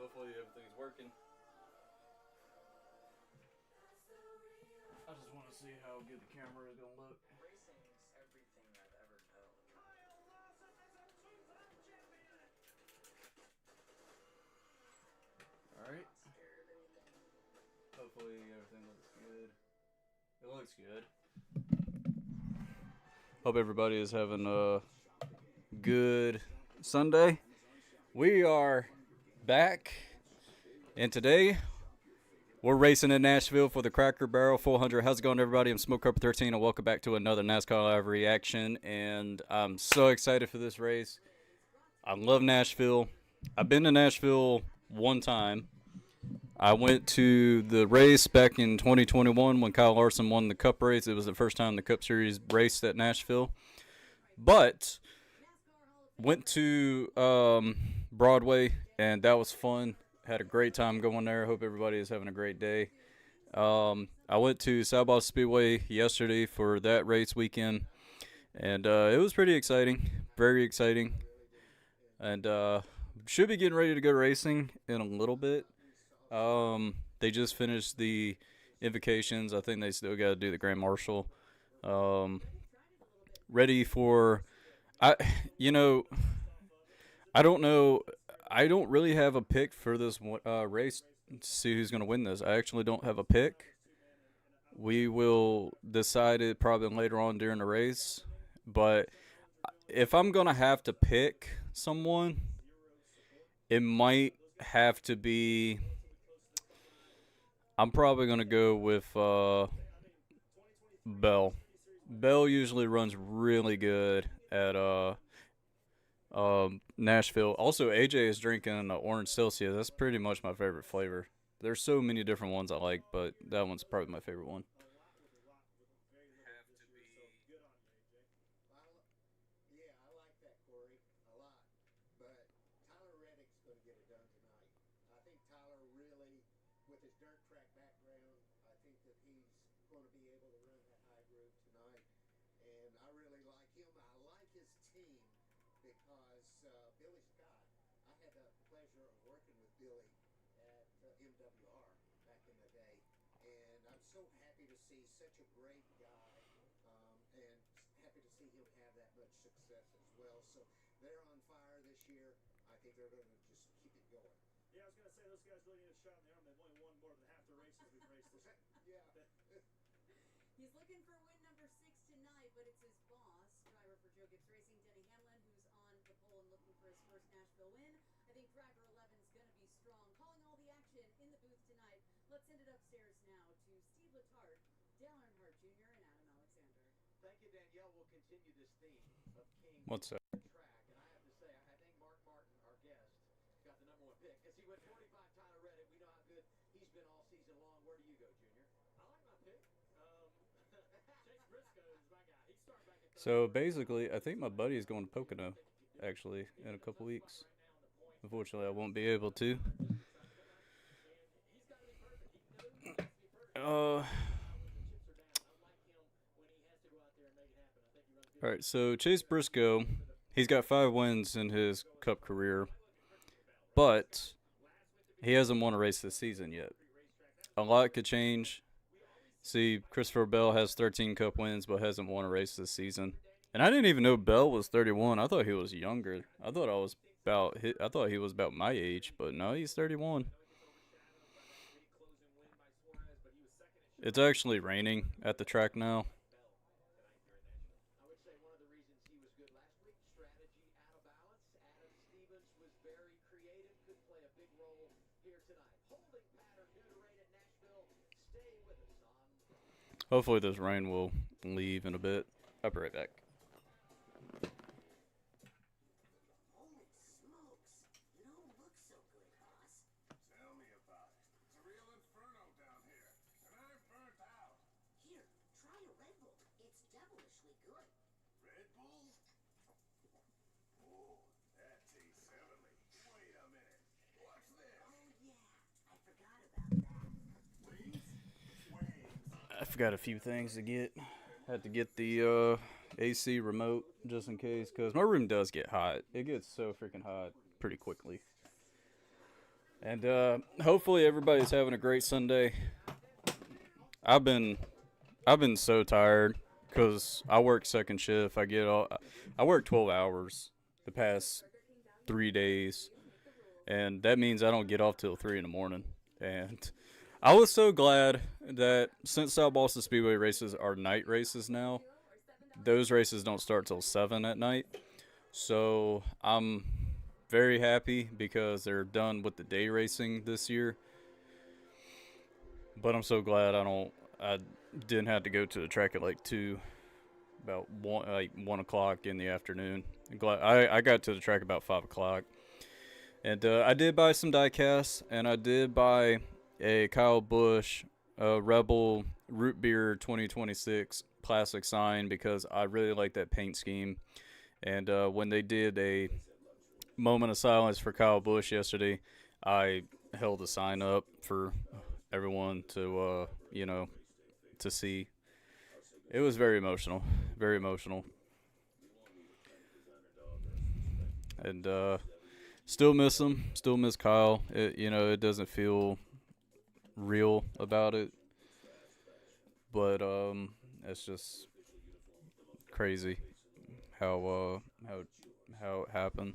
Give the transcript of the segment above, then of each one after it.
Hopefully everything's working. I just want to see how good the camera is going to look. Racing's everything I've ever known. Alright. Not scared of anything. Hopefully everything looks good. It looks good. Hope everybody is having a good Sunday. We are back, and today we're racing in Nashville for the Cracker Barrel 400. How's it going, everybody? I'm Smoke Carpet 13, and welcome back to another NASCAR Live reaction. And I'm so excited for this race. I love Nashville. I've been to Nashville one time. I went to the race back in 2021 when Kyle Larson won the Cup race. It was the first time the Cup Series raced at Nashville. But went to Broadway, and that was fun. Had a great time going there. Hope everybody is having a great day. I went to South Boston Speedway yesterday for that race weekend, and it was pretty exciting. Very exciting. And should be getting ready to go racing in a little bit. They just finished the invocations. I think they still got to do the Grand Marshal. Ready for, I, you know, I don't know. I don't really have a pick for this race to see who's going to win this. I actually don't have a pick. We will decide it probably later on during the race. But if I'm going to have to pick someone, it might have to be. I'm probably going to go with Bell. Bell usually runs really good at Nashville. Also, AJ is drinking orange Celsius. That's pretty much my favorite flavor. There's so many different ones I like, but that one's probably my favorite one. Yeah, I like that, Corey, a lot. But Tyler Reddick's going to get it done tonight. I think Tyler really, with his dirt track background, I think that he's going to be able to run that high groove tonight. And I really like him. I like his team because Billy Scott, I had the pleasure of working with Billy at MWR back in the day. And I'm so happy to see such a great guy and happy to see him have that much success as well. So they're on fire this year. I think they're going to just keep it going. Yeah, I was going to say, those guys really need a shot in the arm. They've only won more than half the races we've raced this Yeah. He's looking for win number 6 tonight, but it's his boss, driver for Joe Gibbs Racing, Denny Hamlin, who's on the pole and looking for his first Nashville win. I think driver 11 is going to be strong. Calling all the action in the booth tonight. Let's send it upstairs now to Steve Letarte, Dale Earnhardt Jr., and Adam Alexander. Thank you, Danielle. We'll continue this theme of King What's that? track. And I have to say, I think Mark Martin, our guest, got the number one pick because he went 45 Tyler Reddick. We know how good he's been all season long. Where do you go, Junior? I like my pick. Chase Briscoe is my guy. He's starting back at So basically, I think my buddy is going to Pocono, actually, in a couple weeks. Unfortunately, I won't be able to. All right, so Chase Briscoe, he's got 5 wins in his Cup career, but he hasn't won a race this season yet. A lot could change. See, Christopher Bell has 13 Cup wins, but hasn't won a race this season. And I didn't even know Bell was 31. I thought he was younger. I thought he was about my age, but no, he's 31. It's actually raining at the track now. I would say one of the reasons he was good last week, strategy out of balance. Adam Stevens was very creative, could play a big role here tonight. Holding pattern new to rain at Nashville. Stay with us on. Hopefully this rain will leave in a bit. I'll be right back. Holy smokes. You don't look so good, boss. Tell me about it. It's a real inferno down here, and I'm burnt out. Here, try a Red Bull. It's devilishly good. Red Bull? Oh, that tastes heavenly. Wait a minute. What's this? Oh, yeah. I forgot about that. Wings? Wings. I forgot a few things to get. Had to get the AC remote just in case, because my room does get hot. It gets so freaking hot pretty quickly. And hopefully everybody's having a great Sunday. I've been so tired because I work second shift. I work 12 hours the past 3 days, and that means I don't get off till 3 in the morning. And I was so glad that since South Boston Speedway races are night races now, those races don't start till 7 at night. So I'm very happy because they're done with the day racing this year. But I'm so glad I didn't have to go to the track at like 2, about 1 o'clock in the afternoon. I'm glad I got to the track about 5 o'clock. And I did buy some diecasts, and I did buy a Kyle Busch Rebel Root Beer 2026 plastic sign because I really like that paint scheme. And when they did a moment of silence for Kyle Busch yesterday, I held a sign up for everyone to to see. It was very emotional, very emotional, and still miss him. Still miss Kyle. It doesn't feel real about it, but it's just crazy how it happened.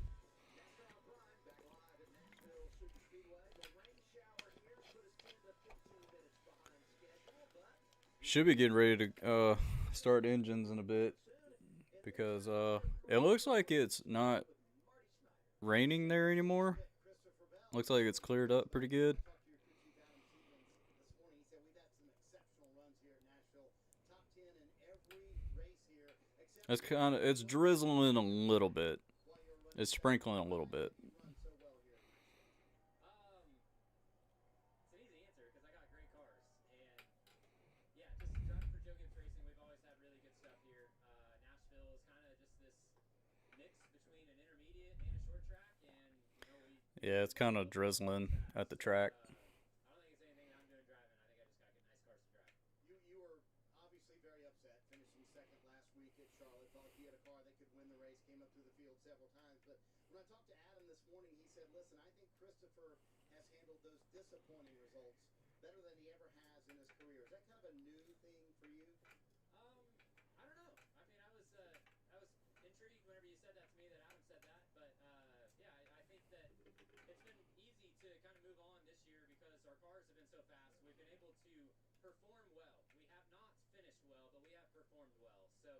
Should be getting ready to start engines in a bit because it looks like it's not raining there anymore. Looks like it's cleared up pretty good. It's drizzling a little bit. It's sprinkling a little bit. It's an easy answer because I got great cars, and yeah, just driving for Joe Gibbs Racing, we've always had really good stuff here. Nashville is kind of just this mix between an intermediate and a short track, and Yeah, it's kind of drizzling at the track. I don't think it's anything I'm doing driving. I think I just got to get nice cars to drive. You were obviously very upset finishing second last week at Charlotte. Thought he had a car that could win the race. Came up through the field several times. But when I talked to Adam this morning, he said, "Listen, I think Christopher has handled those disappointing results better than he ever has in his career." Is that kind of a new thing for you? Um, I don't know. I mean, I was intrigued whenever you said that to me that Adam said that, but yeah, I think that it's been easy to kind of move on this year because our cars have been so fast. We've been able to perform well. We have not finished well, but we have performed well. So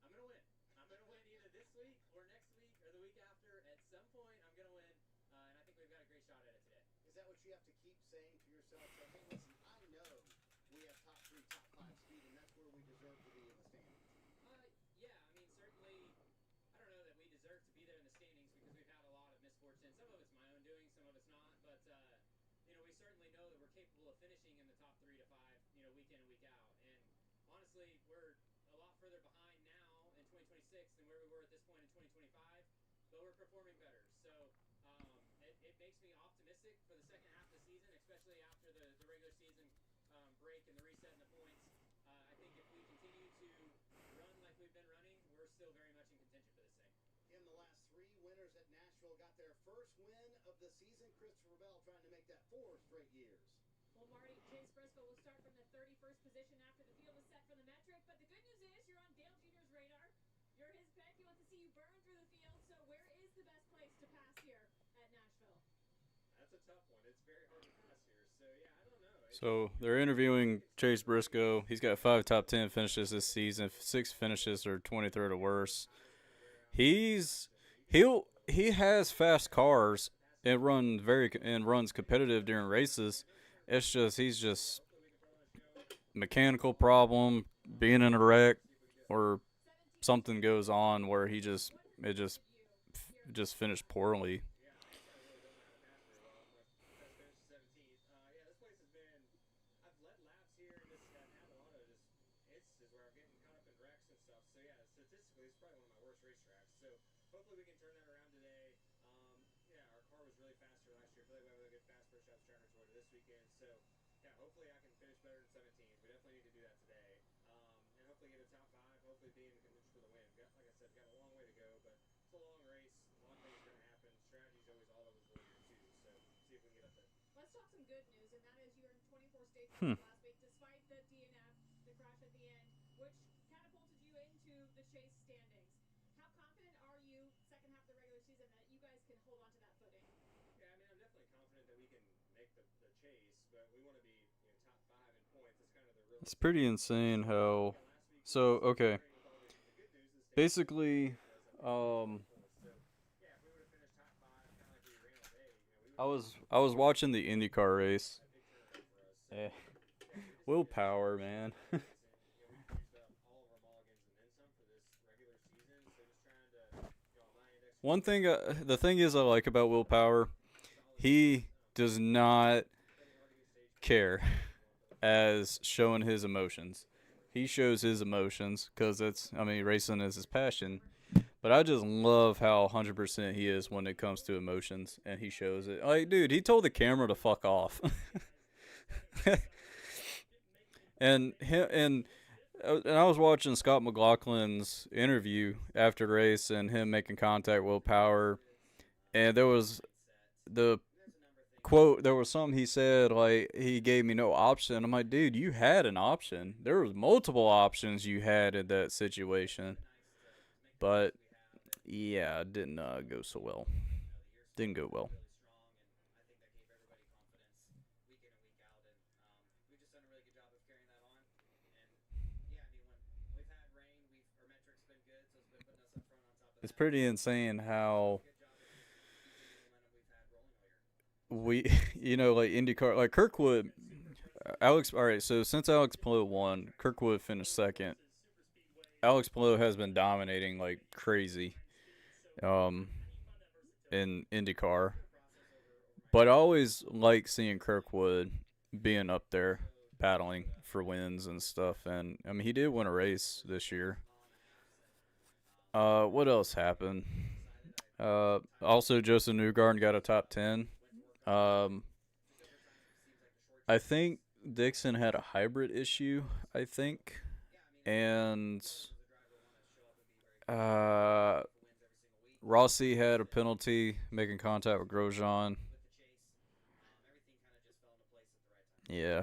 I'm gonna win. I'm gonna win either this week or next week or the week after. At some point, I'm gonna win, and I think we've got a great shot at it today. Is that what you have to keep saying to yourself? Say, "Hey, listen, I know we have top 3, top 5 speed, and that's where we deserve to be in the standings." Yeah. I mean, certainly, I don't know that we deserve to be there in the standings because we've had a lot of misfortune. Some of it's my own doing, some of it's not. But we certainly know that we're capable of finishing in the top 3 to 5, week in and week out. And honestly, we're a lot further behind now in 2026 than where we were at this point in 2025. But we're performing better. So it makes me optimistic for the second half of the season, especially after the regular season break and the reset and the points. I think if we continue to run like we've been running, we're still very much in contention for this thing. In the last 3 winners at Nashville got their first win of the season. Christopher Bell trying to make that 4 straight years. Well, Marty, Chase Briscoe will start from the 31st position after the field is set for the metric. But the good news is you're on Dale Jr.'s radar. You're his pick. He wants to see you burn through the field. So where is the best place to pass here at Nashville? That's a tough one. It's very hard to pass here. So yeah, I don't know. So they're interviewing Chase Briscoe. He's got 5 top 10 finishes this season. 6 finishes are 23rd or worse. He has fast cars and runs competitive during races. It's just he's just mechanical problem, being in a wreck, or something goes on where it just finished poorly. Yeah, I guess I really don't know how to pass very well. Best finish is 17th. Yeah, this place has been. I've led laps here, and this Napa Auto is where I'm getting caught up in wrecks and stuff. So yeah, statistically, it's probably one of my worst racetracks. So hopefully we can turn that around today. Yeah, our car was really faster last year. I feel like we have a good fast first shot track tour this weekend. So yeah, hopefully I can finish better than 17th. We definitely need to do that today, and hopefully get a top 5. Hopefully be in the contention for the win. Like I said, got a long way to go, but it's a long race. A lot of things are going to happen. Strategy's always all that was here too. So let's talk some good news, and that is you were in 24 states Hmm. last week, despite the DNF, the crash at the end, which catapulted you into the Chase standings. How confident are you, second half of the regular season, that you guys can hold on to that footing? Yeah, I mean, I'm definitely confident that we can make the chase, but we want to be top 5 in points. That's kind of the real. It's pretty insane how. Last week, So okay, with all the good news, the basically, yeah, if we would have finished top 5, kind of like we ran all day, I was watching the IndyCar race. big turnaround for us. So, Eh, yeah, we just willpower, man. and we've used up all of our mulligans and then some for this regular season. So just trying to, my index. One thing, the thing is, I like about willpower, he does not care as showing his emotions. He shows his emotions because racing is his passion. But I just love how 100% he is when it comes to emotions, and he shows it. Like, dude, he told the camera to fuck off. and I was watching Scott McLaughlin's interview after the race and him making contact with Power, and there was the quote. There was something he said like he gave me no option. I'm like, dude, you had an option. There was multiple options you had in that situation, but yeah, it didn't go so well. Didn't go well. It's pretty insane how we, like IndyCar, like Kirkwood, Alex. All right, so since Alex Palou won, Kirkwood finished second. Alex Palou has been dominating like crazy, um, in IndyCar. But I always like seeing Kirkwood being up there, battling for wins and stuff. And I mean, he did win a race this year. What else happened? Also, Joseph Newgarden got a top 10. Um, I think Dixon had a hybrid issue, I think. And uh, Rossi had a penalty making contact with Grosjean. Yeah.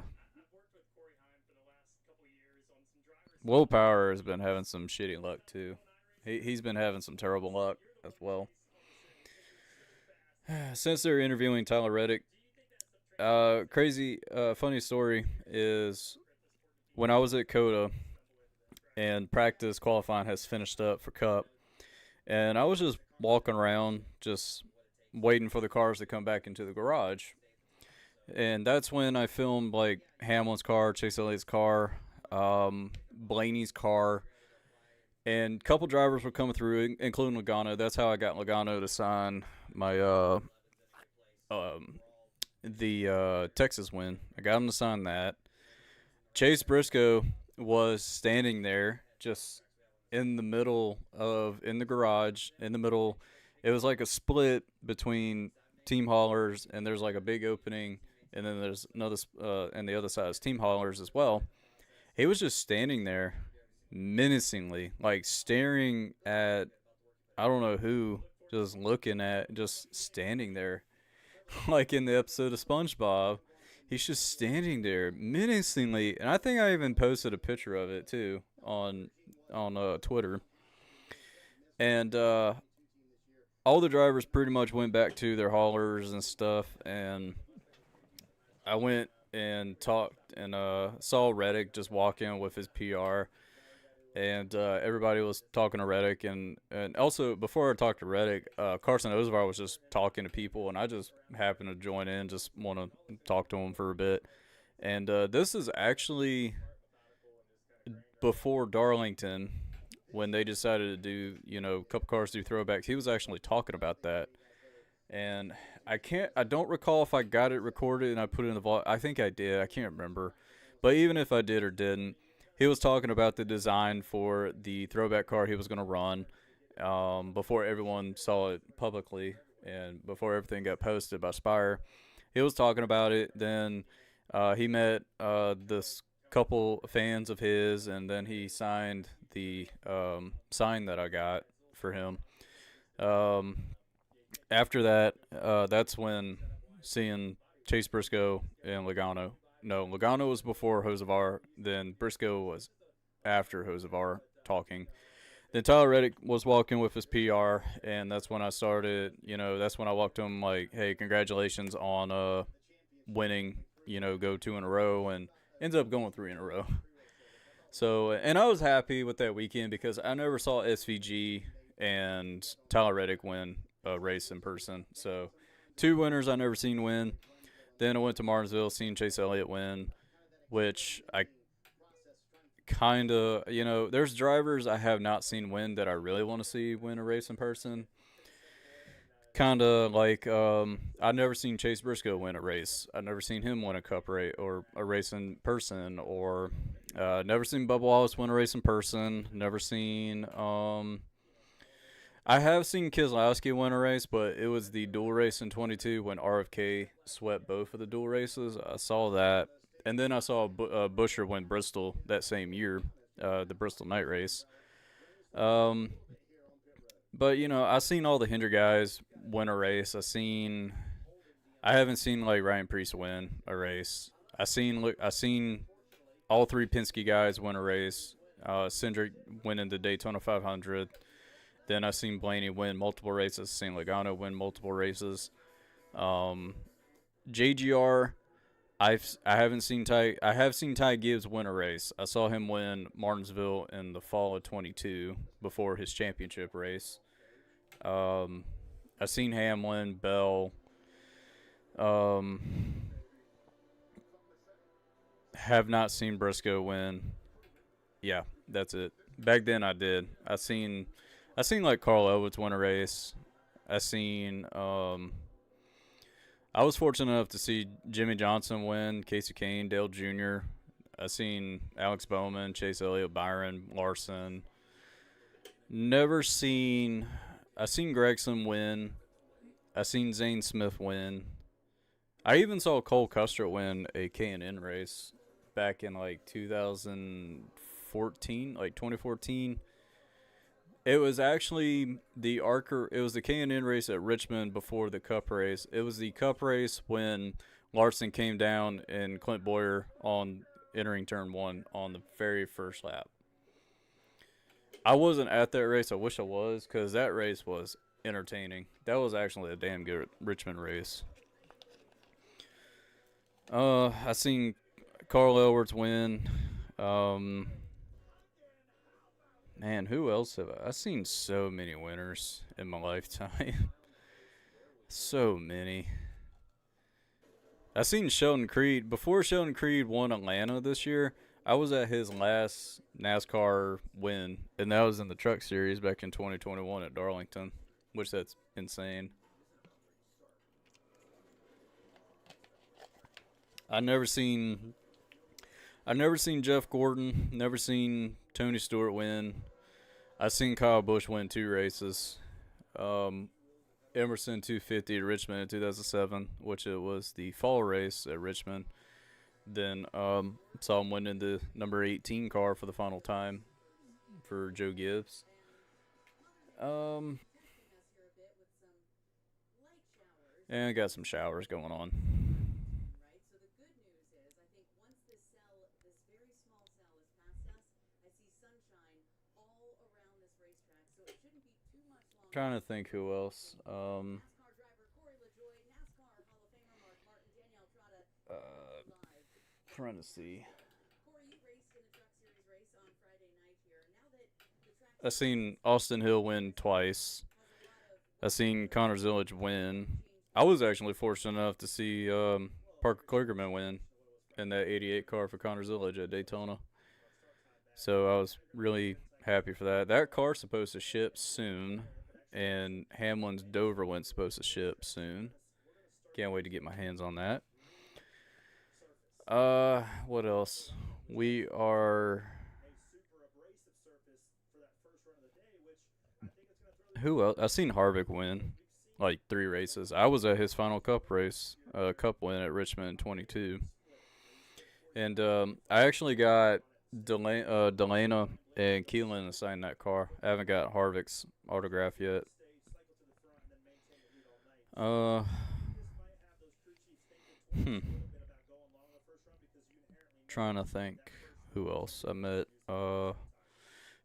Willpower has been having some shitty luck too. He's been having some terrible luck as well. Since they're interviewing Tyler Reddick, funny story is when I was at Coda and practice qualifying has finished up for Cup, and I was just walking around, just waiting for the cars to come back into the garage. And that's when I filmed like Hamlin's car, Chase Elliott's car, Blaney's car, and a couple drivers were coming through, including Logano. That's how I got Logano to sign my the Texas win. I got him to sign that. Chase Briscoe was standing there, just in the garage, in the middle. It was like a split between team haulers, and there's like a big opening, and then there's another, and the other side is team haulers as well. He was just standing there menacingly, like staring at I don't know who, just standing there, like in the episode of SpongeBob. He's just standing there menacingly, and I think I even posted a picture of it too on Twitter. And all the drivers pretty much went back to their haulers and stuff, and I went and talked and saw Reddick just walk in with his PR, and everybody was talking to Reddick, and also before I talked to Reddick, Carson Osevar was just talking to people, and I just happened to join in, just want to talk to him for a bit. And this is actually before Darlington, when they decided to do, a couple cars do throwbacks. He was actually talking about that, and I don't recall if I got it recorded and I put it in the vlog. I think I did. I can't remember, but even if I did or didn't, he was talking about the design for the throwback car he was going to run, before everyone saw it publicly and before everything got posted by Spire. He was talking about it. Then he met this couple fans of his, and then he signed the sign that I got for him. After that, that's when seeing Chase Briscoe and Logano. No, Logano was before Hosevar. Then Briscoe was after Hosevar talking. Then Tyler Reddick was walking with his PR, and that's when I started. That's when I walked to him like, "Hey, congratulations on winning. Go 2 in a row," and ends up going 3 in a row. So, and I was happy with that weekend because I never saw SVG and Tyler Reddick win a race in person. So, 2 winners I never seen win. Then I went to Martinsville, seen Chase Elliott win, which I kind of, there's drivers I have not seen win that I really want to see win a race in person. Kind of like I've never seen Chase Briscoe win a race. I've never seen him win a cup race or a race in person, or never seen Bubba Wallace win a race in person. Never seen I have seen Keselowski win a race, but it was the dual race in 22 when RFK swept both of the dual races. I saw that. And then I saw Busher win Bristol that same year, the Bristol night race. But, I've seen all the Hinder guys win a race. I haven't seen, like, Ryan Preece win a race. I seen all 3 Penske guys win a race. Cindric winning the Daytona 500. Then I seen Blaney win multiple races. Seen Logano win multiple races. JGR, I haven't seen Ty. I have seen Ty Gibbs win a race. I saw him win Martinsville in the fall of 22 before his championship race. I've seen Hamlin, Bell. Have not seen Briscoe win. Yeah, that's it. Back then I did. I seen like Carl Edwards win a race. I was fortunate enough to see Jimmy Johnson win, Casey Kane, Dale Jr. I seen Alex Bowman, Chase Elliott, Byron Larson. I seen Gregson win. I seen Zane Smith win. I even saw Cole Custer win a K&N race back in like 2014, like 2014. It was actually the K&N race at Richmond before the Cup race. It was the Cup race when Larson came down and Clint Boyer on entering turn 1 on the very first lap. I wasn't at that race. I wish I was, because that race was entertaining. That was actually a damn good Richmond race. I seen Carl Edwards win. Man, who else have I've seen so many winners in my lifetime. So many. I seen Sheldon Creed. Before Sheldon Creed won Atlanta this year, I was at his last NASCAR win, and that was in the Truck Series back in 2021 at Darlington, which that's insane. I've never seen Jeff Gordon, never seen Tony Stewart win. I've seen Kyle Busch win 2 races. Emerson 250 at Richmond in 2007, which it was the fall race at Richmond. Then saw him winning the number 18 car for the final time for Joe Gibbs. And I got some showers going on. Trying to think who else. Trying to see. I seen Austin Hill win twice. I seen Connor Zillage win. I was actually fortunate enough to see Parker Kligerman win in that 88 car for Connor Zillage at Daytona. So I was really happy for that. That car's supposed to ship soon, and Hamlin's Dover wind's supposed to ship soon. Can't wait to get my hands on that. What else? We are. Who else? I've seen Harvick win like 3 races. I was at his final Cup race, Cup win at Richmond in 22. And I actually got Delana and Keelan to sign that car. I haven't got Harvick's autograph yet. Hmm. Trying to think who else I met.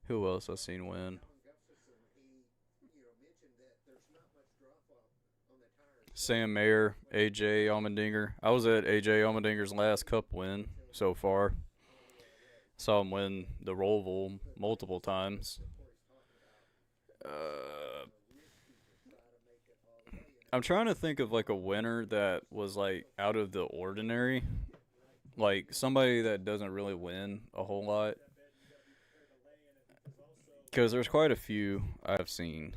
Who else I seen win? Alan Gustafson, he, mentioned that there's not much drop off on the tires. Sam Mayer, AJ Allmendinger. I was at AJ Allmendinger's last Cup win so far. Saw him win the Roval multiple times. I'm trying to think of like a winner that was like out of the ordinary, like somebody that doesn't really win a whole lot. Because there's quite a few I've seen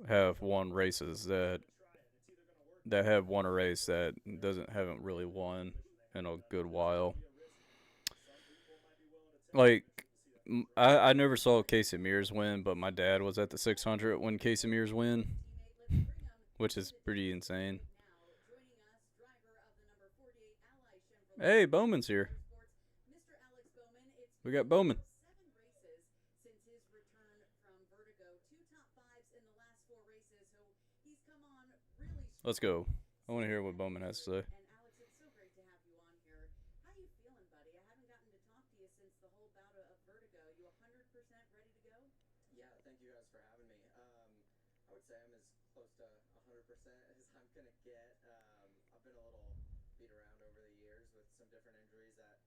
have won races that have won a race that haven't really won in a good while. Like I never saw Casey Mears win, but my dad was at the 600 when Casey Mears win, which is pretty insane. Hey, Bowman's here. We got Bowman. Let's go. I want to hear what Bowman has to say. And Alex, it's so great to have you on here. How you feeling, buddy? I haven't gotten to talk to you since the whole bout of vertigo. You 100% ready to go? Yeah, thank you guys for having me. I would say I'm as close to 100% as I'm gonna get. I've been a little beat around over the years with some different injuries that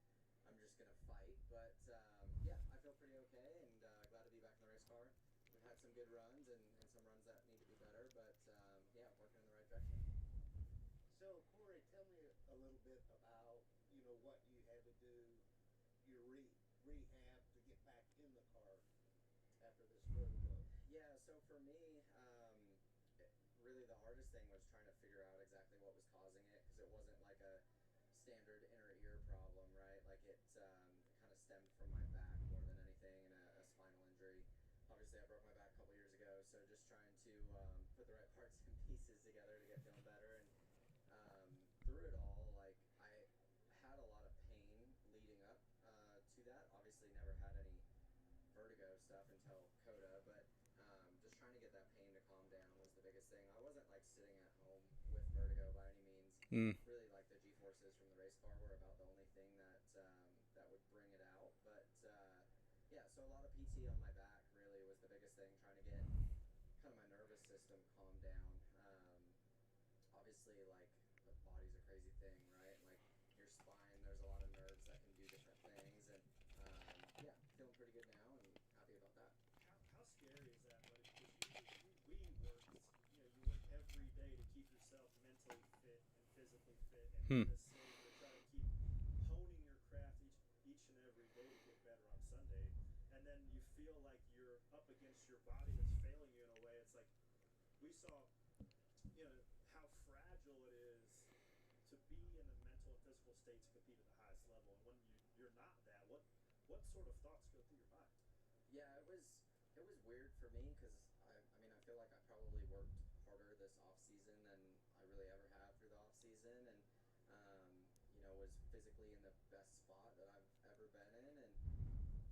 I'm just gonna fight. But yeah, I feel pretty okay and glad to be back in the race car. We've had some good runs and some runs that need to be better, but yeah, working in the right direction. So, Corey, tell me a little bit about, what you had to do, your rehab to get back in the car after this vertigo. Yeah, so for me, really the hardest thing was trying to figure out exactly what was causing it because it wasn't like a standard inner ear problem, right? Like it kind of stemmed from my back more than anything and a spinal injury. Obviously, I broke my back a couple years ago, so just trying to put the right parts and pieces together to get feeling better. And through it all, like I had a lot of pain leading up to that. Obviously, never had any vertigo stuff until Coda, but just trying to get that pain to calm down was the biggest thing. I wasn't like sitting at home with vertigo by any means. Mm. Really, like the G forces from the race car were about the only thing that that would bring it out. But yeah, so a lot of PT on my back really was the biggest thing, trying to get kind of my nervous system calmed down. Obviously, like the body's a crazy thing, right? And like your spine, there's a lot of nerves that can do different things, and yeah, feeling pretty good now and happy about that. How scary is that, buddy? Because we worked, you work every day to keep yourself mentally fit and physically fit and Hmm. in a state to try to keep honing your craft each and every day to get better on Sunday. And then you feel like you're up against your body that's failing you in a way. It's like we saw, how fragile it is to be in the mental and physical state to compete at the highest level. And when you're not that, what sort of thoughts go through your mind? Yeah, it was weird for me because I mean I feel like I probably worked harder this off season than I really ever have through the off season, and was physically in the best spot that I've ever been in, and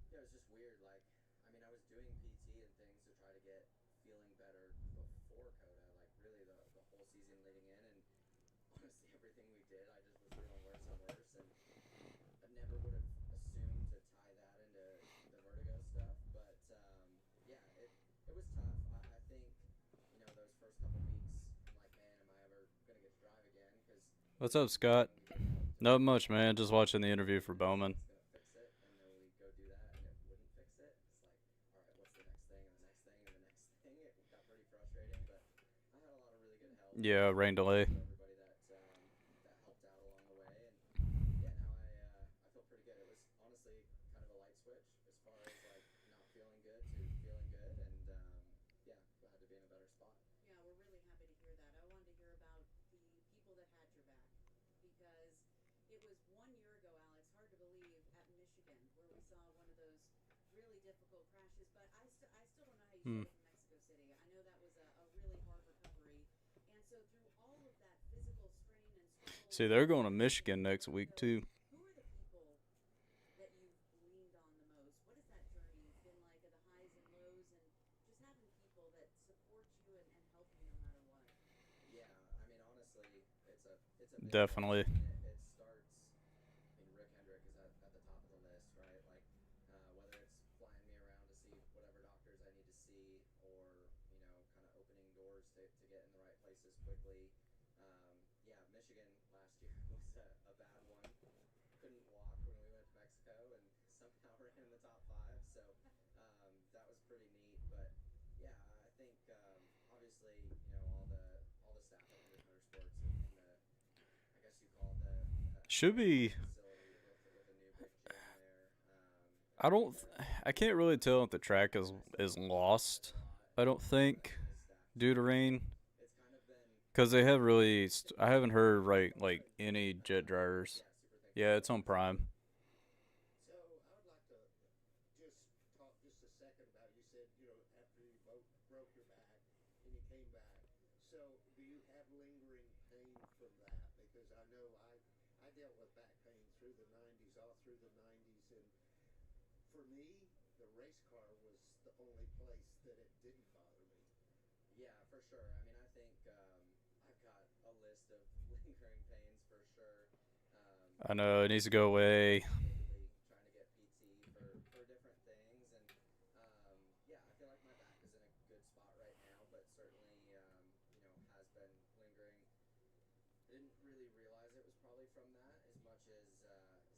yeah, it was just weird. Like, I mean, I was doing PT and things to try to get feeling better before Coda, like really the whole season leading in, and honestly, everything we did, I just was feeling worse and worse, and I never would have assumed to tie that into the vertigo stuff, but yeah, it was tough. I think those first couple weeks, I'm like, man, am I ever gonna get to drive again? Because What's up, Scott? Not much, man. Just watching the interview for Bowman. it's gonna fix it, and then we go do that, and it wouldn't fix it. It's like, all right, what's the next thing, and the next thing, and the next thing? It got pretty frustrating, but I had a lot of really good help. Yeah, rain delay. For everybody that helped out along the way, and yeah, now I feel pretty good. It was honestly kind of a light switch as far as like not feeling good to feeling good, and yeah, glad to be in a better spot. Yeah, we're really happy to hear that. I wanted to hear about the people that had your back because it was 1 year ago, Alex, hard to believe, at Michigan where we saw one of those really difficult crashes. But I still don't know how you Hmm. showed up in Mexico City. I know that was a really hard recovery. And so through all of that physical strain and struggle, See, they're going to Michigan next week too. who are the people that you've leaned on the most? What has that journey been like of the highs and lows and just having people that support you and help you no matter what? Yeah, I mean honestly, it's a big Definitely. thing, as quickly. Yeah, Michigan last year was a bad one. Couldn't walk when we went to Mexico and somehow ran in the top five. So that was pretty neat. But yeah, I think obviously all the staff at Hendrick Motorsports in the I guess you call it the Should athletic be. facility with a new big gym there. I don't. I can't really tell if the track is lost. I don't think due to rain, It's kind of been because they have really. I haven't heard like any jet drivers. yeah, super thankful. Yeah, it's on Prime. So I would like to just talk just a second about, you said, after you broke your back and you came back. So do you have lingering pain from that? Because I know I dealt with back pain through the 90s, all through the 90s. And for me, the race car was the only place that it didn't bother me. Yeah, for sure. I mean, I think I've got a list of lingering pains for sure. I know it needs to go away. Daily trying to get PT for different things, and yeah, I feel like my back is in a good spot right now, but certainly has been lingering. I didn't really realize it was probably from that as much as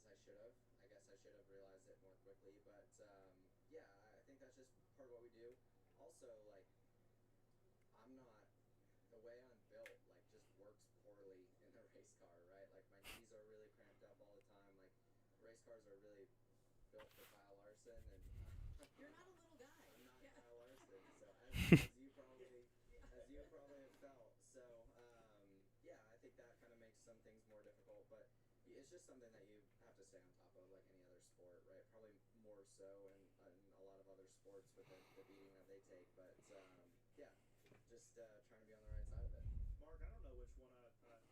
I should have. I guess I should have realized it more quickly, but yeah, I think that's just part of what we do. Also, like I'm not the way I'm built, like just works poorly in the race car, right? Like my knees are really cramped up all the time. Like race cars are really built for Kyle Larson, and You're not a little guy. I'm not Yeah. Kyle Larson. So as you probably have felt. So yeah, I think that kind of makes some things more difficult, but it's just something that you have to stay on top of, like any other sport, right? Probably more so in a lot of other sports with the beating that they take, but yeah, just trying to be on the right side of it. Mark, I don't know which one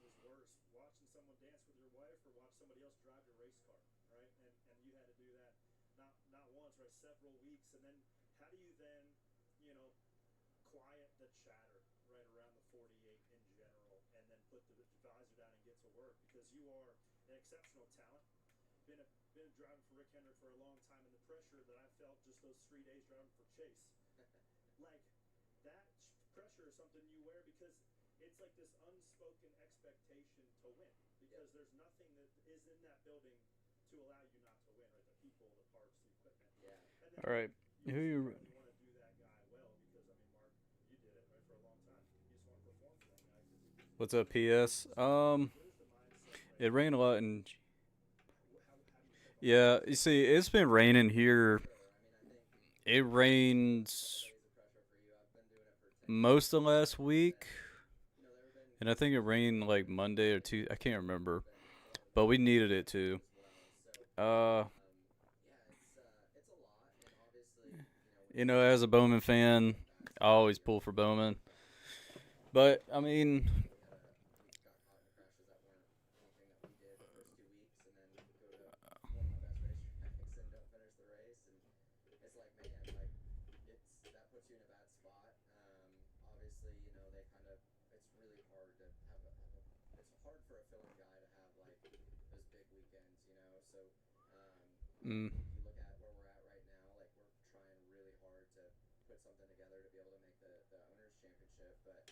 was worse: watching someone dance with your wife, or watch somebody else drive your race car, right? And you had to do that not once, right? Several weeks, and then how do you then, you know, quiet the chatter right around the 48 in general, and then put the visor down and get to work, because you are an exceptional talent. Been driving for Rick Hendrick for a long time, and the pressure that I felt just those 3 days driving for Chase, like that pressure is something you wear, because it's like this unspoken expectation to win, because there's nothing that is in that building to allow you not to win, right? The people, the parts, the equipment. Yeah. And then All right, you who you? really want to do that guy well, because I mean, Mark, you did it right for a long time. You just want to perform for that guy. What's up, PS? What is the mindset right It now? rained a lot, and How do you pick up? yeah, you see, it's been raining here. Sure. I mean, I think It rains days of pressure for you. I've been doing it for 10 most of years, last week, there have been and I think it rained like Monday or Tuesday. I can't remember, been falling but we needed it to. as well. So Uh, yeah, it's a lot, and obviously, when you as a Bowman fan, back I always pull for Bowman. But I mean, we got caught in crashes that weren't anything that we did the first 2 weeks, and then go to one of my best racetracks and don't finish the race, and it's like, man, like that puts you in a bad spot. Obviously, they kind of it's really hard to it's hard for a filling guy to have like those big weekends, So mm, if you look at where we're at right now, like we're trying really hard to put something together to be able to make the owners championship, but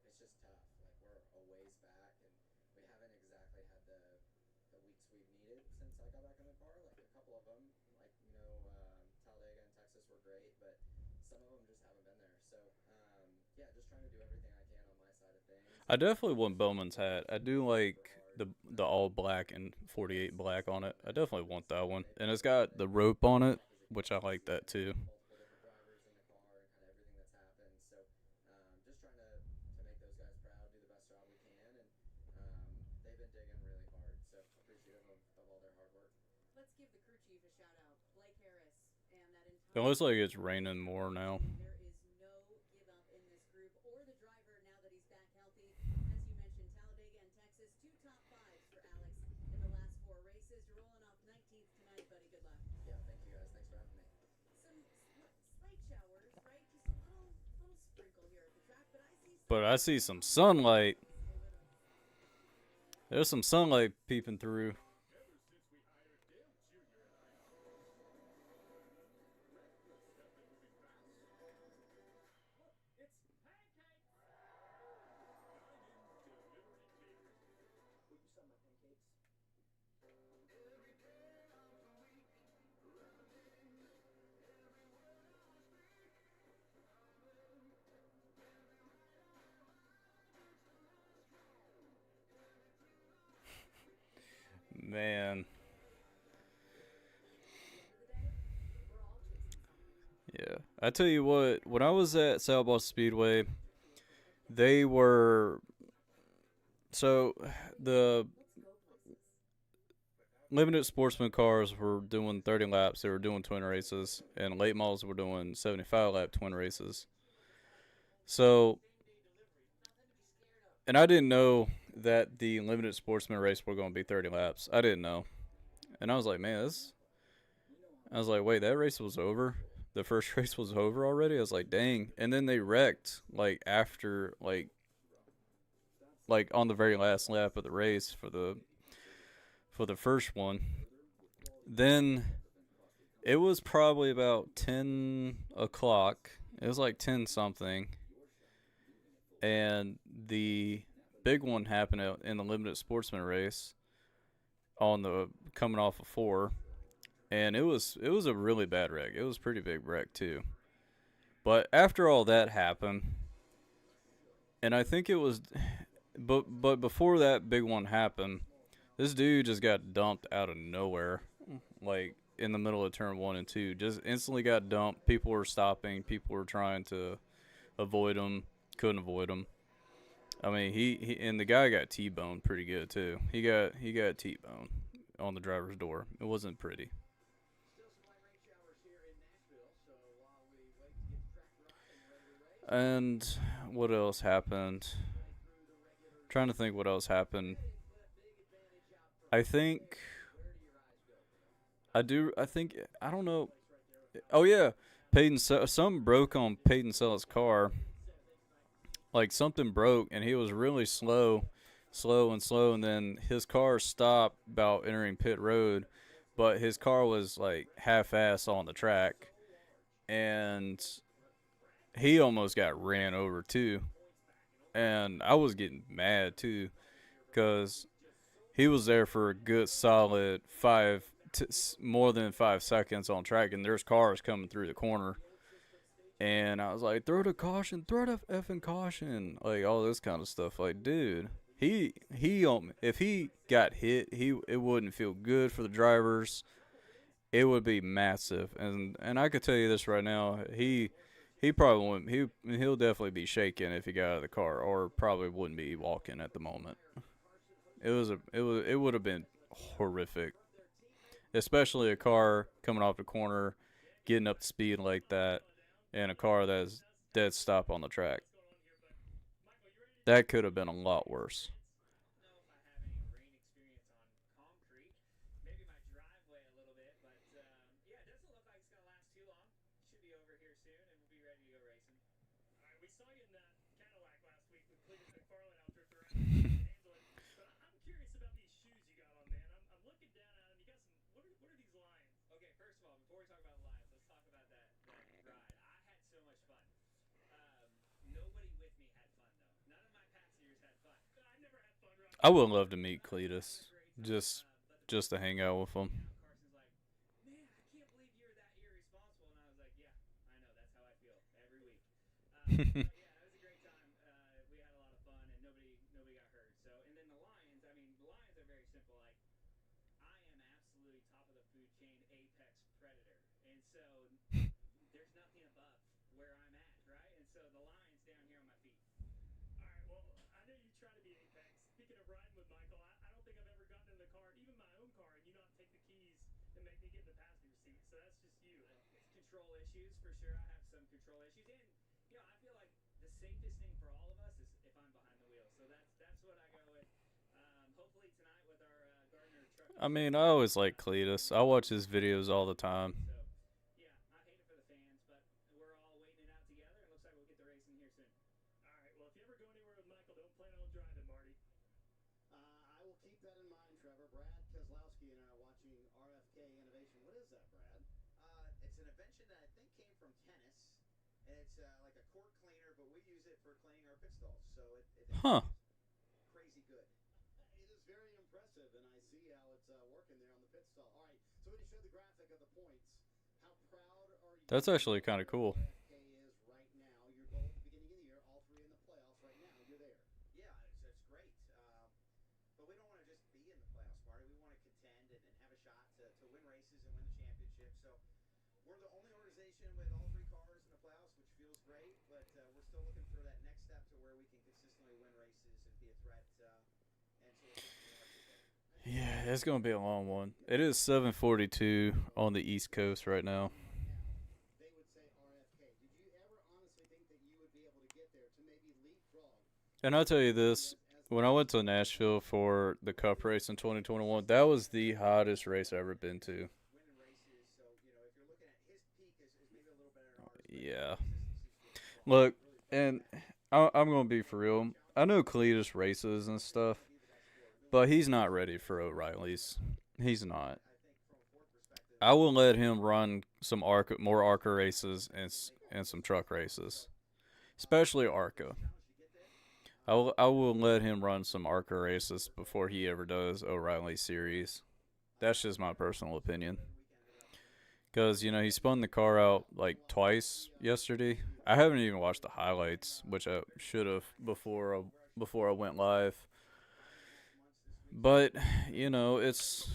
it's just tough. Like we're a ways back, and we haven't exactly had the weeks we've needed since I got back in the car. Like a couple of them, like Talladega and Texas were great, but some of them just haven't been there. So yeah, just trying to do everything I can on my side of things. I definitely want Bowman's hat. I do like the all black and 48 black on it. I definitely want that one, and it's got the rope on it, which I like that too. Multiple different drivers in the car and kind of everything that's happened. So just trying to make those guys proud, do the best job we can, and they've been digging really hard. So appreciative of all their hard work. Let's give the crew chief a shout out, Blake Harris, and that It entire. looks like it's raining more now. There is no give up in this group or the driver now that he's back healthy. As you mentioned, Talladega and Texas, 2 top 5s for Alex in the last 4 races. You're rolling off 19th tonight, buddy. Good luck. Yeah, thank you guys. Thanks for having me. Some slight showers, right? Just a little sprinkle here at the track, but I see. But I see some sunlight. Stay with us. There's some sunlight peeping through. Ever since we hired Dale Jr. in our insurance, reckless have been moving fast. Look, it's pancakes. Man. Yeah. I tell you what, when I was at South Boston Speedway, they were so the limited sportsman cars were doing 30 laps. They were doing twin races, and late models were doing 75 lap twin races. So, and I didn't know that the limited sportsman race were going to be 30 laps. I didn't know, and I was like, man, this. I was like, wait, that race was over. The first race was over already. I was like, dang. And then they wrecked like after like on the very last lap of the race for the first one. Then it was probably about 10 o'clock. It was like 10 something, and the big one happened in the limited sportsman race on the coming off of four, and it was a really bad wreck. It was a pretty big wreck too. But after all that happened, and I think it was, but before that big one happened, this dude just got dumped out of nowhere, like in the middle of turn 1 and 2. Just instantly got dumped. People were stopping. People were trying to avoid him. Couldn't avoid him. I mean, he and the guy got T-boned pretty good too. He got T-boned on the driver's door. It wasn't pretty. And what else happened? Trying to think what else happened. I think I do. I think I don't know. Oh yeah, something broke on Peyton Sellett's car. Like something broke, and he was really slow, and then his car stopped about entering pit road, but his car was like half-ass on the track, and he almost got ran over too. And I was getting mad too, because he was there for a good solid more than 5 seconds on track, and there's cars coming through the corner. And I was like, throw the caution, throw the effing caution, like all this kind of stuff. Like, dude, if he got hit, it wouldn't feel good for the drivers. It would be massive, and I could tell you this right now, he probably wouldn't. He'll definitely be shaking if he got out of the car, or probably wouldn't be walking at the moment. It would have been horrific, especially a car coming off the corner, getting up to speed like that, and a car that's dead stop on the track. That could have been a lot worse. I would love to meet Cletus, just just to hang out with him. I mean, I always like Cletus. I watch his videos all the time. I will keep that in mind, Trevor. Brad Kozlowski and I are watching RFK Innovation. What is that, Brad? It's an invention that I think came from tennis, and it's like a court cleaner, but we use it for cleaning our pit stalls. So it Huh. actually is crazy good. It is very impressive, and I see how it's working there on the pit stall. All right, so we just showed the graphic of the points. How proud are you? That's actually kind of cool. RFK is right now. Your goal at the beginning of the year, all three in the playoffs. Right now, you're there. Yeah, it's great. But we don't want to just be in the playoffs, Marty. We want to contend. still looking for that next step to where we can consistently win races and be a threat, and so we'll keep some market there. Yeah, it's gonna be a long one. It is 7:42 on the East Coast right now. They would say RFK. Did you ever honestly think that you would be able to get there to maybe leapfrog? And I'll tell you this: when I went to Nashville for the Cup race in 2021, that was the hottest race I've ever been to. Winning races, so if you're looking at his peak is maybe a little better than ours. Yeah. Consistency's really strong. Look, and I'm gonna be for real. I know Cletus races and stuff, but he's not ready for O'Reilly's. He's not. I think from a Ford perspective, I will let him run some more ARCA races and some truck races, especially ARCA. I will let him run some ARCA races before he ever does O'Reilly series. That's just my personal opinion. Because he spun the car out like twice yesterday. I haven't even watched the highlights, which I should have before I went live. But it's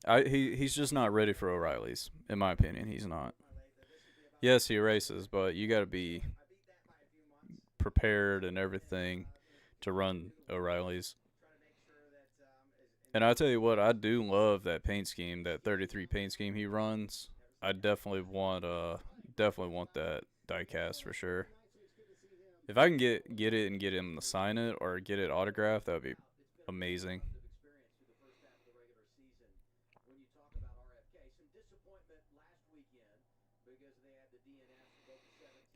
he's just not ready for O'Reilly's, in my opinion. He's not. Yes, he races, but you got to be prepared and everything to run O'Reilly's. And I tell you what, I do love that paint scheme, that 33 paint scheme he runs. I definitely want that diecast for sure. If I can get it and get him to sign it or get it autographed, that would be amazing.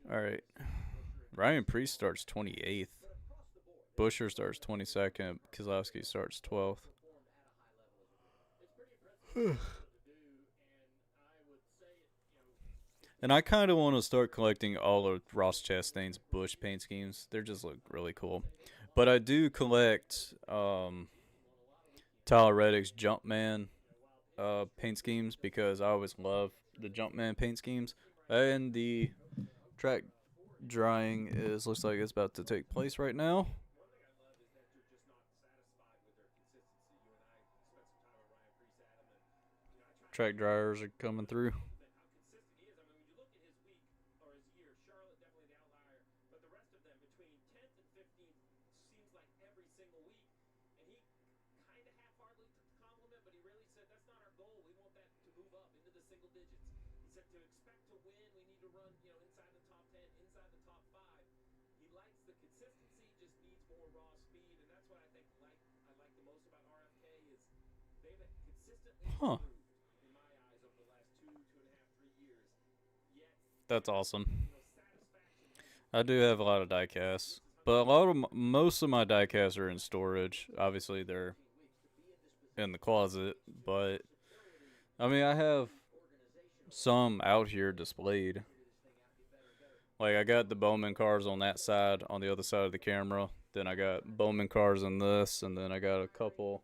All right. Ryan Priest starts 28th. Busher starts 22nd. Keselowski starts 12th. And I kind of want to start collecting all of Ross Chastain's Busch paint schemes. They just look really cool. But I do collect Tyler Reddick's Jumpman paint schemes because I always love the Jumpman paint schemes. And the track drying looks like it's about to take place right now. Track dryers are coming through. Huh. That's awesome. I do have a lot of diecasts, but most of my diecasts are in storage. Obviously, they're in the closet, but I mean, I have some out here displayed. Like I got the Bowman cars on that side, on the other side of the camera. Then I got Bowman cars in this, and then I got a couple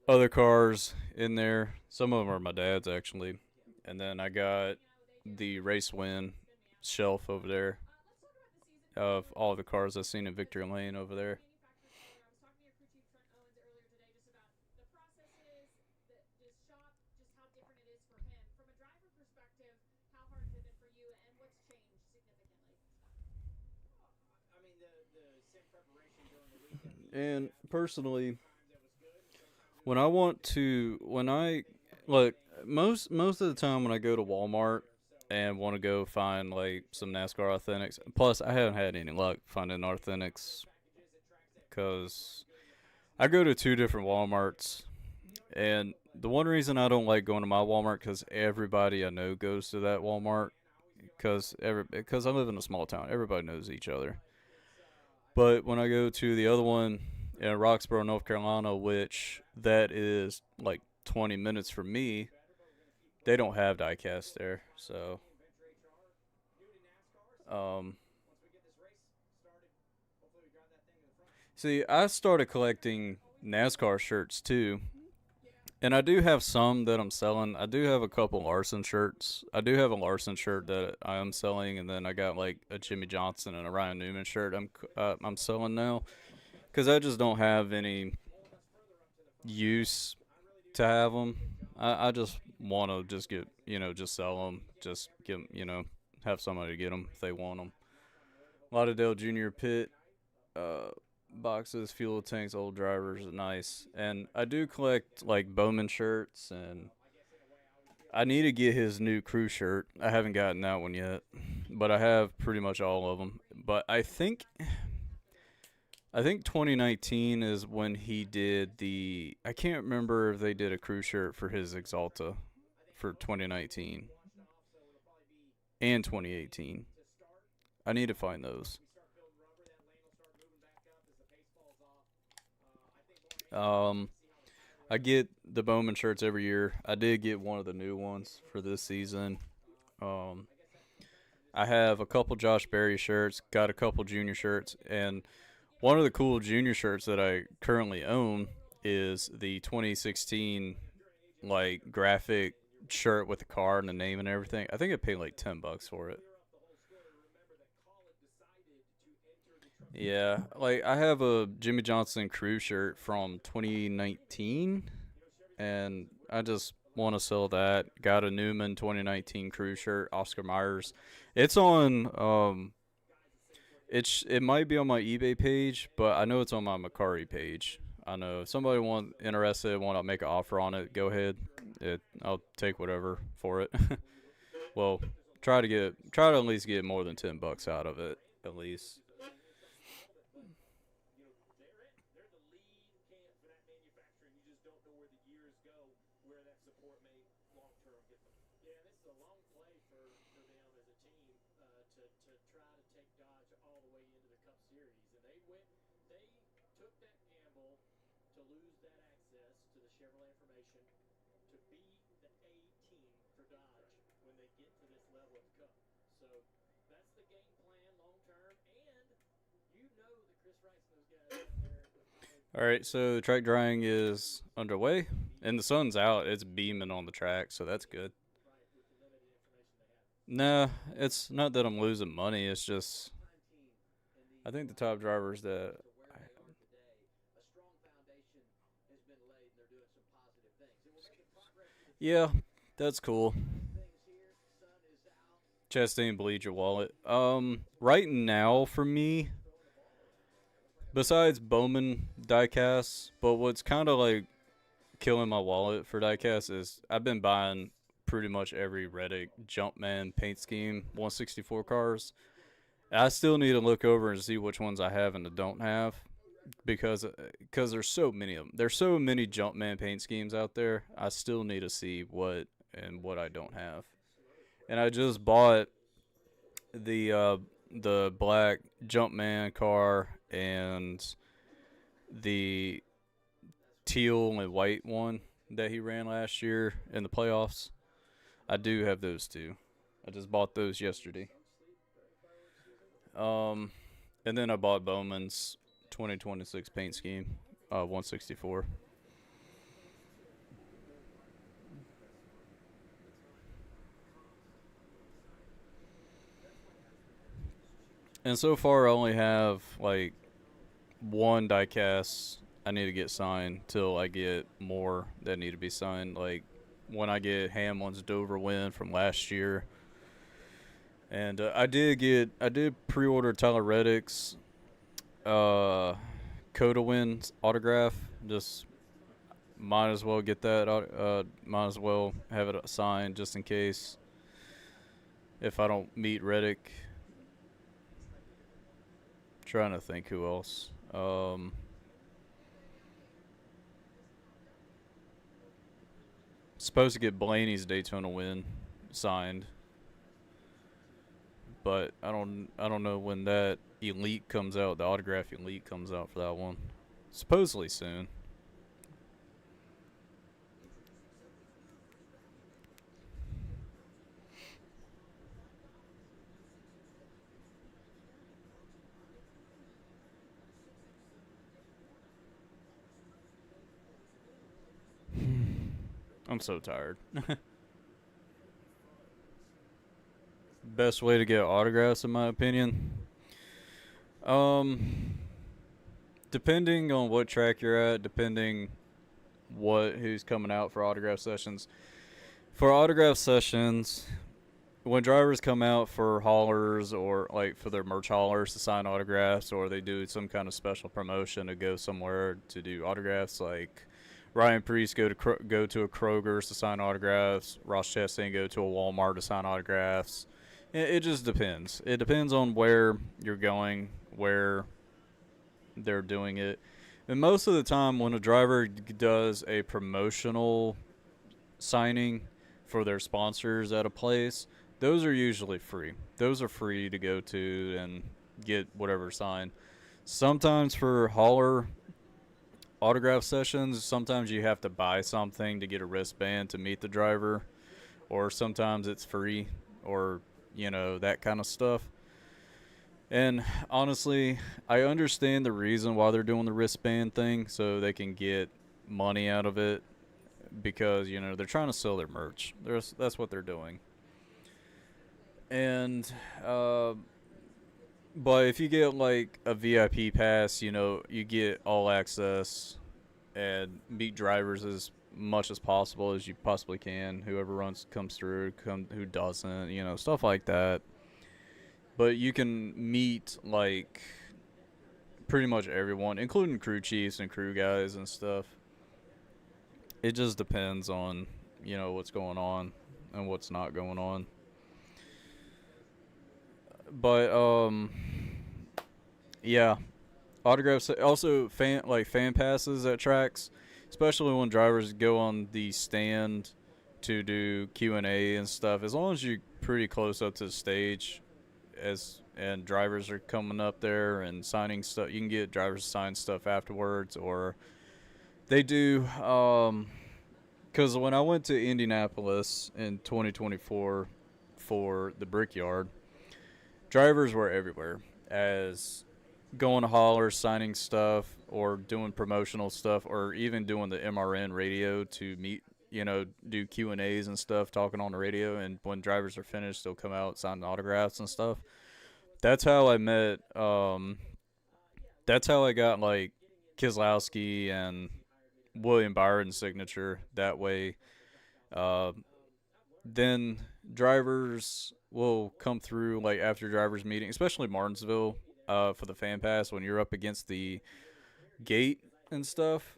other cars in there. Some of them are my dad's actually, and then I got the race win shelf over there of all the cars I've seen in Victory Lane over there. And personally, when I look, most of the time when I go to Walmart and want to go find like some NASCAR authentics, plus I haven't had any luck finding authentics because I go to 2 different Walmarts, and the one reason I don't like going to my Walmart because everybody I know goes to that Walmart because I live in a small town, everybody knows each other. But when I go to the other one in Roxborough, North Carolina, which that is like 20 minutes from me, they don't have diecast there. So, see, I started collecting NASCAR shirts too. And I do have some that I'm selling. I do have a couple Larson shirts. I do have a Larson shirt that I am selling, and then I got like a Jimmy Johnson and a Ryan Newman shirt I'm selling now because I just don't have any use to have them. I just want to just get just sell them, just get 'em, have somebody get them if they want them. Lauderdale Junior Pit boxes, fuel tanks, old drivers, nice. And I do collect like Bowman shirts, and I need to get his new crew shirt. I haven't gotten that one yet, but I have pretty much all of them. But I think 2019 is when he did the. I can't remember if they did a crew shirt for his Exalta for 2019 and 2018. I need to find those. Um, I get the Bowman shirts every year. I did get one of the new ones for this season. Um, I have a couple Josh Berry shirts, got a couple junior shirts, and one of the cool junior shirts that I currently own is the 2016 like graphic shirt with the car and the name and everything. I think I paid like $10 for it. Yeah, like I have a Jimmy Johnson crew shirt from 2019, and I just want to sell that. Got a Newman 2019 crew shirt, Oscar Myers. It's on it might be on my eBay page, but I know it's on my Macari page. I know if somebody want to make an offer on it, go ahead. I'll take whatever for it. Well, try to at least get more than $10 out of it at least. All right, so the track drying is underway, and the sun's out. It's beaming on the track, so that's good. Nah, it's not that I'm losing money. It's just I think the top drivers that yeah, that's cool. Chastain bleed your wallet. Right now for me, besides Bowman diecasts, but what's kind of like killing my wallet for diecasts is I've been buying pretty much every Reddick Jumpman paint scheme 164 cars. I still need to look over and see which ones I have and don't have because there's so many of them. There's so many Jumpman paint schemes out there. I still need to see what I don't have. And I just bought the black Jumpman car and the teal and white one that he ran last year in the playoffs. I do have those two. I just bought those yesterday. And then I bought Bowman's 2026 paint scheme, 164. And so far, I only have like one diecast I need to get signed till I get more that need to be signed. Like when I get Hamlin's Dover win from last year, and I did pre-order Tyler Reddick's Coda wins autograph. Just might as well get that. Might as well have it signed just in case if I don't meet Reddick. Trying to think who else. Supposed to get Blaney's Daytona win signed, but I don't know when that elite comes out. The autograph elite comes out for that one. Supposedly soon. I'm so tired. Best way to get autographs, in my opinion. Um, Depending on what track you're at, depending who's coming out for autograph sessions. For autograph sessions, when drivers come out for haulers or like for their merch haulers to sign autographs, or they do some kind of special promotion to go somewhere to do autographs, like Ryan Priest go to a Kroger's to sign autographs, Ross Chastain go to a Walmart to sign autographs. It just depends. It depends on where you're going, where they're doing it. And most of the time, when a driver does a promotional signing for their sponsors at a place, those are usually free. Those are free to go to and get whatever signed. Sometimes for hauler autograph sessions, sometimes you have to buy something to get a wristband to meet the driver, or sometimes it's free, or that kind of stuff. And honestly, I understand the reason why they're doing the wristband thing, so they can get money out of it, because they're trying to sell their merch. That's what they're doing. And but if you get like a VIP pass, you get all access and meet drivers as much as possible as you possibly can. Whoever comes through, who doesn't, stuff like that. But you can meet like pretty much everyone, including crew chiefs and crew guys and stuff. It just depends on what's going on and what's not going on. But yeah, autographs, also fan passes at tracks, especially when drivers go on the stand to do Q&A and stuff. As long as you're pretty close up to the stage, and drivers are coming up there and signing stuff, you can get drivers to sign stuff afterwards, or they do. Because when I went to Indianapolis in 2024 for the Brickyard, drivers were everywhere, as going to haulers, signing stuff, or doing promotional stuff, or even doing the MRN radio to meet, do Q&As and stuff, talking on the radio. And when drivers are finished, they'll come out, sign autographs and stuff. That's how I met. That's how I got like Keselowski and William Byron's signature that way. Uh, then drivers will come through like after drivers meeting, especially Martinsville, for the fan pass. When you're up against the gate and stuff,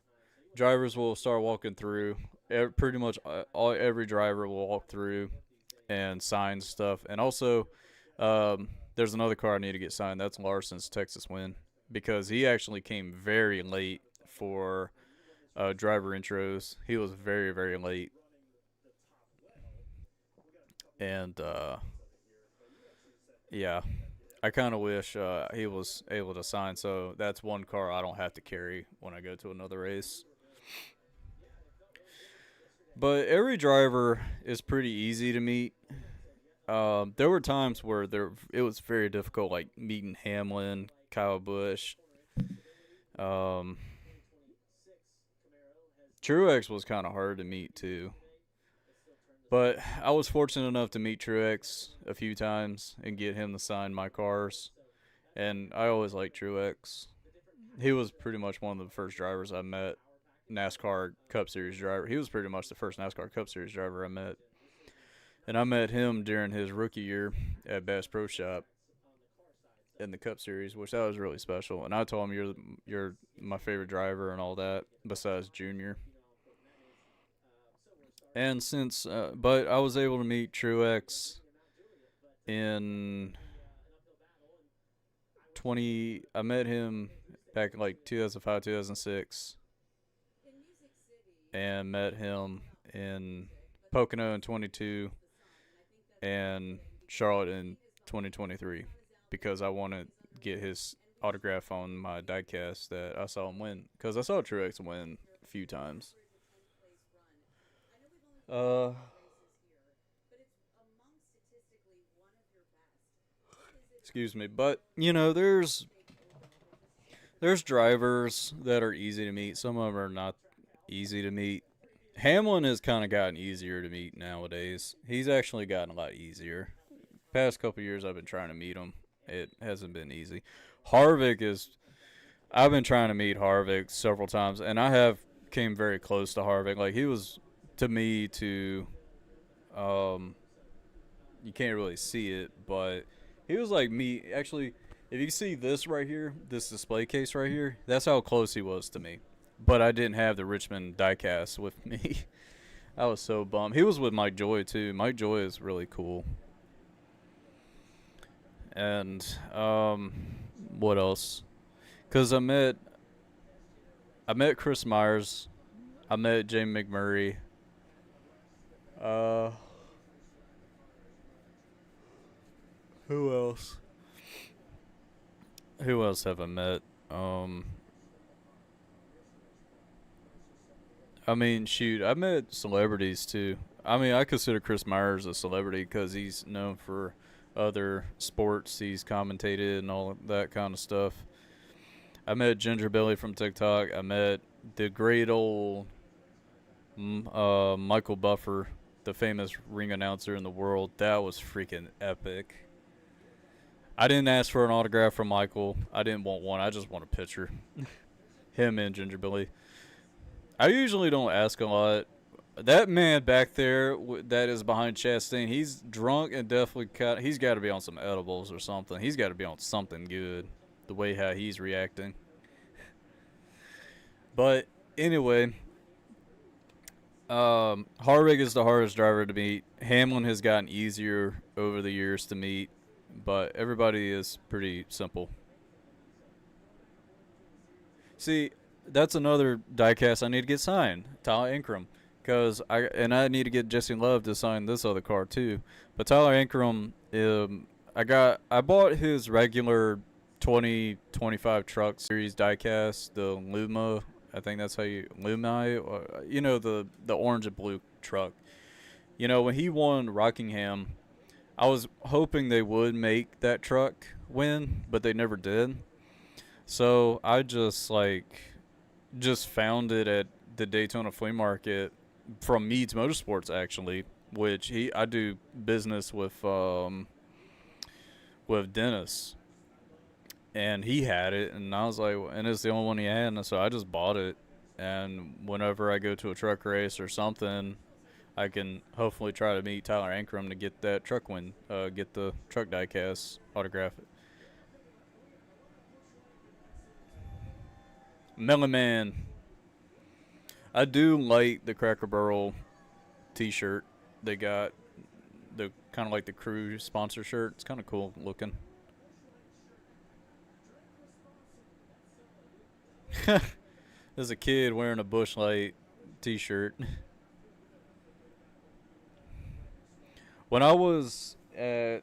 drivers will start walking through. Pretty much every driver will walk through and sign stuff. And also, there's another car I need to get signed. That's Larson's Texas win, because he actually came very late for driver intros. He was very, very late. And yeah, I kind of wish he was able to sign, so that's one car I don't have to carry when I go to another race. But every driver is pretty easy to meet. There were times where it was very difficult, like meeting Hamlin, Kyle Busch. Truex was kind of hard to meet too. But I was fortunate enough to meet Truex a few times and get him to sign my cars. And I always liked Truex. He was pretty much one of the first drivers I met. NASCAR Cup Series driver. He was pretty much the first NASCAR Cup Series driver I met. And I met him during his rookie year at Bass Pro Shop in the Cup Series, which that was really special. And I told him, you're my favorite driver and all that, besides Junior. And but I was able to meet Truex in I met him back in like 2005, 2006, and met him in Pocono in 22 and Charlotte in 2023, because I want to get his autograph on my diecast that I saw him win, because I saw Truex win a few times. Excuse me, but there's drivers that are easy to meet. Some of them are not easy to meet. Hamlin has kind of gotten easier to meet nowadays. He's actually gotten a lot easier. Past couple years, I've been trying to meet him. It hasn't been easy. I've been trying to meet Harvick several times, and I have came very close to Harvick. Like, he was, to me, you can't really see it, but he was like me. Actually, if you see this right here, this display case right here, that's how close he was to me. But I didn't have the Richmond diecast with me. I was so bummed. He was with Mike Joy too. Mike Joy is really cool. And what else? Cause I met Chris Myers, I met Jamie McMurray. Uh, who else? Who else have I met? Um, I mean, shoot, I met celebrities too. I mean, I consider Chris Myers a celebrity because he's known for other sports he's commentated and all that kind of stuff. I met Ginger Billy from TikTok. I met the great old Michael Buffer, the famous ring announcer in the world. That was freaking epic. I didn't ask for an autograph from Michael. I didn't want one. I just want a picture. Him and Ginger Billy. I usually don't ask a lot. That man back there that is behind Chastain, he's drunk and definitely he's got to be on some edibles or something. He's got to be on something good, the way how he's reacting. But anyway, Harvick is the hardest driver to meet. Hamlin has gotten easier over the years to meet, but everybody is pretty simple. See, that's another diecast I need to get signed, Tyler Ankrum, because I need to get Jesse Love to sign this other car too. But Tyler Ankrum, I bought his regular 2025 Truck Series diecast, the Luma. I think that's how you Lumi, or, the orange and blue truck. You know, when he won Rockingham, I was hoping they would make that truck win, but they never did. So I just found it at the Daytona Flea Market from Meads Motorsports, actually, which I do business with Dennis, and he had it, and I was like, and it's the only one he had, and so I just bought it. And whenever I go to a truck race or something, I can hopefully try to meet Tyler Ankrum to get that truck win, get the truck diecast, autograph it. Melon Man. I do like the Cracker Barrel t-shirt they got. The kind of like the crew sponsor shirt. It's kind of cool looking. There's a kid wearing a Busch Light t-shirt. When I was at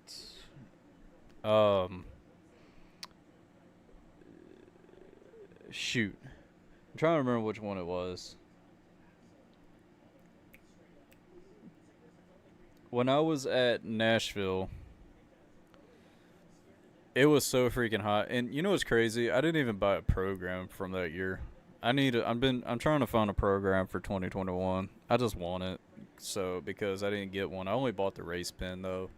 shoot, I'm trying to remember which one it was. When I was at Nashville, it was so freaking hot, and you know what's crazy? I didn't even buy a program from that year. I'm trying to find a program for 2021. I just want it, so because I didn't get one. I only bought the race pin though.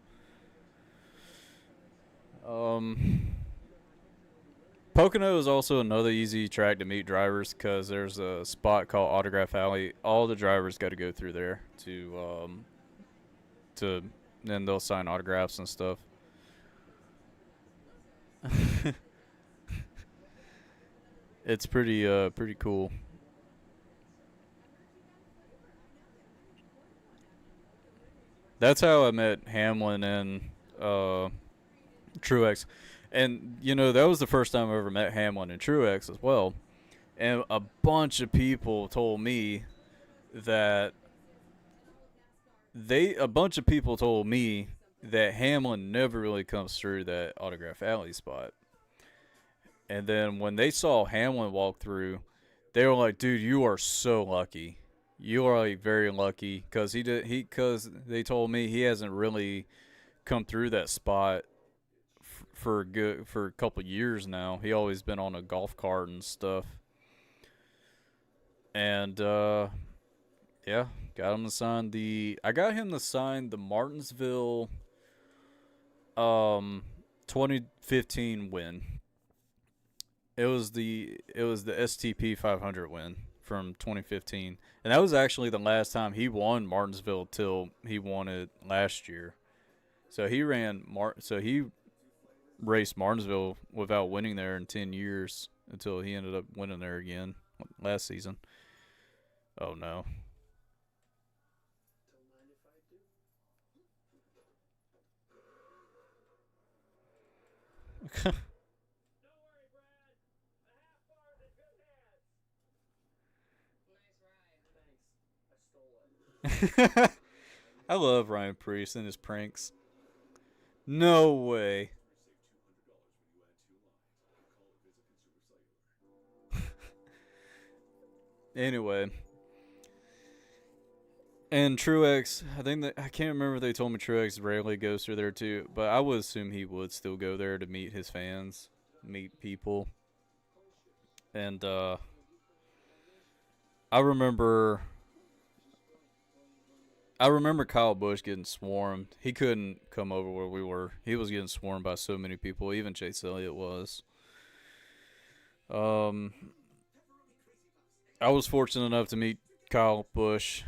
Pocono is also another easy track to meet drivers because there's a spot called Autograph Alley. All the drivers got to go through there to then they'll sign autographs and stuff. It's pretty cool. That's how I met Hamlin and Truex. And, that was the first time I ever met Hamlin and Truex as well. And a bunch of people told me that Hamlin never really comes through that Autograph Alley spot. And then when they saw Hamlin walk through, they were like, "Dude, you are so lucky. You are like very lucky because because they told me he hasn't really come through that spot for a couple years now. He always been on a golf cart and stuff. And yeah, got him to sign I got him to sign the Martinsville 2015 win. It was the STP 500 win from 2015, and that was actually the last time he won Martinsville till he won it last year. So he raced Martinsville without winning there in 10 years until he ended up winning there again last season. Oh no. Don't mind if I do. Don't worry, Brad. The half bar's in good hands. Nice ride. Thanks. I stole it. I love Ryan Priest and his pranks. No way. Anyway. And Truex, I can't remember if they told me Truex rarely goes through there too, but I would assume he would still go there to meet his fans, meet people. And I remember Kyle Busch getting swarmed. He couldn't come over where we were. He was getting swarmed by so many people, even Chase Elliott was. I was fortunate enough to meet Kyle Busch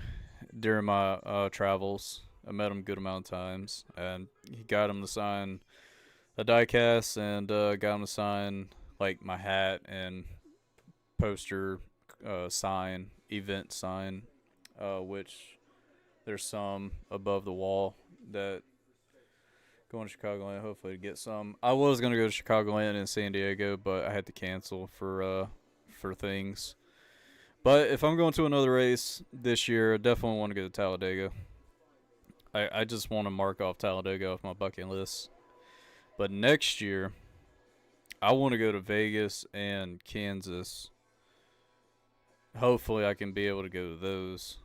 during my travels. I met him a good amount of times, and he got him to sign a diecast and got him to sign like my hat and poster sign, event sign, which there's some above the wall that going to Chicagoland. Hopefully to get some. I was gonna go to Chicagoland and San Diego, but I had to cancel for things. But if I'm going to another race this year, I definitely want to go to Talladega. I just want to mark off Talladega off my bucket list. But next year, I want to go to Vegas and Kansas. Hopefully, I can be able to go to those.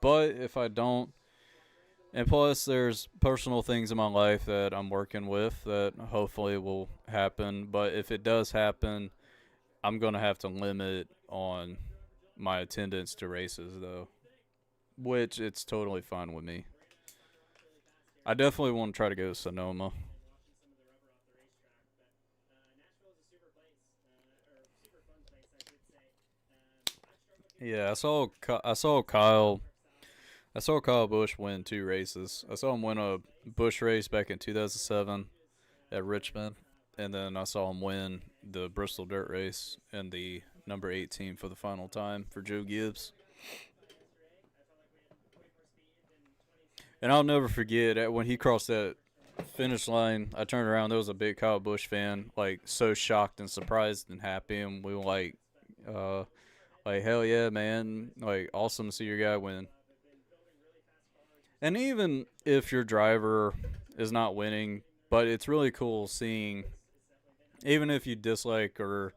But if I don't, and plus, there's personal things in my life that I'm working with that hopefully will happen. But if it does happen, I'm going to have to limit on my attendance to races, though, which it's totally fine with me. I definitely want to try to go to Sonoma. Yeah, I saw Kyle Busch win 2 races. I saw him win a Busch race back in 2007 at Richmond, and then I saw him win the Bristol Dirt Race in the number 18 for the final time for Joe Gibbs. And I'll never forget when he crossed that finish line. I turned around. There was a big Kyle Busch fan, like so shocked and surprised and happy, and we were like hell yeah, man! Like awesome to see your guy win. And even if your driver is not winning, but it's really cool seeing, even if you dislike or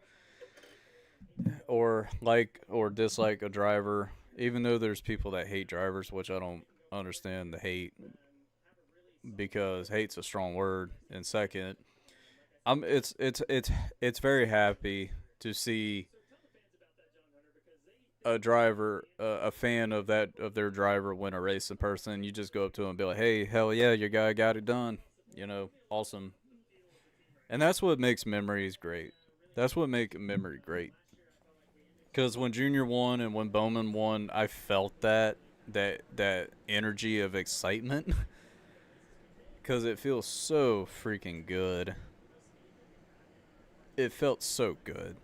dislike a driver, even though there's people that hate drivers, which I don't understand the hate because hate's a strong word. And second, it's very happy to see a driver, a fan of their driver win a race in person. You just go up to him and be like, "Hey, hell yeah, your guy got it done." Awesome. And that's what makes memories great. That's what makes a memory great. Because when Junior won and when Bowman won, I felt that energy of excitement. Because it feels so freaking good. It felt so good.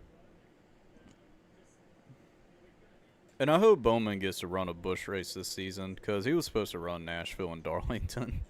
And I hope Bowman gets to run a Busch race this season because he was supposed to run Nashville and Darlington.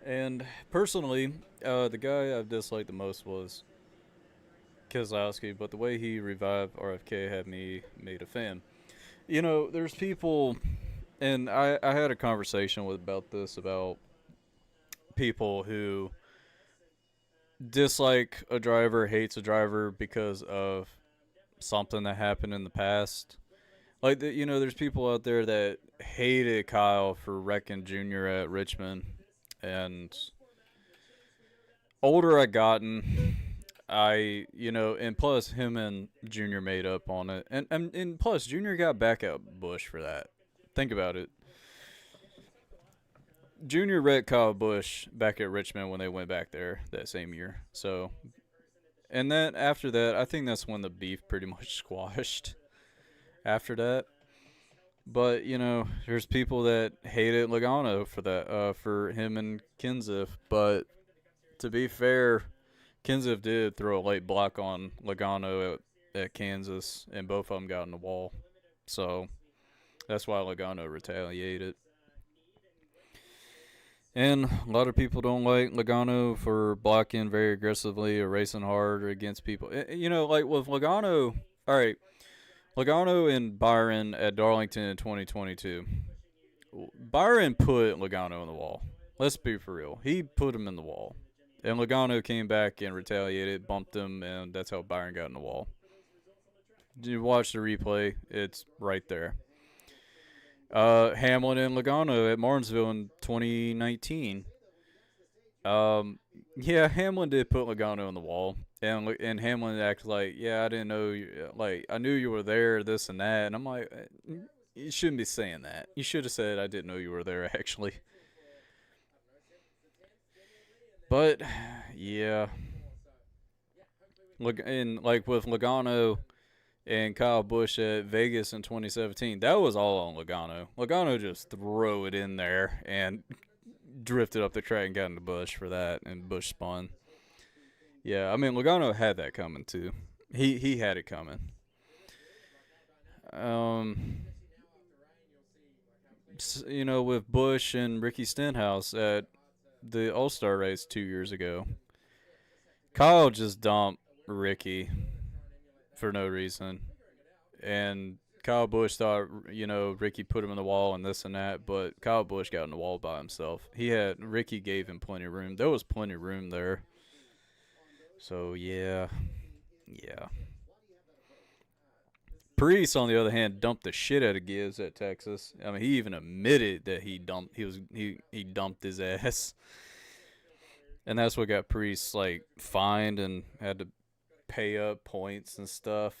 And personally, the guy I've disliked the most was Keselowski, but the way he revived RFK had me made a fan. There's people, and I had a conversation about people who dislike a driver, hates a driver because of something that happened in the past. Like there's people out there that hated Kyle for wrecking Junior at Richmond, and older I gotten, and plus him and Junior made up on it, and plus Junior got back at Bush for that. Think about it. Junior wrecked Kyle Bush back at Richmond when they went back there that same year. So, and then after that, I think that's when the beef pretty much squashed. After that, but there's people that hated Logano for that, for him and Kenseth. But to be fair, Kenseth did throw a late block on Logano at Kansas, and both of them got in the wall. So that's why Logano retaliated. And a lot of people don't like Logano for blocking very aggressively or racing hard or against people. Like with Logano, all right, Logano and Byron at Darlington in 2022. Byron put Logano in the wall. Let's be for real. He put him in the wall. And Logano came back and retaliated, bumped him, and that's how Byron got in the wall. You watch the replay, it's right there. Hamlin and Logano at Martinsville in 2019. Yeah, Hamlin did put Logano on the wall, and Hamlin acted like, yeah, I didn't know, I knew you were there, this and that, and I'm like, you shouldn't be saying that. You should have said I didn't know you were there, actually. But yeah, look, and like with Logano and Kyle Busch at Vegas in 2017, that was all on Logano. Logano just threw it in there and drifted up the track and got in the Busch for that, and Busch spun. Yeah, I mean Logano had that coming too. He had it coming. With Busch and Ricky Stenhouse at the All-Star race 2 years ago, Kyle just dumped Ricky for no reason, and Kyle Busch thought Ricky put him in the wall and this and that, but Kyle Busch got in the wall by himself. Ricky gave him plenty of room. There was plenty of room there. So yeah. Priest, on the other hand, dumped the shit out of Gibbs at Texas. I mean, he even admitted that he dumped his ass, and that's what got Priest fined and had to pay up points and stuff.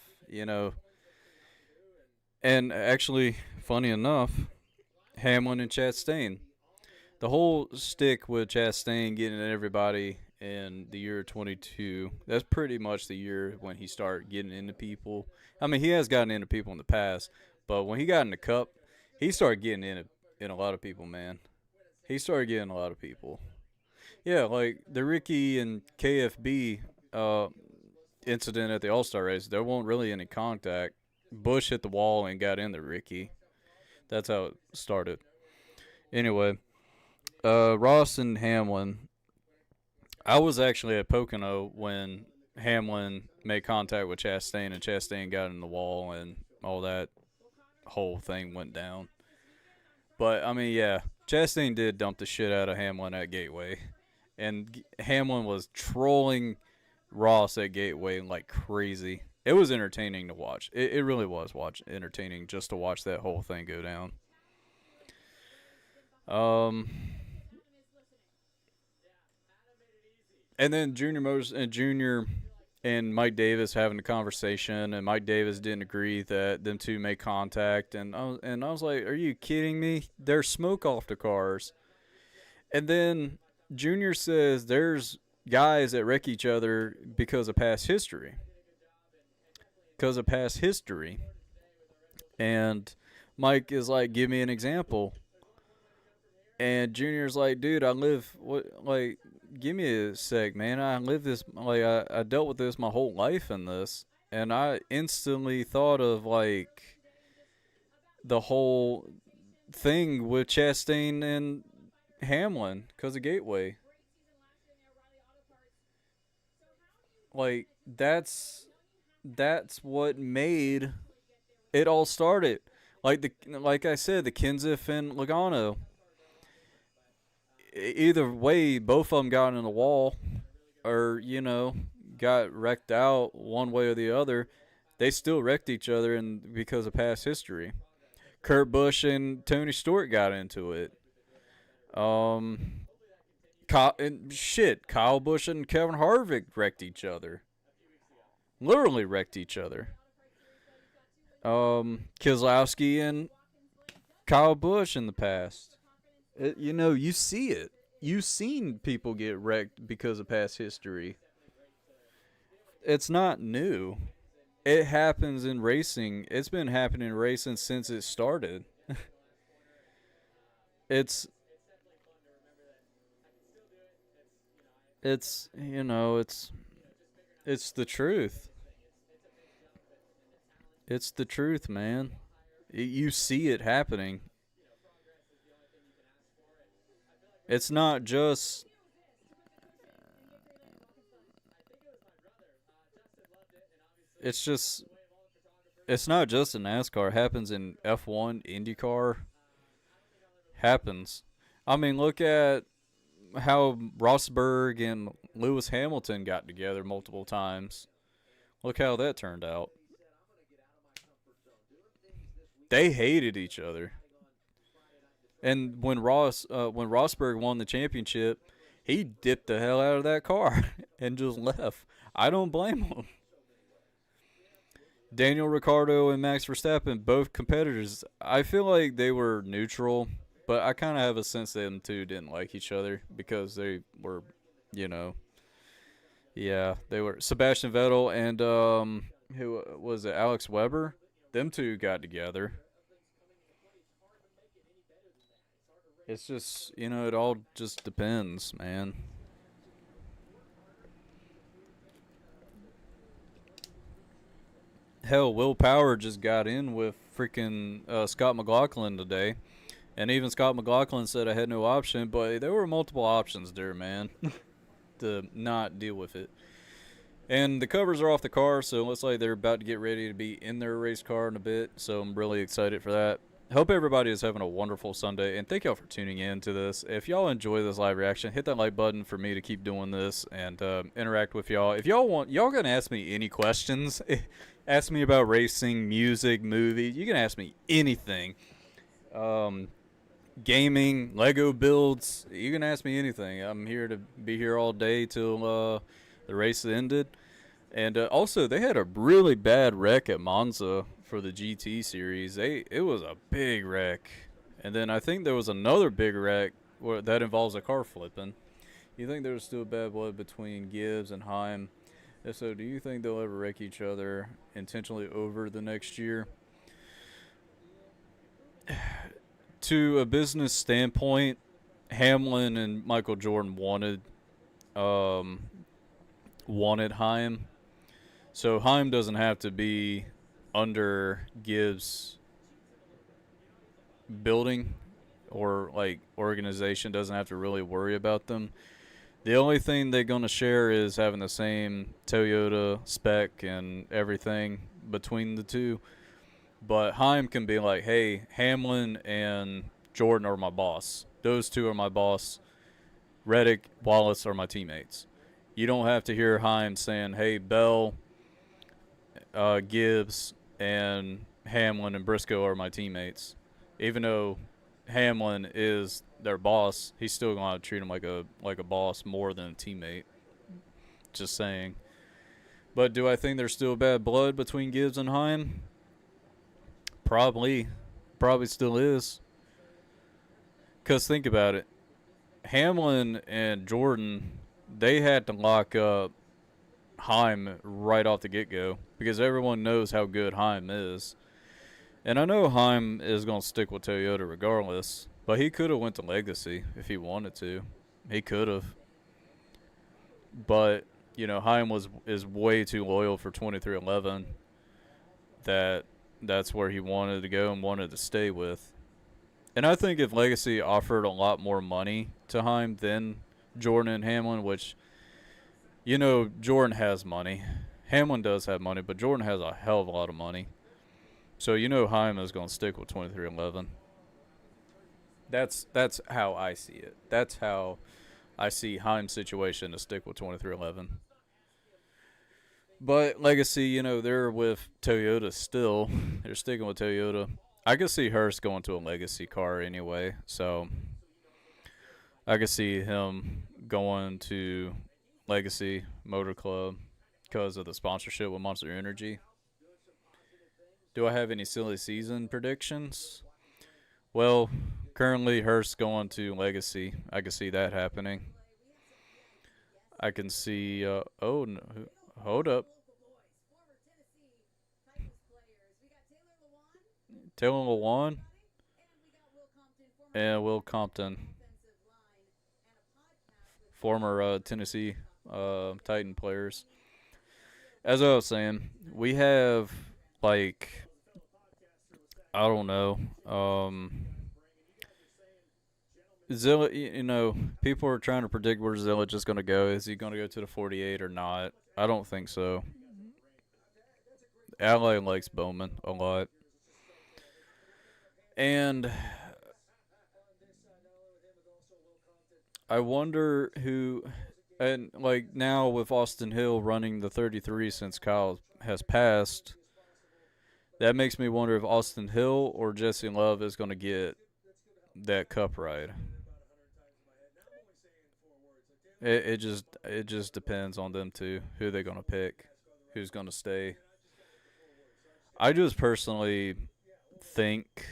And actually, funny enough, Hamlin and Chastain. The whole stick with Chastain getting at everybody in the year 22, that's pretty much the year when he started getting into people. I mean, he has gotten into people in the past, but when he got in the Cup, he started getting in a lot of people, man. He started getting a lot of people. Yeah, like the Ricky and KFB incident at the All-Star race, there wasn't really any contact. Busch hit the wall and got into Ricky. That's how it started. Anyway, Ross and Hamlin. I was actually at Pocono when Hamlin made contact with Chastain and Chastain got in the wall and all that whole thing went down. But, I mean, yeah, Chastain did dump the shit out of Hamlin at Gateway. And Hamlin was trolling Ross at Gateway like crazy. It was entertaining to watch. It really was entertaining just to watch that whole thing go down. And then Junior and Mike Davis having a conversation, and Mike Davis didn't agree that them two made contact, and I was like, "Are you kidding me? There's smoke off the cars." And then Junior says there's guys that wreck each other because of past history. And Mike is like, "Give me an example." And Junior's like, "Dude, give me a sec, man. I live this, I dealt with this my whole life in this." And I instantly thought of, the whole thing with Chastain and Hamlin because of Gateway. That's what made it all started. Like I said, the Kenseth and Logano. Either way, both of them got in the wall or, got wrecked out one way or the other. they still wrecked each other and because of past history. Kurt Busch and Tony Stewart got into it. Kyle Busch and Kevin Harvick wrecked each other. Literally wrecked each other. Keselowski and Kyle Busch in the past. You see it. You've seen people get wrecked because of past history. It's not new. It happens in racing. It's been happening in racing since it started. it's it's it's the truth. It's the truth, man. You see it happening. It's not just it's just it's not just in NASCAR. It happens in F1, IndyCar. Happens. I mean, look at how Rosberg and Lewis Hamilton got together multiple times. Look how that turned out. They hated each other. And when Rosberg won the championship, he dipped the hell out of that car and just left. I don't blame him. Daniel Ricciardo and Max Verstappen, both competitors, I feel like they were neutral, but I kind of have a sense that them two didn't like each other because they were, you know, yeah, they were. Sebastian Vettel and who was it? Alex Weber. Them two got together. It's just, it all just depends, man. Hell, Will Power just got in with freaking Scott McLaughlin today. And even Scott McLaughlin said I had no option, but there were multiple options there, man, to not deal with it. And the covers are off the car, so it looks like they're about to get ready to be in their race car in a bit. So I'm really excited for that. Hope everybody is having a wonderful Sunday, and thank y'all for tuning in to this. If y'all enjoy this live reaction, hit that like button for me to keep doing this and interact with y'all. If y'all want, y'all can ask me any questions. Ask me about racing, music, movies. You can ask me anything. Gaming, Lego builds. You can ask me anything. I'm here to be here all day till the race ended. And also, they had a really bad wreck at Monza for the GT series. It was a big wreck. And then I think there was another big wreck that involves a car flipping. You think there's still bad blood between Gibbs and Heim? If so, do you think they'll ever wreck each other intentionally over the next year? To a business standpoint, Hamlin and Michael Jordan wanted Heim. So Heim doesn't have to be under Gibbs' building or like organization, doesn't have to really worry about them. The only thing they're going to share is having the same Toyota spec and everything between the two. But Heim can be like, hey, Hamlin and Jordan are my boss. Those two are my boss. Reddick, Wallace are my teammates. You don't have to hear Heim saying, hey, Bell, Gibbs, and Hamlin and Briscoe are my teammates. Even though Hamlin is their boss, he's still going to treat him like a boss more than a teammate. Just saying. But do I think there's still bad blood between Gibbs and Heim? Probably still is. Because think about it. Hamlin and Jordan, they had to lock up Heim right off the get-go because everyone knows how good Heim is. And I know Heim is going to stick with Toyota regardless, but he could have went to Legacy if he wanted to. He could have. But, Heim is way too loyal for 2311 that's where he wanted to go and wanted to stay with. And I think if Legacy offered a lot more money to Heim than Jordan and Hamlin, which, Jordan has money. Hamlin does have money, but Jordan has a hell of a lot of money. So Heim is going to stick with 2311. That's how I see it. That's how I see Heim's situation to stick with 2311. But Legacy, they're with Toyota still. They're sticking with Toyota. I could see Hurst going to a Legacy car anyway, so I could see him going to Legacy Motor Club because of the sponsorship with Monster Energy. Do I have any silly season predictions? Well, currently Hurst going to Legacy. I can see that happening. I can see. Oh, no, hold up. Taylor Lewan and Will Compton, former Tennessee Titan players. As I was saying, we have like I don't know. Zilla, people are trying to predict where Zilla just going to go. Is he going to go to the 48 or not? I don't think so. Ally likes Bowman a lot. And I wonder who, and like now with Austin Hill running the 33 since Kyle has passed, that makes me wonder if Austin Hill or Jesse Love is going to get that cup ride. It just depends on them two, who they're going to pick, who's going to stay. I just personally think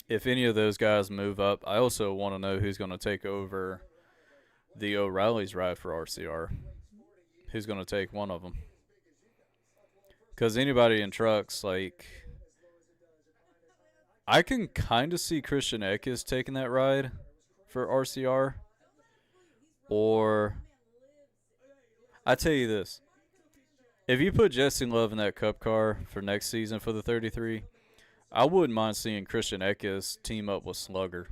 if any of those guys move up, I also want to know who's going to take over the O'Reilly's ride for RCR. Who's going to take one of them? Because anybody in trucks, like, I can kind of see Christian Eckes taking that ride for RCR. Or, I tell you this. If you put Jesse Love in that cup car for next season for the 33, I wouldn't mind seeing Christian Eckes team up with Slugger.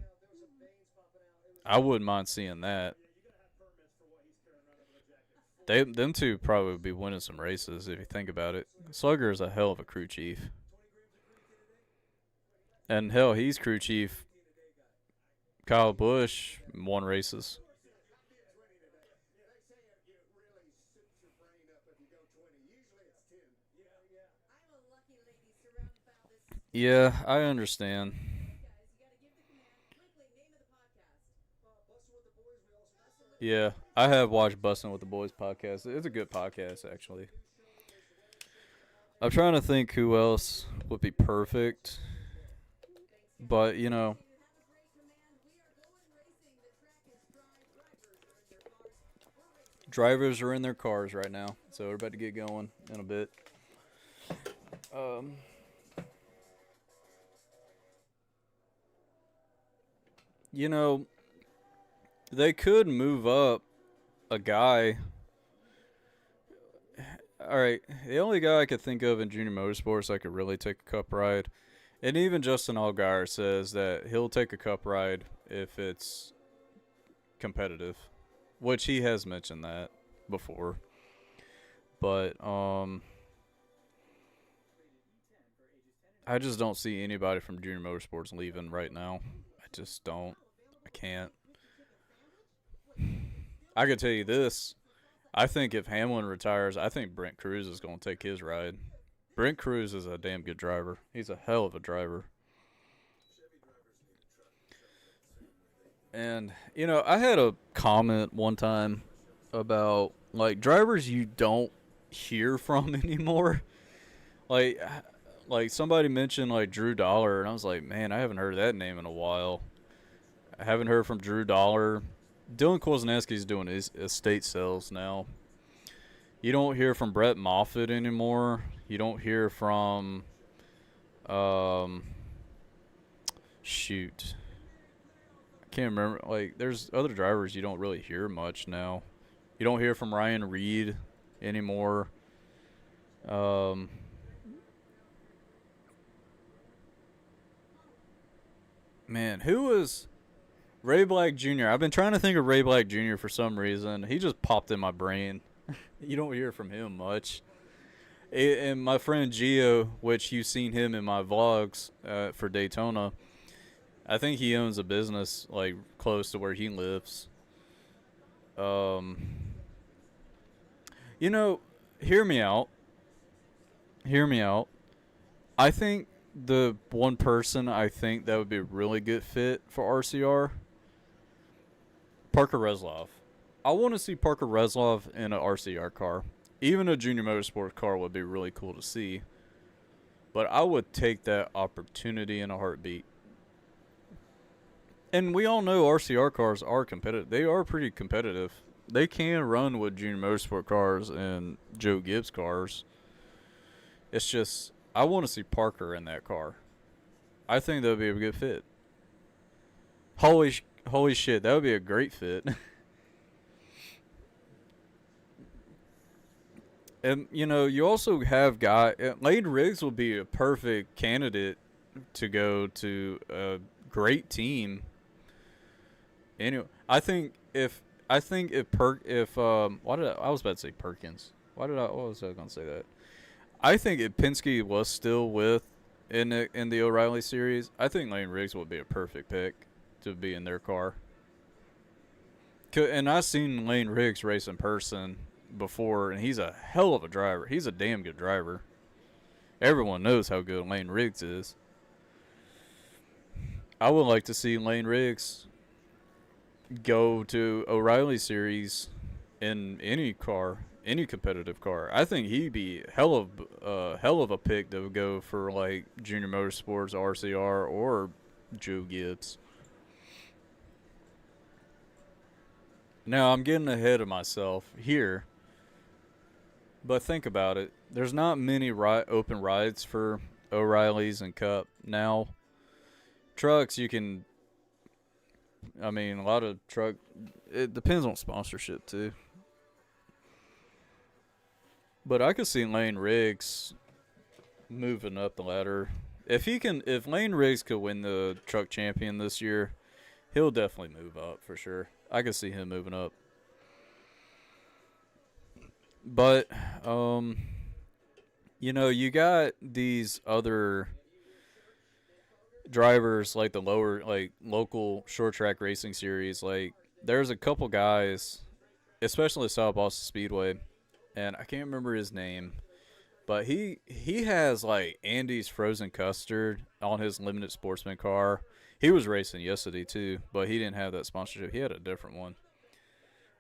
I wouldn't mind seeing that. Them two probably would be winning some races if you think about it. Slugger is a hell of a crew chief. And hell, he's crew chief. Kyle Busch won races. Yeah, I understand. Yeah, I have watched Bussin' with the Boys podcast. It's a good podcast, actually. I'm trying to think who else would be perfect. But, drivers are in their cars right now. So we're about to get going in a bit. They could move up a guy. All right, the only guy I could think of in junior motorsports that could really take a cup ride, and even Justin Allgaier says that he'll take a cup ride if it's competitive, which he has mentioned that before. But I just don't see anybody from junior motorsports leaving right now. I just don't. I can't. I could tell you this. I think if Hamlin retires, I think Brent Cruz is going to take his ride. Brent Cruz is a damn good driver. He's a hell of a driver. And, I had a comment one time about, like, drivers you don't hear from anymore. Like somebody mentioned, like, Drew Dollar, and I was like, man, I haven't heard that name in a while. I haven't heard from Drew Dollar. Dylan Kwasniewski's doing his estate sales now. You don't hear from Brett Moffitt anymore. You don't hear from, shoot. I can't remember. Like, there's other drivers you don't really hear much now. You don't hear from Ryan Reed anymore. Man, who was Ray Black Jr.? I've been trying to think of Ray Black Jr. for some reason. He just popped in my brain. You don't hear from him much. And my friend Gio, which you've seen him in my vlogs for Daytona, I think he owns a business like close to where he lives. hear me out. Hear me out. I think the one person I think that would be a really good fit for RCR, Parker Reslov. I want to see Parker Reslov in an RCR car. Even a junior motorsports car would be really cool to see. But I would take that opportunity in a heartbeat. And we all know RCR cars are competitive. They are pretty competitive. They can run with junior motorsport cars and Joe Gibbs cars. It's just I want to see Parker in that car. I think that would be a good fit. Holy shit, that would be a great fit. And you also have Lane Riggs will be a perfect candidate to go to a great team. Anyway, I was about to say Perkins. Why was I going to say that? I think if Penske was still in the O'Reilly series, I think Lane Riggs would be a perfect pick to be in their car. And I've seen Lane Riggs race in person before, and he's a hell of a driver. He's a damn good driver. Everyone knows how good Lane Riggs is. I would like to see Lane Riggs go to O'Reilly series in any car, any competitive car. I think he'd be hell of a pick to go for like Junior Motorsports, RCR, or Joe Gibbs. Now I'm getting ahead of myself here, but think about it. There's not many open rides for O'Reillys and Cup now. Trucks, you can. I mean, a lot of truck. It depends on sponsorship too. But I could see Lane Riggs moving up the ladder. If Lane Riggs could win the truck champion this year, he'll definitely move up for sure. I could see him moving up. But, you got these other drivers like local short track racing series. Like, there's a couple guys, especially South Boston Speedway, and I can't remember his name, but he has like Andy's frozen custard on his limited sportsman car. He was racing yesterday too, but he didn't have that sponsorship. He had a different one.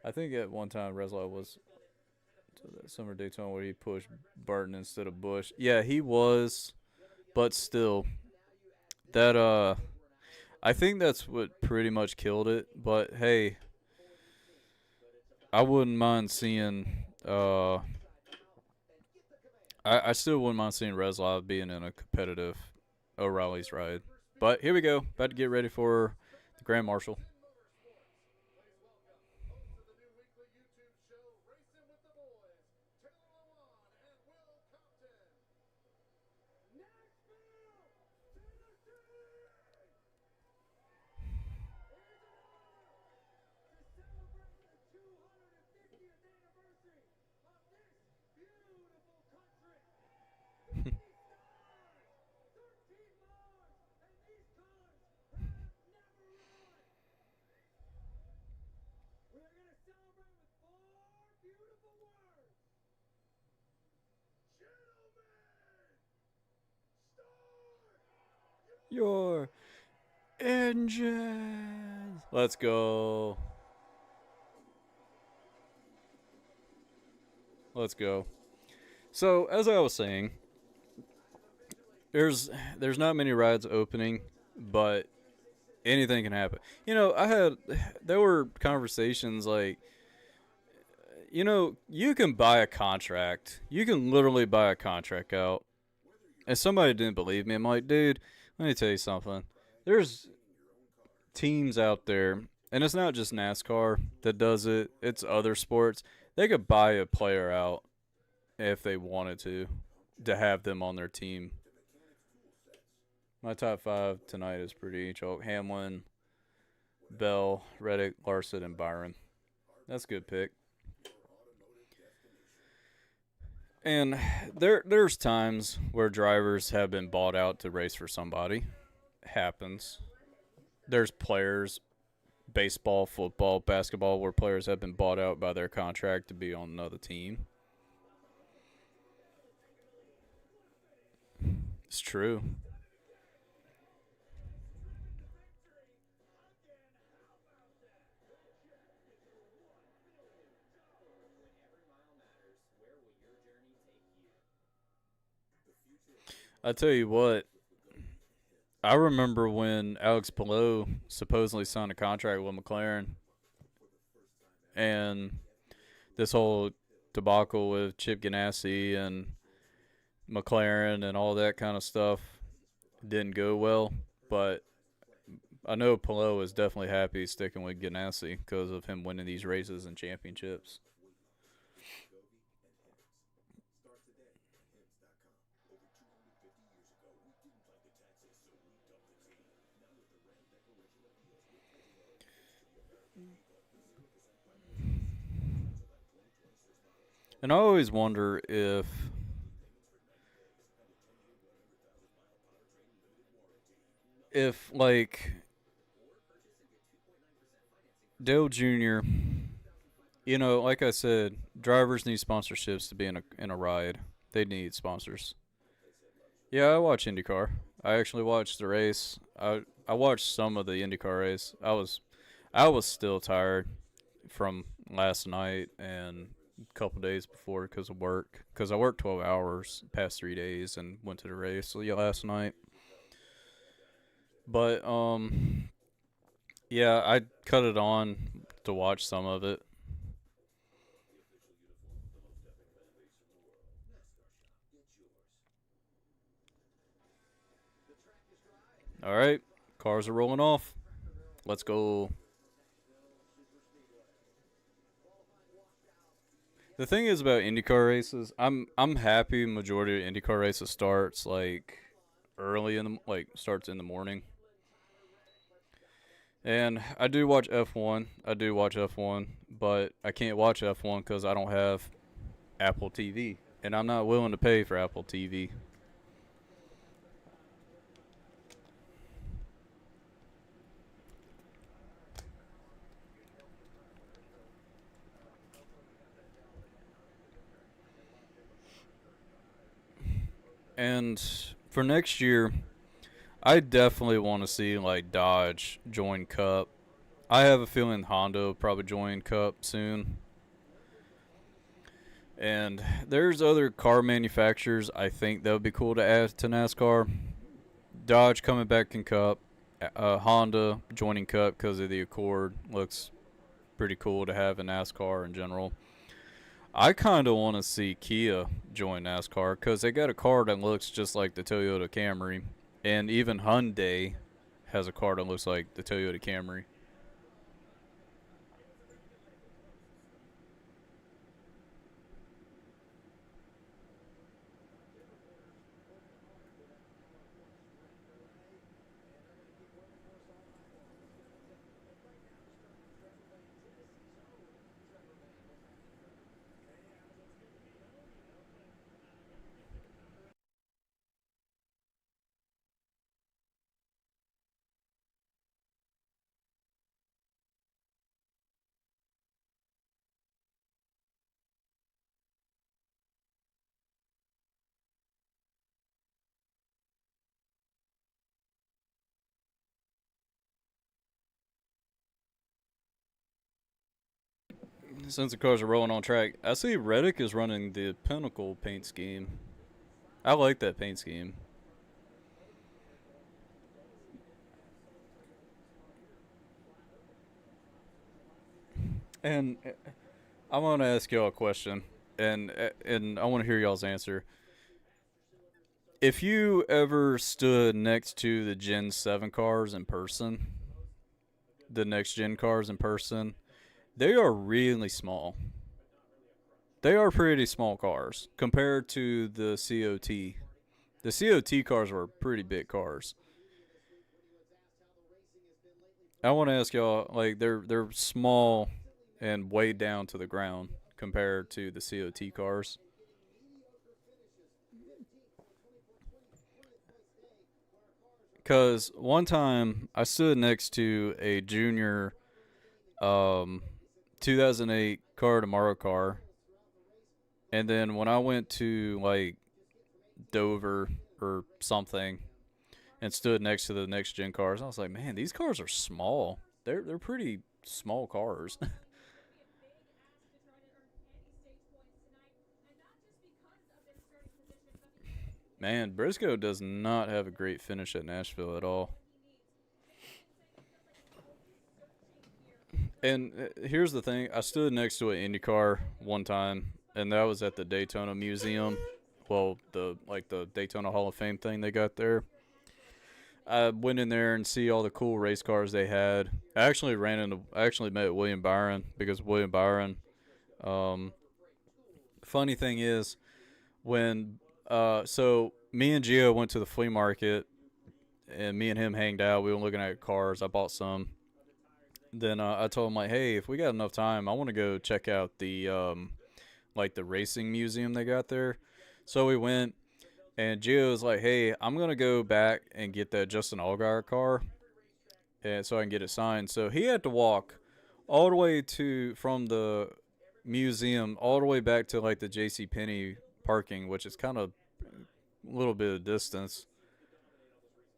I think at one time Reslov was to that summer Daytona where he pushed Burton instead of Bush. Yeah, he was, but still, that I think that's what pretty much killed it. But hey, I wouldn't mind seeing. I still wouldn't mind seeing Reslov being in a competitive O'Reilly's ride. But here we go. About to get ready for the Grand Marshal. Your engines. Let's go. Let's go. So, as I was saying, there's not many rides opening, but anything can happen. There were conversations like, you can buy a contract. You can literally buy a contract out. And somebody didn't believe me. I'm like, dude, let me tell you something. There's teams out there, and it's not just NASCAR that does it. It's other sports. They could buy a player out if they wanted to have them on their team. My top 5 tonight is pretty chalk. Hamlin, Bell, Reddick, Larson, and Byron. That's a good pick. And there's times where drivers have been bought out to race for somebody. Happens. There's players, baseball, football, basketball, where players have been bought out by their contract to be on another team. It's true. I tell you what, I remember when Alex Palou supposedly signed a contract with McLaren, and this whole debacle with Chip Ganassi and McLaren and all that kind of stuff didn't go well. But I know Palou is definitely happy sticking with Ganassi because of him winning these races and championships. And I always wonder if like Dale Jr. You know, like I said, drivers need sponsorships to be in a ride. They need sponsors. Yeah, I watch IndyCar. I actually watched the race. I watched some of the IndyCar race. I was still tired from last night and a couple days before because of work. Because I worked 12 hours past 3 days and went to the race last night. But yeah, I cut it on to watch some of it. All right, cars are rolling off. Let's go. The thing is about IndyCar races, I'm happy majority of IndyCar races starts like early in the starts in the morning. And I do watch F1. I do watch F1, but I can't watch F1 cuz I don't have Apple TV, and I'm not willing to pay for Apple TV. And for next year, I definitely want to see like Dodge join Cup. I have a feeling Honda will probably join Cup soon. And there's other car manufacturers I think that would be cool to add to NASCAR. Dodge coming back in Cup. Honda joining Cup because of the Accord looks pretty cool to have in NASCAR in general. I kind of want to see Kia join NASCAR because they got a car that looks just like the Toyota Camry. And even Hyundai has a car that looks like the Toyota Camry. Since the cars are rolling on track, I see Reddick is running the Pinnacle paint scheme. I like that paint scheme. And I want to ask y'all a question, and I want to hear y'all's answer. If you ever stood next to the Gen 7 cars in person, the next gen cars in person, they are really small. They are pretty small cars compared to the COT. The COT cars were pretty big cars. I want to ask y'all, like they're small and way down to the ground compared to the COT cars. Cause one time I stood next to a junior, um, 2008 car tomorrow car, and then when I went to like Dover or something and stood next to the next gen cars. I was like, man, these cars are small. They're pretty small cars. Man, Briscoe does not have a great finish at Nashville at all. And here's the thing: I stood next to an Indy car one time, and that was at the Daytona Museum. Well, the Daytona Hall of Fame thing they got there. I went in there and see all the cool race cars they had. I actually met William Byron because William Byron. Um, Funny thing is, when so me and Gio went to the flea market, and me and him hanged out. We were looking at cars. I bought some. Then I told him like, hey, if we got enough time, I want to go check out the the racing museum they got there. So we went, and Gio was like, hey, I'm gonna go back and get that Justin Allgaier car, and so I can get it signed. So he had to walk all the way to from the museum all the way back to like the J.C. Penney parking, which is kind of a little bit of distance.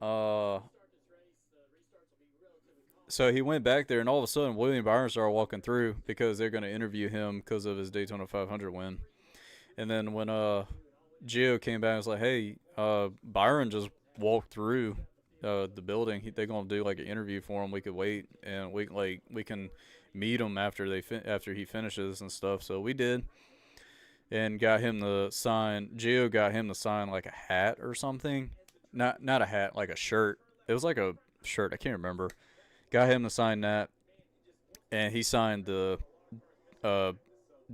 Uh, so he went back there, and all of a sudden, William Byron started walking through because they're going to interview him because of his Daytona 500 win. And then when Gio came back, and was like, "Hey, Byron just walked through the building. They're going to do like an interview for him. We could wait, and we can meet him after after he finishes and stuff." So we did, and got him the sign. Gio got him to sign like a hat or something. Not a hat, like a shirt. It was like a shirt. I can't remember. Got him to sign that, and he signed the uh,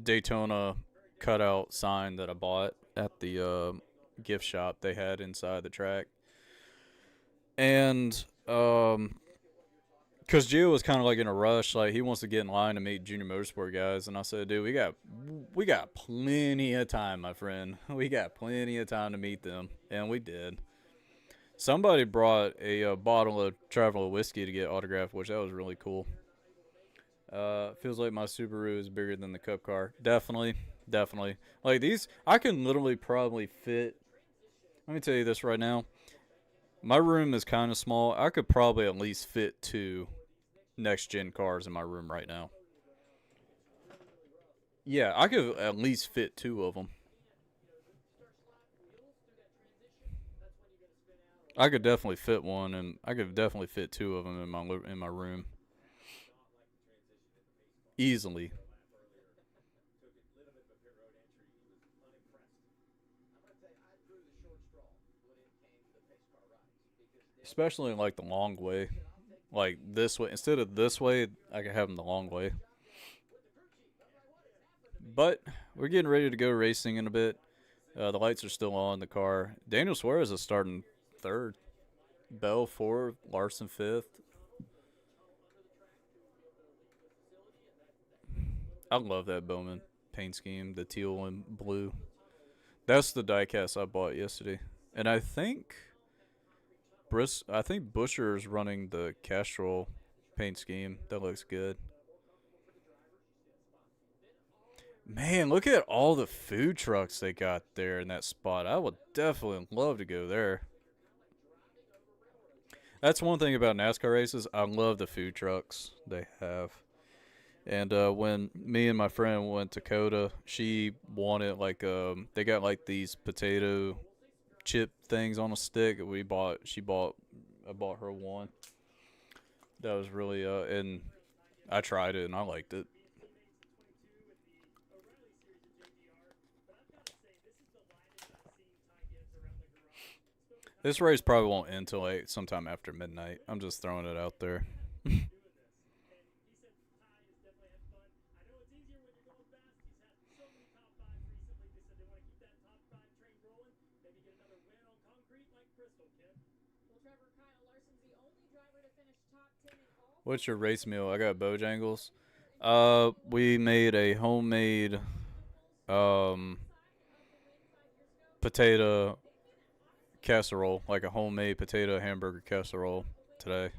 Daytona cutout sign that I bought at the gift shop they had inside the track. And because Gio was kind of like in a rush, like he wants to get in line to meet junior motorsport guys, and I said, dude, we got plenty of time, my friend. We got plenty of time to meet them, and we did. Somebody brought a bottle of Traveler whiskey to get autographed, which that was really cool. Feels like my Subaru is bigger than the Cup car. Definitely, definitely. Like these, I can literally probably fit. Let me tell you this right now. My room is kind of small. I could probably at least fit 2 next gen cars in my room right now. Yeah, I could at least fit 2 of them. I could definitely fit one, and I could definitely fit 2 of them in my room easily. Especially in like the long way, like this way instead of this way. I could have them the long way. But we're getting ready to go racing in a bit. The lights are still on the car. Daniel Suarez is starting 3rd. Bell 4th. Larson 5th. I love that Bowman paint scheme, the teal and blue. That's the diecast I bought yesterday, and I think Busher is running the Castrol paint scheme. That looks good. Man, look at all the food trucks they got there in that spot. I would definitely love to go there. That's one thing about NASCAR races. I love the food trucks they have. And when me and my friend went to Coda, she wanted they got like these potato chip things on a stick. I bought her one. That was really and I tried it and I liked it. This race probably won't end till sometime after midnight. I'm just throwing it out there. What's your race meal? I got Bojangles. We made a homemade um potato casserole, like a homemade potato hamburger casserole today.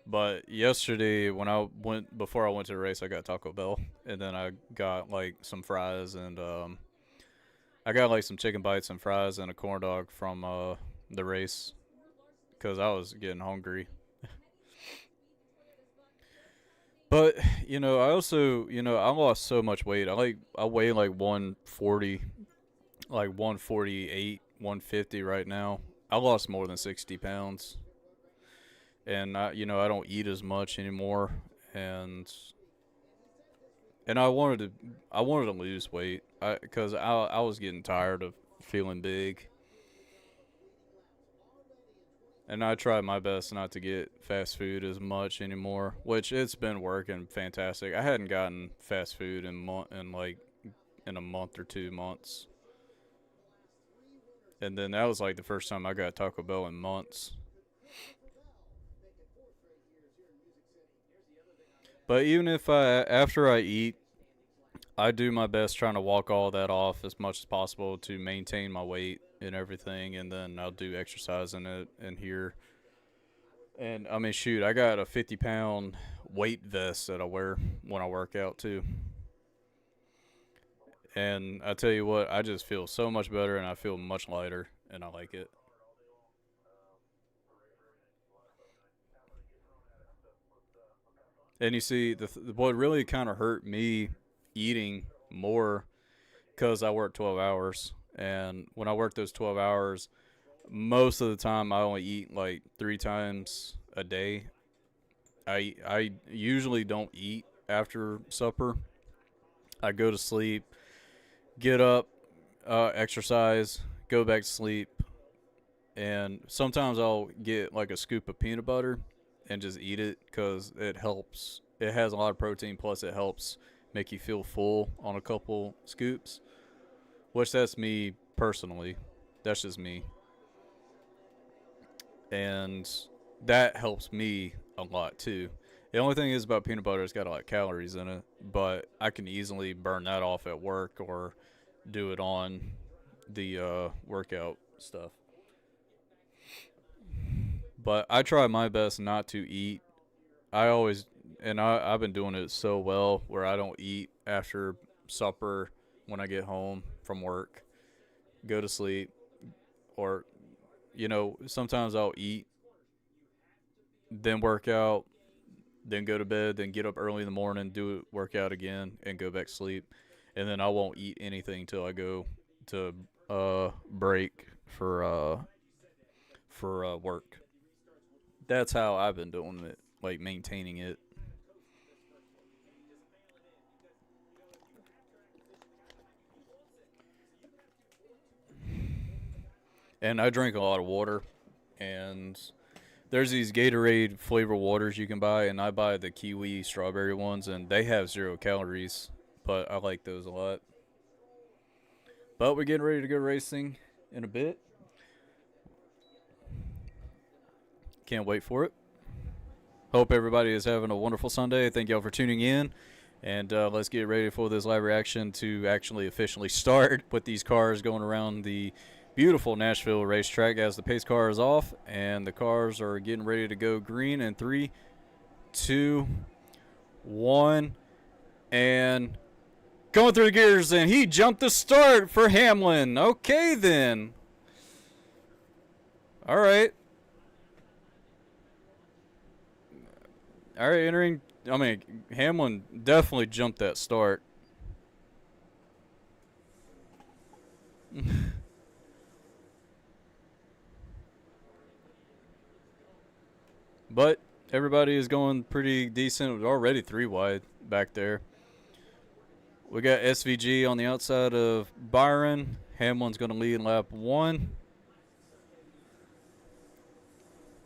But yesterday, before I went to the race, I got Taco Bell, and then I got like some fries and I got like some chicken bites and fries and a corn dog from the race because I was getting hungry. But I also I lost so much weight. I weigh like 140, like 148, 150 right now. I lost more than 60 pounds, and I don't eat as much anymore, and I wanted to lose weight, because I was getting tired of feeling big, and I try my best not to get fast food as much anymore, which it's been working fantastic. I hadn't gotten fast food in a month or 2 months, and then that was like the first time I got Taco Bell in months. But even if after I eat, I do my best trying to walk all that off as much as possible to maintain my weight and everything, and then I'll do exercise in it in here. And I mean, shoot, I got a 50-pound weight vest that I wear when I work out too. And I tell you what, I just feel so much better, and I feel much lighter, and I like it. And you see, what really kind of hurt me eating more, because I work 12 hours. And when I work those 12 hours, most of the time I only eat like 3 times a day. I usually don't eat after supper. I go to sleep, get up, exercise, go back to sleep, and sometimes I'll get like a scoop of peanut butter and just eat it because it helps. It has a lot of protein, plus it helps make you feel full on a couple scoops, which that's me personally. That's just me. And that helps me a lot too. The only thing is about peanut butter, it's got a lot of calories in it, but I can easily burn that off at work or do it on the workout stuff. But I try my best not to eat. I always, and I've been doing it so well where I don't eat after supper when I get home from work, go to sleep, or, sometimes I'll eat, then work out, then go to bed, then get up early in the morning, do it, work out again, and go back to sleep. And then I won't eat anything till I go to break for work. That's how I've been doing it, like maintaining it. And I drink a lot of water, and there's these Gatorade flavor waters you can buy, and I buy the kiwi strawberry ones, and they have 0 calories, but I like those a lot. But we're getting ready to go racing in a bit. Can't wait for it. Hope everybody is having a wonderful Sunday. Thank y'all for tuning in. And let's get ready for this live reaction to actually officially start with these cars going around the beautiful Nashville racetrack as the pace car is off. And the cars are getting ready to go green in 3, 2, 1. And going through the gears, and he jumped the start for Hamlin. Okay, then. All right. All right, entering. I mean, Hamlin definitely jumped that start. But everybody is going pretty decent. It was already 3 wide back there. We got SVG on the outside of Byron. Hamlin's going to lead in lap 1.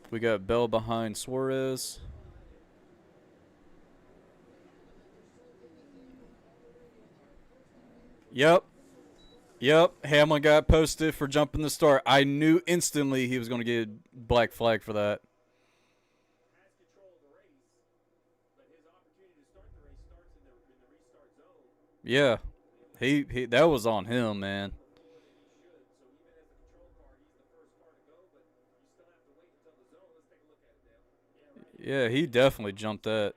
We got Bell behind Suarez. Yep. Yep. Hamlin got posted for jumping the start. I knew instantly he was going to get a black flag for that. Yeah. He that was on him, man. Yeah, he definitely jumped that.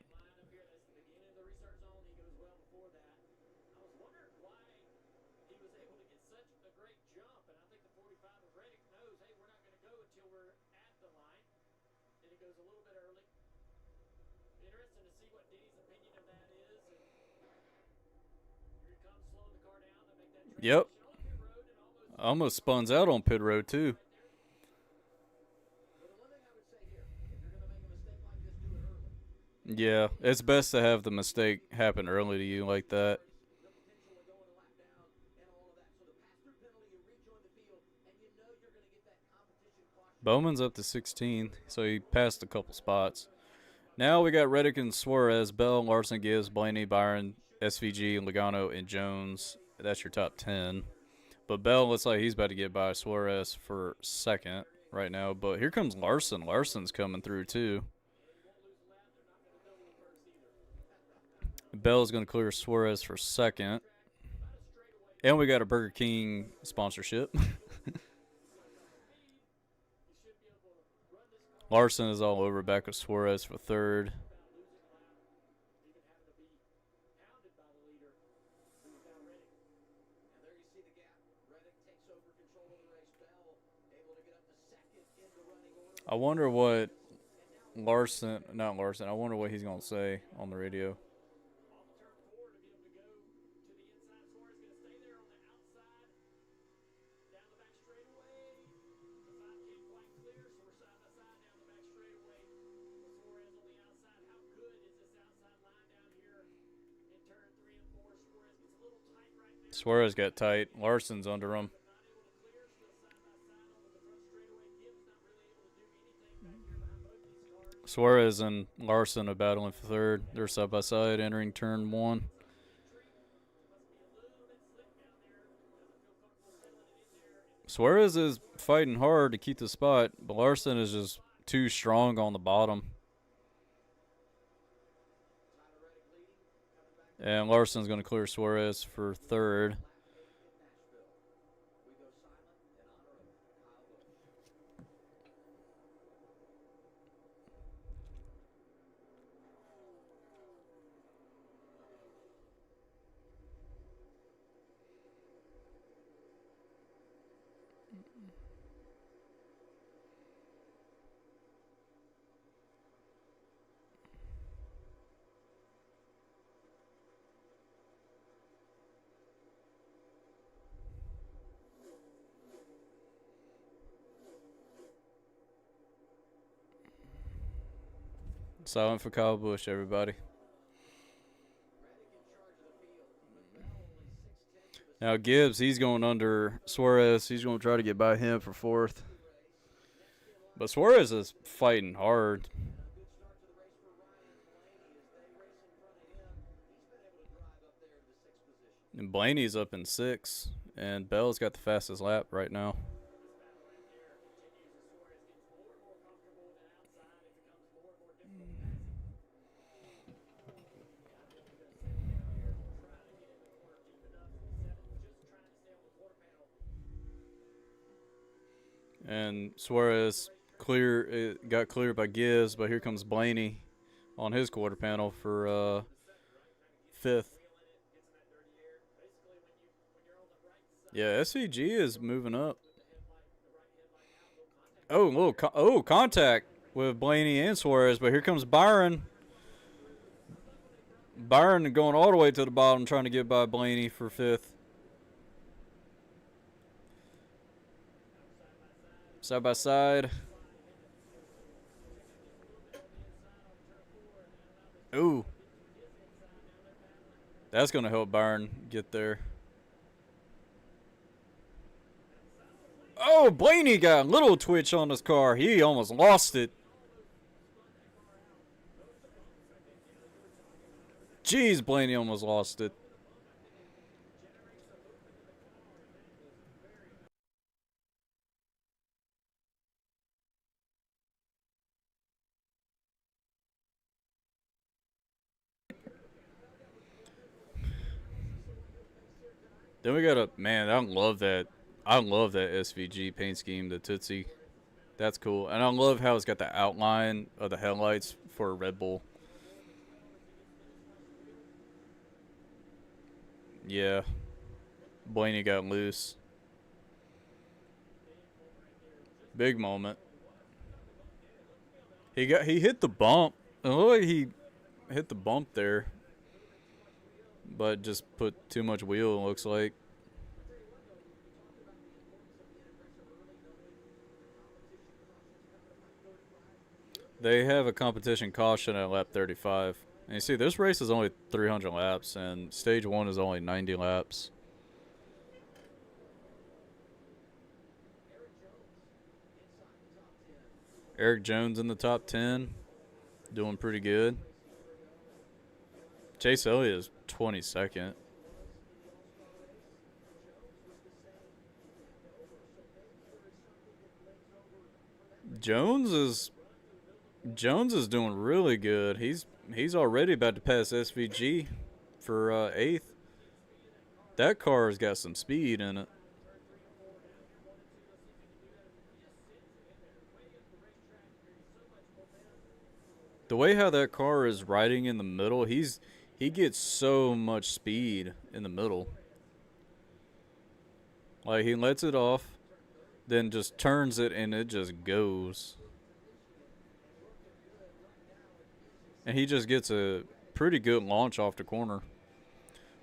Yep. Almost spuns out on pit road, too. Yeah, it's best to have the mistake happen early to you like that. Bowman's up to 16, so he passed a couple spots. Now we got Reddick and Suarez, Bell, Larson, Gibbs, Blaney, Byron, SVG, Logano, and Jones. That's your top 10. But Bell looks like he's about to get by Suarez for second right now. But here comes Larson. Larson's coming through, too. Bell's going to clear Suarez for second. And we got a Burger King sponsorship. Larson is all over back with Suarez for third. I wonder what I wonder what he's going to say on the radio. Suarez got tight. Larson's under him. Suarez and Larson are battling for third. They're side by side entering turn one. Suarez is fighting hard to keep the spot, but Larson is just too strong on the bottom. And Larson's going to clear Suarez for third. Silent for Kyle Busch, everybody. Now Gibbs, he's going under Suarez. He's going to try to get by him for fourth. But Suarez is fighting hard. And Blaney's up in sixth. And Bell's got the fastest lap right now. And Suarez got cleared by Gibbs, but here comes Blaney on his quarter panel for fifth. Yeah, SVG is moving up. Contact with Blaney and Suarez, but here comes Byron. Byron going all the way to the bottom, trying to get by Blaney for fifth. Side by side. Ooh. That's going to help Byron get there. Oh, Blaney got a little twitch on his car. He almost lost it. Jeez, Blaney almost lost it. Then we got I love that SVG paint scheme, the Tootsie. That's cool. And I love how it's got the outline of the headlights for a Red Bull. Yeah. Blaney got loose. Big moment. He hit the bump. It looked like he hit the bump there. But just put too much wheel, it looks like. They have a competition caution at lap 35. And you see, this race is only 300 laps, and stage 1 is only 90 laps. Eric Jones in the top 10, doing pretty good. Chase Elliott is 22nd. Jones is doing really good. He's already about to pass SVG for 8th. That car has got some speed in it. The way how that car is riding in the middle, he gets so much speed in the middle. Like, he lets it off, then just turns it, and it just goes. And he just gets a pretty good launch off the corner.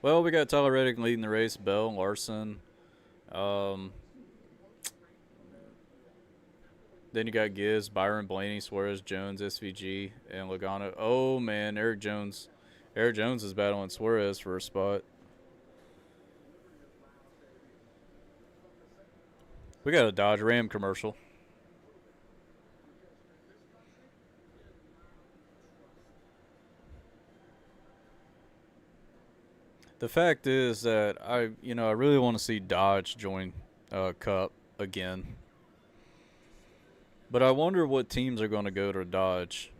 Well, we got Tyler Reddick leading the race, Bell, Larson. Then you got Giz, Byron, Blaney, Suarez, Jones, SVG, and Logano. Oh, man, Eric Jones. Eric Jones is battling Suarez for a spot. We got a Dodge Ram commercial. The fact is that I really want to see Dodge join Cup again. But I wonder what teams are going to go to Dodge.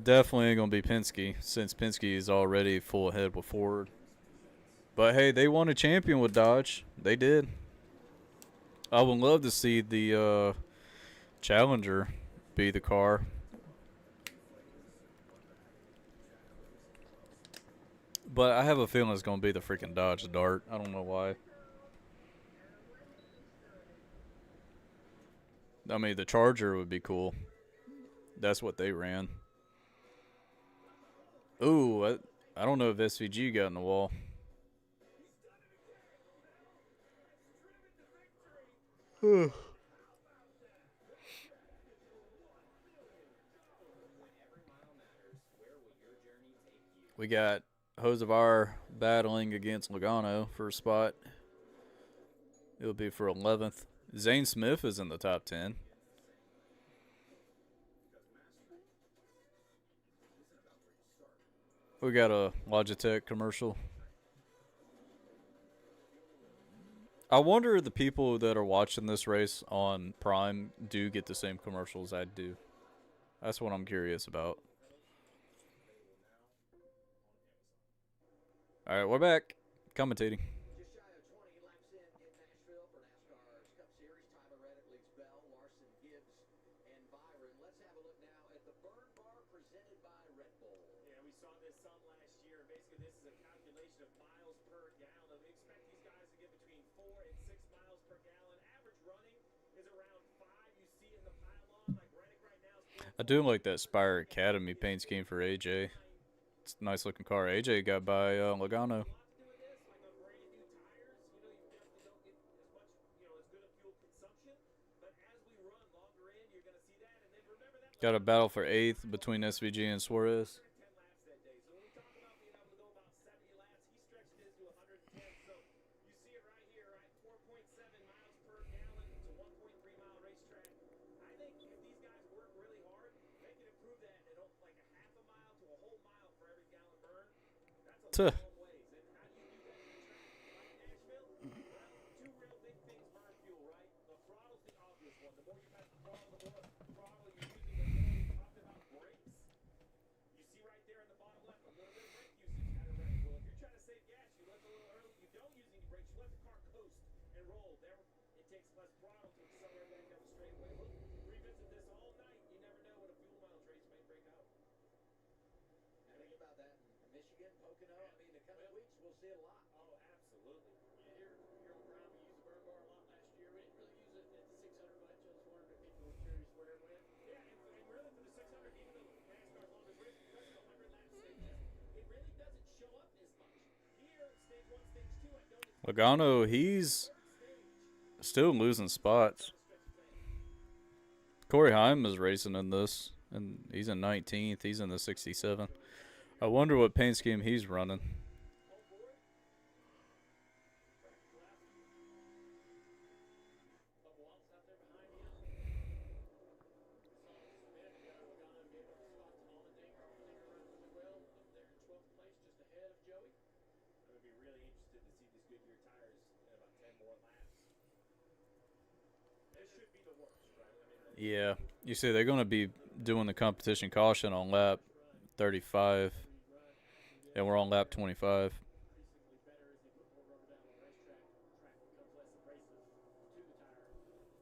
Definitely ain't going to be Penske, since Penske is already full ahead with Ford. But hey, they won a champion with Dodge. They did. I would love to see the Challenger be the car. But I have a feeling it's going to be the freaking Dodge Dart. I don't know why. I mean, the Charger would be cool. That's what they ran. Ooh, I don't know if SVG got in the wall. We got Hosevar battling against Logano for a spot. It'll be for 11th. Zane Smith is in the top 10. We got a Logitech commercial. I wonder if the people that are watching this race on Prime do get the same commercials I do. That's what I'm curious about. All right, we're back. Commentating. Just shy of 20 laps in Nashville for NASCAR's Cup Series. Tyler Reddick leads Bell, Larson, Gibbs, and Byron. Let's have a look now at the Burn Bar presented by Red Bull. Yeah, we saw this some last year. Basically, this is a calculation of miles per gallon. We expect these guys to get between 4 and 6 miles per gallon. Average running is around 5. You see it in the pylon, like Reddick right now. I do like that Spire Academy paint scheme for AJ. It's a nice looking car. AJ got by Logano. Got a battle for 8th between SVG and Suarez. Tuh. Michigan, Pocono, I mean, the coming weeks, we'll see it a lot. Oh, absolutely. Here on Prime, we used the burn bar a lot last year. We didn't really use it at the 600 much. I was wondering if people were curious where it went. Yeah, and really for the 600, even though NASCAR's longest race, because of the 100 lap stages, it really doesn't show up as much. Here, stage 1, stage 2, I noticed. Logano, he's still losing spots. Corey Heim is racing in this, and he's in 19th. He's in the 67. I wonder what paint scheme he's running. All board. Tractor's left. Bubba Wallace out there behind him. We saw him just a minute ago. Logano gave up the spot to Allmendinger. Allmendinger running really well up there in 12th place, just ahead of Joey. I would be really interested to see these Goodyear tires in about 10 more laps. This should be the worst, right? I mean, Yeah, you see, they're going to be doing the competition caution on lap 35, and we're on lap 25. increasingly better as they put more rubber down on the racetrack. Track becomes less abrasive to the tire.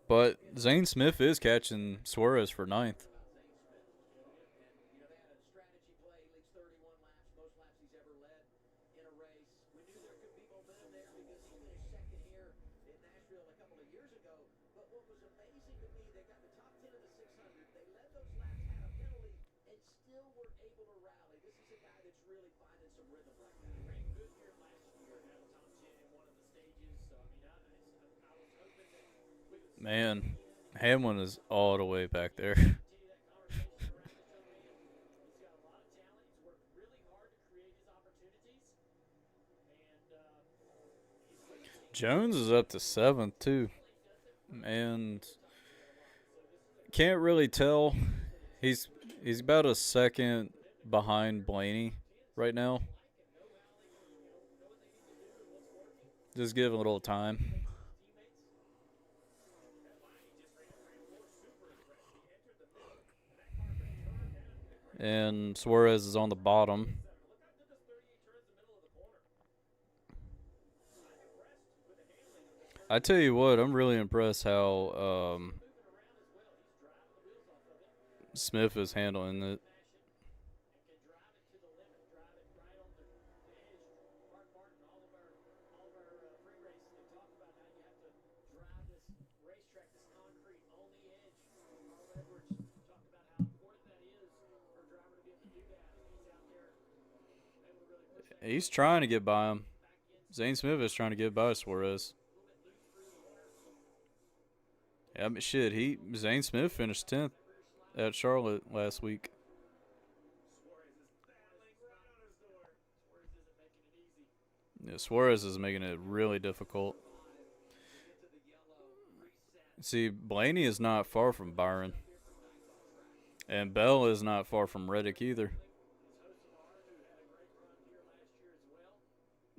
But Zane Smith is catching Suarez for ninth. About Zane Smith. And, they had a strategy play. He leads 31 laps, most laps he's ever led in a race. We knew there could be momentum there because he finished second here in Nashville a couple of years ago. But what was amazing to me, they got the top 10 of the 600. They led those laps, had a penalty, and still were able to rally. This is a guy that's really finding some rhythm right now. Ran good here last year, had a top 10 in one of the stages. So, I mean, I was hoping that we would see Man, Hamlin is all the way back there. continue that conversation around this young man. He's got a lot of talent. He's worked really hard to create his opportunities. And Jones is up to 7th, too. And can't really tell. He's about a second behind Blaney right now. Just give him a little time. And Suarez is on the bottom. I tell you what, I'm really impressed how Smith is handling it. He's trying to get by him. Zane Smith is trying to get by Suarez. Yeah, but shit, Zane Smith finished 10th at Charlotte last week. Yeah, Suarez is making it really difficult. See, Blaney is not far from Byron. And Bell is not far from Reddick either.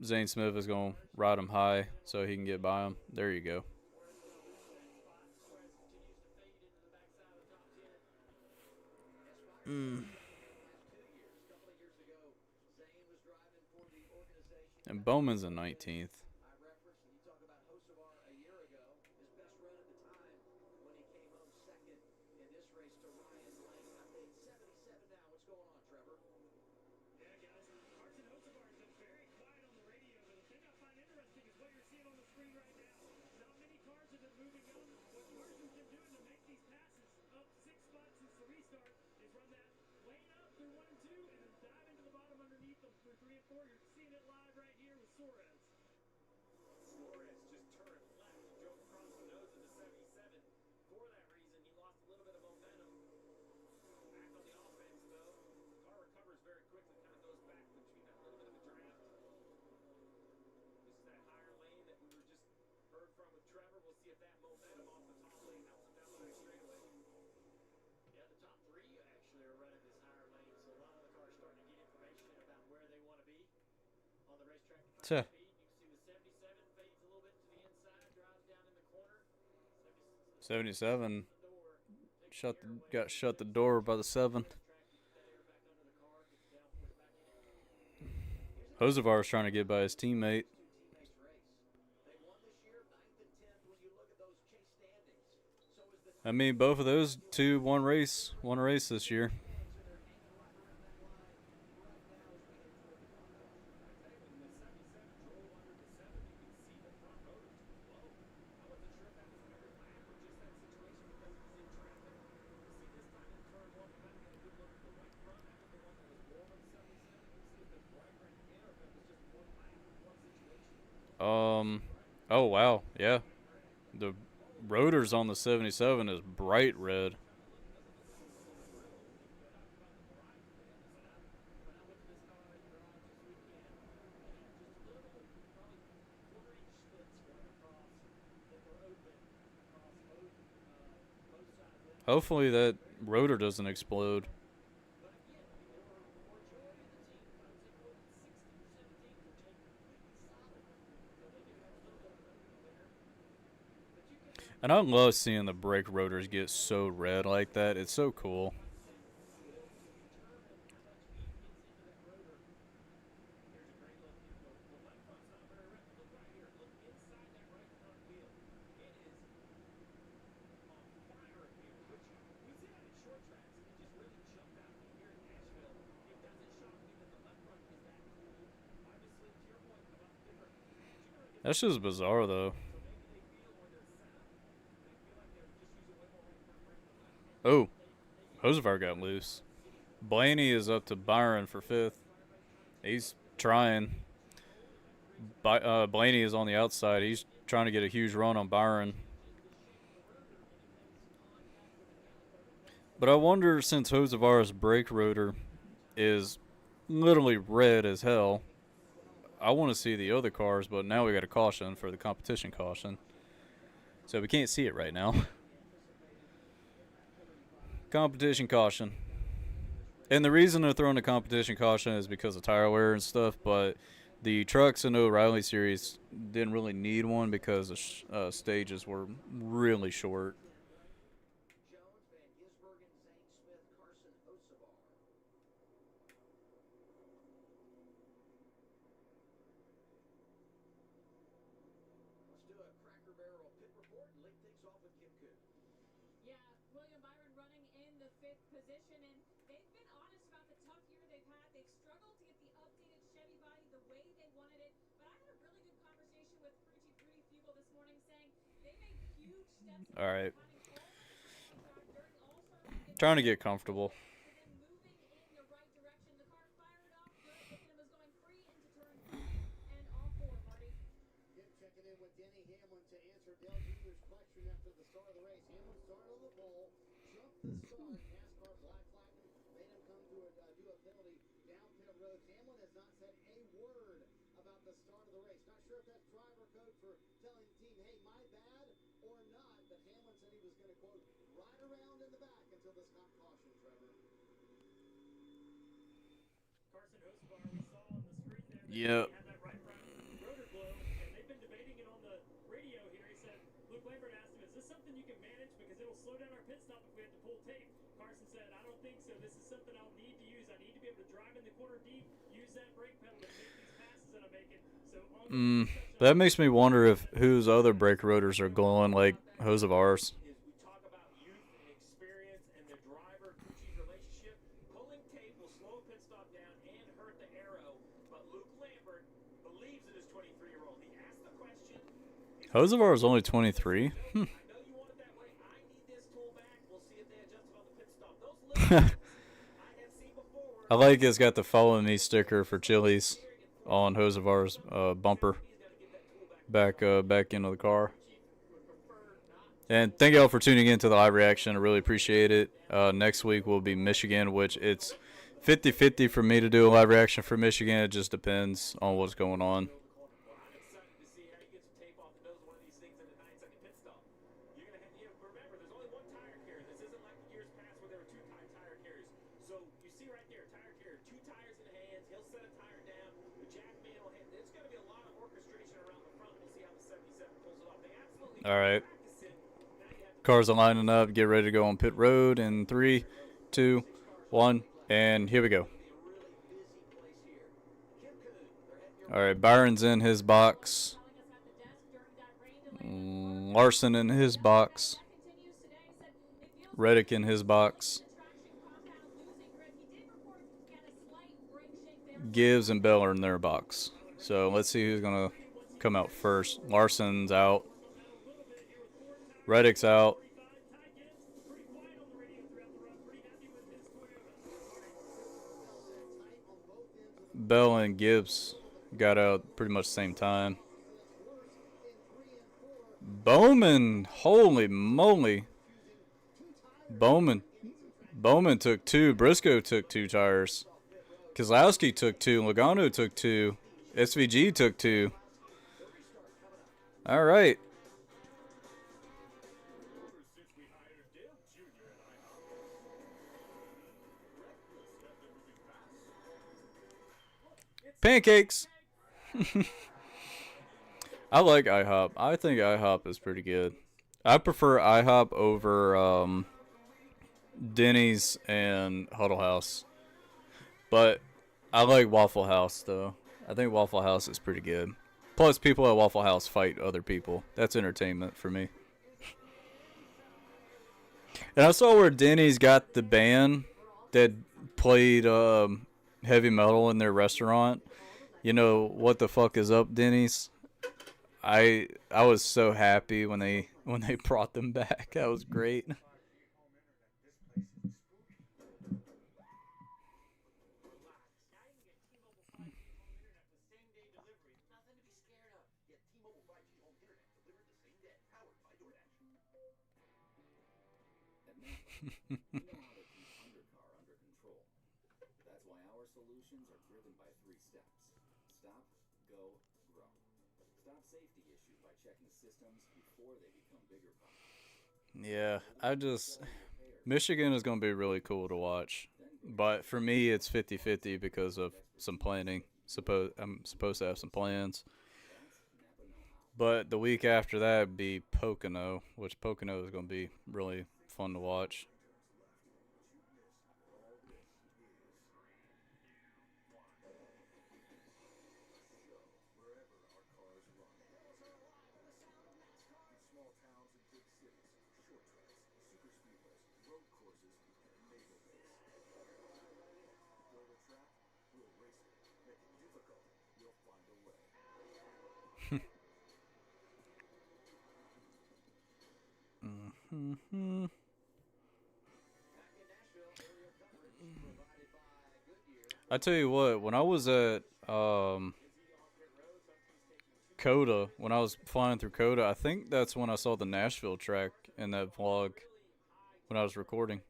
Zane Smith is going to ride him high so he can get by him. There you go. And Bowman's in 19th. So, 77 got shut the door by the 7. Hosevar is trying to get by his teammate. I mean, both of those two won a race this year. Oh wow, yeah. The rotors on the 77 is bright red. Hopefully that rotor doesn't explode. But again, I mean, there were majority of the teams, I would say more than 60% of teams were just completely solid. So they do have a little bit of learning there. But you can have And I love seeing the brake rotors get so red like that. It's so cool. like I said, the ability to determine how much heat gets into that rotor. Here's a great look. The left front's not very red, but look right here. Look inside that right front wheel. It is on fire in here, which we see that in short tracks. It just really jumped out at me here in Nashville. It doesn't shock me that the left front is that cool. Obviously, to your point about the different tuner against That's just bizarre, though. so maybe they feel where they're set up, they feel like they're just using way more right front brake than left, and Oh, they use Hosevar got loose. Blaney is up to Byron for 5th. He's trying. Blaney is on the outside. He's trying to get a huge run on Byron. But I wonder, since Hosevar's brake rotor is literally red as hell, I want to see the other cars, but now we got a caution for the competition caution. So we can't see it right now. Competition caution. And the reason they're throwing the competition caution is because of tire wear and stuff, but the trucks in the O'Reilly series didn't really need one because the stages were really short. Jones, Van Gisbergen, Zane Smith, Carson Hocevar. Let's do a Cracker Barrel pit report and lead things off with Kim Coon. Yeah, William Byron running in the 5th position, and they've been honest about the tough year they've had. They've struggled to get the updated Chevy body the way they wanted it, but I had a really good conversation with crew chief Rudy Fugle this morning saying they made huge steps All right. having all that training time during All-Star weekend. Trying to get comfortable. To them moving in the right direction. The car fired off good. Look at him was going free into turn 3 and off 4, Marty. Kim checking in with Denny Hamlin to answer Dale Jr.'s question after the start of the race. Hamlin started on the pole, jumped the start. NASCAR black flagged him, made him come to do a penalty down pit road. Hamlin has not said a word about the start of the race. Not sure if that's driver code for telling the team, hey, my bad, or not. But Hamlin said he was going to, quote, ride around in the back until this cop caution, Trevor. Carson Hocevar, we saw on the screen there that Yep. he had that right front rotor glow, and they've been debating it on the radio here. He said, Luke Lambert asked him, is this something you can manage because it'll slow down our pit stop if we have to pull tape? Carson said, I don't think so. This is something I'll need to use. I need to be able to drive in the corner deep, use that brake pedal to make these passes that I'm making. So on That makes me wonder if whose other brake rotors are glowing like Hosevar's. Is we talk about youth and experience and the driver-crew chief relationship. Pulling tape will slow a pit stop down and hurt the aero. But Luke Lambert believes in his 23-year-old. He asked the question. Hosevar is only 23. I know you want it that way. I need this tool back. We'll see if they adjust it on the pit stop. Those little things I have seen before. I like it's got the follow me sticker for Chili's on Hosevar's bumper back into the car. And thank y'all for tuning in to the live reaction. I really appreciate it. Next week will be Michigan, which it's 50-50 for me to do a live reaction for Michigan. It just depends on what's going on. Well, I'm excited to see how you get some tape off the nose of one of these things in a 9-second pit stop. You're gonna have, remember, there's only one tire carrier. This isn't like the years past where there were 2 tire carriers. So you see right there, tire carrier, 2 tires in hands. He'll set a tire down. The jack man will hit. There's gonna be a lot of orchestration around the front. We'll see how the 77 pulls it off. They absolutely All right. practice it. Now you have to Cars are lining up. Get ready to go on pit road in 3, 2, 1, and here we go. be a really busy place here. Kim Coon, they're heading your All right, Byron's in his box. Telling us at the desk during that rain delay. Larson in his box. That continues today. Said it feels Reddick in his box. the traction compound losing grip. He did report he had a slight brake shake there. Gibbs and Bell are in their box. So let's see who's going to come out first. Larson's out. Reddick's out. Bell and Gibbs got out pretty much the same time. Bowman, holy moly. Bowman took 2. Briscoe took 2 tires. Kozlowski took 2. Logano took 2. SVG took 2. All right. Since we hired Dale Jr. Pancakes. I like IHOP. I think IHOP is pretty good. I prefer IHOP over Denny's and Huddle House. But I like Waffle House though. I think Waffle House is pretty good. Plus, people at Waffle House fight other people. That's entertainment for me. And I saw where Denny's got the band that played heavy metal in their restaurant. You know what the fuck is up, Denny's? I was so happy when they brought them back. That was great. That's why our solutions are driven by 3 steps. Stop, go, grow. Stop safety issues by checking systems before they become bigger problems. Yeah, Michigan is going to be really cool to watch. But for me, it's 50-50 because of some planning. I'm supposed to have some plans. But the week after that would be Pocono, which Pocono is going to be really fun to watch. Mm-hmm. I tell you what, when I was at Coda, when I was flying through Coda, I think that's when I saw the Nashville track in that vlog when I was recording.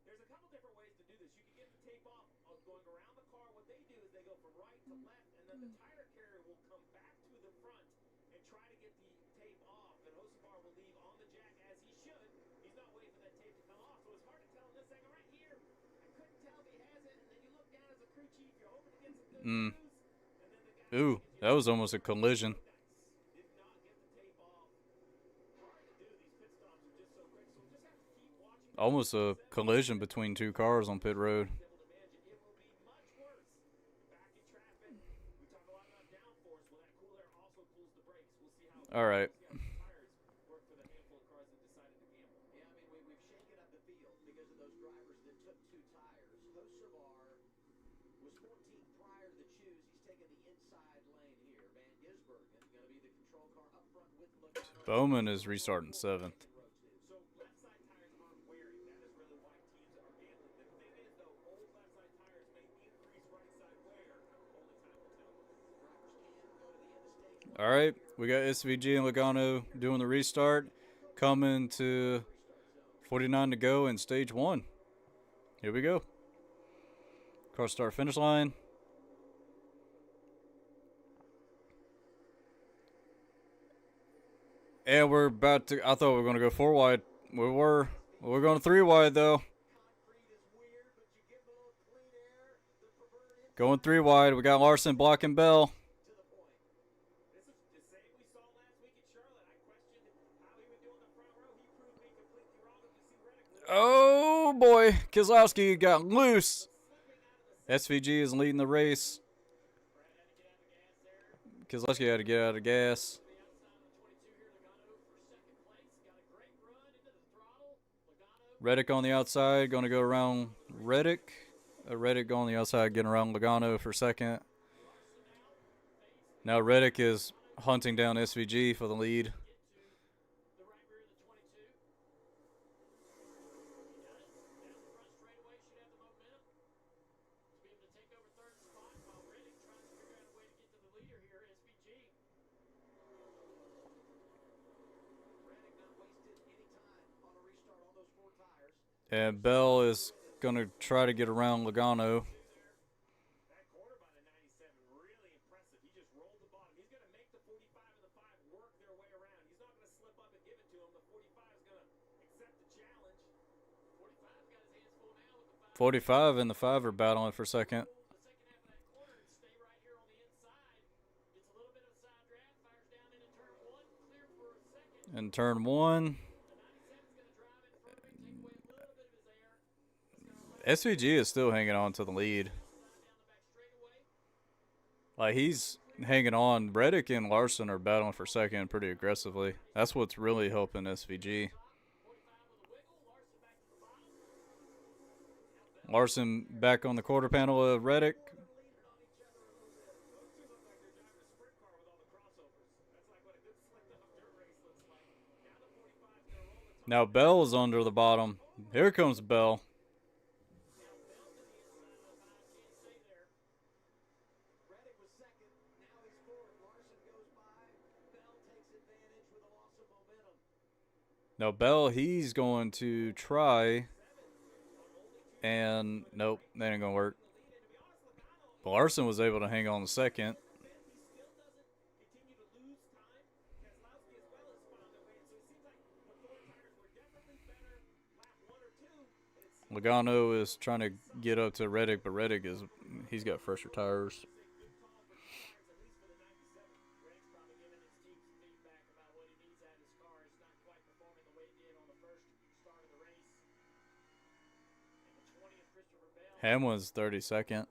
There's a couple different ways to do this. You can get the tape off going around the car. What they do is they go from right to left, and then the tire carrier will come back to the front and try to get the tape off. And Hocevar will leave on the jack as he should. He's not waiting for that tape to come off, so it's hard to tell in this angle right here. I couldn't tell if he has it, and then you look down as a crew chief, you're hoping to get some good news. Ooh, that was almost a collision. Almost a collision between 2 cars on pit road. All right. Bowman is restarting 7th. All right, we got SVG and Logano doing the restart, coming to 49 to go in stage 1. Here we go. Car start finish line. And we're about to, I thought we were going to go 4 wide. We're going 3 wide though. Going 3 wide. We got Larson blocking Bell. Oh boy, Keselowski got loose. SVG is leading the race. Keselowski had to get out of gas. Reddick on the outside, going to go around Reddick. Reddick going on the outside, getting around Logano for second. Now Reddick is hunting down SVG for the lead. And Bell is going to try to get around Logano. .45 and the 5 are battling for second. in turn one. SVG is still hanging on to the lead. Like, he's hanging on. Reddick and Larson are battling for second pretty aggressively. That's what's really helping SVG. Larson back on the quarter panel of Reddick. Now Bell's under the bottom. Here comes Bell. Now Bell, he's going to try, and nope, that ain't gonna work. But Larson was able to hang on the second. Logano is trying to get up to Reddick, but Reddick he's got fresher tires. Hamlin's 32nd.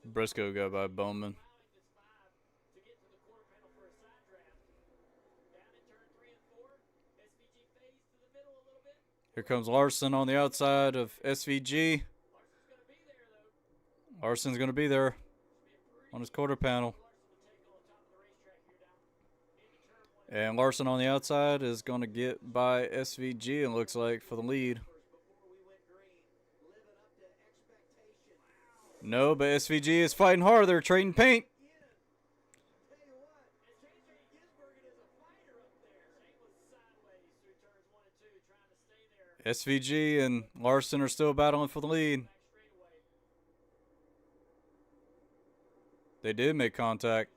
Briscoe got by Bowman. Here comes Larson on the outside of SVG. Larson's going to be there on his quarter panel. And Larson on the outside is going to get by SVG, it looks like, for the lead. No, but SVG is fighting hard. They're trading paint. SVG and Larson are still battling for the lead. They did make contact.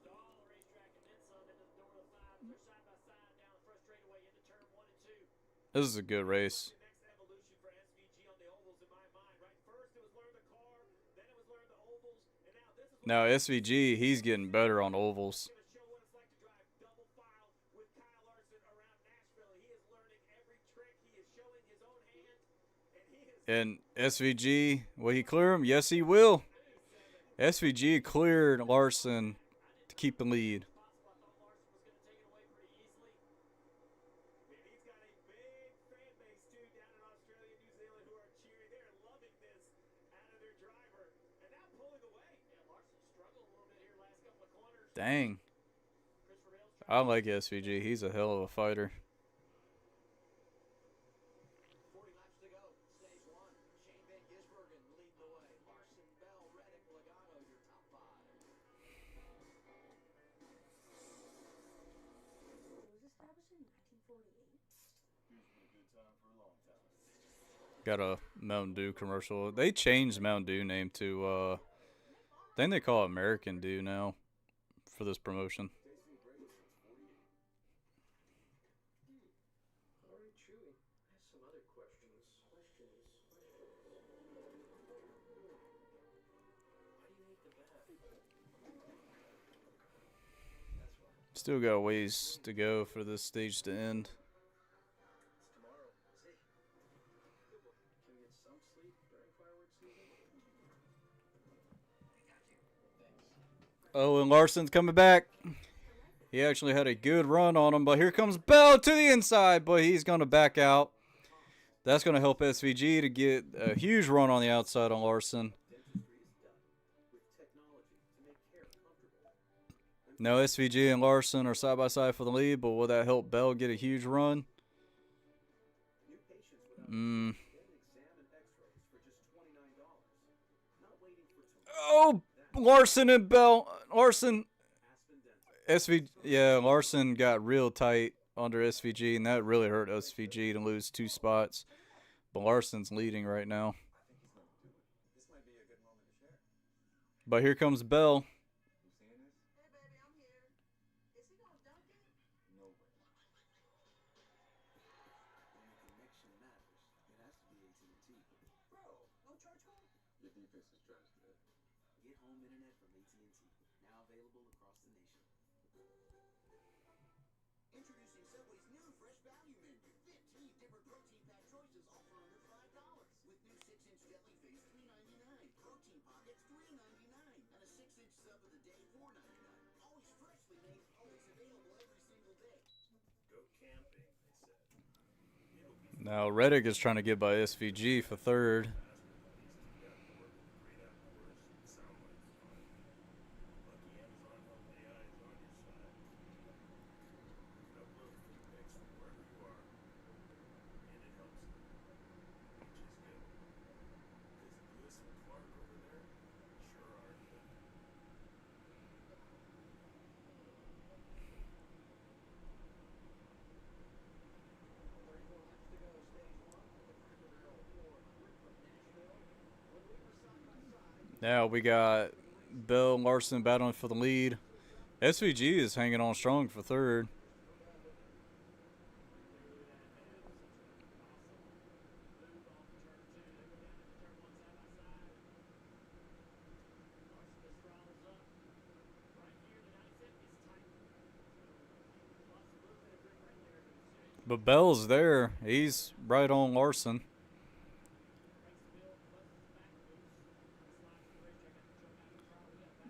This is a good race. Now SVG, he's getting better on ovals. And SVG, will he clear him? Yes, he will. SVG cleared Larson to keep the lead. Dang. I like SVG. He's a hell of a fighter. Got a Mountain Dew commercial. They changed Mountain Dew name to, I think they call it American Dew now for this promotion. Still got a ways to go for this stage to end. Oh, and Larson's coming back. He actually had a good run on him, but here comes Bell to the inside, but he's going to back out. That's going to help SVG to get a huge run on the outside on Larson. Now SVG and Larson are side by side for the lead, but will that help Bell get a huge run? Oh, Larson and Bell. Larson. Larson got real tight under SVG, and that really hurt SVG to lose 2 spots. But Larson's leading right now. But here comes Bell. available across the nation. Introducing Subway's new fresh value menu. 15 different protein pack choices, all for under $5. With new 6-inch deli face, $3.99. Protein pockets, $3.99. And a 6-inch sub of the day, $4.99. Always freshly made, always available every single day. Go camping, they said. It'll be Now Reddick is trying to get by SVG for third. fast with all these two-guys working the great outdoors. Sound like fun. Lucky Amazon Health AI is on your side. You can upload food pics from wherever you are, and it helps them, which is good. Because Lewis and Clark over there sure are good. Now we got Bell and Larson battling for the lead. SVG is hanging on strong for third. But Bell's there. He's right on Larson.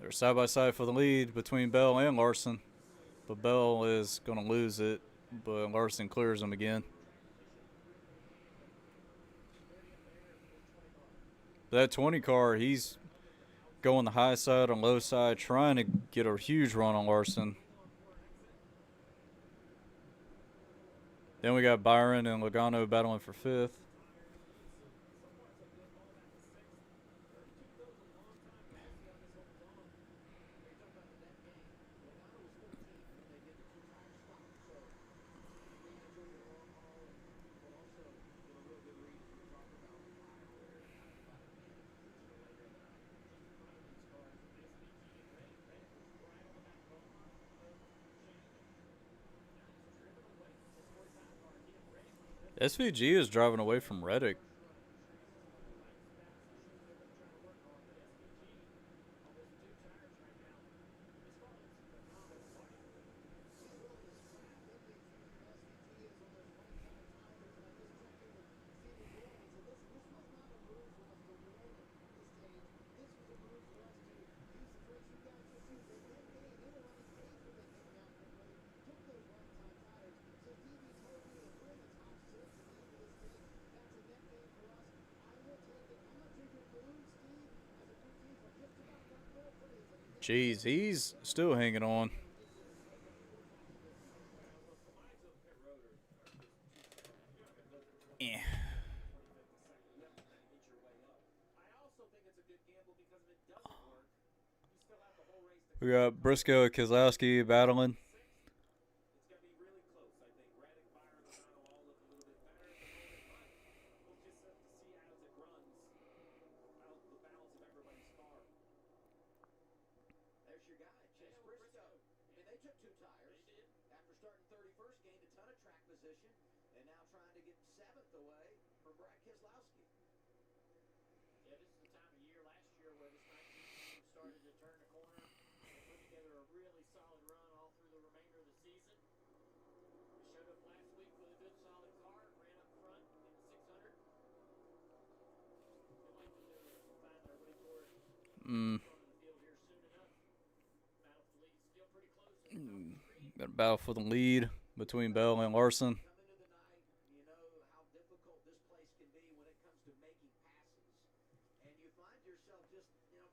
They're side by side for the lead between Bell and Larson. But Bell is going to lose it, but Larson clears him again. That 20 car, he's going the high side and low side, trying to get a huge run on Larson. Then we got Byron and Logano battling for fifth. SVG is driving away from Reddick. Jeez, he's still hanging on. Yeah. We got Briscoe and Keselowski battling. It's going to be really close, I think. Reddick, Byron, Logano all look a little bit better at the moment, but we'll just have to see as it runs, how the balance of everybody's car. There's your guy, Chase Briscoe. I mean, they took 2 tires. They did. After starting 31st, gained a ton of track position, and now trying to get 7th away from Brad Keselowski. Yeah, this is the time of year last year where this 19 team started to turn the corner and put together a really solid run all through the remainder of the season. They showed up last week with a good solid car, ran up front in the 600. Feel like that they're going to find their way toward front of the field here soon enough. Battle for the lead is still pretty close at the top of the screen. Got a battle for the lead between Bell and Larson. Come into the night, you know how difficult this place can be when it comes to making passes. And you find yourself just,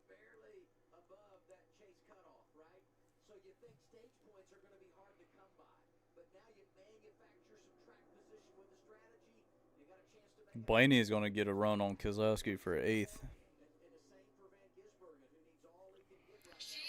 barely above that chase cutoff, right? So you think stage points are going to be hard to come by. But now you manufacture some track position with a strategy. You got a chance to make Blaney is going to get a run on Keselowski for 8th. and the same for Van Gisbergen, who needs all he can get right now.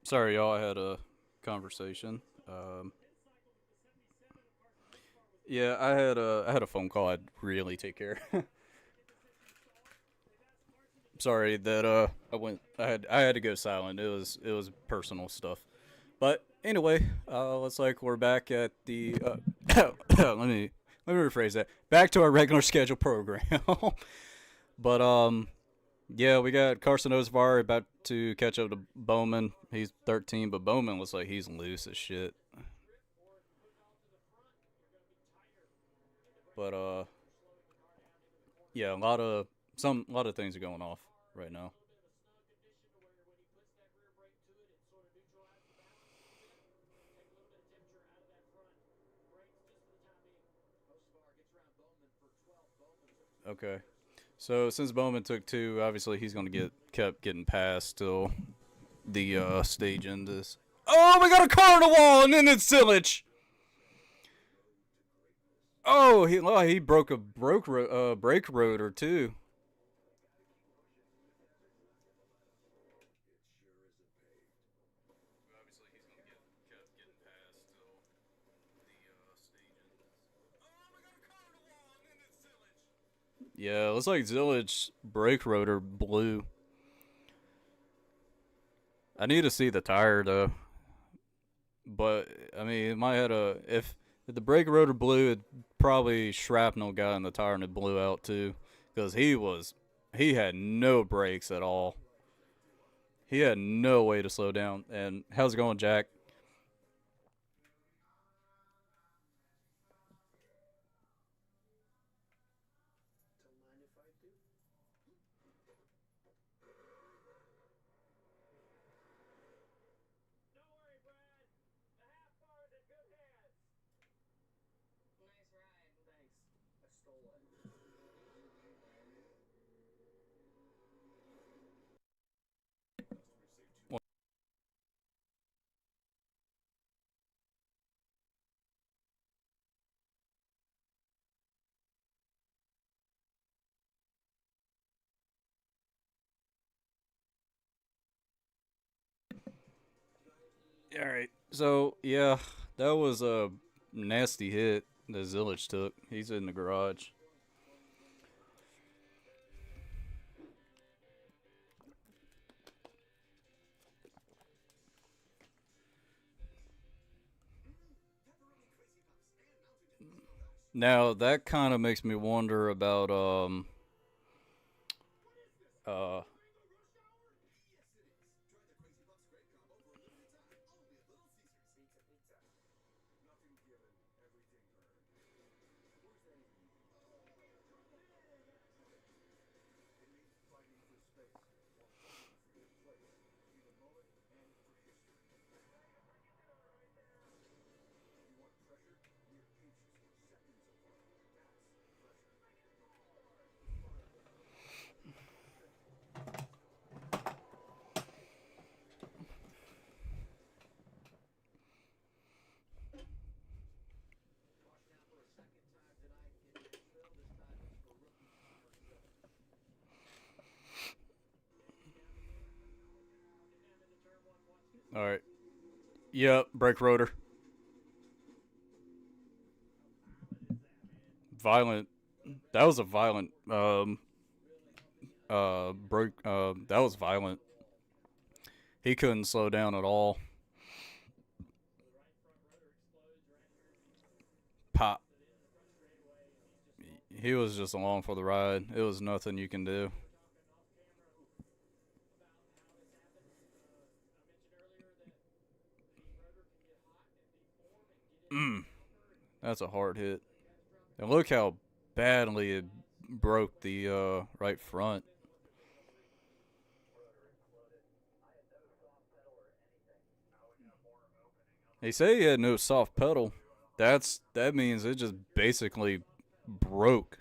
Sorry, y'all. I had a conversation. Yeah, I had a phone call. I'd really take care. Sorry that I had to go silent. It was personal stuff. But anyway, looks like we're back at the. Let me rephrase that. Back to our regular schedule program. But yeah, we got Carson Osvar about to catch up to Bowman. He's 13, but Bowman looks like he's loose as shit. But yeah, a lot of things are going off right now. Okay. So since Bowman took two, obviously he's gonna get kept getting passed till the stage end is. Oh, we got a car on the wall, and then it's Silich. Oh, he broke a brake rotor too. Yeah, it looks like Zillage brake rotor blew. I need to see the tire though. But I mean, it might have if the brake rotor blew, it probably shrapnel got in the tire and it blew out too, because he had no brakes at all. He had no way to slow down. And how's it going, Jack? Nice ride. Thanks. I stole it. All right. So yeah, that was a nasty hit that Zillage took. He's in the garage. Now that kind of makes me wonder about uh all right. Yep, brake rotor. Violent. That was a violent brake that was violent. He couldn't slow down at all. Pop. He was just along for the ride. It was nothing you can do. Mm, that's a hard hit. And look how badly it broke the right front. They say he had no soft pedal. That means it just basically broke.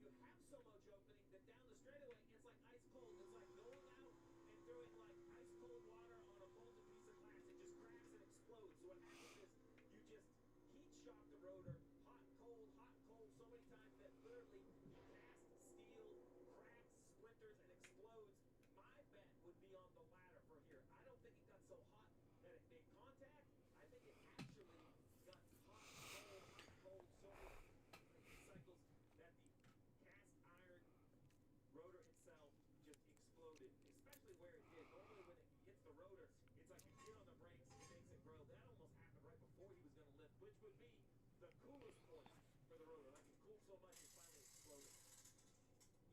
you have so much opening that down the straightaway, it's like ice cold. It's like going out and throwing like ice cold water on a molten piece of glass. It just cracks and explodes. So what happens is you just heat shock the rotor, hot, cold, so many times that literally he cast steel, cracks, splinters, and explodes. My bet would be on the latter for here. I don't think it got so hot that it made contact. I think it actually got hot, cold, so many heat cycles that the cast iron rotor itself just exploded, especially where it did. Normally when it hits the rotor, it's like you get on the brakes, it makes it grow. That almost happened right before he was going to lift, which would be the coolest point for the rotor. Like it cooled so much it finally exploded.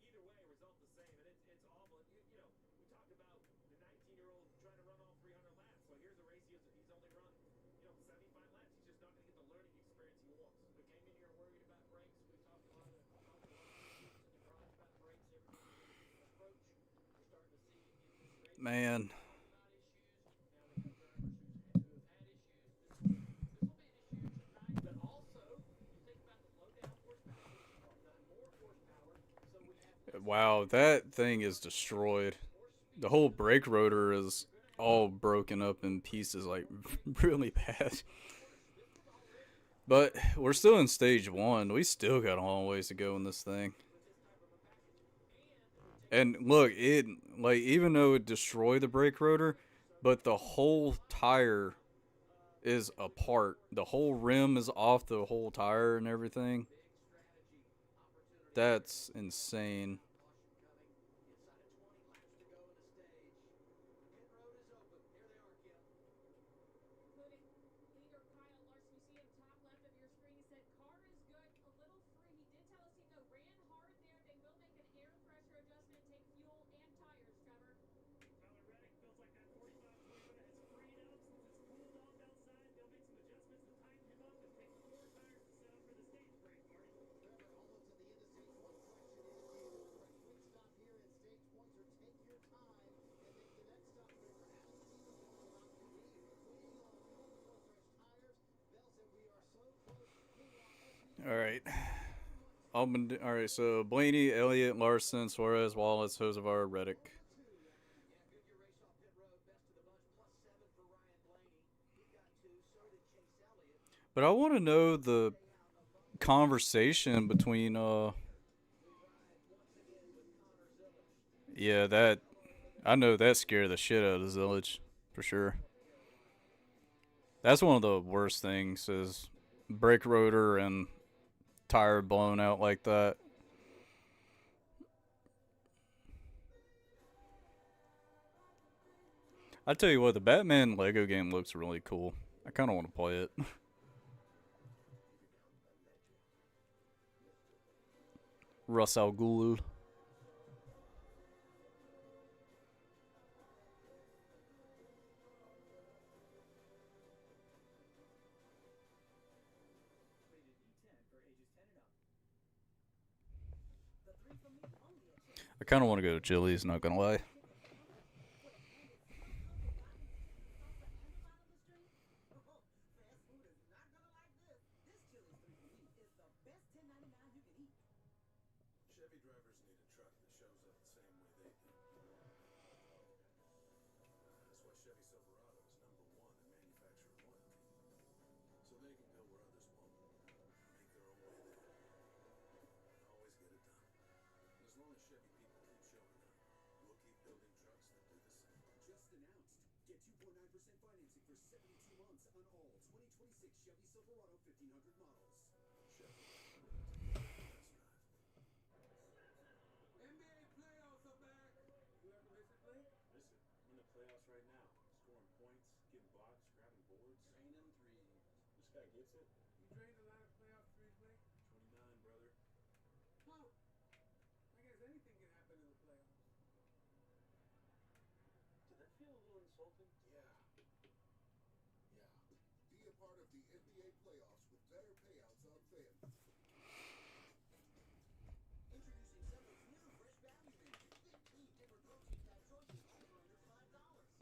Either way, result the same, and it's awful. And you know, we talked about the 19-year-old trying to run all 300 laps. So here's a race he's only run, 75 laps. He's just not going to get the learning experience he wants. We came in here worried about brakes. We've talked a lot of teammates in the garage about brakes every time we get a approach. We're starting to see in this race. Man. Talk about issues. Now we have drivers who have had issues. This will be an issue tonight, but also you think about the low down horsepower. We've got more horsepower, so we have less. Wow, that thing is destroyed. The whole brake rotor is all broken up in pieces, like really bad. But we're still in stage one. We still got a long ways to go in this thing. And look, it like even though it destroyed the brake rotor, but the whole tire is apart. The whole rim is off the whole tire and everything. That's insane. Including leader Kyle Larson. You see him top left of your screen. He said car is good, a little free. He did tell his team though, ran hard there. They will make an air pressure adjustment, take fuel and tires, Trevor. Tyler Reddick feels like that 45 Toyota has freed up since it's cooled off outside. They'll make some adjustments to tighten him up and pick 4 tires to set up for the stage break, Marty. Trevor, almost at the end of stage one. Question is, do you go for a quick stop here at stage points or take your time and make the next stop? Remember, Allen's team is going about waiting on fuel before fresh tires. Bell said we are so close. Meanwhile, SP All right. All right, so Blaney, Elliott, Larson, Suarez, Wallace, Hosevar, Reddick. But I want to know the conversation between yeah, that I know that scared the shit out of Zillage for sure. That's one of the worst things is brake rotor and tire blown out like that. I tell you what, the Batman Lego game looks really cool. I kind of want to play it. Russ Al Ghul. I kind of want to go to Chili's, not gonna lie. Chevy drivers need a truck that shows up the same way they do. That's why Chevy Silverado is #1 in manufacturer loyalty. So they can go where others won't. Make their own way there. And always get it done. And as long as Chevy people keep showing up, we'll keep building trucks that do the same. Just announced. Get 2.9% financing for 72 months on all 2026 Chevy Silverado 1500 models. Chevy. Test drive. NBA playoffs are back. You ever miss it, Blake? Miss it. I'm in the playoffs right now. Scoring points, getting blocks, grabbing boards. Draining threes. This guy gets it. You drained a lot of playoff threes, Blake? 29, brother. Well, I guess anything can happen in the playoffs. Did that feel a little insulting? Yeah. Be a part of the NBA playoffs with better payouts on FanDuel. Introducing Subway's new fresh value menu. Get 2 different protein pack choices, all for under $5.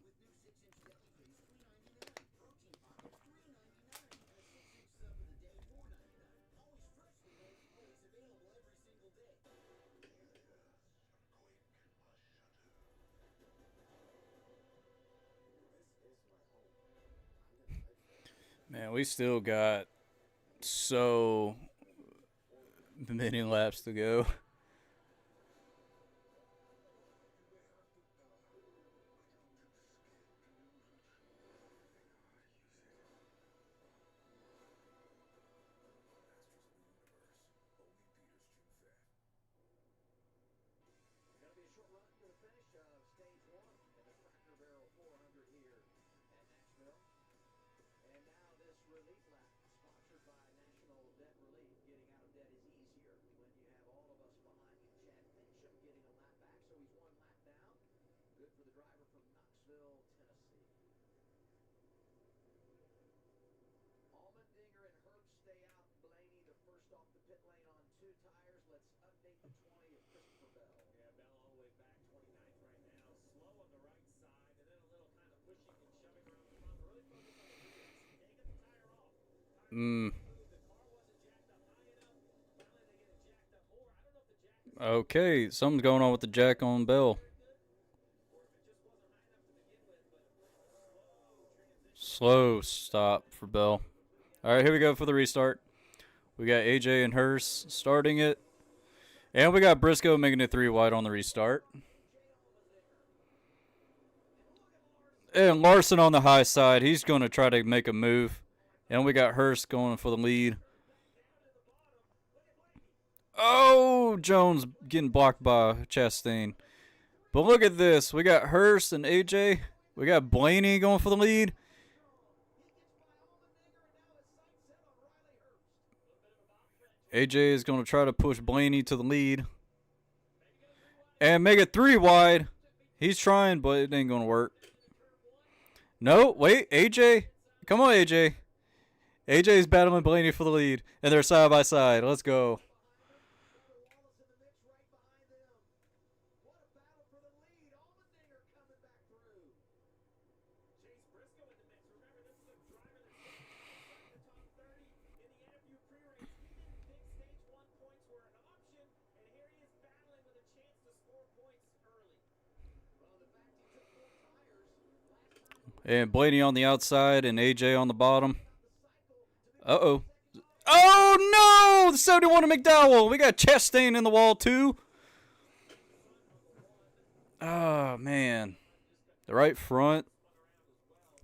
With new 6-inch deli piece, $3.99. Protein pockets, $3.99. And a 6-inch sub of the day, $4.99. Always freshly made, always available every single day. And we still got so many laps to go. Going to be a short run to the finish of stage one in the Cracker Barrel 400 here at Nashville. And now this relief lap sponsored by National Debt Relief. Getting out of debt is easier when you have all of us behind you. Chad Fincham getting a lap back, so he's one lap down. Good for the driver from Knoxville, Tennessee. Allmendinger and Herbst stay out. Blaney, the first off the pit lane on 2 tires. Let's update the 20 of Christopher Bell. Yeah, Bell all the way back 29th right now. Slow on the right side, and then a little kind of pushing and shoving around the front. Really focus on the rear. Can't get the tire off. The car wasn't jacked up high enough. Finally, they get it jacked up more. I don't know if the jack is Okay, something's going on with the jack on Bell. or if it just wasn't high enough to begin with, but slow transition. Slow stop for Bell. All right, here we go for the restart. We got AJ and Hurst starting it. And we got Briscoe making it 3 wide on the restart. And Larson on the high side. He's going to try to make a move. And we got Hurst going for the lead. Oh, Jones getting blocked by Chastain. But look at this. We got Hurst and AJ. We got Blaney going for the lead. AJ is going to try to push Blaney to the lead. And make it 3 wide. He's trying, but it ain't going to work. No, wait, AJ. Come on, AJ. AJ's battling Blaney for the lead. And they're side by side. Let's go. Chase Briscoe in the mix. Remember, this is a driver that's outside the top 30 in the NFU pre-race. He didn't think stage 1 points were an option, and here he is battling with a chance to score points early. Well, the fact he took 4 tires last time. And Blaney on the outside and AJ on the bottom. Uh-oh. Oh, no! The 71 of McDowell. We got Chastain in the wall, too. Oh, man. The right front.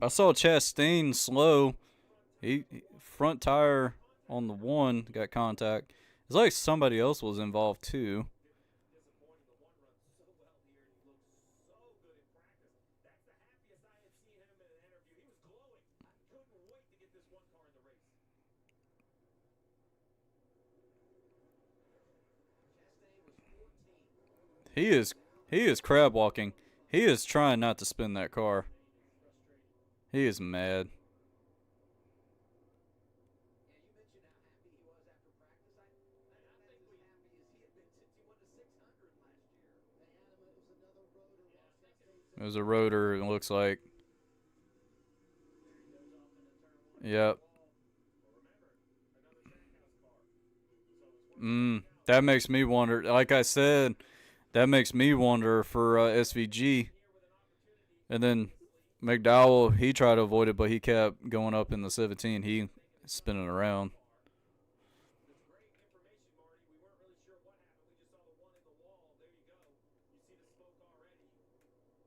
I saw Chastain slow. He front tire on the 1 got contact. It's like somebody else was involved, too. Disappointing. The 1 runs so well here, and he looks so good in practice. That's the happiest I had seen him in an interview. He was glowing. Couldn't wait to get this 1 car in the race. Chastain was 14th. He is crab walking. He is trying not to spin that car. He is mad. Yeah, you mentioned how happy he was after practice. I think he was as happy as he had been since he won the 600 last year. Hey, Adam, it was another rotor while Chastain's It was a rotor, it looks like. Yep. That makes me wonder. Like I said, that makes me wonder for SVG. And then McDowell, he tried to avoid it, but he kept going up in the 17. He spinning around. That's great information, Marty. We weren't really sure what happened. We just saw the 1 in the wall. There you go. You see the smoke already. So now if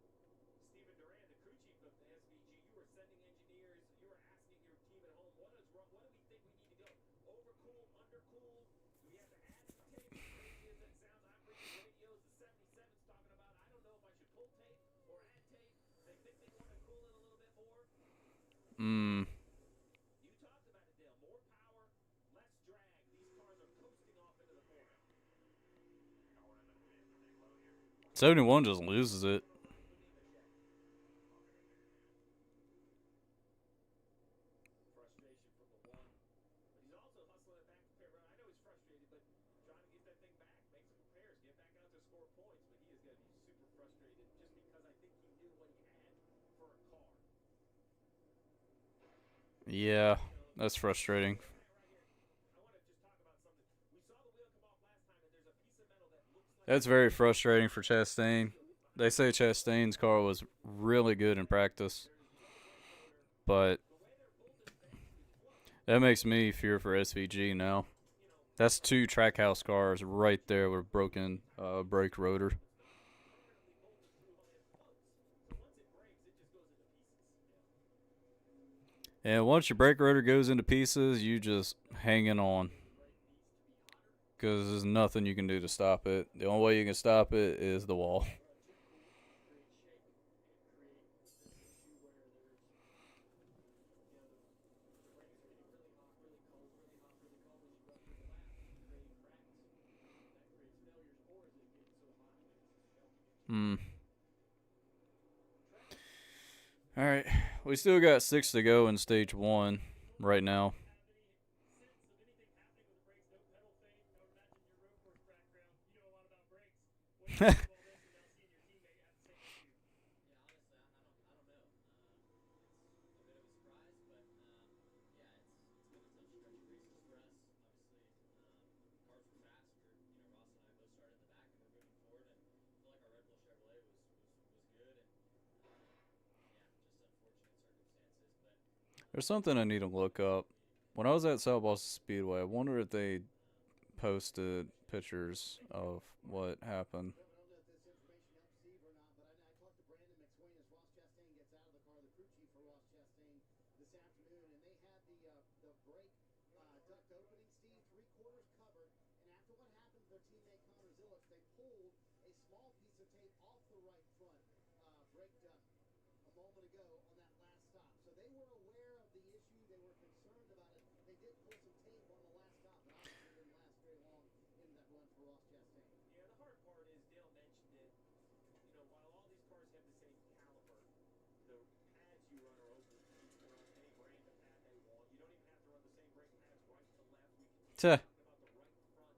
you're Stephen Duran, the crew chief of the SVG, you were sending engineers, you were asking your team at home, what is wrong? What do we think we need to go? Overcool, undercool? Do we have to add some tape? As crazy as that sounds, I'm reading radios. The 77's talking about, I don't know if I should pull tape or add tape. They think they want to cool it a little bit more. You talked about it, Dale. More power, less drag. These cars are coasting off into the corner. 71 just loses it. Frustration from the 1. But he's also hustling it back to pit road. I know he's frustrated, but trying to get that thing back, make some repairs, get back out there, score points. But he is going to be super frustrated just because I think he knew what he had for a car. Yeah, that's frustrating. I want to just talk about something. We saw the wheel come off last time, and there's a piece of metal that looks like That's very frustrating for Chastain. They say Chastain's car was really good in practice. But that makes me fear for SVG now. That's 2 trackhouse cars right there with broken brake rotor. And once your brake rotor goes into pieces, you just hanging on. Because there's nothing you can do to stop it. The only way you can stop it is the wall. Hmm. Alright. We still got 6 to go in stage 1 right now. There's something I need to look up. When I was at South Boston Speedway, I wonder if they posted pictures of what happened. I don't know if this information helps Steve or not, but I talked to Brandon McSwain as Ross Chastain gets out of the car, the crew chief for Ross Chastain this afternoon, and they had the brake duct opening, Steve, 3/4 covered, and after what happened to their teammate Connor Zillich, they pulled a small piece of tape off the right front brake duct a moment ago on that last stop. So they were aware of the issue. They were concerned about it. They did pull some tape on the last stop, but obviously didn't last very long into that run for Ross Chastain. Yeah, the hard part is Dale mentioned it. While all these cars have the same caliber, the pads you run are open. You can run any brand of pad they want. You don't even have to run the same brake pads right to left. We Tuh. talking about the right front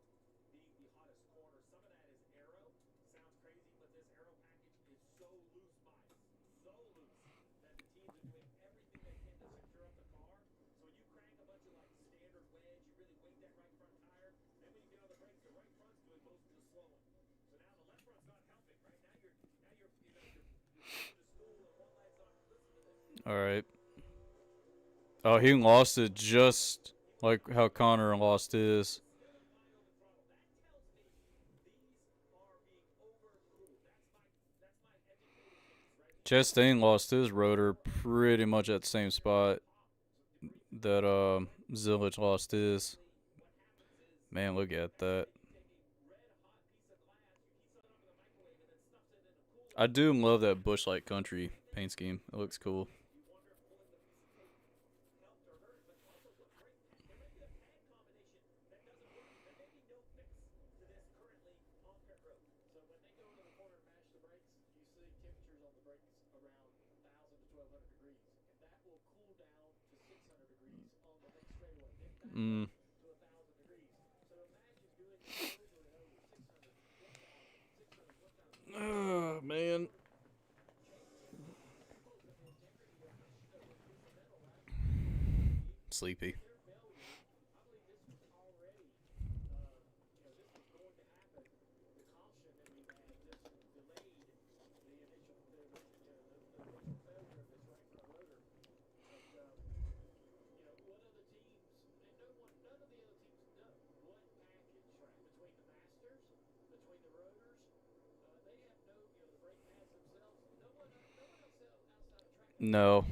being the hottest corner. Some of that is aero. Sounds crazy, but this aero package is so loose bias, so loose that the teams are doing everything they can to secure up the car. So when you crank a bunch of like standard wedge, you really weight that right front tire. Then when you get on the brakes, the right front's doing most of the slowing. So now the left front's not helping, right? Now you're going to school and one leg's on. Listen to this. Alright. Oh, he lost it just like how Connor lost his. Still in wide open throttle. That tells me these are being overcooled. That's my educated guess, right? Chastain lost his rotor pretty much at the same spot that Zillich lost his. Man, look at that. I do love that Busch Light Country paint scheme. It looks cool. You wonder if pulling the piece of tape helped or hurt, but also what brake pad. There may be a pad combination that doesn't work. There may be no fix to this currently on pit road. So when they go into the corner and mash the brakes, you see temperatures on the brakes around 1,000 to 1,200 degrees, and that will cool down to 600 degrees on the next straightaway, then back Mm. up to 1,000 degrees. So imagine doing that over and over, 600, 1,000, 600, 1,000. Oh, man. Sleepy. Their failure, I believe this was already, this was going to happen. The caution that we had just delayed the initial, the initial failure of this right front rotor. But what other teams, and none of the other teams know what package between the masters, between the rotors. They have no, the brake pads themselves. No one else outside of track. No.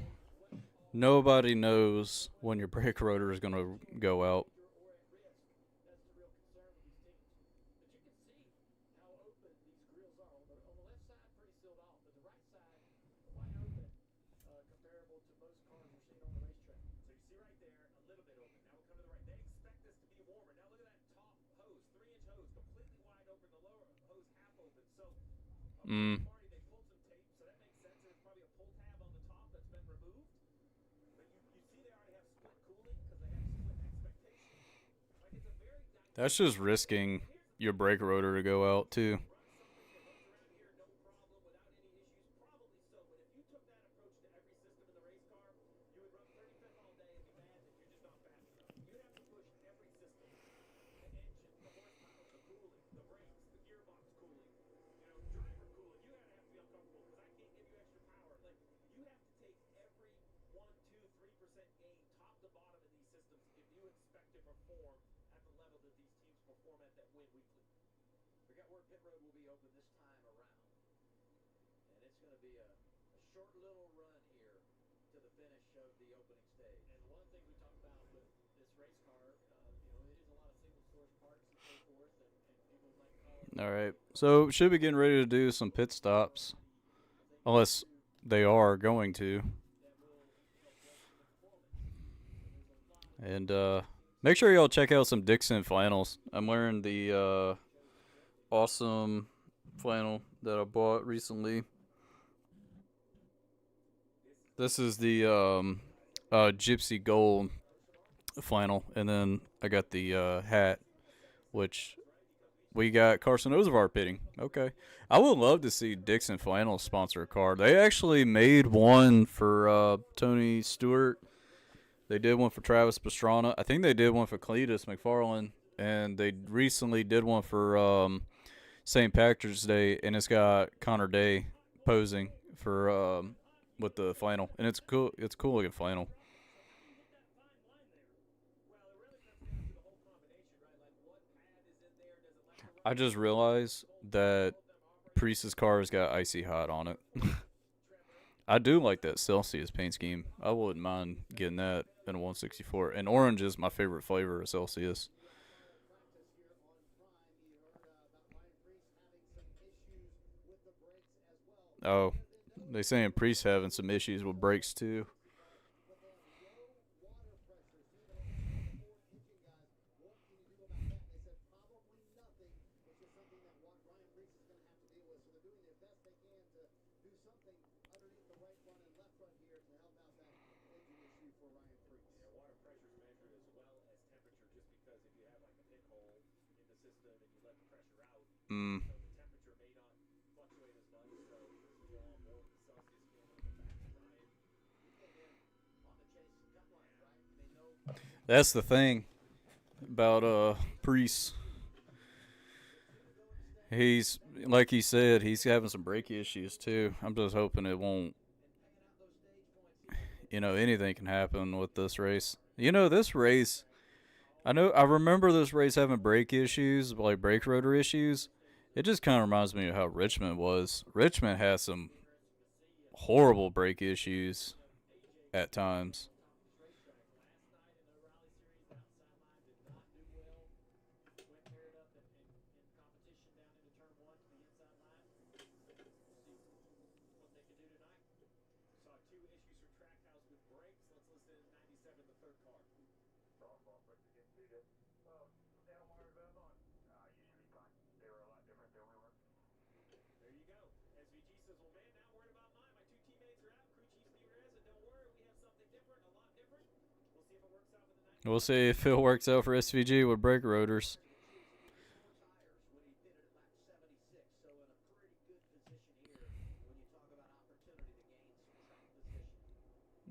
Nobody knows when your brake rotor is going to go out. Or at risk. That's the real concern with these teams. But you can see how open these grills are. On the left side, pretty sealed off, but the right side, wide open, comparable to most cars we're seeing on the racetrack. So you see right there, a little bit open. Now we come to the right. They expect this to be warmer. Now look at that top hose, 3-inch hose, completely wide open. The lower hose half open. So, Marty, they pulled some tape, so that makes sense. There's probably a pull tab on the top that's been removed. But you see they already have split cooling because they have split expectation. Like it's a very dynamic. That's just risking your brake rotor to go out, too. Run something that runs around here no problem without any issues? Probably so. But if you took that approach to every system in the race car, you would run 35th all day and be mad that you're just not fast enough. You have to push every system. The engine, the horsepower, the cooling, the brakes, the gearbox cooling, driver cooling. You gotta have to be uncomfortable because I can't give you extra power. Like you have to take every 1, 2, 100% game, top to bottom in these systems, if you expect to perform at the level that these teams perform at that win weekly. Forget where pit road will be open this time around. And it's going to be a short little run here to the finish of the opening stage. And one of the things we talk about with this race car, it is a lot of single source parts and so forth, and people might call it. All right. So should be getting ready to do some pit stops, unless they are going to. And make sure y'all check out some Dixon flannels. I'm wearing the awesome flannel that I bought recently. This is the Gypsy Gold flannel, and then I got the hat, which we got Carson Ozavar pitting. Okay. I would love to see Dixon Flannel sponsor a car. They actually made one for Tony Stewart. They did one for Travis Pastrana. I think they did one for Cletus McFarland. And they recently did one for St. Patrick's Day. And it's got Connor Day posing for with the flannel. And it's cool. It's cool looking flannel. I just realized that Priest's car has got Icy Hot on it. I do like that Celsius paint scheme. I wouldn't mind getting that in a 164. And orange is my favorite flavor of Celsius. Oh, they saying Priest having some issues with brakes too. Mm. That's the thing about Priest. He's like he said, he's having some brake issues too. I'm just hoping it won't. Anything can happen with this race. This race. I remember this race having brake issues, like brake rotor issues. It just kind of reminds me of how Richmond was. Richmond has some horrible brake issues at times. We'll see if it works out for SVG with brake rotors.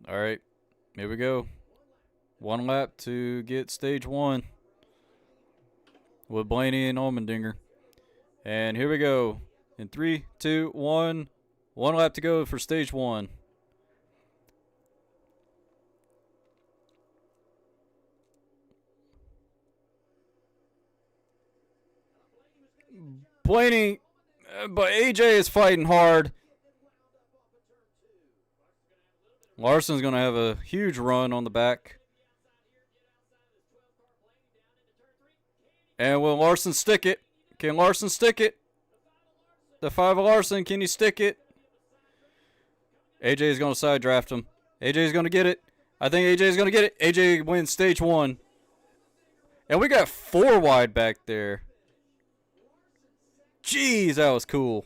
All right, here we go. One lap to get stage one with Blaney and Allmendinger. And here we go. In 3, 2, 1. One lap to go for stage one. Blaney, but AJ is fighting hard. Larson's going to have a huge run on the back. And will Larson stick it? Can Larson stick it? The 5 of Larson, can he stick it? AJ is going to side draft him. AJ is going to get it. I think AJ is going to get it. AJ wins stage one. And we got 4 wide back there. Jeez, that was cool.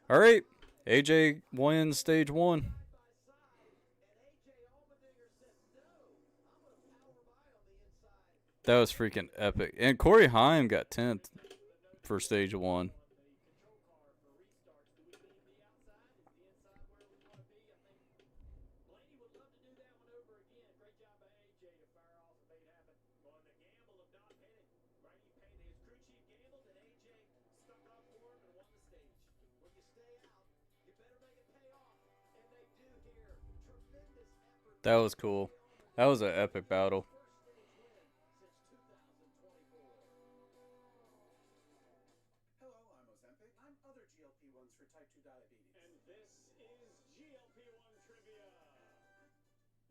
All right, AJ wins stage one. That was freaking epic. And Corey Heim got 10th for stage one. That was cool. That was an epic battle. Hello, I'm Ozempic. I'm other GLP-1s for type 2 diabetes. And this is GLP-1 trivia.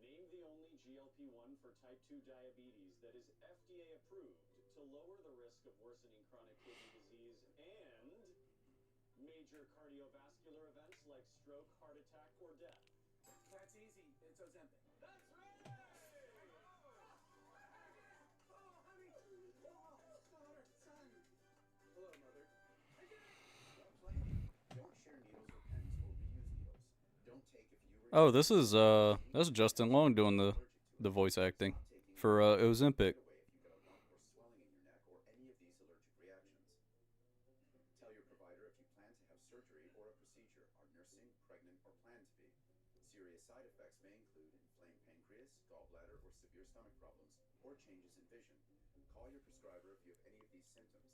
Name the only GLP-1 for type 2 diabetes that is FDA approved to lower the risk of worsening chronic kidney disease and major cardiovascular events like stroke, heart attack, or death. That's easy. It's Ozempic. That's right! Oh, honey! Oh, daughter, son! Hello, mother. I did it! Well played. Don't share needles or pens or reuse needles. Don't take if you Oh, this is that's Justin Long doing the voice acting for Ozempic. away if you get a lump or swelling in your neck or any of these allergic reactions. Tell your provider if you plan to have surgery or a procedure, are nursing, pregnant, or plan to be. Serious side effects may include inflamed pancreas, gallbladder, or severe stomach problems, or changes in vision. Call your prescriber if you have any of these symptoms.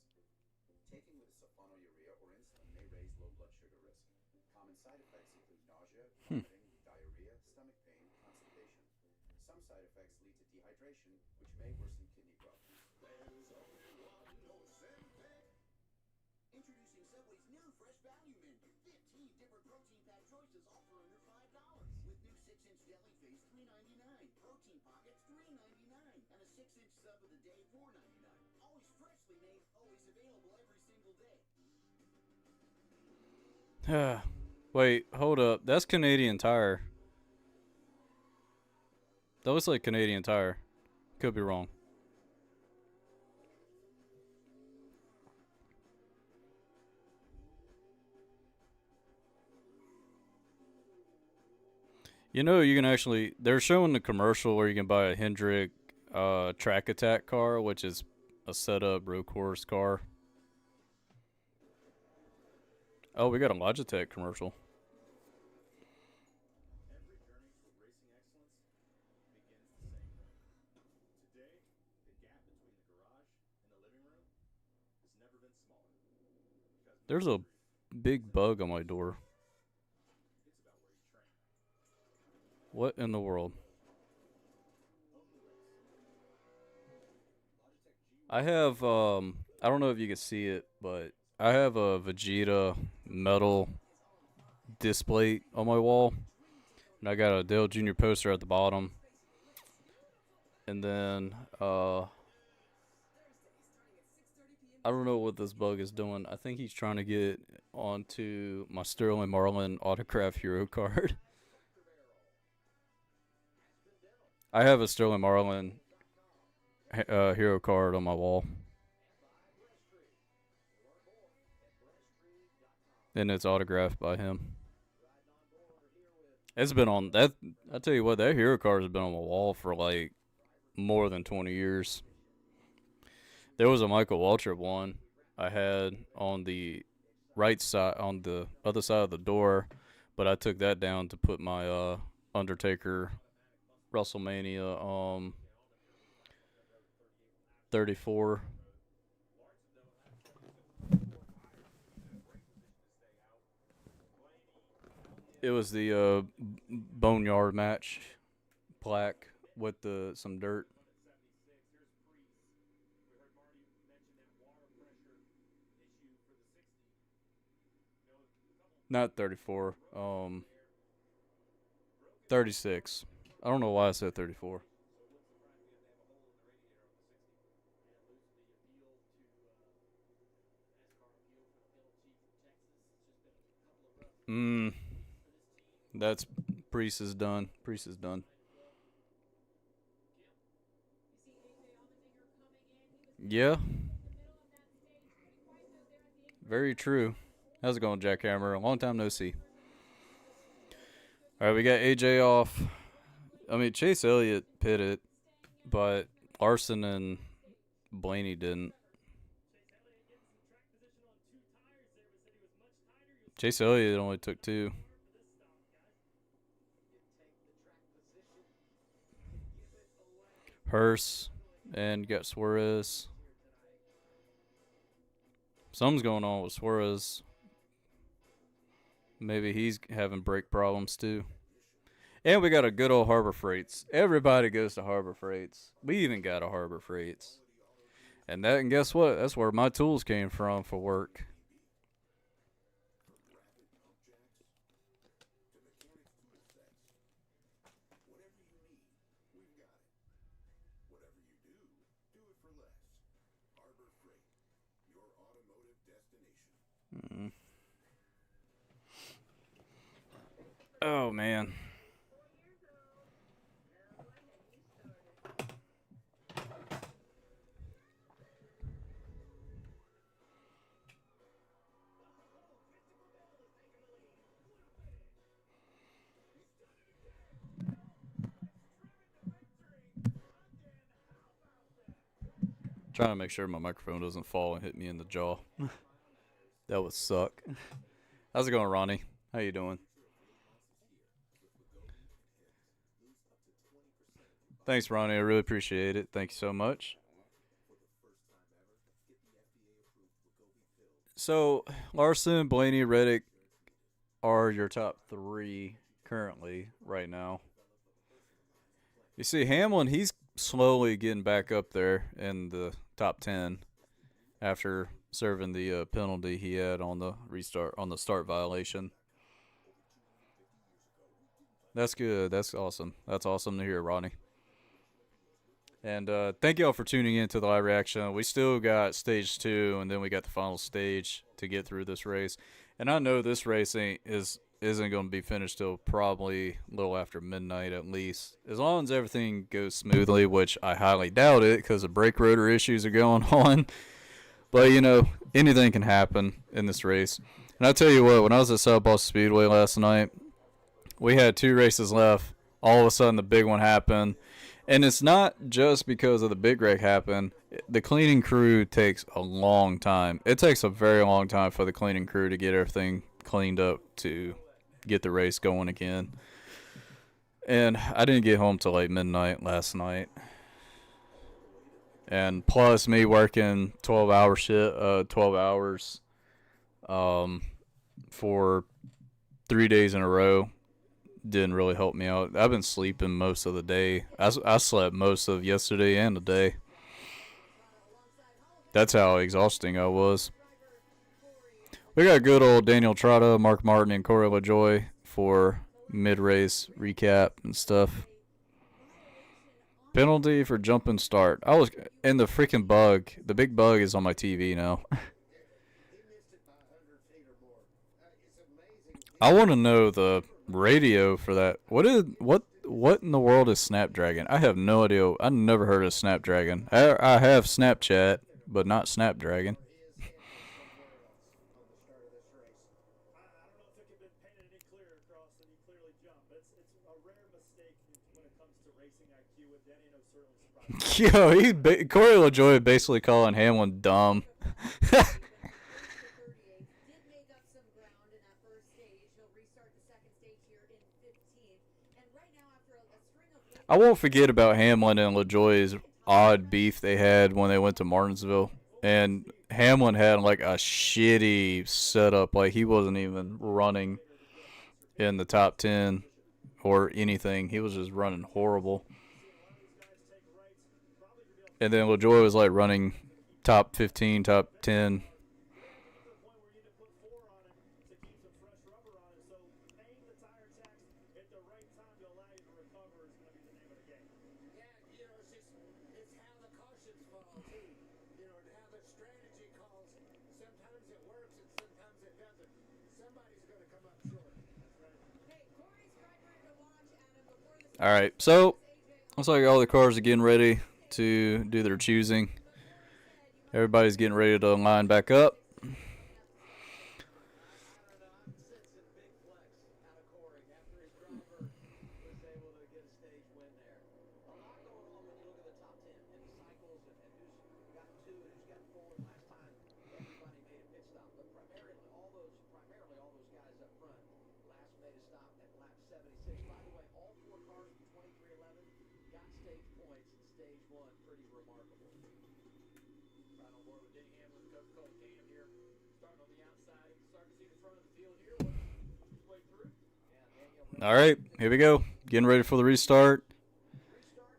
Taking with a sulfonylurea or insulin may raise low blood sugar risk. Common side effects include nausea, vomiting, diarrhea, stomach pain, constipation. Some side effects lead to dehydration, which may worsen kidney problems. There's only one Ozempic. Introducing Subway's new fresh value menu. 15 different protein pack choices, all for under $5. With new 6-inch deli face, $3.99. Protein pockets, $3.99. And a 6-inch sub of the day, $4.99. Always freshly made, always available every single day. Wait, hold up. That's Canadian Tire. That looks like Canadian Tire. Could be wrong. You know, you can actually. They're showing the commercial where you can buy a Hendrick Track Attack car, which is a setup road course car. Oh, we got a Logitech commercial. Every journey toward racing excellence begins the same way. Today, the gap between the garage and the living room has never been smaller. Because There's a big bug on my door. it's about where you train. What in the world? Own the race. Logitech G I have I don't know if you can see it, but I have a Vegeta metal display on my wall. And I got a Dale Jr. poster at the bottom. And then I don't know what this bug is doing. I think he's trying to get onto my Sterling Marlin autograph hero card. I have a Sterling Marlin hero card on my wall. And it's autographed by him. It's been on that. I tell you what, that hero card has been on my wall for like more than 20 years. There was a Michael Waltrip one I had on the right side, on the other side of the door, but I took that down to put my Undertaker WrestleMania 34. It was the Boneyard match plaque with some dirt. Not 34. 36. I don't know why I said 34. That's Priest is done. Priest is done. Yeah. Very true. How's it going, Jackhammer? A long time no see. All right, we got AJ off. I mean, Chase Elliott pitted, but Larson and Blaney didn't. Chase Elliott only took 2. Hurst and got Suarez. Something's going on with Suarez. Maybe he's having brake problems too. And we got a good old Harbor Freights. Everybody goes to Harbor Freights. We even got a Harbor Freights. And guess what? That's where my tools came from for work. From rapid pump jacks to mechanics tool sets. Whatever you need, we've got it. Whatever you do it for less. Harbor Freight, your automotive destination. Oh, man. Trying to make sure my microphone doesn't fall and hit me in the jaw. That would suck. How's it going, Ronnie? How you doing? Thanks, Ronnie. I really appreciate it. Thank you so much. So, Larson, Blaney, Reddick are your top 3 currently right now. You see, Hamlin, he's slowly getting back up there in the top 10 after serving the penalty he had on the start violation. That's good. That's awesome. That's awesome to hear, Ronnie. And thank y'all for tuning in to the live reaction. We still got stage 2, and then we got the final stage to get through this race. And I know this race isn't going to be finished till probably a little after midnight at least. As long as everything goes smoothly, which I highly doubt it because the brake rotor issues are going on. But, you know, anything can happen in this race. And I tell you what, when I was at South Boston Speedway last night, we had 2 races left. All of a sudden, the big one happened. And it's not just because of the big wreck happened. The cleaning crew takes a long time. It takes a very long time for the cleaning crew to get everything cleaned up to get the race going again. And I didn't get home till like midnight last night. And plus me working 12 hours for 3 days in a row didn't really help me out. I've been sleeping most of the day. I slept most of yesterday and today. That's how exhausting I was. We got good old Daniel Trotta, Mark Martin, and Corey LaJoy for mid-race recap and stuff. Penalty for jump and start. I was in the freaking bug. The big bug is on my TV now. I want to know the radio for that. What in the world is Snapdragon? I have no idea. I never heard of Snapdragon. I have Snapchat, but not Snapdragon. Yo, Corey LaJoy basically calling Hamlin dumb. I won't forget about Hamlin and LaJoy's odd beef they had when they went to Martinsville. And Hamlin had like a shitty setup. Like he wasn't even running in the top 10 or anything. He was just running horrible. And then LaJoy was like running top 15, top 10. All right, so looks like all the cars are getting ready to do their choosing. Everybody's getting ready to line back up. All right, here we go. Getting ready for the restart.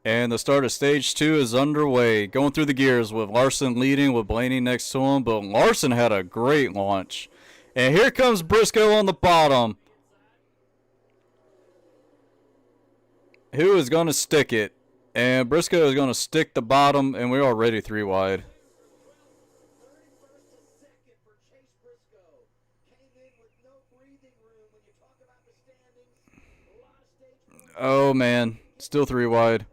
And the start of stage 2 is underway. Going through the gears with Larson leading with Blaney next to him. But Larson had a great launch. And here comes Briscoe on the bottom. Who is going to stick it? And Briscoe is going to stick the bottom. And we're already 3 wide. Oh, man. Still 3 wide.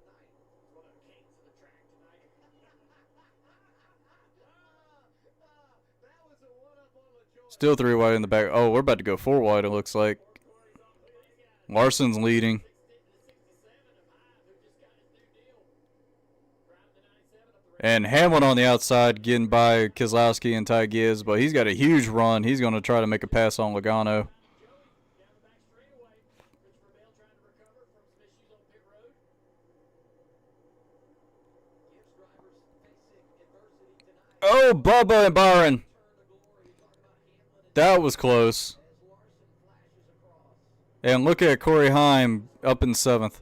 Still 3 wide in the back. Oh, we're about to go 4 wide, it looks like. Larson's leading. And Hamlin on the outside getting by Keselowski and Ty Gibbs, but he's got a huge run. He's going to try to make a pass on Logano. Oh, Bubba and Byron. That was close. And look at Corey Heim up in 7th.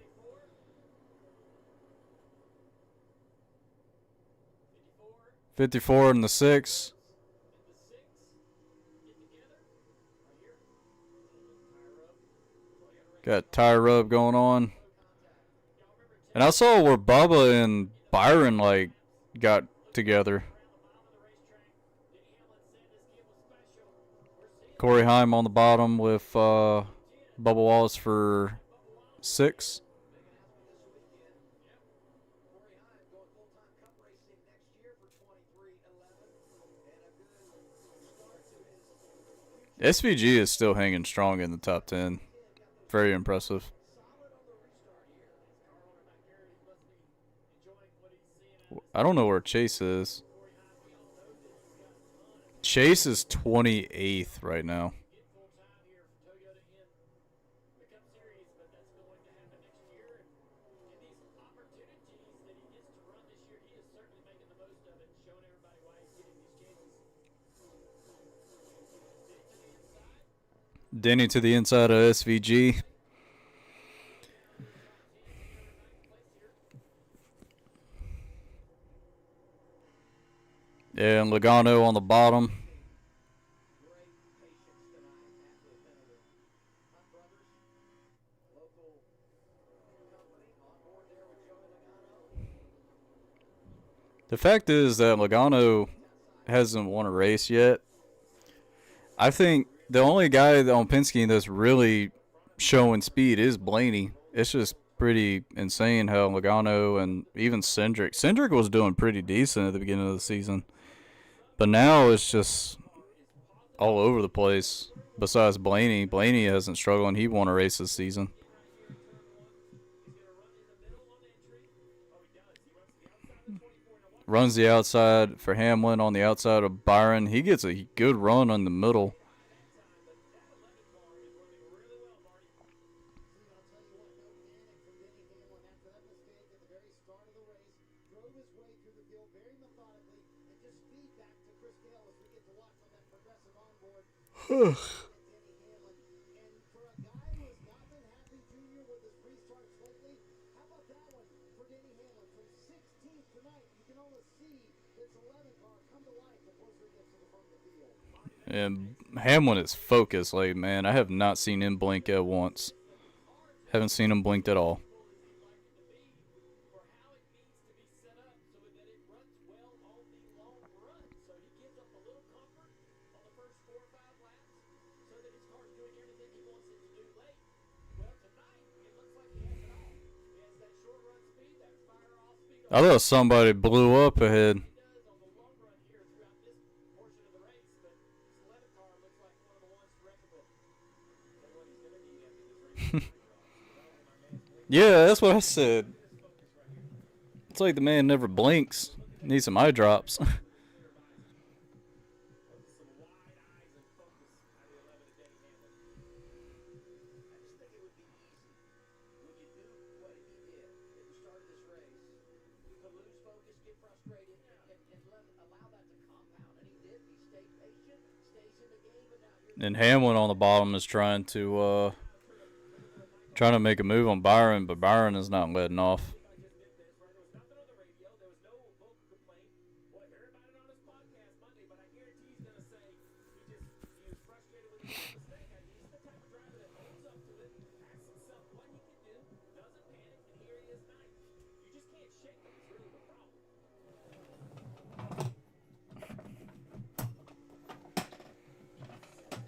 '54 in the 6. Got tire rub going on. And I saw where Bubba and Byron like got together. Corey Heim on the bottom with Bubba Wallace for 6. SVG is still hanging strong in the top 10. Very impressive. I don't know where Chase is. Chase is 28th right now. Denny to the inside of SVG. And Logano on the bottom. The fact is that Logano hasn't won a race yet. I think the only guy on Penske that's really showing speed is Blaney. It's just pretty insane how Logano and even Cindric was doing pretty decent at the beginning of the season. But now it's just all over the place. Besides Blaney hasn't struggled, and he won a race this season. Runs the outside for Hamlin on the outside of Byron. He gets a good run on the middle. And Hamlin is focused, like, man, I have not seen him blink at once. Haven't seen him blinked at all. I thought somebody blew up ahead. Yeah, that's what I said. It's like the man never blinks. Needs some eye drops. And Hamlin on the bottom is trying to Trying to make a move on Byron, but Byron is not letting off.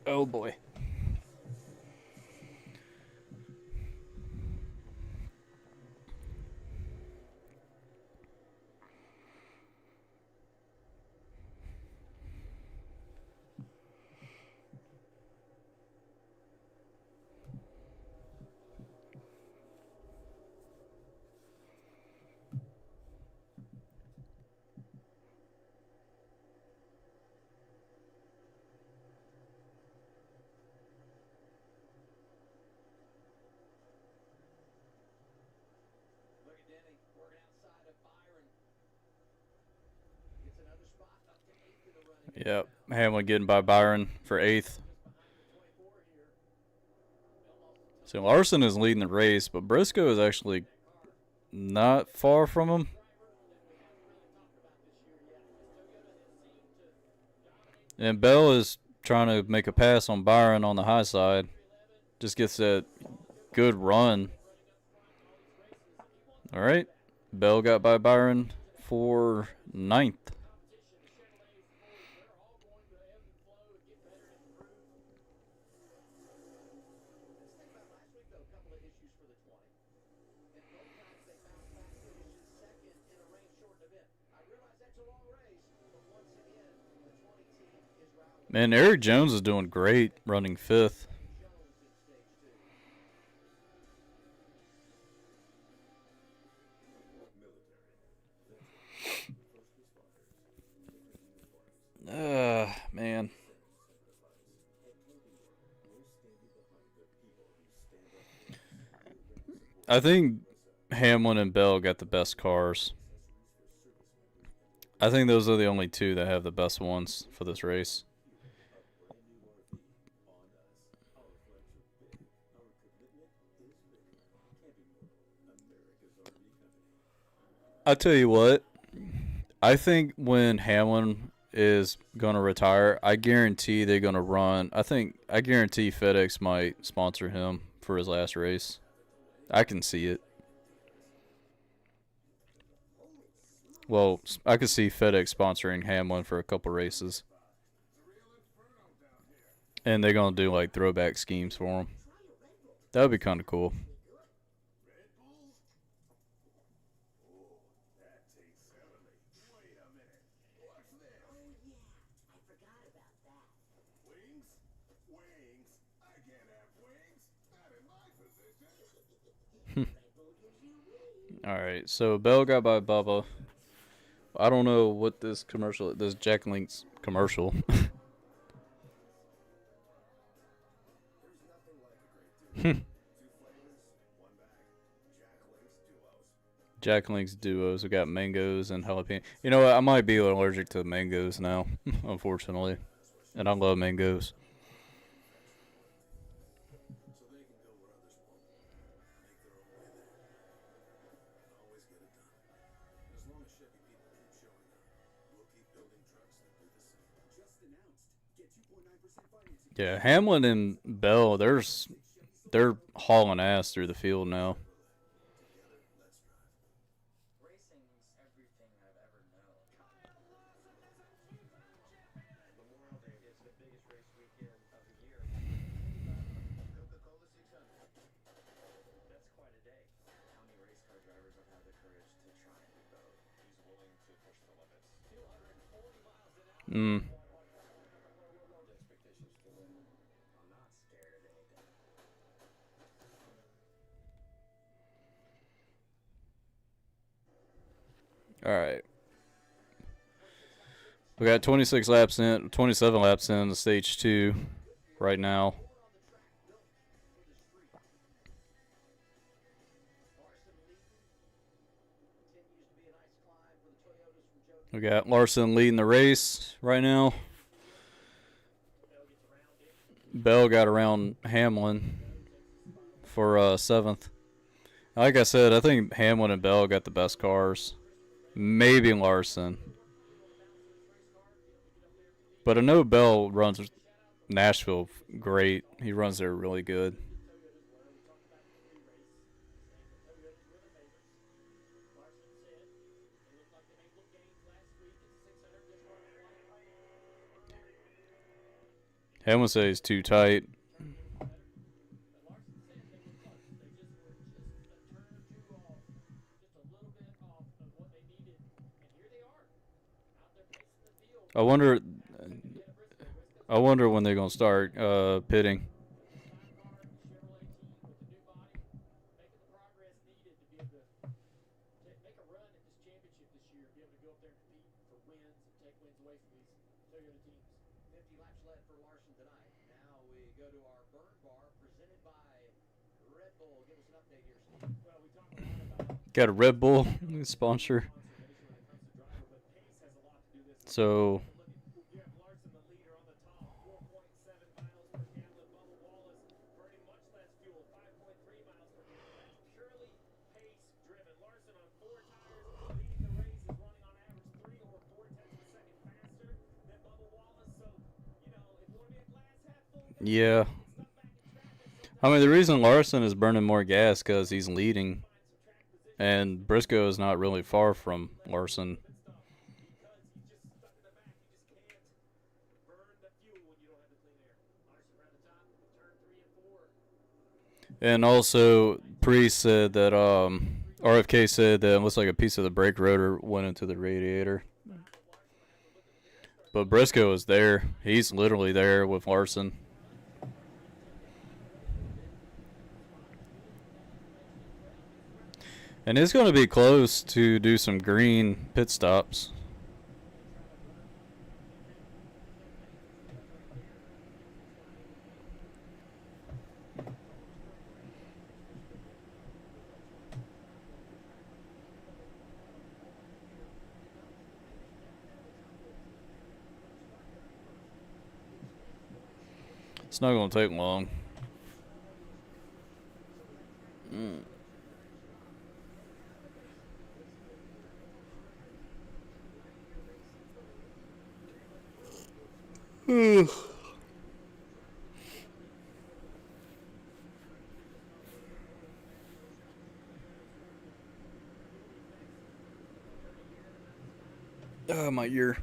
Oh boy. Look at Denny working outside of Byron. Gets another spot up to 8th in the running. Yep. Hamlin getting by Byron for 8th. So Larson is leading the race, but Briscoe is actually not far from him. And Bell is trying to make a pass on Byron on the high side. Just gets that good run. All right. Bell got by Byron for 9th. Man, Eric Jones is doing great running 5th. Man. I think Hamlin and Bell got the best cars. I think those are the only two that have the best ones for this race. I tell you what, I think when Hamlin is going to retire, I guarantee they're going to run. I guarantee FedEx might sponsor him for his last race. I can see it. Well, I could see FedEx sponsoring Hamlin for a couple races. And they're going to do like throwback schemes for him. That would be kind of cool. All right, so Bell got by Bubba. I don't know what this Jack Link's commercial. Jack Link's duos. We got mangoes and jalapeno. You know what? I might be allergic to mangoes now, unfortunately. And I love mangoes. Yeah, Hamlin and Bell, they're hauling ass through the field now. All right. We got 27 laps in the stage 2 right now. We got Larson leading the race right now. Bell got around Hamlin for 7th. Like I said, I think Hamlin and Bell got the best cars. Maybe Larson. But I know Bell runs Nashville great. He runs there really good. Hamlin says he's too tight. I wonder when they're gonna start pitting. Got a Red Bull sponsor. So yeah. I mean, the reason Larson is burning more gas because he's leading, and Briscoe is not really far from Larson. And also, Priest said that RFK said that it looks like a piece of the brake rotor went into the radiator. But Briscoe is there. He's literally there with Larson. And it's going to be close to do some green pit stops. It's not going to take long. My ear.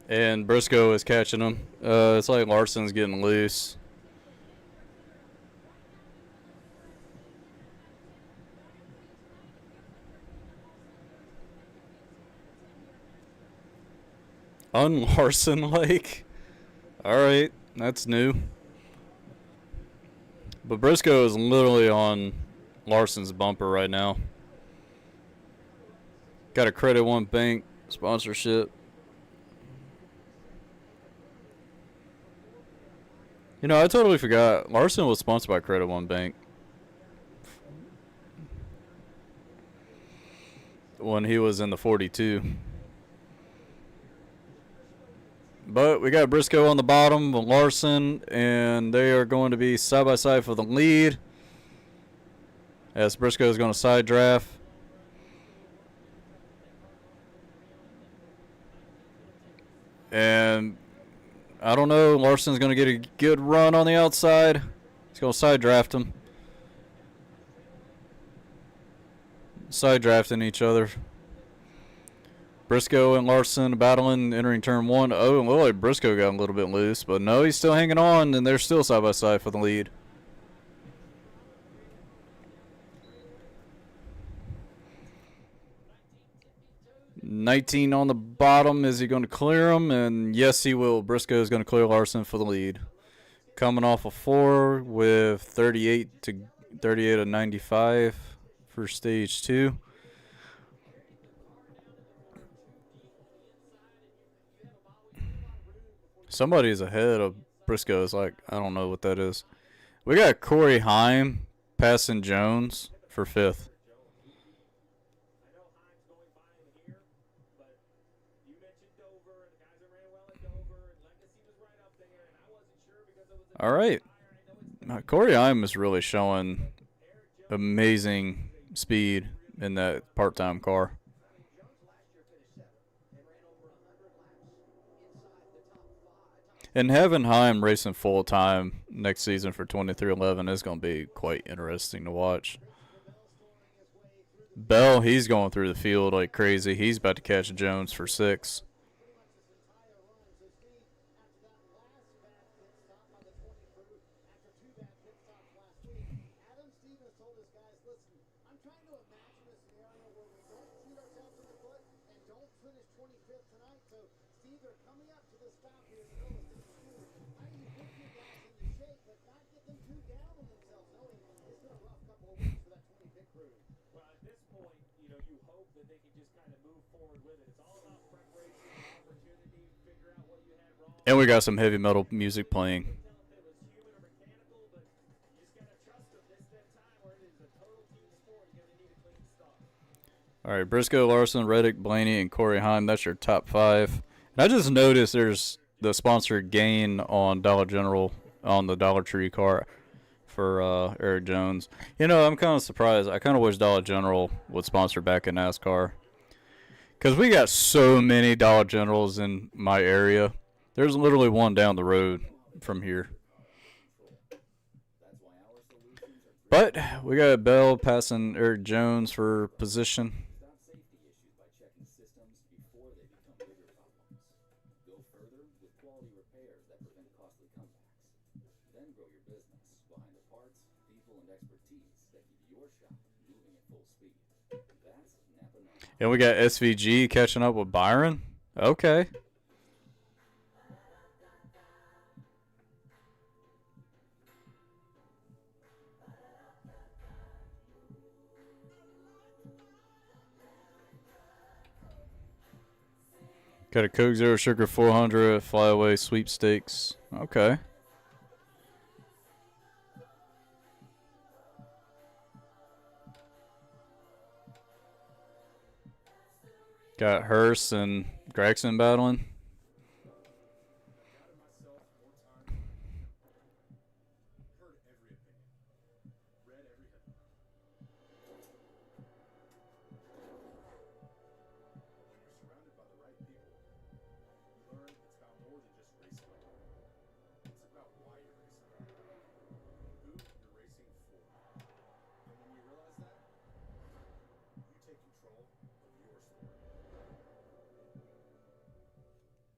And Briscoe is catching him. It's like Larson's getting loose. Un-Larson like. Alright, that's new. But Briscoe is literally on Larson's bumper right now. Got a Credit One Bank sponsorship. You know, I totally forgot. Larson was sponsored by Credit One Bank when he was in the 42. But we got Briscoe on the bottom, Larson, and they are going to be side by side for the lead. As Briscoe is going to side draft. And I don't know, Larson's going to get a good run on the outside. He's going to side draft him. Side drafting each other. Briscoe and Larson battling, entering turn one. Oh, and looked like Briscoe got a little bit loose, but no, he's still hanging on, and they're still side by side for the lead. $19 on the bottom. Is he going to clear him? And yes, he will. Briscoe is going to clear Larson for the lead. Coming off a 4 with 38 to 95 for stage 2. Somebody's ahead of Briscoe. It's like, I don't know what that is. We got Corey Heim passing Jones for 5th. I know Himes going by him here, but you mentioned Dover and the guys that ran well at Dover, and Legacy was right up there, and I wasn't sure because it was a All right. tire. I know it's Corey Heim is really showing amazing speed in that part-time car. Jones last year finished 7th and ran over 100 laps inside the top 5. And having Heim racing full-time next season for 2311 is going to be quite interesting to watch. Bell, he's going through the field like crazy. He's about to catch Jones for 6. Well, at this point, you hope that they can just kind of move forward with it. It's all about preparation, opportunity, figure out what you had wrong. And we got some heavy metal music playing. Tell if it was human or mechanical, but you just got to trust them. This is that time where it is a total team sport. You're going to need a clean start. All right, Briscoe, Larson, Reddick, Blaney, and Corey Heim. That's your top 5. And I just noticed there's the sponsored gain on Dollar General on the Dollar Tree car for Eric Jones. I'm kind of surprised. I kind of wish Dollar General would sponsor back in NASCAR. Because we got so many Dollar Generals in my area. There's literally one down the road from here. But we got Bell passing Eric Jones for position. Stop safety issues by checking systems before they become bigger problems. Go further with quality repairs that prevent costly comebacks. Then grow your business behind the parts, people, and expertise that keep your shop moving at full speed. That's Napa Know-How. And we got SVG catching up with Byron. Okay. Got a Coke Zero Sugar 400 Flyaway Sweepstakes. Okay. Got Hurst and Gregson battling. Heard every opinion. Read every headline. But when you're surrounded by the right people, you learn it's about more than just racing. It's about why you're racing. Who you're racing for. And when you realize that, you take control of your sport.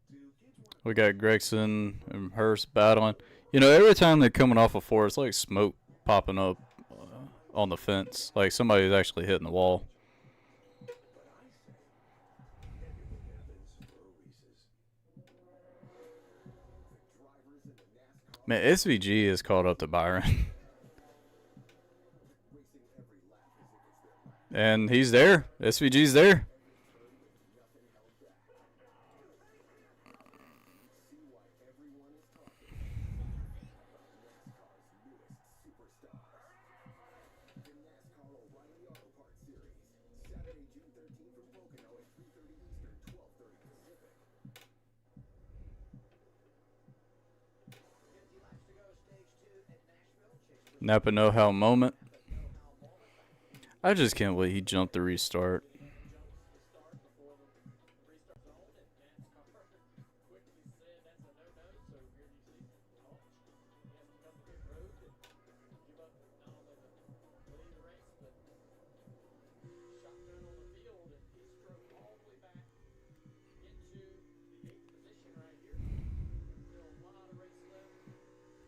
Do kids want to We got Gregson and Hurst battling. Every time they're coming off a four, it's like smoke popping up on the fence. Like somebody's actually hitting the wall. Man, SVG is caught up to Byron. And he's there. SVG's there. Napa Know-How moment. I just can't believe he jumped the restart.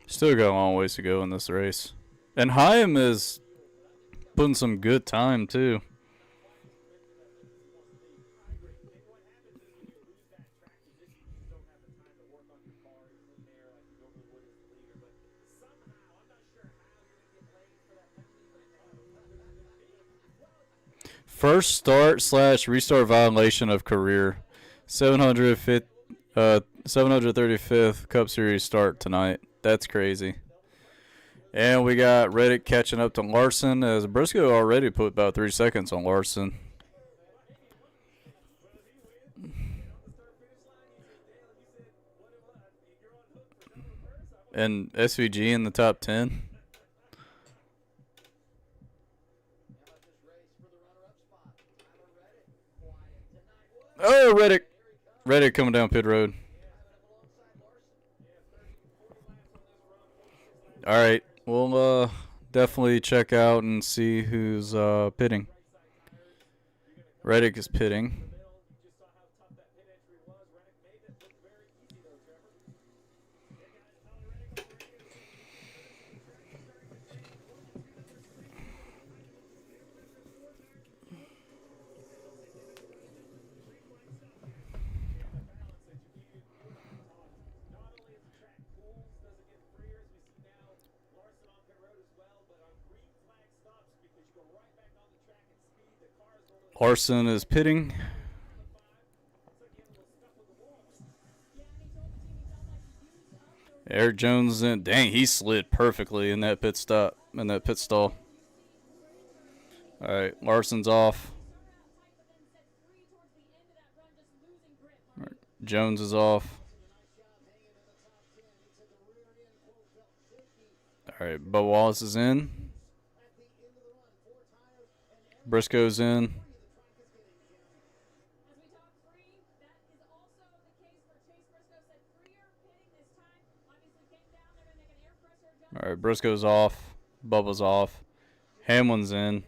Still got a long ways to go in this race. And Hyam is putting some good time, too. First start / restart violation of career. 735th Cup Series start tonight. That's crazy. And we got Reddick catching up to Larson as Briscoe already put about 3 seconds on Larson. And SVG in the top 10. Oh, Reddick. Reddick coming down pit road. All right. We'll definitely check out and see who's pitting. Reddick is pitting. Larson is pitting. Eric Jones in. Dang, he slid perfectly in that pit stop, in that pit stall. All right, Larson's off. Right, Jones is off. All right, Bo Wallace is in. Briscoe's in. All right, Briscoe's off. Bubba's off. Hamlin's in.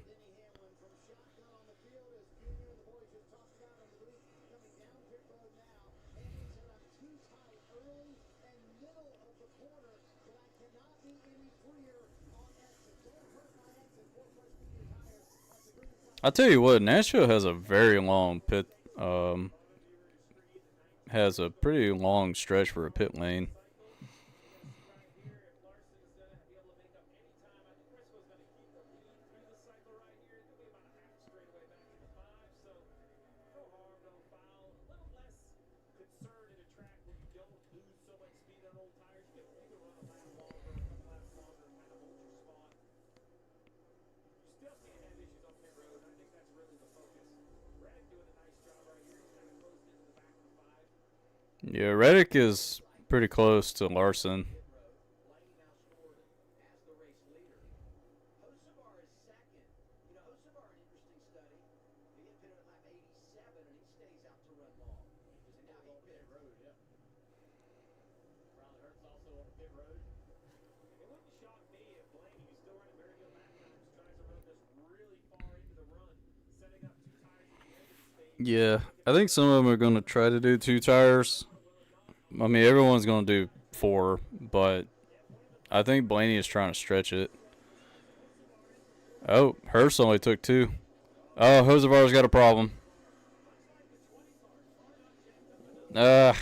I tell you what, Nashville has a very long pit. Has a pretty long stretch for a pit lane. Yeah, Reddick is pretty close to Larson. Yeah, I think some of them are going to try to do 2 tires. I mean, everyone's going to do 4, but I think Blaney is trying to stretch it. Oh, Hurst only took 2. Oh, Hosevar's got a problem. Hosevar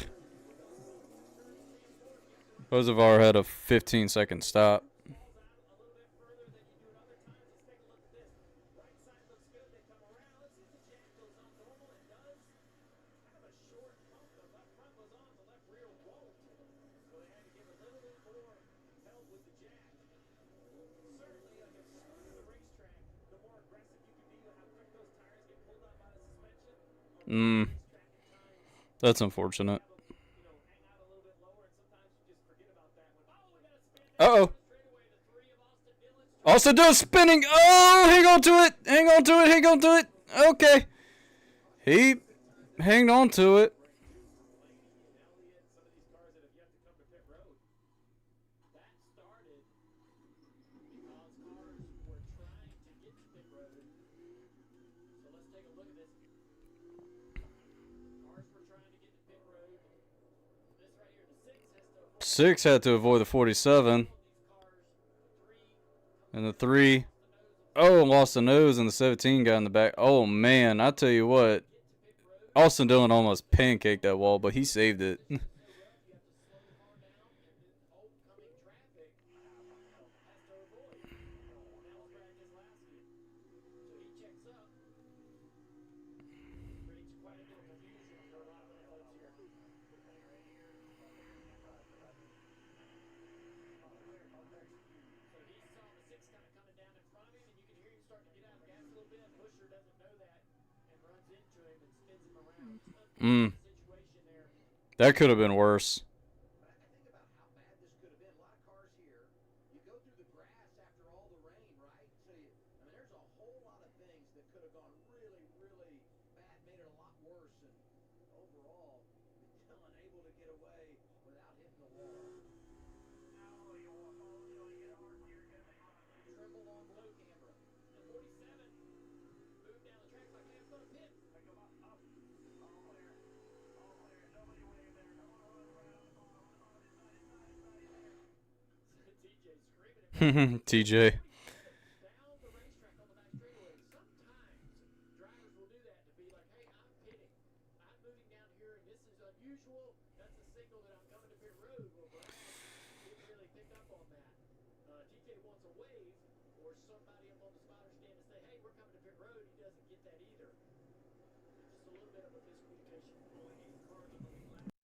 had a 15-second stop. That's unfortunate. Uh-oh. Austin Dillon's spinning. Oh, hang on to it. Hang on to it. Hang on to it. Okay. He hanged on to it. Six had to avoid the 47. And the 3. Oh, lost the nose, and the 17 got in the back. Oh, man, I tell you what. Austin Dillon almost pancaked that wall, but he saved it. starting to get out of gas a little bit. Busher doesn't know that and runs into him and spins him around. Mm. Unfortunate situation there. That could have been worse. But I think about how bad this could have been. A lot of cars here. You go through the grass after all the rain, right? So there's a whole lot of things that could have gone really, really bad, made it a lot worse. And overall, Dillon able to get away without hitting the wall. Trimble on low camera. 47 moved down the track like, hey, I'm going to pit. TJ screaming at me. TJ. Down the racetrack on the back straightaway. Sometimes drivers will do that to be like, hey, I'm pitting. I'm moving down here, and this is unusual. That's a signal that I'm coming to pit road. Well, Brad didn't really pick up on that. TJ wants a wave or somebody up on the spotter stand to say, hey, we're coming to pit road. He doesn't get that either. Just a little bit of a miscommunication. Only 8 cars on the lead lap.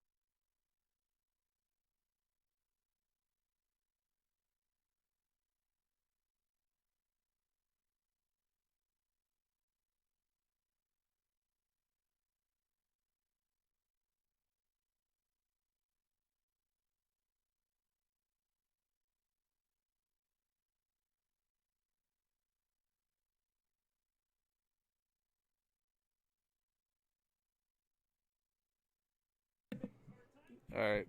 All right.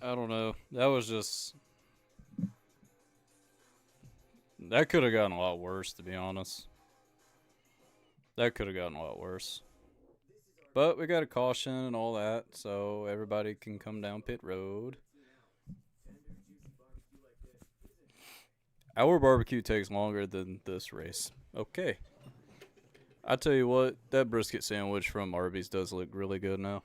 I don't know. That was just. That could have gotten a lot worse, to be honest. That could have gotten a lot worse. But we got a caution and all that, so everybody can come down pit road. Our barbecue takes longer than this race. Okay. I tell you what, that brisket sandwich from Arby's does look really good now.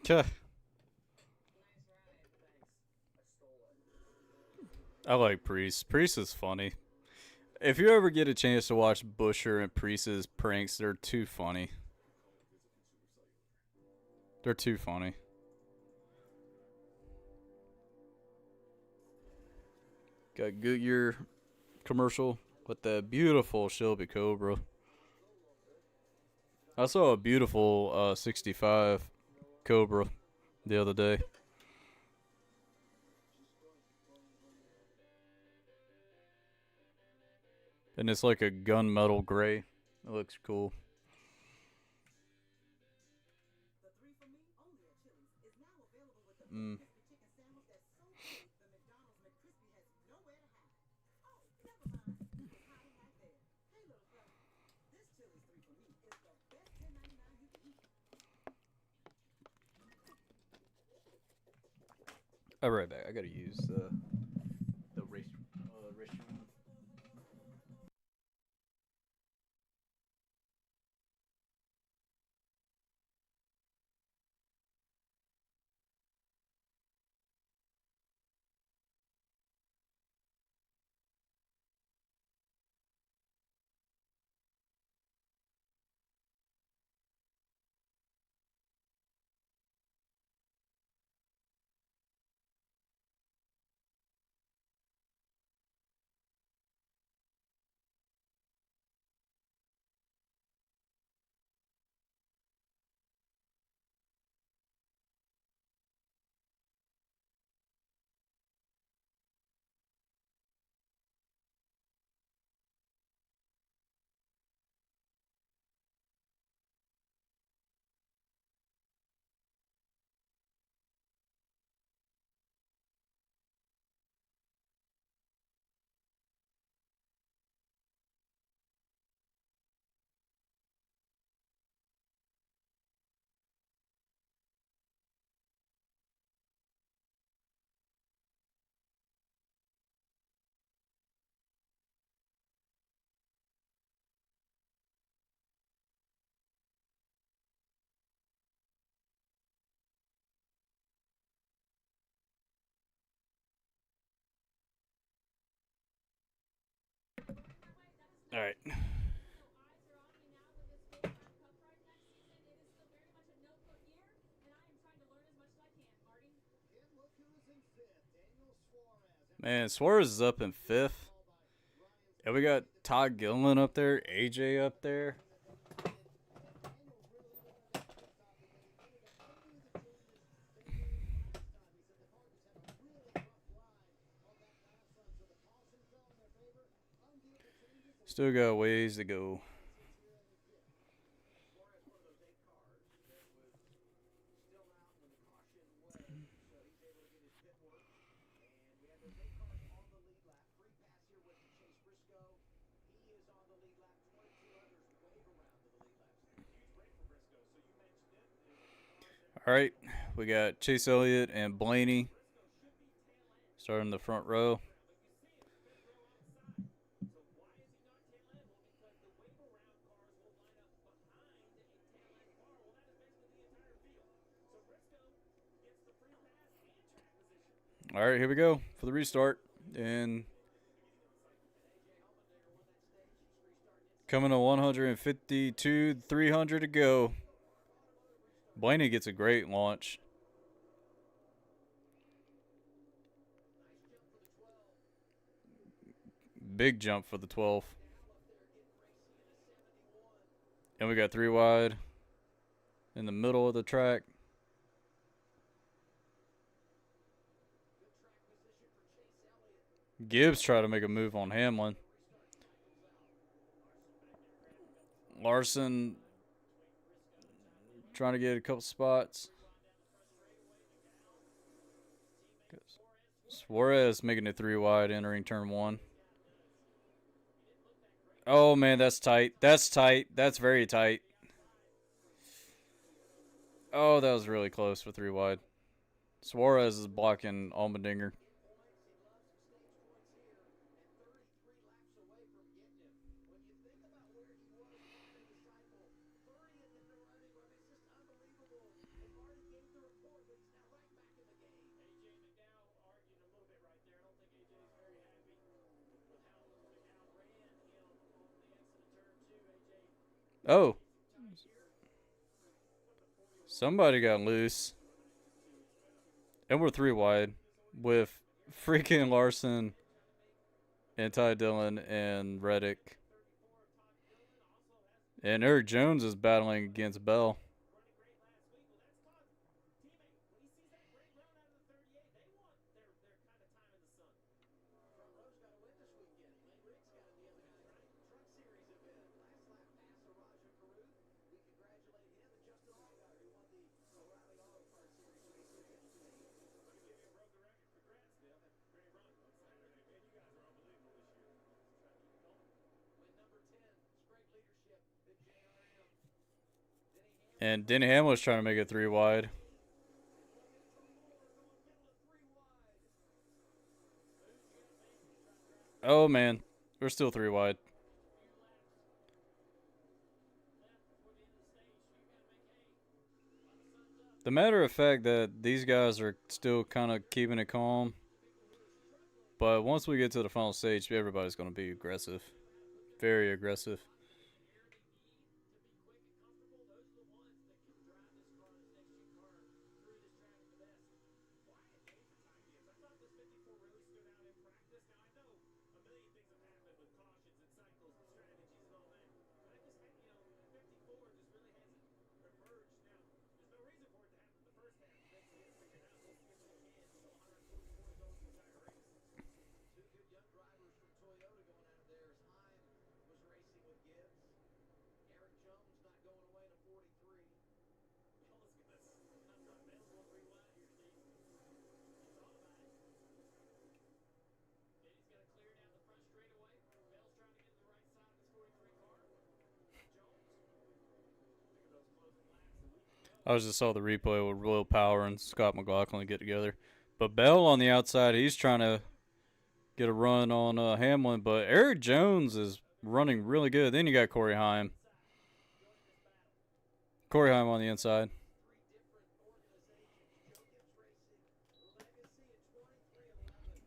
Yeah. I like Priest. Priest is funny. If you ever get a chance to watch Busher and Priest's pranks, they're too funny. They're too funny. Got Goodyear commercial with that beautiful Shelby Cobra. I saw a beautiful 65 Cobra the other day. And it's like a gunmetal gray. It looks cool. Mm. I'll be right back. I gotta use the restroom. All right. Man, Suarez is up in 5th. And we got Todd Gilliland up there, AJ up there. Still got ways to go. Suarez, one of those 8 cars that was still out when the caution waved, so he's able to get his pit work. And we had those 8 cars on the lead lap. Free pass here with the Chase Briscoe. He is on the lead lap. 22 others wave around to the lead lap stand. Huge break for Briscoe. So you mentioned it. It was a few cars there. All right, we got Chase Elliott and Blaney Briscoe should be tail end. starting the front row. But you see it, the fifth row outside. So why is he not tail end? Well, because the wave around cars will line up behind a tail end car. Well, that is basically the entire field. So Briscoe gets the free pass and track position. All right, here we go for the restart. And coming to 152, 300 to go. Blaney gets a great launch. Big jump for the 12. And we got 3 wide in the middle of the track. Gibbs tried to make a move on Hamlin. Larson trying to get a couple spots. Suarez making it 3 wide entering turn 1. Oh, man, that's tight. That's tight. That's very tight. Oh, that was really close for 3 wide. Suarez is blocking Allmendinger. Oh. Somebody got loose. And we're 3 wide with freaking Larson and Ty Dillon and Reddick. And Eric Jones is battling against Bell. And Denny Hamlin was trying to make it 3 wide. Oh, man. We're still 3 wide. The matter of fact that these guys are still kind of keeping it calm. But once we get to the final stage, everybody's going to be aggressive. Very aggressive. I just saw the replay with Will Power and Scott McLaughlin get together. But Bell on the outside, he's trying to get a run on Hamlin. But Eric Jones is running really good. Then you got Corey Heim. Corey Heim on the inside.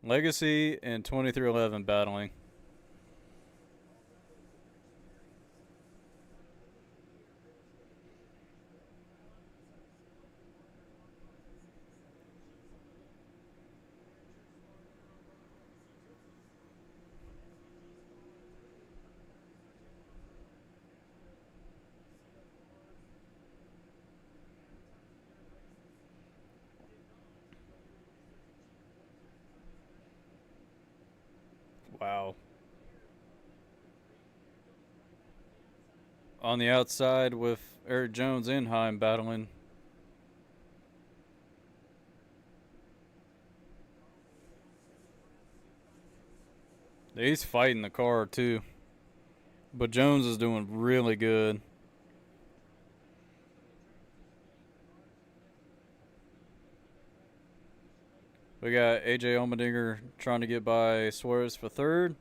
Legacy and 2311 battling. on the outside with Eric Jones and Heim battling. He's fighting the car too. But Jones is doing really good. We got AJ Allmendinger trying to get by Suarez for third.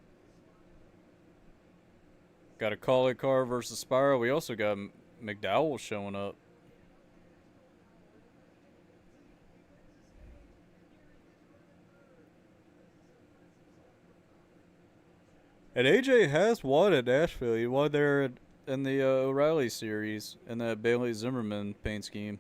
Got a Call It car versus Spiro. We also got McDowell showing up. And AJ has won at Nashville. He won there in the O'Reilly series in that Bailey Zimmerman paint scheme.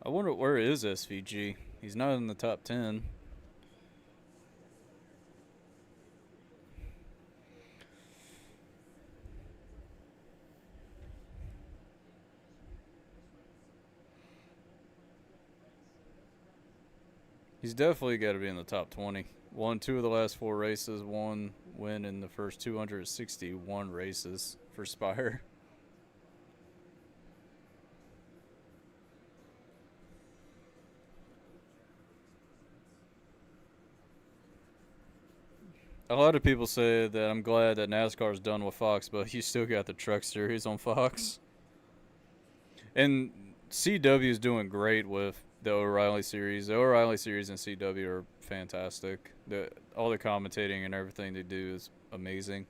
I wonder where is SVG? He's not in the top 10. He's definitely got to be in the top 20. Won 2 of the last 4 races, 1 win in the first 261 races for Spire. A lot of people say that I'm glad that NASCAR's done with Fox, but you still got the Truck Series on Fox. And CW is doing great with the O'Reilly series. The O'Reilly series and CW are fantastic. All the commentating and everything they do is amazing.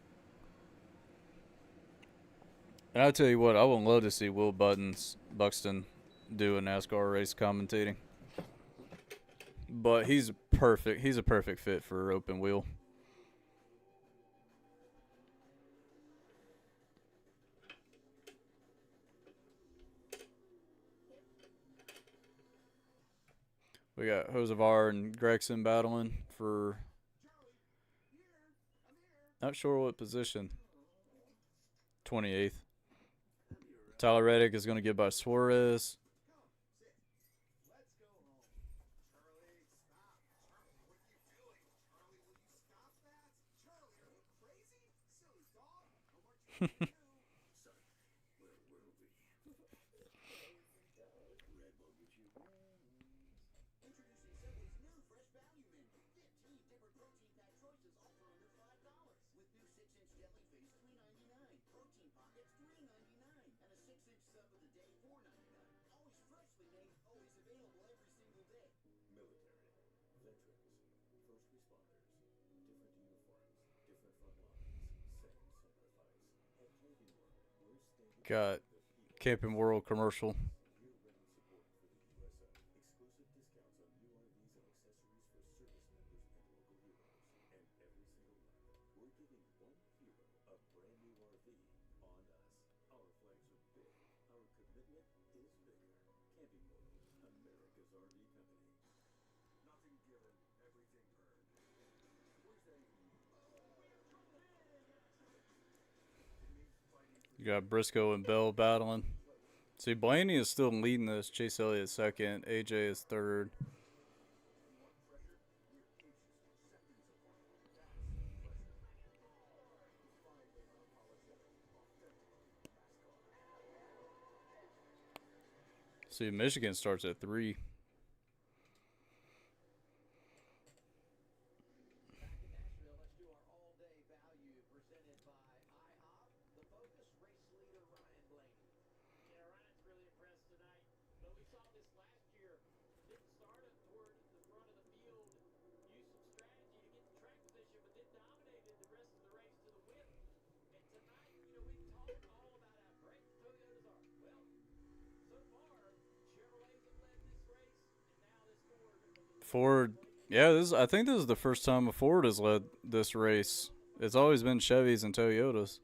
And I tell you what, I would love to see Will Buxton do a NASCAR race commentating. But he's perfect. He's a perfect fit for open wheel. We got Hosevar and Gregson battling for not sure what position. 28th. Tyler Reddick is going to get by Suarez. Got Camping World commercial. You got Briscoe and Bell battling. See, Blaney is still leading this. Chase Elliott second. AJ is third. See, Michigan starts at 3. Ford, yeah, I think this is the first time a Ford has led this race. It's always been Chevys and Toyotas.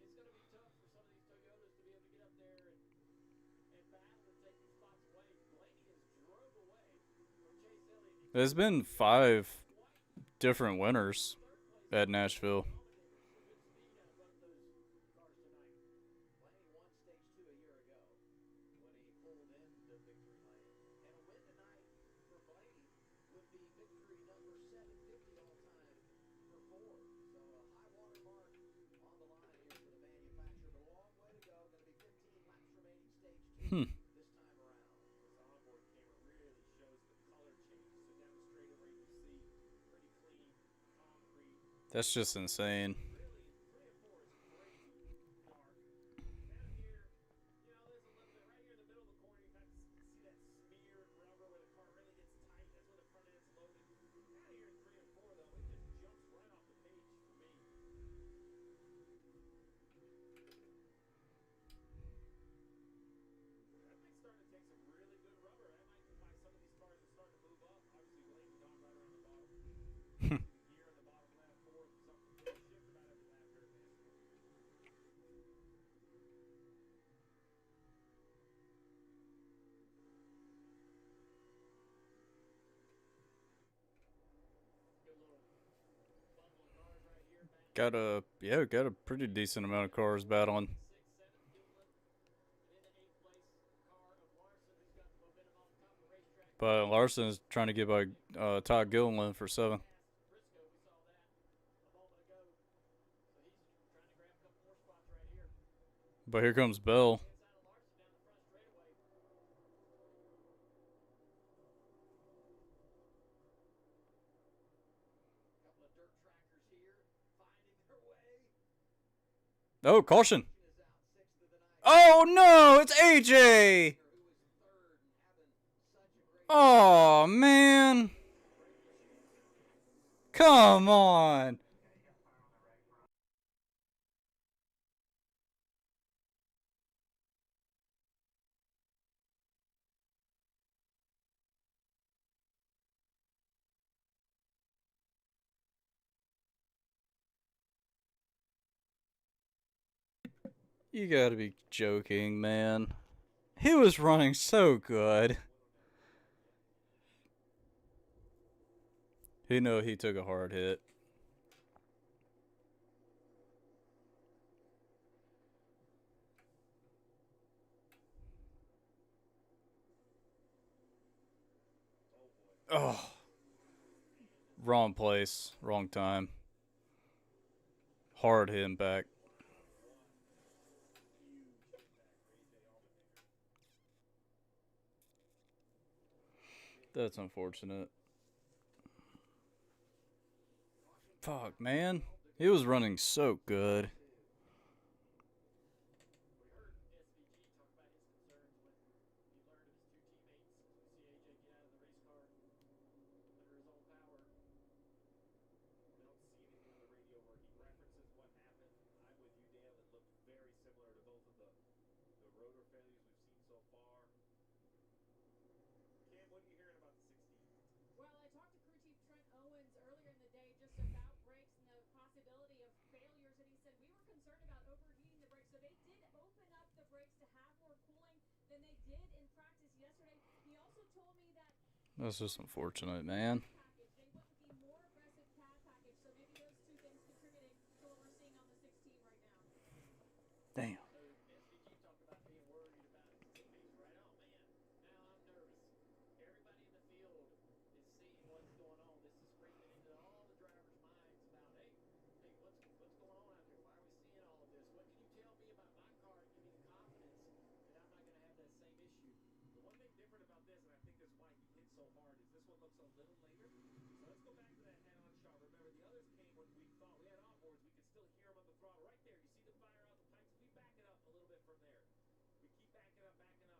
There's been 5 different winners at Nashville. be victory number 750 all time for Ford. So a high water mark on the line here for the manufacturer, but a long way to go. Going to be 15 laps remaining, stage two this time around. This onboard camera really shows the color changes. So down the straightaway, you see pretty clean concrete. That's just insane. Really, 3 and 4 is crazy dark. Down here, you know, there's a little bit right here in the middle of the corner. You see that smeared rubber where the car really gets tight. That's where the front end's loaded. Down here in 3 and 4, though, it just jumps right off the page for me. That thing's starting to take some really good rubber. That might be why some of these cars are starting to move up. Obviously, blaming Don right around the bottom. See the gear on the bottom left, fourth, something. It'll shift about every lap here at NASCAR. Good little bundle of cars right here. Got a pretty decent amount of cars battling. 6th, 7th, Gilliland. And in the 8th place, the car of Larson, who's got the momentum off the top of the racetrack. But Larson is trying to get by Todd Gilliland for 7th. Briscoe, we saw that a moment ago. So he's trying to grab a couple more spots right here. But here comes Bell. Inside of Larson down the front straightaway. Couple of dirt trackers here finding their way. Oh, caution. Is out, sixth of the night. Oh, no, it's AJ. Who was third and having such a great Oh, man. Come on. You gotta be joking, man. He was running so good. He know he took a hard hit. Oh. Wrong place, wrong time. Hard hit back. That's unfortunate. Fuck, man. He was running so good. We heard SVG talk about his concerns when he learned of his two teammates. We see AJ get out of the race car under his own power. We don't see anything on the radio where he references what happened. I'm with you, Dale. It looked very similar to both of the rotor failures we've seen so far. Cam, what are you hearing about the 16? Well, I talked to crew chief Trent Owens earlier in the day just about brakes and the possibility of failures, and he said we were concerned about overheating the brakes. So they did open up the brakes to have more cooling than they did in practice yesterday. He also told me that That's just unfortunate, man. package, they went with the more aggressive cab package. So maybe those two things contributing to what we're seeing on the 16 right now. Damn. SVG talked about being worried about his teammates, right? Oh, man, now I'm nervous. Everybody in the field is seeing what's going on. This is creeping into all the drivers' minds about, hey, what's going on out there? Why are we seeing all of this? What can you tell me about my car to give me the confidence that I'm not going to have that same issue? The one thing different about this, and I think this is why he hit so hard, is this one looks a little later. So let's go back to that head-on shot. Remember, the others came when we thought we had onboards. We could still hear them on the throttle right there. You see the fire out the pipes? We back it up a little bit from there. We keep backing up, right?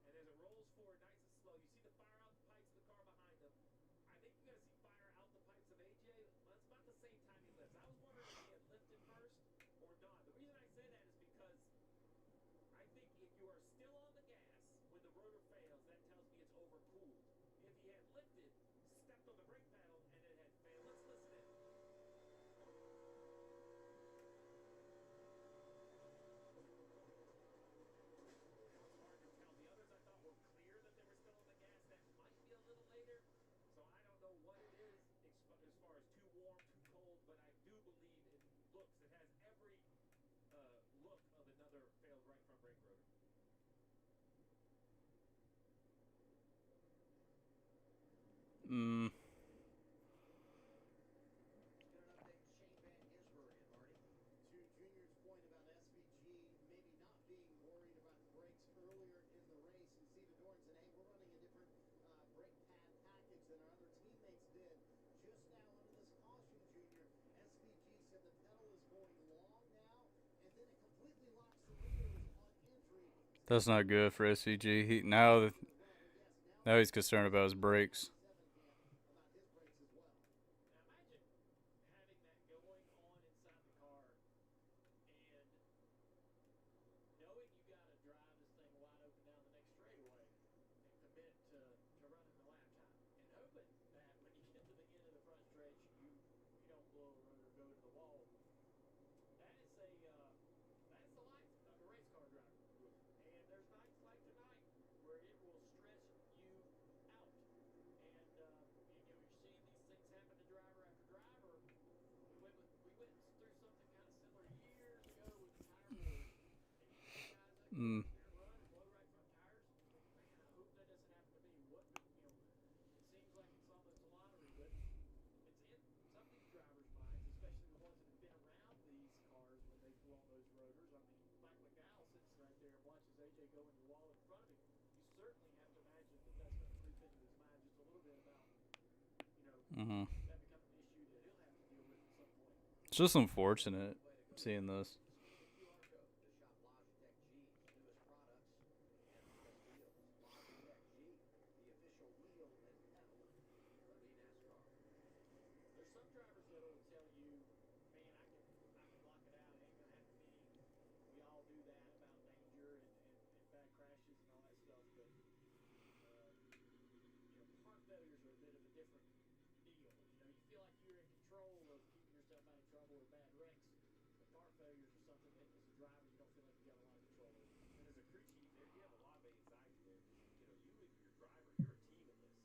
And as it rolls forward nice and slow, you see the fire out the pipes of the car behind them. I think you're going to see fire out the pipes of AJ. Well, it's about the same time he lifts. I was wondering if he had lifted first or not. The reason I say that is because I think if you are still on the gas when the rotor fails, that tells me it's overcooled. If he had lifted, stepped on the brake pedal, and it had failed. Let's listen in. It's hard to tell. The others I thought were clear that they were still on the gas. That might be a little later. So I don't know what it is as far as too warm, too cold, but I do believe it has every look of another failed right front brake rotor. That's not good for SVG. Now he's concerned about his brakes. Now imagine having that going on inside the car and knowing you got to drive this thing wide open down the next straightaway and commit to running the lap time and hoping that when you get to the end of the front stretch, you don't blow a rotor, go into the wall. That is that's the life of a race car driver. And there's nights like tonight where it will stress you out. And you're seeing these things happen to driver after driver. We went through something kind of similar years ago with the tire wars, and you see guys that go out there and run and blow right front tires, and you think, man, I hope that doesn't happen to me. It seems like it's almost a lottery, but it's in some of these drivers' minds, especially the ones that have been around these cars when they've blown those rotors. I mean, Mike McDowell sits right there and watches AJ go into the wall in front of him. You certainly have to imagine that that's going to creep into his mind just a little bit about, that becoming an issue that he'll have to deal with at some point. It's just unfortunate seeing this. Scan the QR code to shop Logitech G's newest products and hottest deals. Logitech G, the official wheel and pedal of the NASCAR. There's some drivers that'll tell you, man, I can block it out. It ain't gonna happen to me. We all do that about danger and bad crashes and all that stuff, but part failures are a bit of a different deal. You feel like you're in control of keeping yourself out of trouble or bad wrecks, but part failures are something that as a driver you don't feel like you got a lot of control over. And as a crew chief, you have a lot of anxiety there because you and your driver, you're a team in this,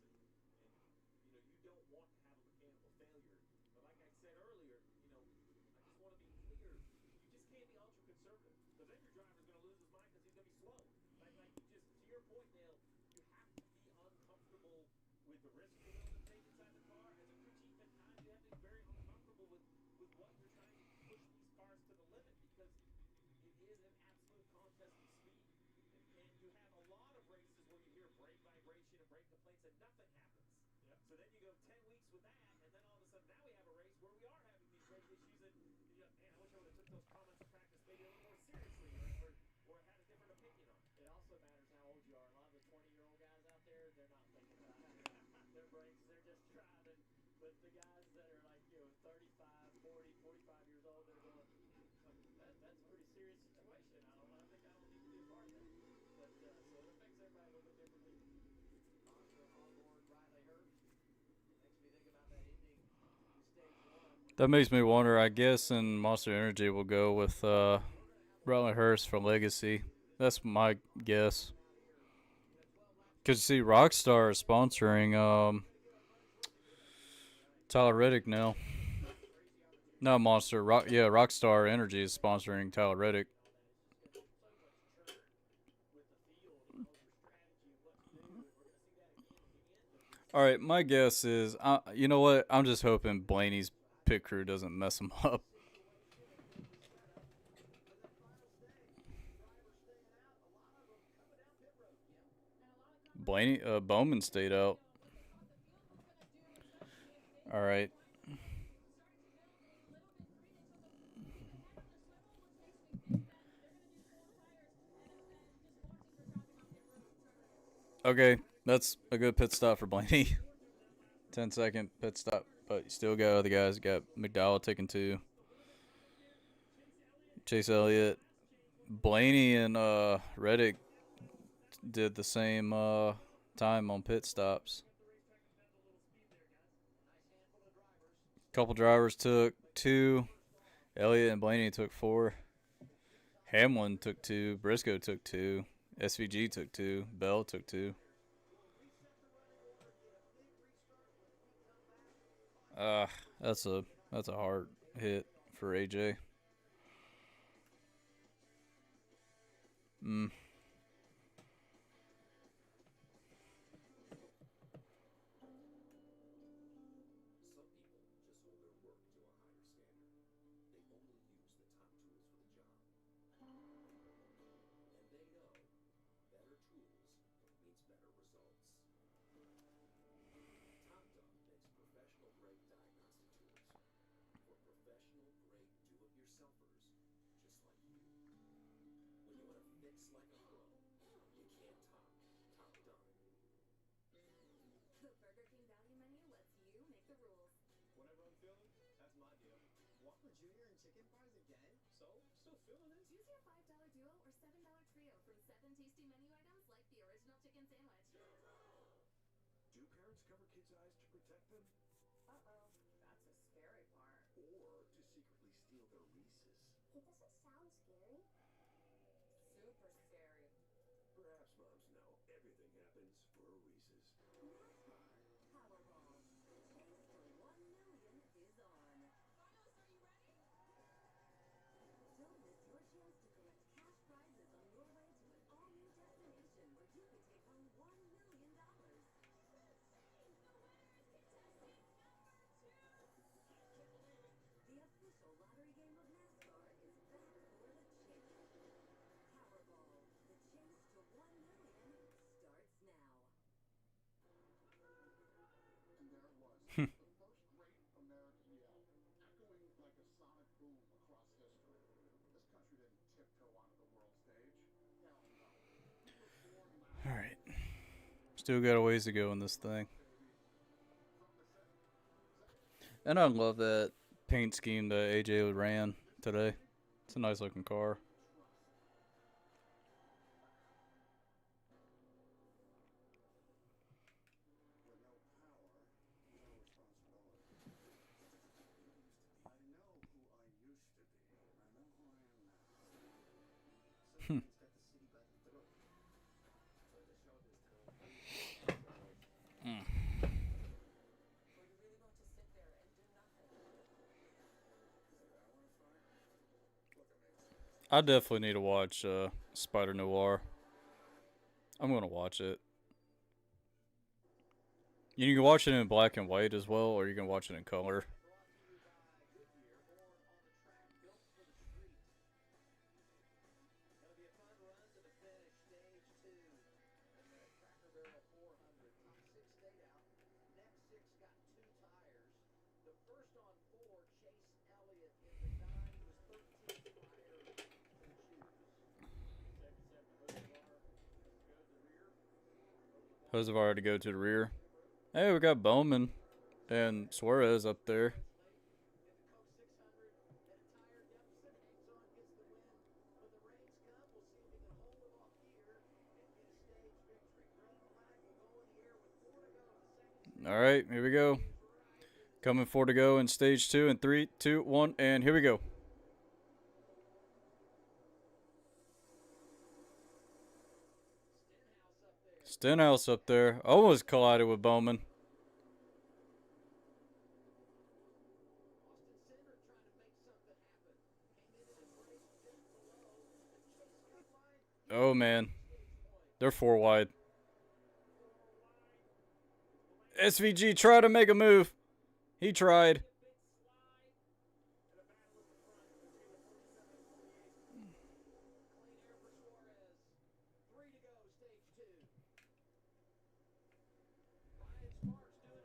and you don't want to have a mechanical failure. But like I said earlier, I just want to be clear. You just can't be ultra conservative because then your driver's going to lose his mind because he's going to be slow. Like you just, to your point, Dale, you have to be uncomfortable with the risk you're willing to take inside the car. As a crew chief, at times you have to be very uncomfortable with what you're trying to push these cars to the limit because it is an absolute contest of speed. And you have a lot of races where you hear brake vibration and brake complaints and nothing happens. Yep. So then you go 10 weeks with that, and then all of a sudden now we have a race where we are having these brake issues, and man, I wish I would have took those comments in practice maybe a little more seriously, or had a different opinion on it. It also matters how old you are. A lot of the 20-year-old guys out there, they're not thinking about their brakes. They're just driving. But the guys that are like 35, 40, 45 years old, they're going, that's a pretty serious situation. I don't need to be a part of that. But so it affects everybody a little bit differently. Monster onboard Riley Hurst. Makes me think about that ending to stage one. That makes me wonder. I guess in Monster Energy we'll go with Riley Hurst from Legacy. That's my guess. Because you see, Rockstar is sponsoring Tyler Reddick now. Not Monster. Rockstar Energy is sponsoring Tyler Reddick. So much churn with the field and all your strategy and what to do, and we're going to see that again and again. But All right, my guess is, you know what? I'm just hoping Blaney's pit crew doesn't mess him up. Situation and then we set up for that final stage. Drivers staying out, a lot of them coming down pit road, Kim. And a lot of Blaney, Bowman stayed out. what they thought the field was going to do, especially in mid All right. points, starting to build a little bit free. They took keep the head on the swivel, which makes me think that they're going to do full tires and just watching for dropping on pit road from Trevor Hayes. Okay, that's a good pit stop for Blaney. 10-second pit stop, but you still got other guys. You got McDowell taking 2. Chase Elliott. Blaney and Reddick did the same time on pit stops. Couple drivers took 2. Elliott and Blaney took 4. Hamlin took 2. Briscoe took 2. SVG took 2. Bell took 2. That's a hard hit for AJ. Some people just hold their work to a higher standard. They only use the top tools for the job. And they know better tools means better results. TopDog makes professional-grade diagnostic tools for professional-grade do-it-yourselfers just like you. It's like a pro. You can't top done. The Burger King value menu lets you make the rules. Whatever I'm feeling, that's my deal. Whopper Jr. and chicken fries again? So, still feeling it? Choose your $5 duo or $7 trio from 7 tasty menu items like the original chicken sandwich. Do parents cover kids' eyes to protect them? Uh-oh, that's a scary part. Or to secretly steal their Reese's? It doesn't sound scary. Super scary. Perhaps moms know everything happens for a Reese's. NASCAR Powerball. The chase to 1 million is on. Carlos, are you ready? Don't miss your chance to collect cash prizes on your way to an all-new destination where you could take home $1 million. The official lottery game of NASCAR is back for the chase. Powerball. The chase to 1 million starts now. And there it was, the first great American yell, echoing like a sonic boom across history. This country didn't tiptoe onto the world stage. Hell no. We were born loud. All right. Still got a ways to go in this thing. And I love that paint scheme that AJ ran today. It's a nice looking car. With no power, no responsibility. I know who I used to be. I know who I am now. Somebody's got the city by the throat. So the show this time, or you really want to sit there and do nothing? Say I want to fight? Look at me. I definitely need to watch Spider Noir. I'm gonna watch it. You can watch it in black and white as well, or you can watch it in color. Brought to you by Goodyear, born on the track, built for the street. Gonna be a fun run to the finish, stage 2. The Cracker Barrel 400. Top 6 stayed out. Next 6 got 2 tires. The first on 4, Chase Elliott in the 9. He was 13th prior to the choose. 77 to go to the rear. Hosevar to go to the rear. Hey, we got Bowman and Suarez up there. In the Coke 600, and a tire deficit, hangs on, gets the win. When the rains come, we'll see if he can hold them off here and get a stage victory. Green flag will go in the air with 4 to go in the second stage. All right, here we go. Coming 4 to go in stage 2 in 3, 2, 1, and here we go. Stenhouse up there. Almost collided with Bowman. Austin Cindric trying to make something happen. Came into this race 5th below the chase cut line. Oh, man. Stage point. They're 4 wide. SVG tried to make a move. He tried. Big slide. And a battle at the front between the 47 and 48. Clean air for Suarez. 3 to go, stage 2. Ryan Sparks doing it again.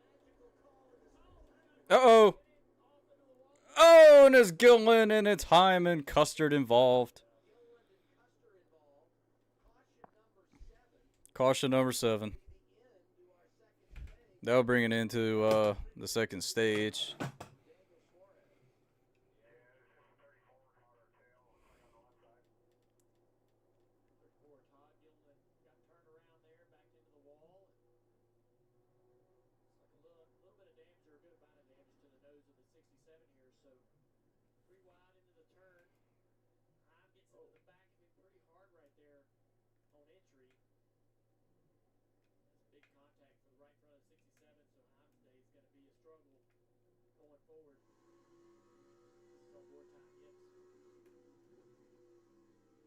Magical call in this. Uh-oh. Oh, and it's Gilliland and it's Hyman Custard involved. Gilliland and Custer involved. Caution Caution number 7. number 7. The end to our second stage. That'll bring it into the second stage. Daniel Suarez. Poor Todd Gilliland got turned around there, backed into the wall. It's like a little bit of damage or a good amount of damage to the nose of the 67 here. So 3 wide into the turn. Heim gets into the back of him pretty hard right there on entry. That's big contact for the right front of the 67. So Heim's day is going to be a struggle going forward. This is on wartime yips. And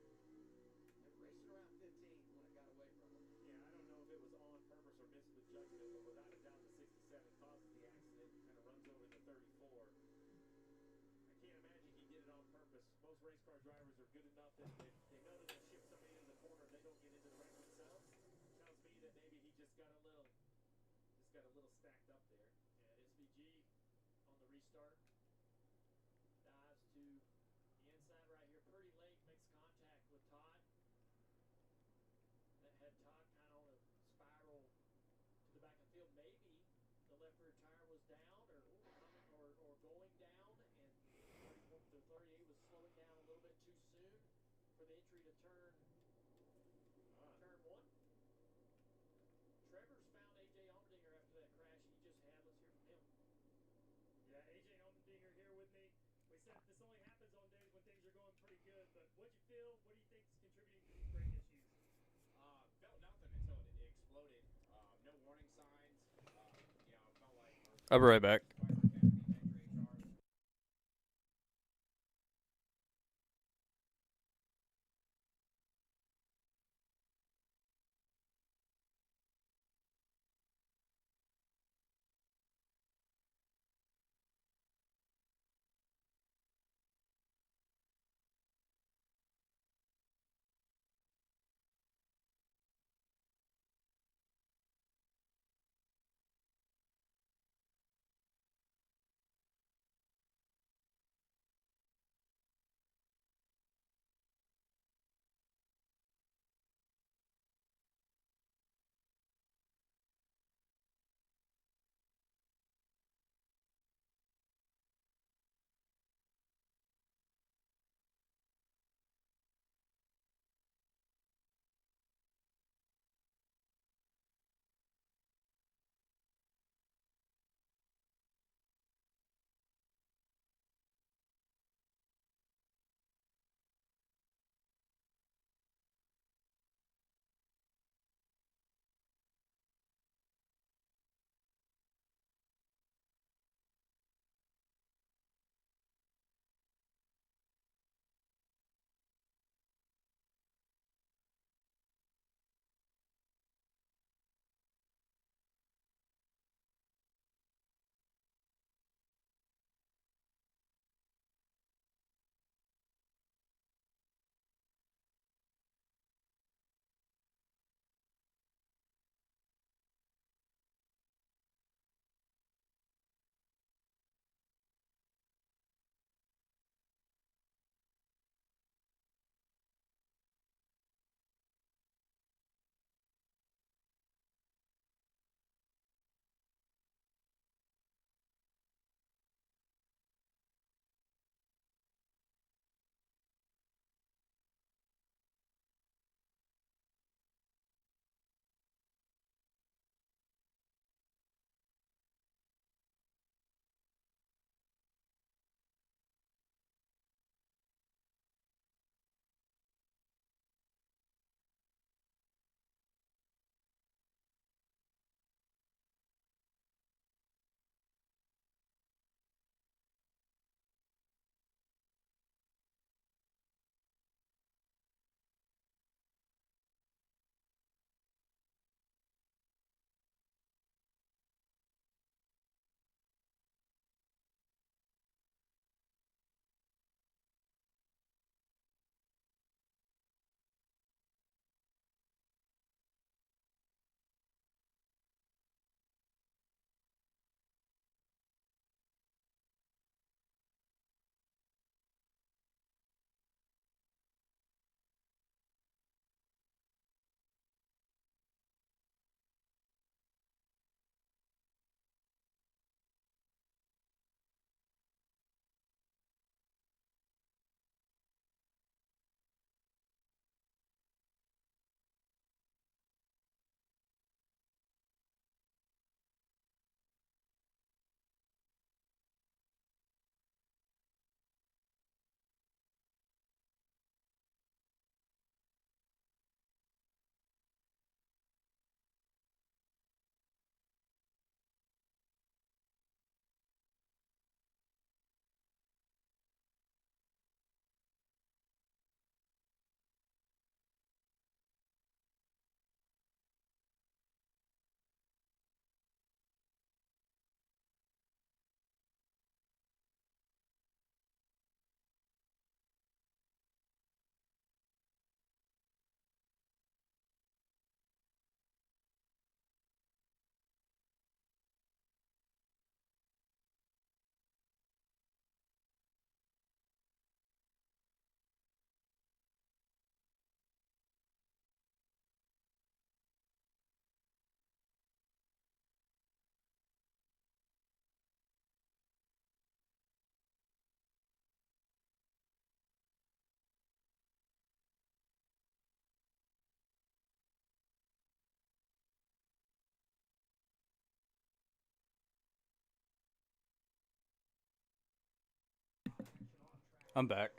racing around 15th when it got away from him. Yeah, I don't know if it was on purpose or missed with judgment, but without a doubt, the 67 causes the accident and kind of runs over the 34. I can't imagine he did it on purpose. Most race car drivers are good enough that if they know they're going to ship somebody into the corner, they don't get into the wreck themselves. Tells me that maybe he just got a little stacked up there. And SVG on the restart. Dives to the inside right here. Pretty late. Makes contact with Todd. rear tire was down or coming or going down, and 38 was slowing down a little bit too soon for the entry to turn one. Trevor's found AJ Allmendinger after that crash he just had. Let's hear from him. Yeah, AJ Allmendinger here with me. We said this only happens on days when things are going pretty good, but what'd you feel? What do you think is contributing to these brake issues? Felt nothing until it exploded. No warning signs. Felt like I'll be right back. I'm back.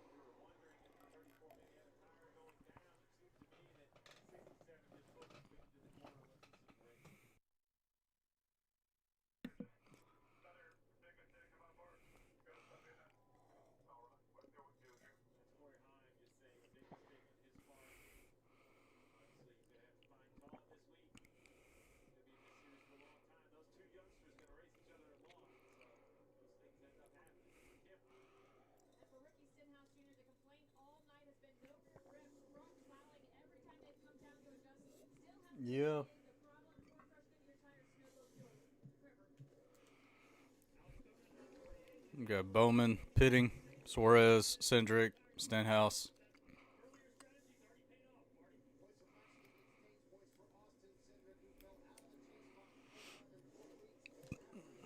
We were wondering if the 34 maybe had a tire going down. It seems to me that 67 just pulled his feet into the corner. Let's see some racing. That's Corey Heim just saying big mistake on his part. Obviously, he's going to have to find Colin this week. He's going to be in this series for a long time. Those two youngsters are going to race each other at Lawrence, so those things end up happening. Kim. And for Ricky Stenhouse Jr., the complaint all night has been no rear grips, front plowing every time they've come down to adjust. Still hasn't Yeah. been the problem. Four fresh Goodyear tires, no go fuel. Trevor. We got Bowman, Pitting, Suarez, Cindric, Stenhouse. Earlier strategies already paid off, Marty. Voice of Last Weekend Stage voice for Austin Cindric, who fell out of the chase spot for the first time in 4 weeks after he started.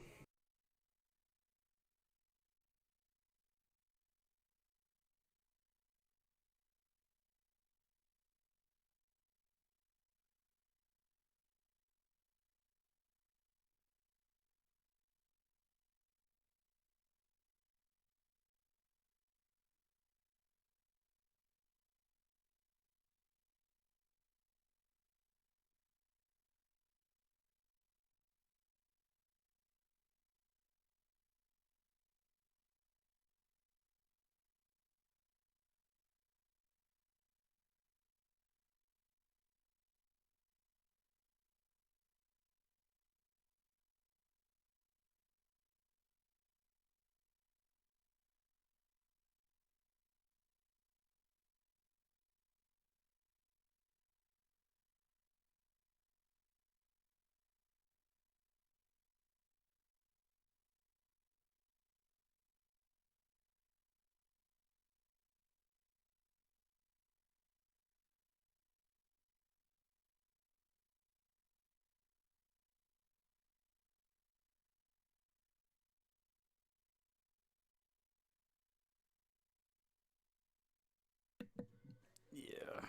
Yeah.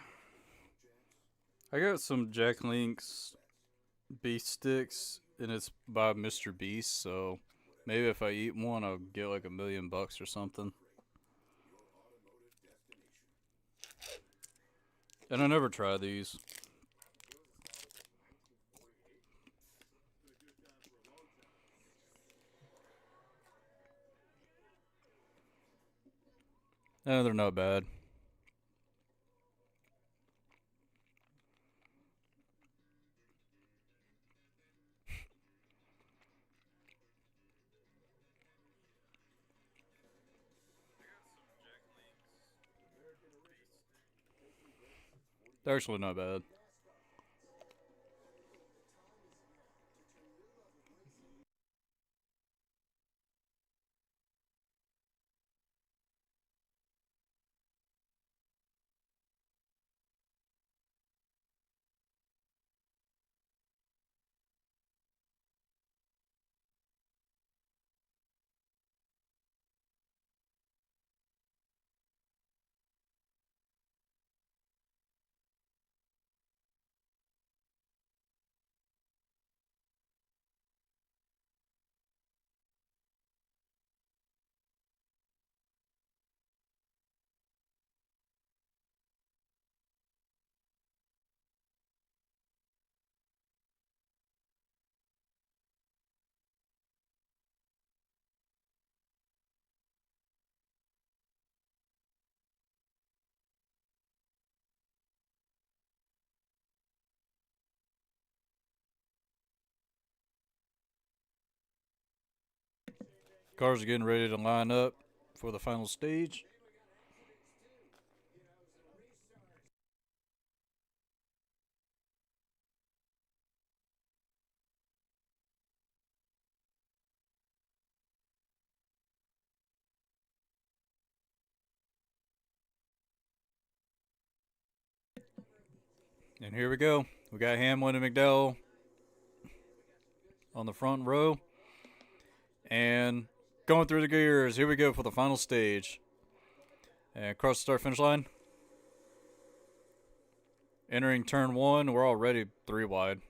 I got some Jack Link's beef sticks, and it's by Mr. Beast, so maybe if I eat one, I'll get like $1,000,000 or something. And I never try these. They're not bad. They're actually not bad. Cars are getting ready to line up for the final stage. And here we go. We got Hamlin and McDowell on the front row. And going through the gears. Here we go for the final stage. And across the start finish line. Entering turn one, we're already 3 wide.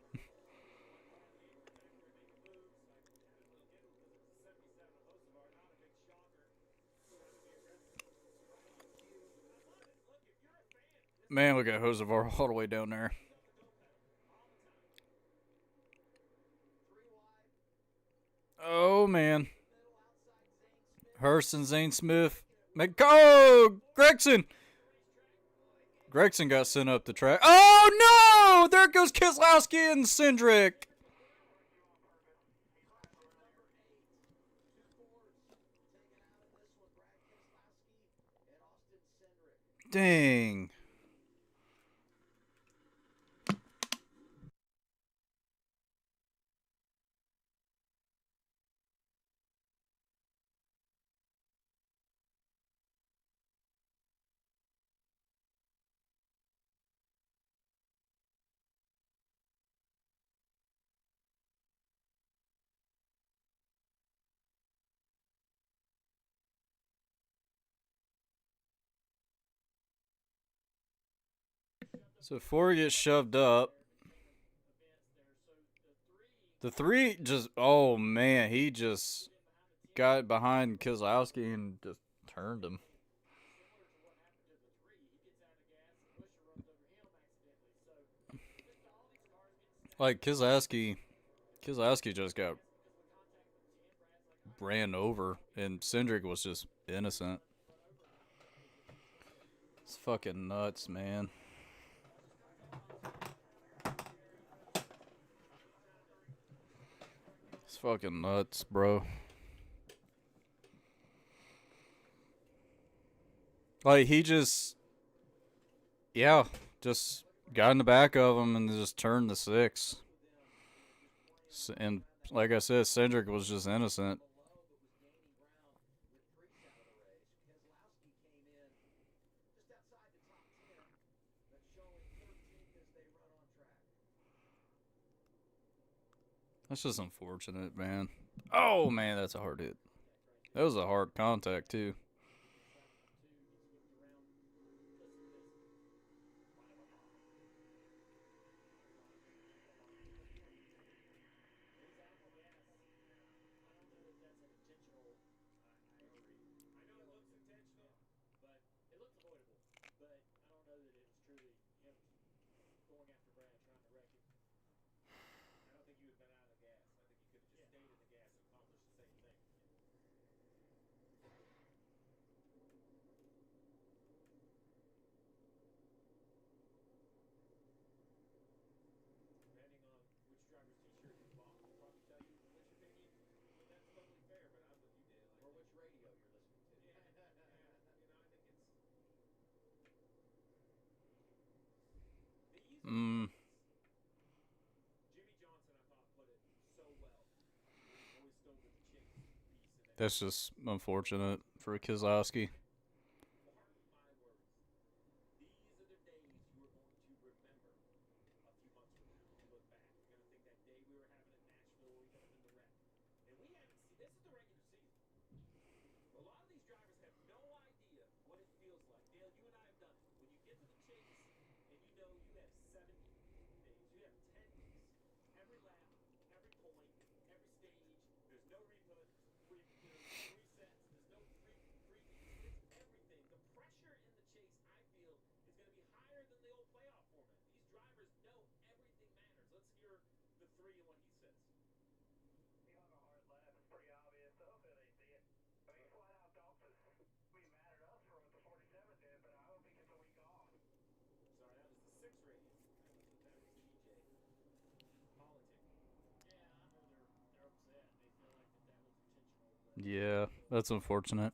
Man, we got Hosevar all the way down there. Oh, man. Hurst and Zane Smith. Gregson! Gregson got sent up the track. Oh, no! There goes Keselowski and Cindric. Dang. So before he gets shoved up, the 3 just, oh man, he just got behind Keselowski and just turned him. Like Keselowski just got ran over, and Cindric was just innocent. It's fucking nuts, man. It's fucking nuts, bro. Like, he just, yeah, just got in the back of him and just turned the 6. And like I said, Cindric was just innocent. That's just unfortunate, man. Oh, man, that's a hard hit. That was a hard contact, too. That's just unfortunate for Keselowski. Yeah, that's unfortunate.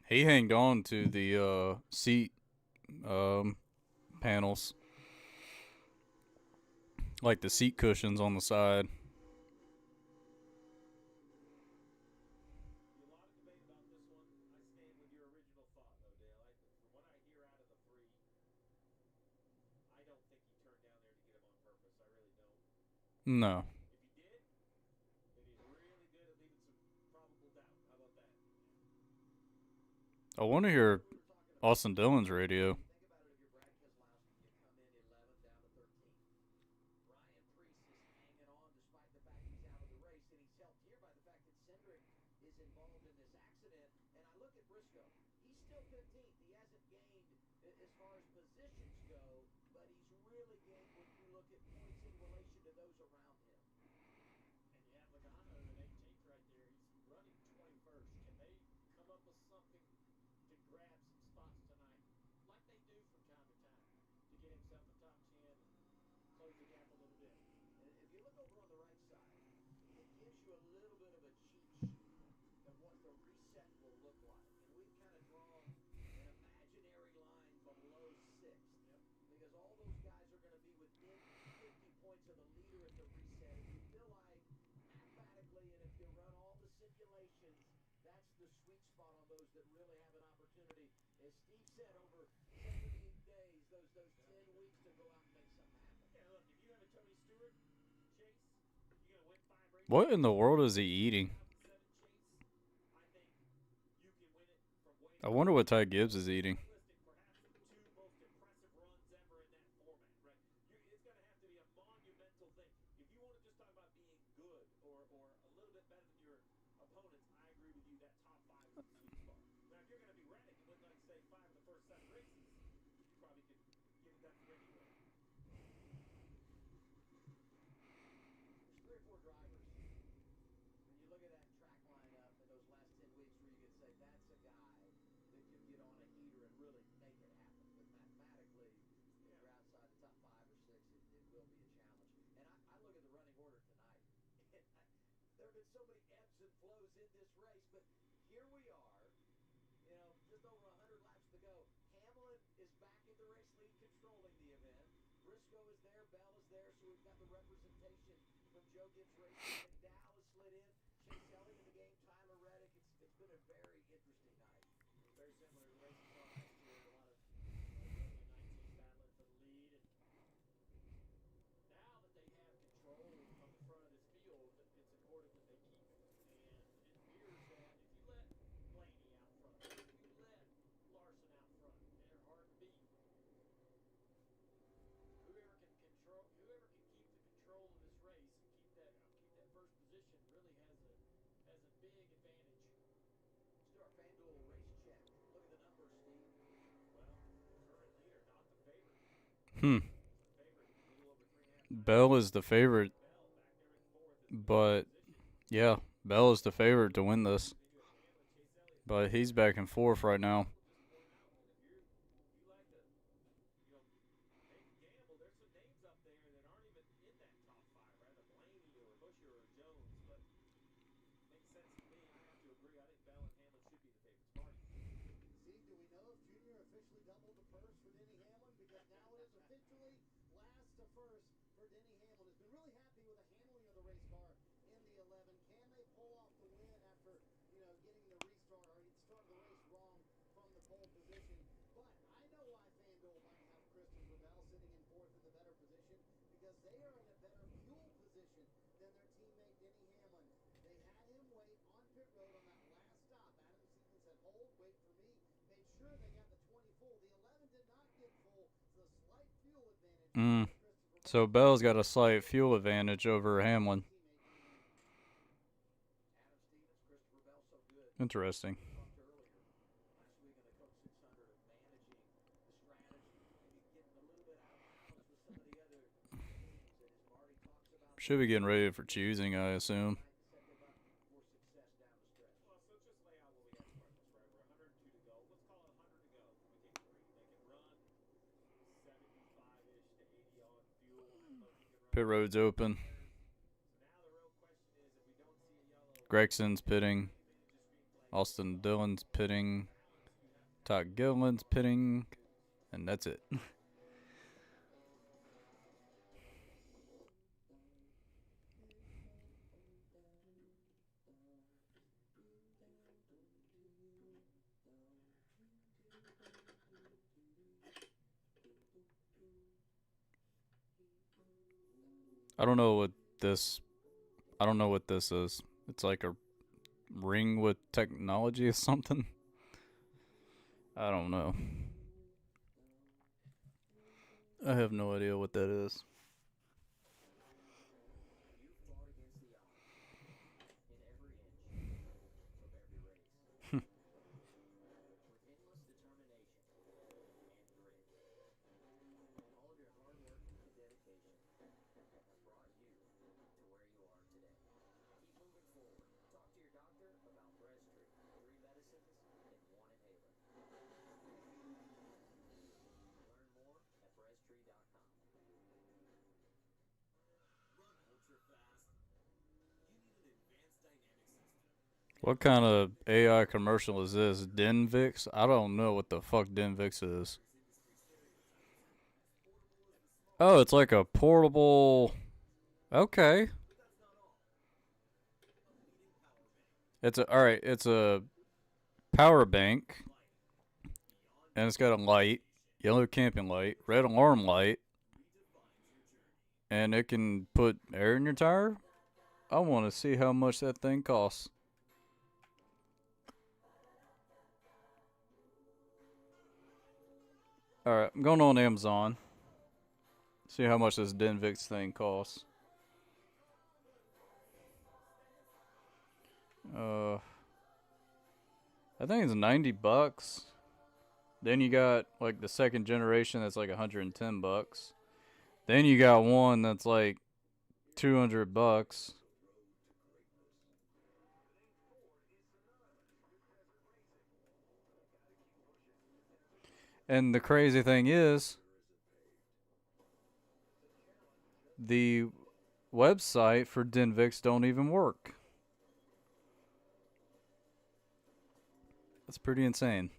He hanged on to the seat panels. Like the seat cushions on the side. Be a lot of debate about this one. I stand with your original thought, though, Dale. From what I hear out of the three, I don't think he turned down there to get him on purpose. I really don't. No. If he did, then he's really good at leaving some probable doubt. How about that? I want to hear Austin Dillon's radio. Think about it if you're Brad Keselowski, you come in 11 down to 13. Ryan Preece is hanging on despite the fact he's out of the race, and he's helped here by the fact that Cindric is involved in this accident. And I look at Briscoe. He's still 15th. He hasn't gained as far as positions go, but he's really gained when you look at points in relation to those around him. And you have Logano at 18th right there. He's running 21st. Can they come up with something to grab some spots tonight, like they do from time to time, to get himself a top 10 and close the gap a little bit? And if you look over on the right side, it gives you a little bit of a cheat sheet of what the reset will look like. And we've kind of drawn an imaginary line below sixth. Yep. Because all those guys are going to be within 50 points of the leader at the reset. And we feel like mathematically, and if you run all the simulations, that's the sweet spot on those that really have an opportunity. As Steve said, over 70 days, those 10 weeks to go out and make something happen. Yeah, look, if you have a Tony Stewart chase, you're going to win 5 races. What in the world is he eating? 2007 chase, I think you can win it from way I wonder what Ty Gibbs is eating. perhaps the 2 most impressive runs ever in that format, right? It's going to have to be a monumental thing. If you want to just talk about being good or a little bit better than your opponents, I agree with you. That top 5 is the sweet spot. Now, if you're going to be Reddick and win, like, say, 5 of the first 7 races, you probably could give him that for anywhere. There's 3 or 4 drivers. When you look at that track lineup in those last 10 weeks where you could say that's a guy that could get on a heater and really make it happen. But mathematically, if you're outside the top 5 or 6, it will be a challenge. And I look at the running order tonight. And there have been so many ebbs and flows in this race, but here we are. You know, just over 100 laps to go. Hamlin is back in the race lead controlling the event. Briscoe is there. Bell is there. So we've got the representation from Joe Gibbs Racing. McDowell has slid in. Chase Elliott in the game. Tyler Reddick. It's been a very interesting night. Very similar to the race we saw last year. A lot of Joey and 19 battling for the lead. And now that they have control of the front of this field, it's important that they keep it. And it appears that if you let Blaney out front, if you let Larson out front, they're hard to beat. Whoever can keep the control of this race and keep that first position really has a big advantage. Let's do our FanDuel race check. Look at the numbers, Steve. Well, current leader, not the favorite. Hmm. It's the favorite, a little over 3.5 times. Bell is the favorite, Bell back there in 4th is but yeah, Bell is the favorite to win this. Then you have Hamlin, Chase Elliott. But he's back in 4th right now. We'll just point out that if you like to, take a gamble, there's some names up there that aren't even in that top 5, right? A Blaney or a Busher or a Jones, but makes sense to me. I have to agree. I think Bell and Hamlin should be the favorites. Marty. Steve, do we know if Junior officially doubled the purse for Denny Hamlin? Because now it is officially last to first for Denny Hamlin. Has been really happy with the handling of the race car in the 11. Can they pull off the win after, getting the restart or the start of the race wrong from the pole position? But I know why FanDuel might have Christopher Bell sitting in 4th in the better position, because they are in a better fuel position than their teammate Denny Hamlin. They had him wait on pit road on that last stop. Adam Seaton said, hold, wait for me. Made sure they got the 20 full. The 11 did not get full, so slight fuel advantage for Christopher So Bell. Bell's got a slight fuel advantage over Hamlin. Adam Stevens, Christopher Bell, so good. Interesting. We talked earlier last week on the Coke 600 of managing the strategy, maybe getting a little bit out of balance with some of the other teams. And as Marty talks about, Should be getting ready for choosing, I assume. to set them up for success down the stretch. Well, so let's just lay out what we have in front of us, right? We're 102 to go. Let's call it 100 to go. Can we take a break? They can run 75-ish to 80 on fuel. I don't know if you can run. Pit road's open. So now the real question is, if we don't see a yellow, Gregson's pitting. advantage is being played. Austin Dillon's pitting. Balance you have to Todd Gilliland's pitting. And that's it. I don't know what this. I don't know what this is. It's like a ring with technology or something. I don't know. I have no idea what that is. You fought against the odds in every inch of every race. With endless determination and grit. All of your hard work and dedication have brought you to where you are today. Keep moving forward. Talk to your doctor about Breztri. 3 medicines in 1 inhaler. Learn more at breztree.com. Run ultra fast? You need an advanced dynamic system. What kind of AI commercial is this? Denvix? I don't know what the fuck Denvix is. Oh, it's like a portable. Okay. But that's not all. A leading power bank. It's a alright, it's a power bank. And it's got a light, yellow camping light, red alarm light. And it can put air in your tire? I want to see how much that thing costs. Alright, I'm going on Amazon. See how much this Denvix thing costs. I think it's 90 bucks. Then you got like the second generation that's like 110 bucks. Then you got one that's like 200 bucks. And the crazy thing is, the website for Denvix don't even work. That's pretty insane.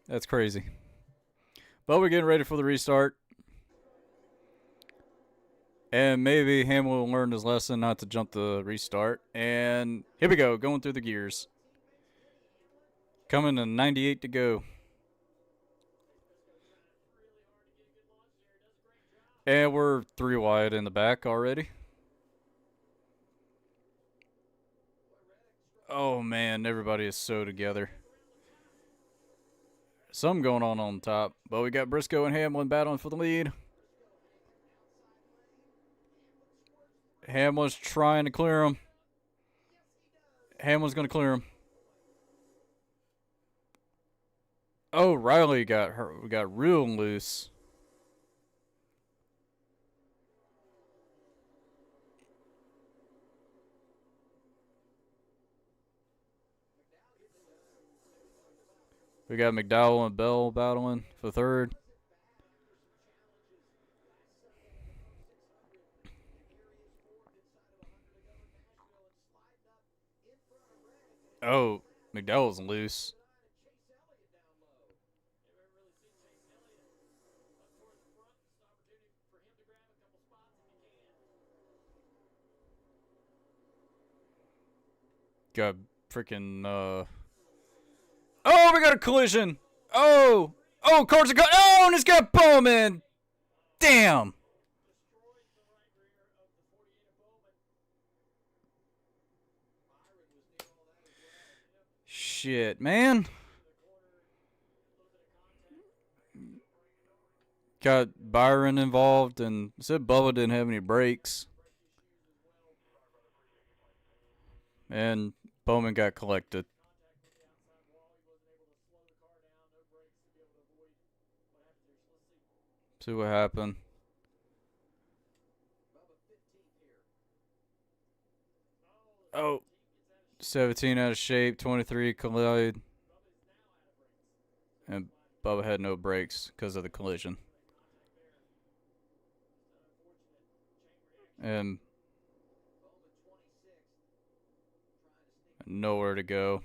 That's crazy. But we're getting ready for the restart. And maybe Hamlin will learn his lesson not to jump the restart. And here we go, going through the gears. Coming to 98 to go. And we're 3 wide in the back already. Oh man, everybody is so together. Something going on top. But we got Briscoe and Hamlin battling for the lead. Hamlin's trying to clear him. Hamlin's going to clear him. Oh, Riley got hurt. We got real loose. We got McDowell and Bell battling for third. Oh, McDowell's loose. Got freaking oh, we got a collision. Oh, cars are going. Oh, and it's got Bowman. Damn. Shit, man. Got Byron involved, and said Bubba didn't have any brakes. And Bowman got collected. See what happened. Oh, 17 out of shape, 23 collide. And Bubba had no brakes because of the collision. And nowhere to go.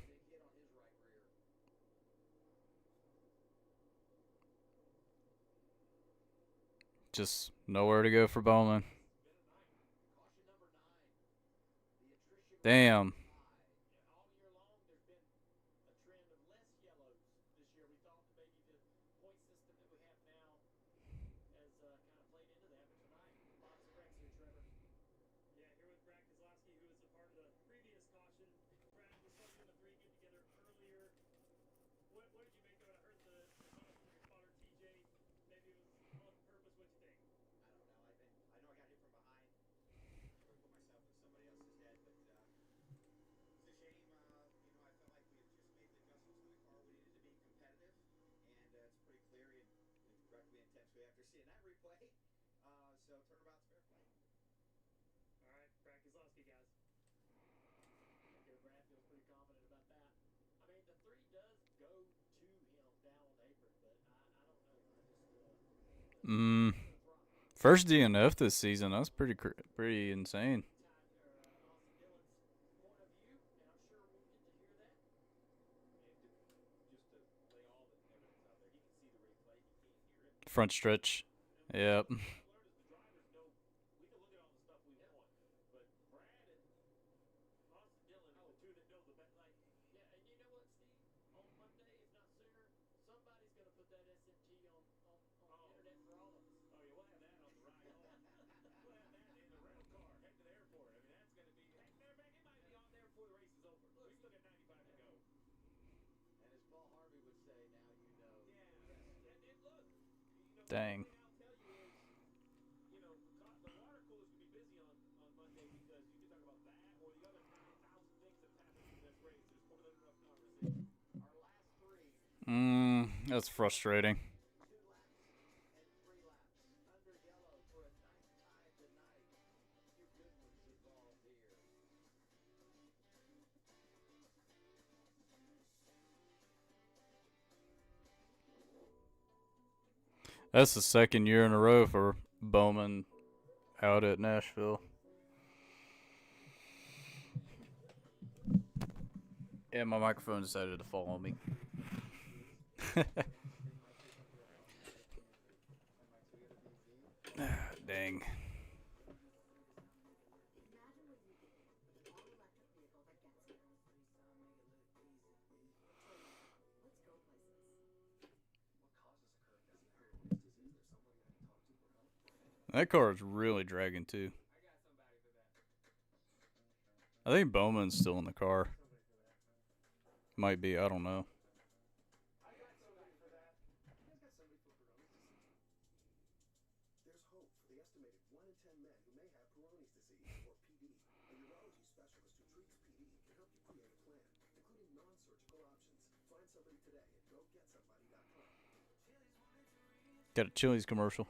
Just nowhere to go for Bowman. Damn. after seeing that replay. So turnabout's fair play. All right, Brad Keselowski, guys. Good. Brad feels pretty confident about that. I mean, the 3 does go to him down on the apron, but I don't know. I just the throttle. First DNF this season. That's pretty insane. Austin Dillon's point of view, and I'm sure we'll get to hear that. And just to lay all the evidence out there, he can see the replay. He can't hear it. Front stretch. Yep. What I've learned is the drivers know we can look at all the stuff we want, but Brad and Austin Dillon are the two that know the best. Like, Yeah, and you know what, Steve? On Monday, if not sooner, somebody's going to put that SMG on the internet for all of us. oh yeah, we'll have that on the ride home. We'll have that in the rental car heading to the airport. I mean, that's going to be. Heck, matter of fact, it might be on there before the race is over. We still got 95 to go. And as Paul Harvey would say, now you know Yeah. the rest. And look, Dang. the only thing I'll tell you is, the water coolers can be busy on Monday because you can talk about that or the other 9,000 things that have happened through this race. There's more than enough conversation. Our last 3. That's frustrating. 2 laps and 3 laps. Under yellow for a nice time tonight. A few good ones involved here. That's the second year in a row for Bowman out at Nashville. Yeah, my microphone decided to fall on me. Dang. Imagine what you could do with an all-electric vehicle that gets you. Let's go places. That car is really dragging too. I got somebody for that. I think Bowman's still in the car. Might be, I don't know. I got somebody for that. You guys got somebody for Peyronie's disease? There's hope for the estimated 1 in 10 men who may have Peyronie's disease, or PD. A urology specialist who treats PD can help you create a plan, including non-surgical options. Find somebody today at gogetsomebody.com. Got a Chili's commercial.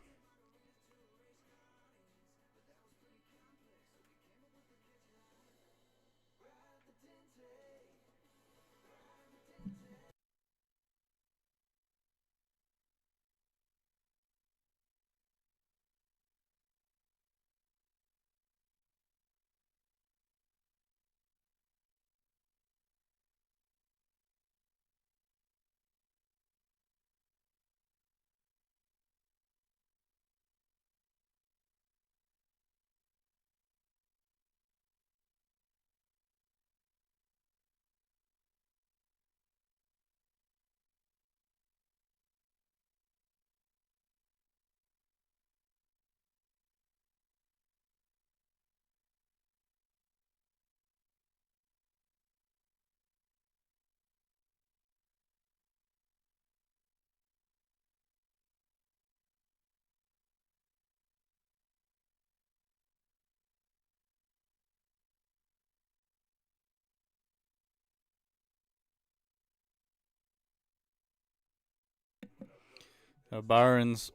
Byron's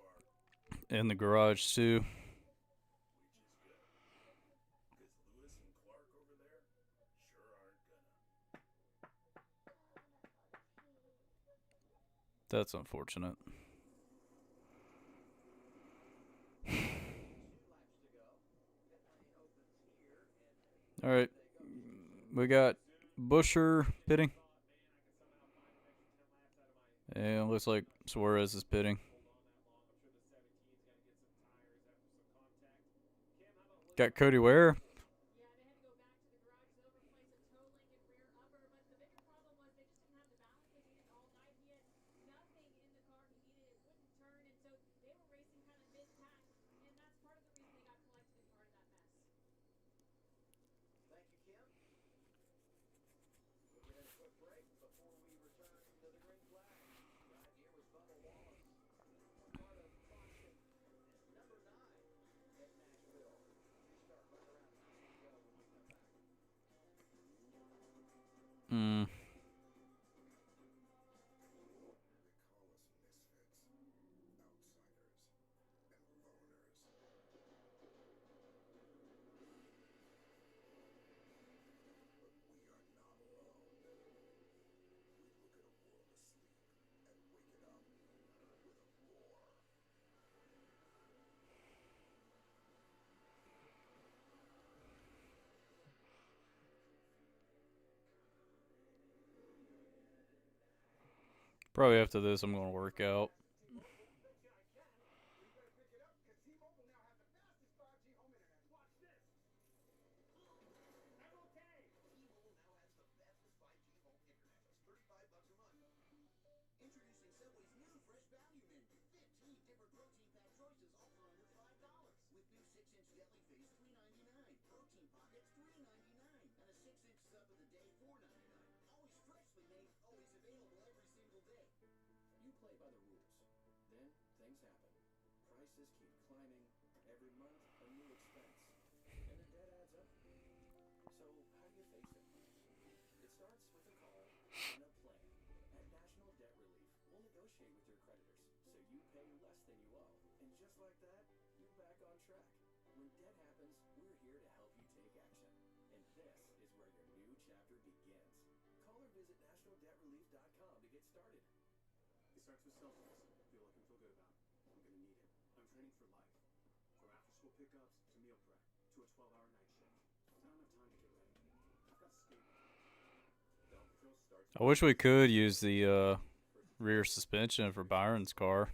in the garage too. Which is good. Because Lewis and Clark over there sure aren't gonna. That's unfortunate. 2 laps to go. Pit lane opens here, and All right, we got Busher pitting. And looks like Suarez is pitting. Got Cody Ware. Yeah, they had to go back to the garages over, replace a toe link and rear upper, but the bigger problem was they just didn't have the balance they needed all night. He had nothing in the car he needed. It wouldn't turn, and so they were racing kind of mid-pack, and that's part of the reason they got collected and part of that mess. thank you, Kim. We'll get in a quick break before we return to the green flag. Driving here with Bubba Wallace, a part of caution number 9 at Nashville. Restart right around 9 to go when we come back. Mm. They call us misfits. Outsiders. Probably after this, I'm going to work out. T-Mobile, bet you I can. Well, you better pick it up because T-Mobile now has the fastest 5G home internet. Watch this. I'm okay. T-Mobile now has the fastest 5G home internet, just $35 a month. Introducing Subway's new fresh value menu. 15 different protein pack choices, all for under $5. With new 6-inch deli face, $3.99. Protein pockets, $3.99. And a 6-inch sub of the day, $4.99. Always freshly made, always available every single day. You play by the rules. Then things happen. Prices keep climbing. Every month, a new expense. And the debt adds up. So, how do you face it? It starts with a call and a plan. At National Debt Relief, we'll negotiate with your creditors so you pay less than you owe. And just like that, you're back on track. When debt happens, we're here to help you take action. And this is where your new chapter begins. Call or visit nationaldebtrelief.com to get started. It starts with self-discipline. Feel I can feel good about. I'm gonna need it. I'm training for life. From after-school pickups to meal prep to a 12-hour night shift. I don't have time to get ready. I've got skating. Down patrol starts. I wish we could use the rear suspension for Byron's car.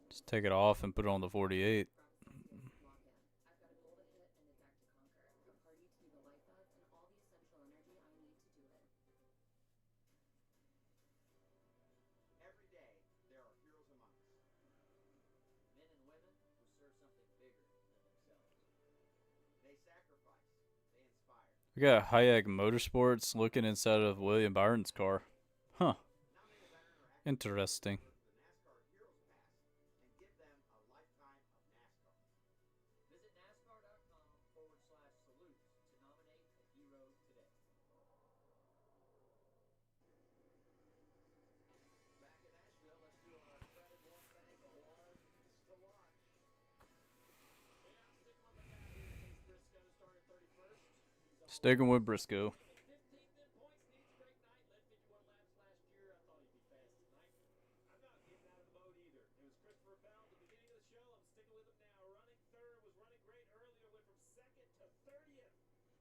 Just take it off and put it on the 48. I've got a goal to hit and a deck to conquer. A party to be the life of and all the essential energy I need to do it. Every day, there are heroes among us. Men and women who serve something bigger than themselves. They sacrifice. They inspire. We got Hayek Motorsports looking inside of William Byron's car. Huh. Now make a better interaction. Interesting. Go to the NASCAR Heroes Pass and give them a lifetime of NASCAR. Visit NASCAR.com/salutes to nominate a hero today. Back in Nashville, let's do our credit one thing. Awards to watch. Yeah, I'm sticking with my guy here, Chase Briscoe, started 31st. Sticking with Briscoe. 15th in points, needs a great night. Led 51 laps last year. I thought he'd be fast tonight. I'm not getting out of the mode either. It was Christopher Bell at the beginning of the show. I'm sticking with him now. Running third, was running great earlier, went from second to 30th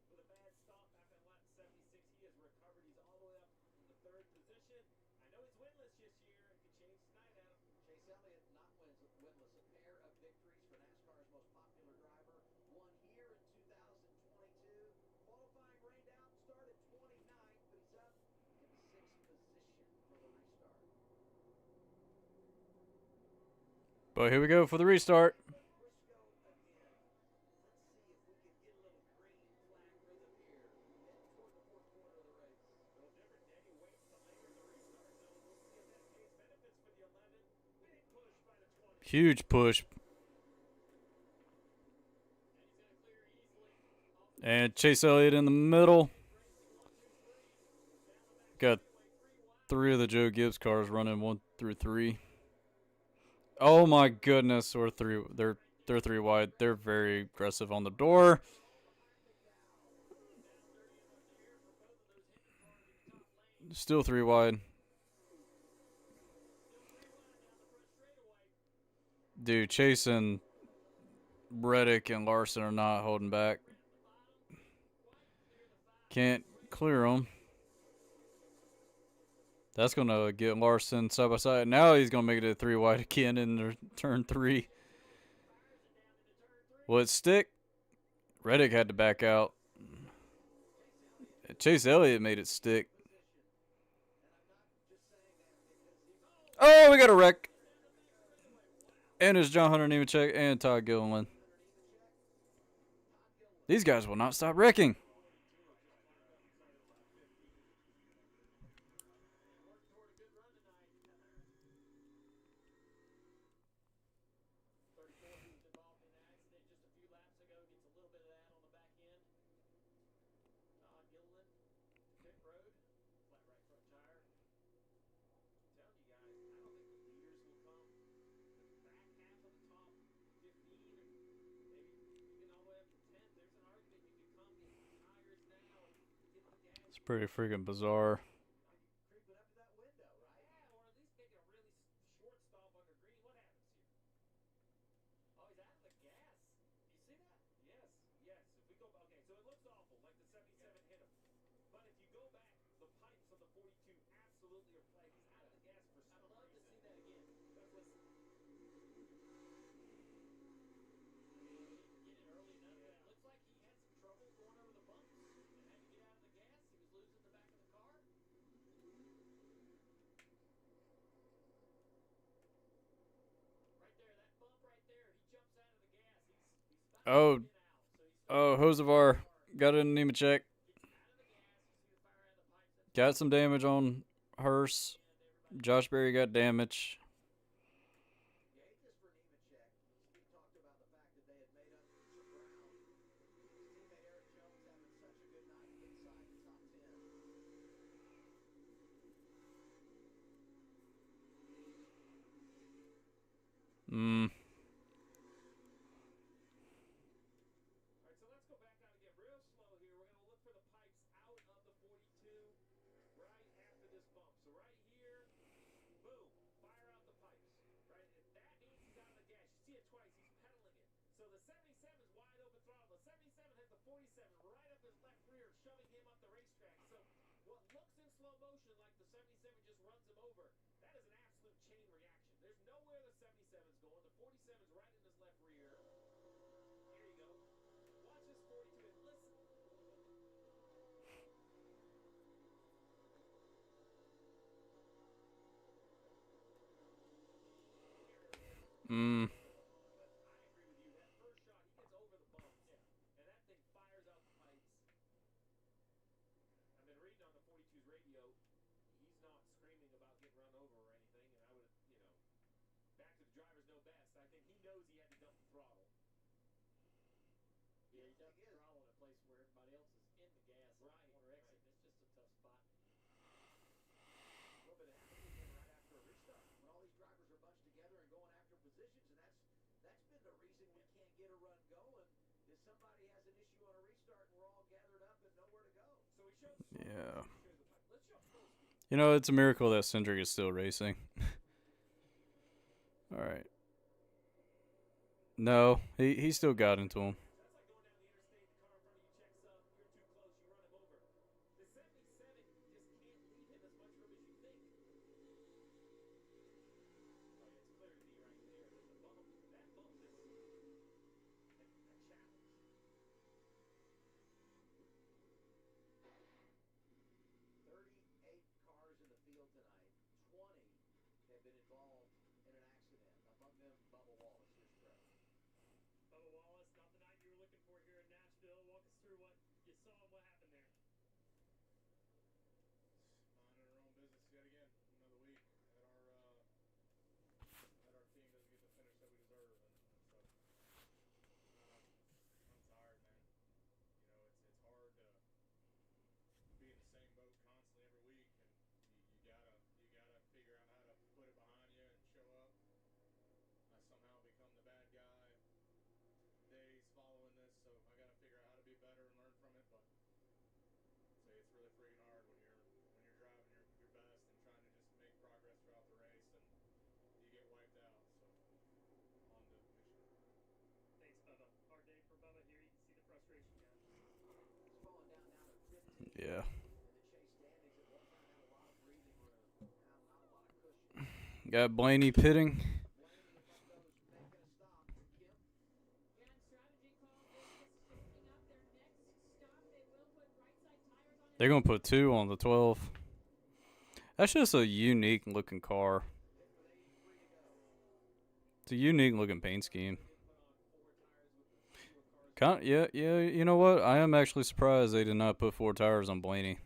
with a bad stop back on lap 76. He has recovered. He's all the way up to third position. I know he's winless this year. It could change tonight, Adam. Chase Elliott not winless. A pair of victories for NASCAR's most popular driver. One here in 2022. Qualifying rained out, started 29th, but he's up in 6th position for the restart. But here we go for the restart. Briscoe again. Let's see if we can get a little green flag rhythm here. Heading toward the fourth quarter of the race. A little different day. Wait till later in the restart zone. We'll see if that pays benefits for the 11. Big push by the 20. Huge push. And he's going to clear easily. And Chase Elliott in the middle. Got 3 of the Joe Gibbs cars running 1 through 3. Oh my goodness, they're 3 wide. They're very aggressive on the door. Still 3 wide. Dude, Chase and Reddick and Larson are not holding back. Can't clear them. That's going to get Larson side by side. Now he's going to make it a 3 wide again in turn 3. Will it stick? Reddick had to back out. Chase Elliott made it stick. Oh, we got a wreck. And there's John Hunter Nemechek and Todd Gilliland. These guys will not stop wrecking. It's pretty freaking bizarre. Creeping up to that window, right? Yeah, or at least making a really short stop under green. What happens here? Oh, he's out of the gas. You see that? Yes, yes. If we go, okay, so it looks awful, like the 77 hit him. But if you go back, the pipes of the 42 your flag. He's out of the gas for some I'd love reason. to see that again. Let's listen. I mean, he didn't get it early enough. It looks like he had some trouble going over the bumps and had to get out of the gas. He was losing the back of the car. Right there, that bump right there. He jumps out of the gas. He's about to Oh, spin out. So he's starting to Hosevar car. got an Nemechek. Gets out of the gas. You see the fire out of the pipes. That's Got some damage on Hearst. Josh Berry got damage. you hate this for Nemechek. Steve talked about the fact that they had made up some ground. His teammate Eric Jones having such a good night inside the top 10. Mm. All right, so let's go back out again real slow here. We're going to look for the pipes out of the 42 right after this bump. So right here, boom, fire out the pipes. Right, that means he's out of the gas. You see it twice. He's pedaling it. So the 77's wide open throttle. The 77 has the 47 right up his left rear, shoving him up the racetrack. So what looks in slow motion like the 77 just runs him over, that is an absolute chain reaction. There's nowhere the 77's going. The 47's right in his left rear. Here you go. Watch this 42 and listen. Mm. But I agree with you. That first shot, he gets over the bumps. Yeah. And that thing fires out the pipes. I've been reading on the 42's radio. He's not screaming about getting run over or anything. And I would, back to the drivers know best. I think he knows he had to dump the throttle. Yeah, he dumped the throttle in a place where everybody else is in the gas on the corner exit, and it's just a tough spot. Well, but it happens again right after a restart when all these drivers are bunched together and going after positions, and that's been the reason we can't get a run going. Is somebody has an issue on a restart and we're all gathered up and nowhere to go. So we showed slow Yeah. motion, we showed the pipe. Let's show slow speed. You know, it's a miracle that Cindric is still racing. All right. No, he still got into him. That's like going down the interstate, the car in front of you checks up, you're too close, you run him over. The 77 just can't leave him as much room as you think. Oh yeah, it's clear to me right there that the bump, that bump is a challenge. 38 cars in the field tonight. 20 have been involved in an accident. Among them, Bubba Wallace. Here's Trey. Bubba Wallace, not the night you were looking for here in Nashville. Walk us through what you saw and what happened there. Minding our own business yet again. Another week that our team doesn't get the finish that we deserve, and so I'm tired, man. It's hard to be in the same boat constantly every week, and you gotta figure out how to put it behind you and show up. I somehow become the bad guy days following this, so I gotta figure out how to be better and learn from it. But say it's really freaking hard when you're driving your best and trying to just make progress throughout the race, and you get wiped out. So on to Michigan. Thanks, Bubba. Hard day for Bubba here. You can see the frustration now. He's fallen down now to 15th Yeah. in the chase standings. At one time had a lot of breathing room. Now not a lot of cushion. Got Blaney pitting. Blaney among those making a stop. Kim? Yeah, and strategy call, Vegas shaping up their next stop. They will put right side tires on. They're going to put 2 on the 12. That's just a unique looking car. Hit with 83 to go. It's a unique looking paint scheme. They did put on 4 tires with the fewer cars. Yeah, you know what? I am actually surprised they did not put 4 tires on Blaney.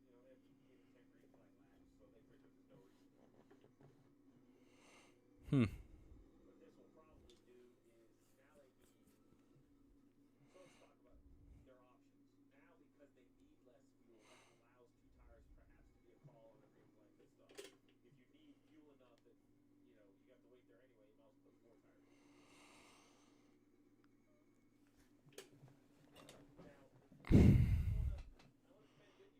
Very much time on them. They have maybe 10 green flag laps, so they figured there's no reason to. What this will probably do is now they need. So let's talk about their options. Now, because they need less fuel, that allows 2 tires perhaps to be a call on a green flag pit stop. If you need fuel enough that, you have to wait there anyway, you might as well put 4 tires on. Now, I want to commend Goodyear.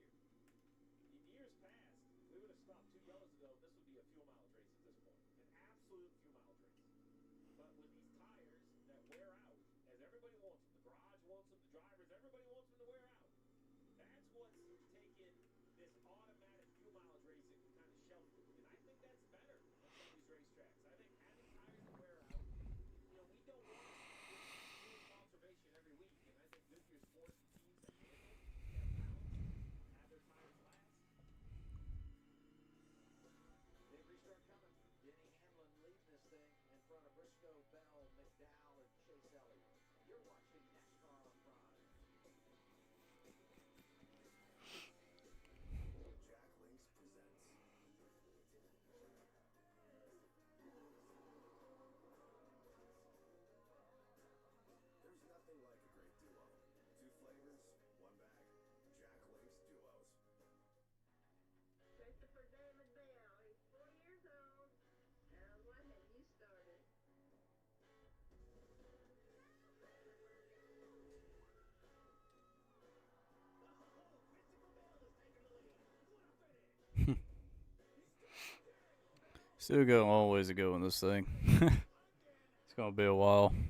In years past, if we would have stopped 2 yellows ago, this would be a fuel mileage race at this point. An absolute fuel mileage race. But with these tires that wear out, as everybody wants them, the garage wants them, the drivers, everybody wants them to wear out. That's what's taken this automatic fuel mileage racing watching NASCAR on Prime. Jack Links presents. There's nothing like a great duo. Two flavors, one bag. Jack Links Duos. Christopher David Bell. He's 4 years old. What have you started? Christopher Bell is taking the lead. What a finish! Still got a long ways to go in this thing. It's gonna be a while. When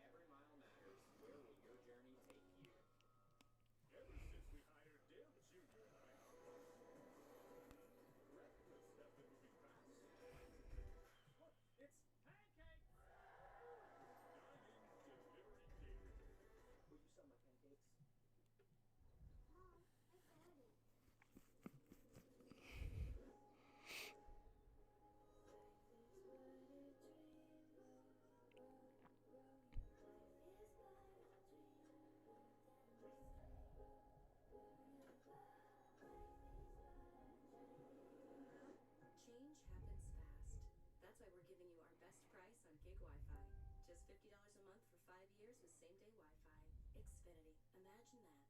every mile matters, where will your journey take you? Ever since we hired Dale Jr. and I, our breakfast have been moving fast. Look, it's pancakes! Dining delivery king. Will you sell my pancakes? Mom, I got it. Change happens fast. That's why we're giving you our best price on gig Wi-Fi. Just $50 a month for 5 years with same-day Wi-Fi. Xfinity. Imagine that.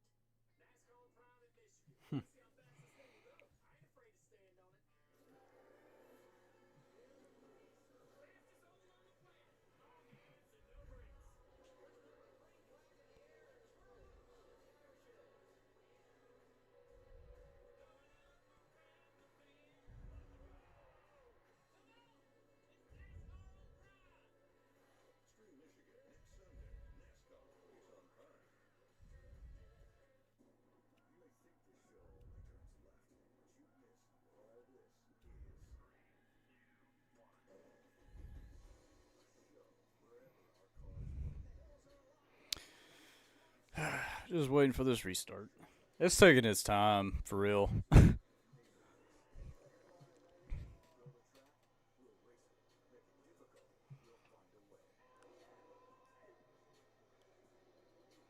NASCAR on Prime in Michigan. Let's see how fast this thing will go. I ain't afraid to stand on it. Fastest oval on the planet. All gas and no brakes. Let's throw a green flag in the air and screw the tire show. Coming up around the bend. Whoa! Come on! It's NASCAR on Prime. Stream Michigan next Sunday. NASCAR is on Prime. You may think the show only turns left, but you've missed what all this is. 3, 2, 1. The show wherever our cars roam. Just waiting for this restart. It's taking its time, for real. Thrill the track? We'll race it. Make it difficult? We'll find a way. 80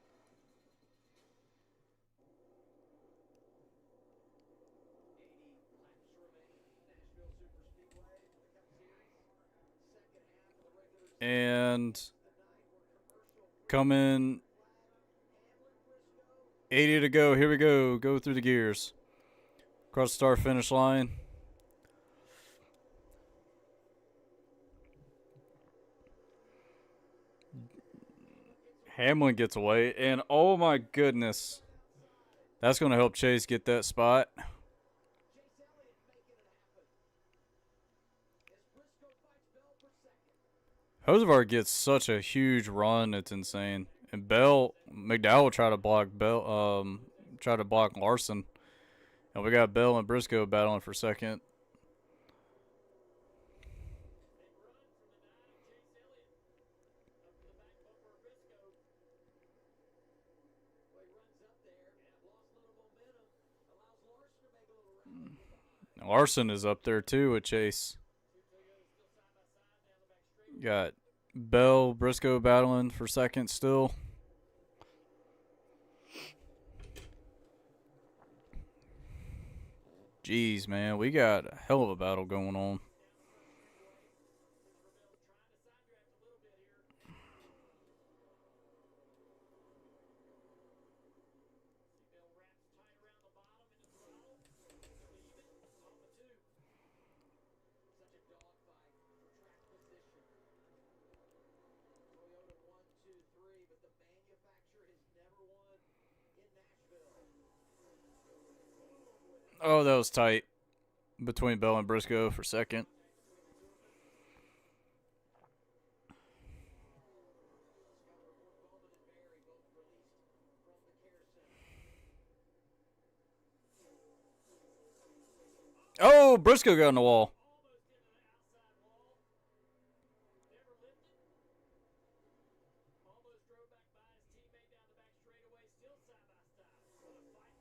laps remain. Nashville Super Speedway for the Cup Series. Second half of the regular season. And Tonight we're commercial free. coming Flag. Hamlin, Briscoe. 80 to go. Here we go. Go through the gears. Across the start finish line. Hamlin gets away. And oh my goodness. That's going to help Chase get that spot. Chase Elliott making it happen. As Briscoe fights Bell for second. Hosevar gets such a huge run. It's insane. And McDowell tried to block Larson. And we got Bell and Briscoe battling for second. Big run from the 9 of Chase Elliott. Up to the back bumper of Briscoe. Well, he runs up there. Yeah, lost a little momentum. Allows Larson to make a little rally from behind. Larson is up there too with Chase. Two Toyotas still side by side down the back straightaway. Got Bell, Briscoe battling for second still. Jeez, man, we got a hell of a battle going on. Down the front straightaway. Christopher Bell trying to side draft a little bit here. See Bell wraps tight around the bottom into throttle. Still even. Off of 2. Such a dogfight for track position. Toyota 1, 2, 3, but the manufacturer has never won in Nashville. Oh, that was tight between Bell and Briscoe for second. Scout report Bowman and Barry both released from the care center. Oh, Briscoe got on the wall. Almost into the outside wall. Never lifted. Almost drove back by his teammate down the back straightaway. Still side by side. What a fight.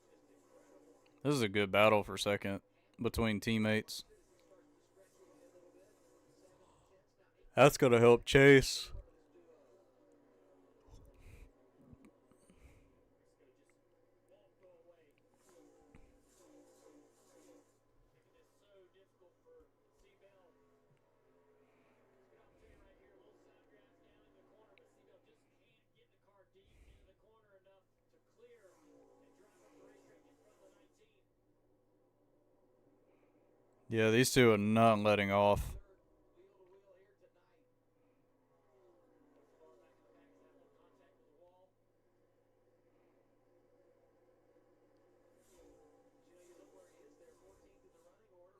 Just incredible. This is a good battle for second between teammates. As he starts to stretch away a little bit. 7 tenths, now That's gonna help Chase. Yeah, these two are not letting off.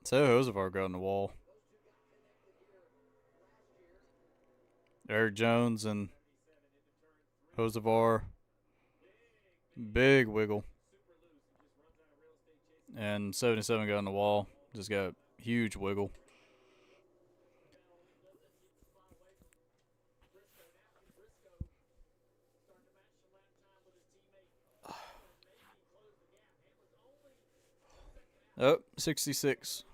So Josevar got in the wall. Eric Jones and Josevar. Big wiggle. And 77 got in the wall. Just got huge wiggle. Oh, 66.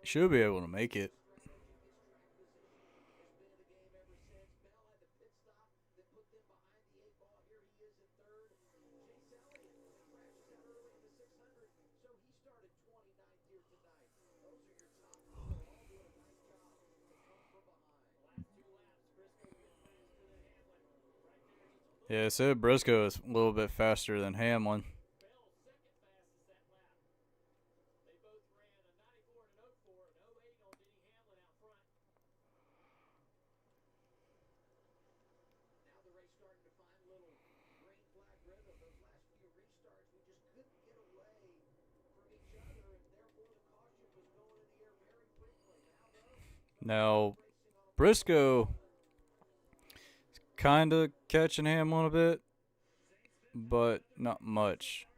Should be able to make it. Yeah, said Briscoe is a little bit faster than Hamlin. Now, Briscoe kind of catching Hamlin a bit, but not much.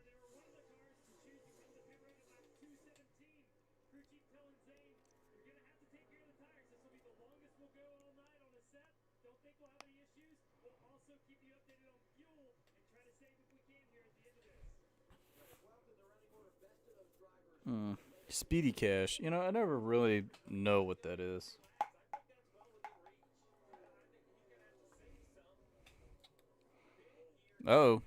Speedy Cash. You know, I never really know what that is. Oh.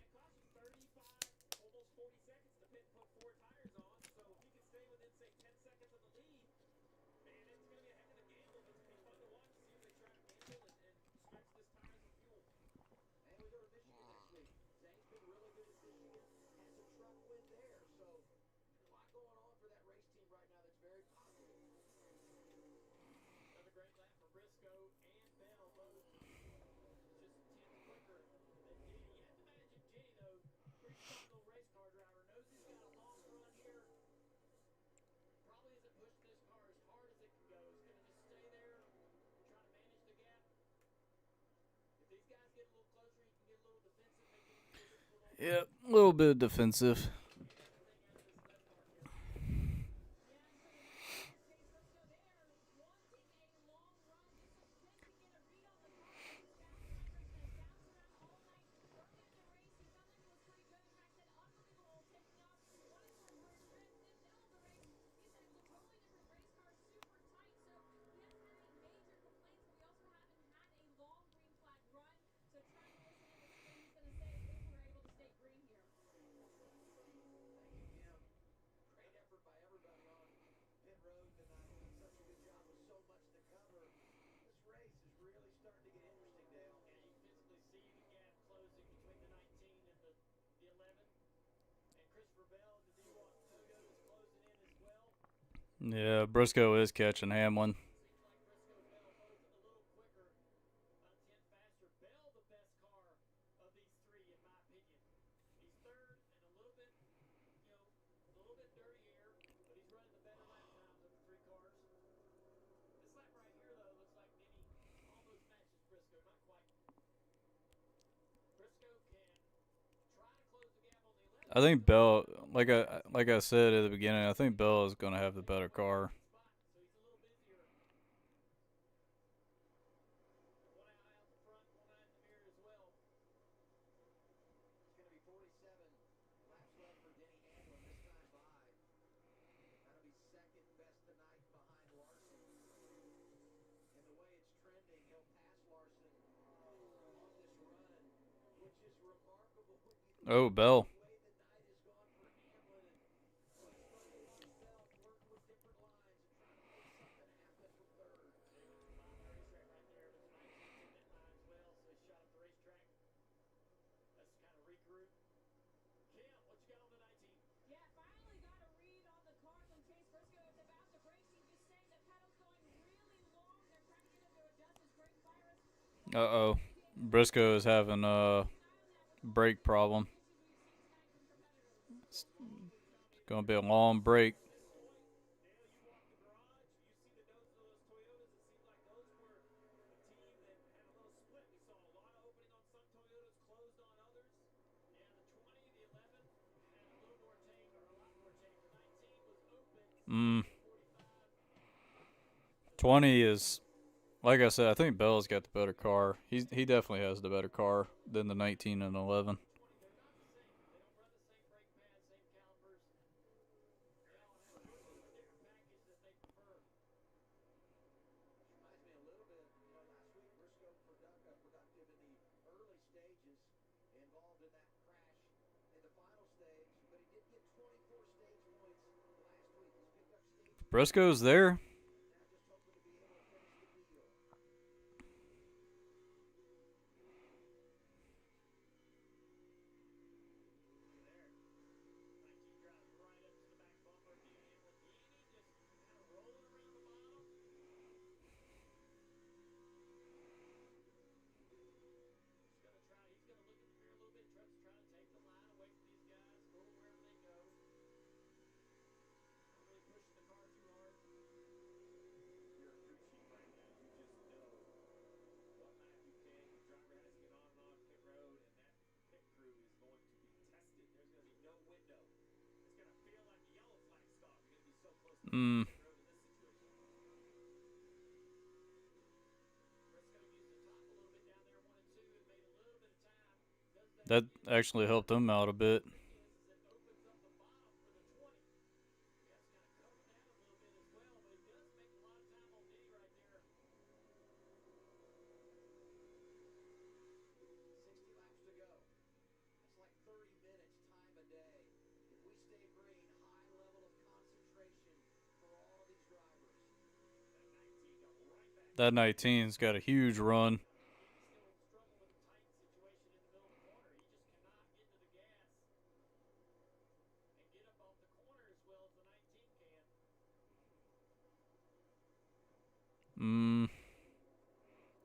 Yeah, a little bit defensive. Yeah, Briscoe is catching Hamlin. I think Bell, like I said at the beginning, I think Bell is going to have the better car. It's going to be 47 laps left for Denny Hamlin this time by. That'll be second best tonight behind Larson. And the way it's trending, he'll pass Larson on this run, which is remarkable when you think Oh, Bell. the way the night has gone for Hamlin. And so he's finding himself flirting with different lines and trying to make something happen from third. There goes the bottom of the racetrack right there, but the 19's in that line as well, so he shot up the racetrack. Let's kind of regroup. Kim, what you got on the 19? Yeah, finally got a read on the car from Chase Briscoe. It's about the braking, just saying the pedal's going really long. They're trying to get him to adjust his brake virus. Uh-oh. Briscoe is having a brake problem. It's going to be a long break. Dale, you walk the garage, you see the noses of those Toyotas. It seemed like those were the team that had a little split. We saw a lot of opening on some Toyotas, closed on others. Yeah, the 20, the 11 had a little more change, or a lot more change. The 19 was open, Mm. the 45. 20 is, like I said, I think Bell's got the better car. He definitely has the better car than the 19 and 11. They're not the same. They don't run the same brake pads, same calipers. They all have a little bit of a different package that they prefer. Reminds me a little bit, last week Briscoe productive in the early stages, involved in that crash in the final stage, but he did get 24 stage points last week. He's picked up stage Briscoe's there. now, just hoping to be able to finish the deal. There. 19 drives right up to the back bumper of Denny Hamlin. Denny just kind of rolling around the bottom. He's going to look in the mirror a little bit, try to take the line away from these guys, go wherever they go. Not really pushing the car too hard. If you're a crew chief right now, you just know what lap you can. Your driver has to get on and off pit road, and that pit crew is going to be tested. There's going to be no window. It's going to feel like a yellow flag stop. You're going to be so close to the pit road in this situation. Briscoe used the top a little bit down there, 1 and 2, and made a little bit of time. That actually helped him out a bit. The thing is it opens up the bottom for the 20. He has to kind of cover that a little bit as well, but he does make a lot of time on Denny right there. 60 laps to go. That's like 30 minutes, time a day. If we stay green, high level of concentration for all of these drivers. That 19 got right back. That 19's got a huge run. Denny's still struggling with a tight situation in the middle of the corner. He just cannot get to the gas and get up off the corner as well as the 19 can.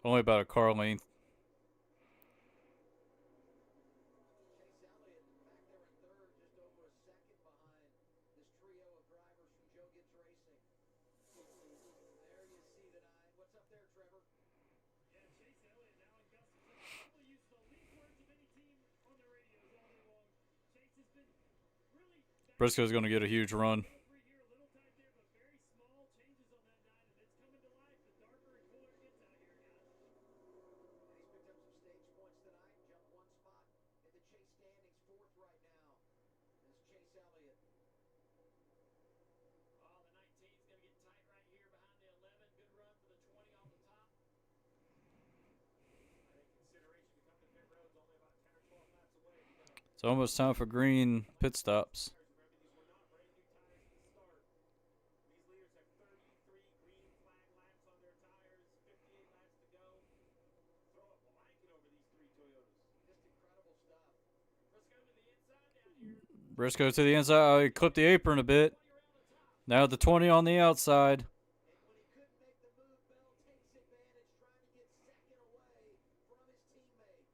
Only about a car length. Chase Elliott, back there in third, just over a second behind this trio of drivers from Joe Gibbs Racing. There you see the 9. What's up there, Trevor? Yeah, Chase Elliott now in Gus's lane probably uses the least words of any team on their radios all day long. Chase has been really Briscoe's going to get a huge run. free here, a little tight there, but very small changes on that 9, and it's coming to life. The darker and cooler it gets out here, guys. And he's picked up some stage points tonight. Jumped 1 spot in the Chase standings, 4th right now. Is Chase Elliott. Oh, the 19's going to get tight right here behind the 11. Good run for the 20 off the top. I think consideration to come to pit road's only about 10 or 12 laps away. If you're going to It's almost time for green pit stops. remember, these were not brand new tires at the start. These leaders have 33 green flag laps on their tires, 58 laps to go. Throw a blanket over these 3 Toyotas. Just incredible stuff. Briscoe to the inside down here. Briscoe to the inside. Oh, he clipped the apron a bit. Now the 20 on the outside. And when he couldn't make the move, Bell takes advantage, trying to get second away from his teammate.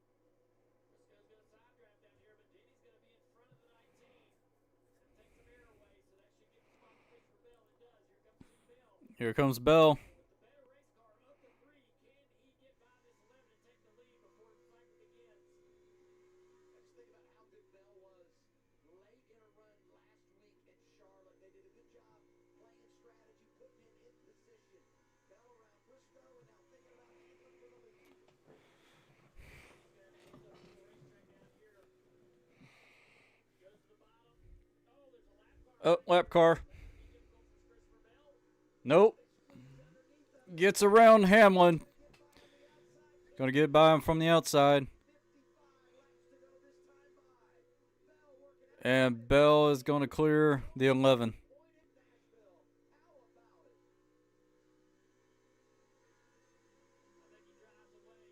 Briscoe's going to side draft down here, but Denny's going to be in front of the 19. That takes some air away, so that should give the spot space for Bell. It does. Here comes Team Bell. Here comes Bell. With the better race car of the 3, can he get by this 11 and take the lead before the cycle begins? strategy, putting him in position. Bell around Briscoe, and now thinking about Hamlin for the lead. He's going to have to close up the whole racetrack down here. Goes to the bottom. Oh, there's a lap car. Oh, lap car. That's going to be difficult for Christopher Bell. Nope. Gets around Hamlin. Going to get by him from the outside. And Bell is going to clear the 11. I think he drives away.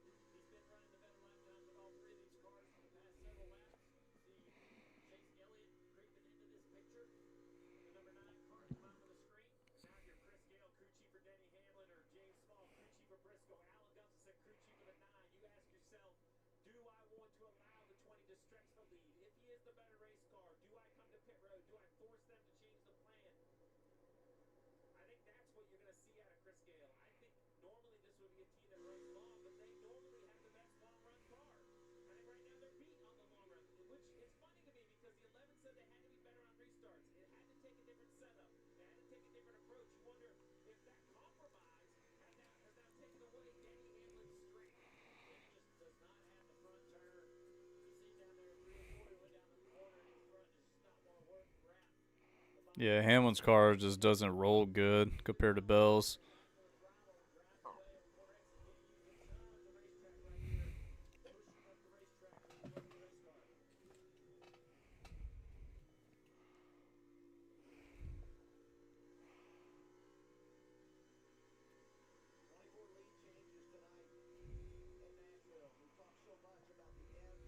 He's been running the better lap times in all three of these cars for the past several laps. See Chase Elliott creeping into this picture. The number 9 car come out to the screen. And now if you're Chris Gale, crew chief for Denny Hamlin, or James Small, crew chief for Briscoe, Alan Gustafson, crew chief for the 9, you ask yourself, do I want to allow the 20 to stretch the lead? If he is the better race car, do I come to pit road? Do I force them to change the plan? I think that's what you're going to see out of Chris Gale. I think normally this would be a team that runs long, but they normally have the best long-run car. I think right now they're beat on the long run, which is funny to me because the 11 said they had to be better on restarts. It had to take a different setup. They had to take a different approach. You wonder if that compromise has now taken away Denny Hamlin's strength. Denny just does not have the front turn. You see down there 3 or 4 who went down the corner and his front does not want to work and wrap. Yeah, Hamlin's car just doesn't roll good compared to Bell's. So much about the ebbs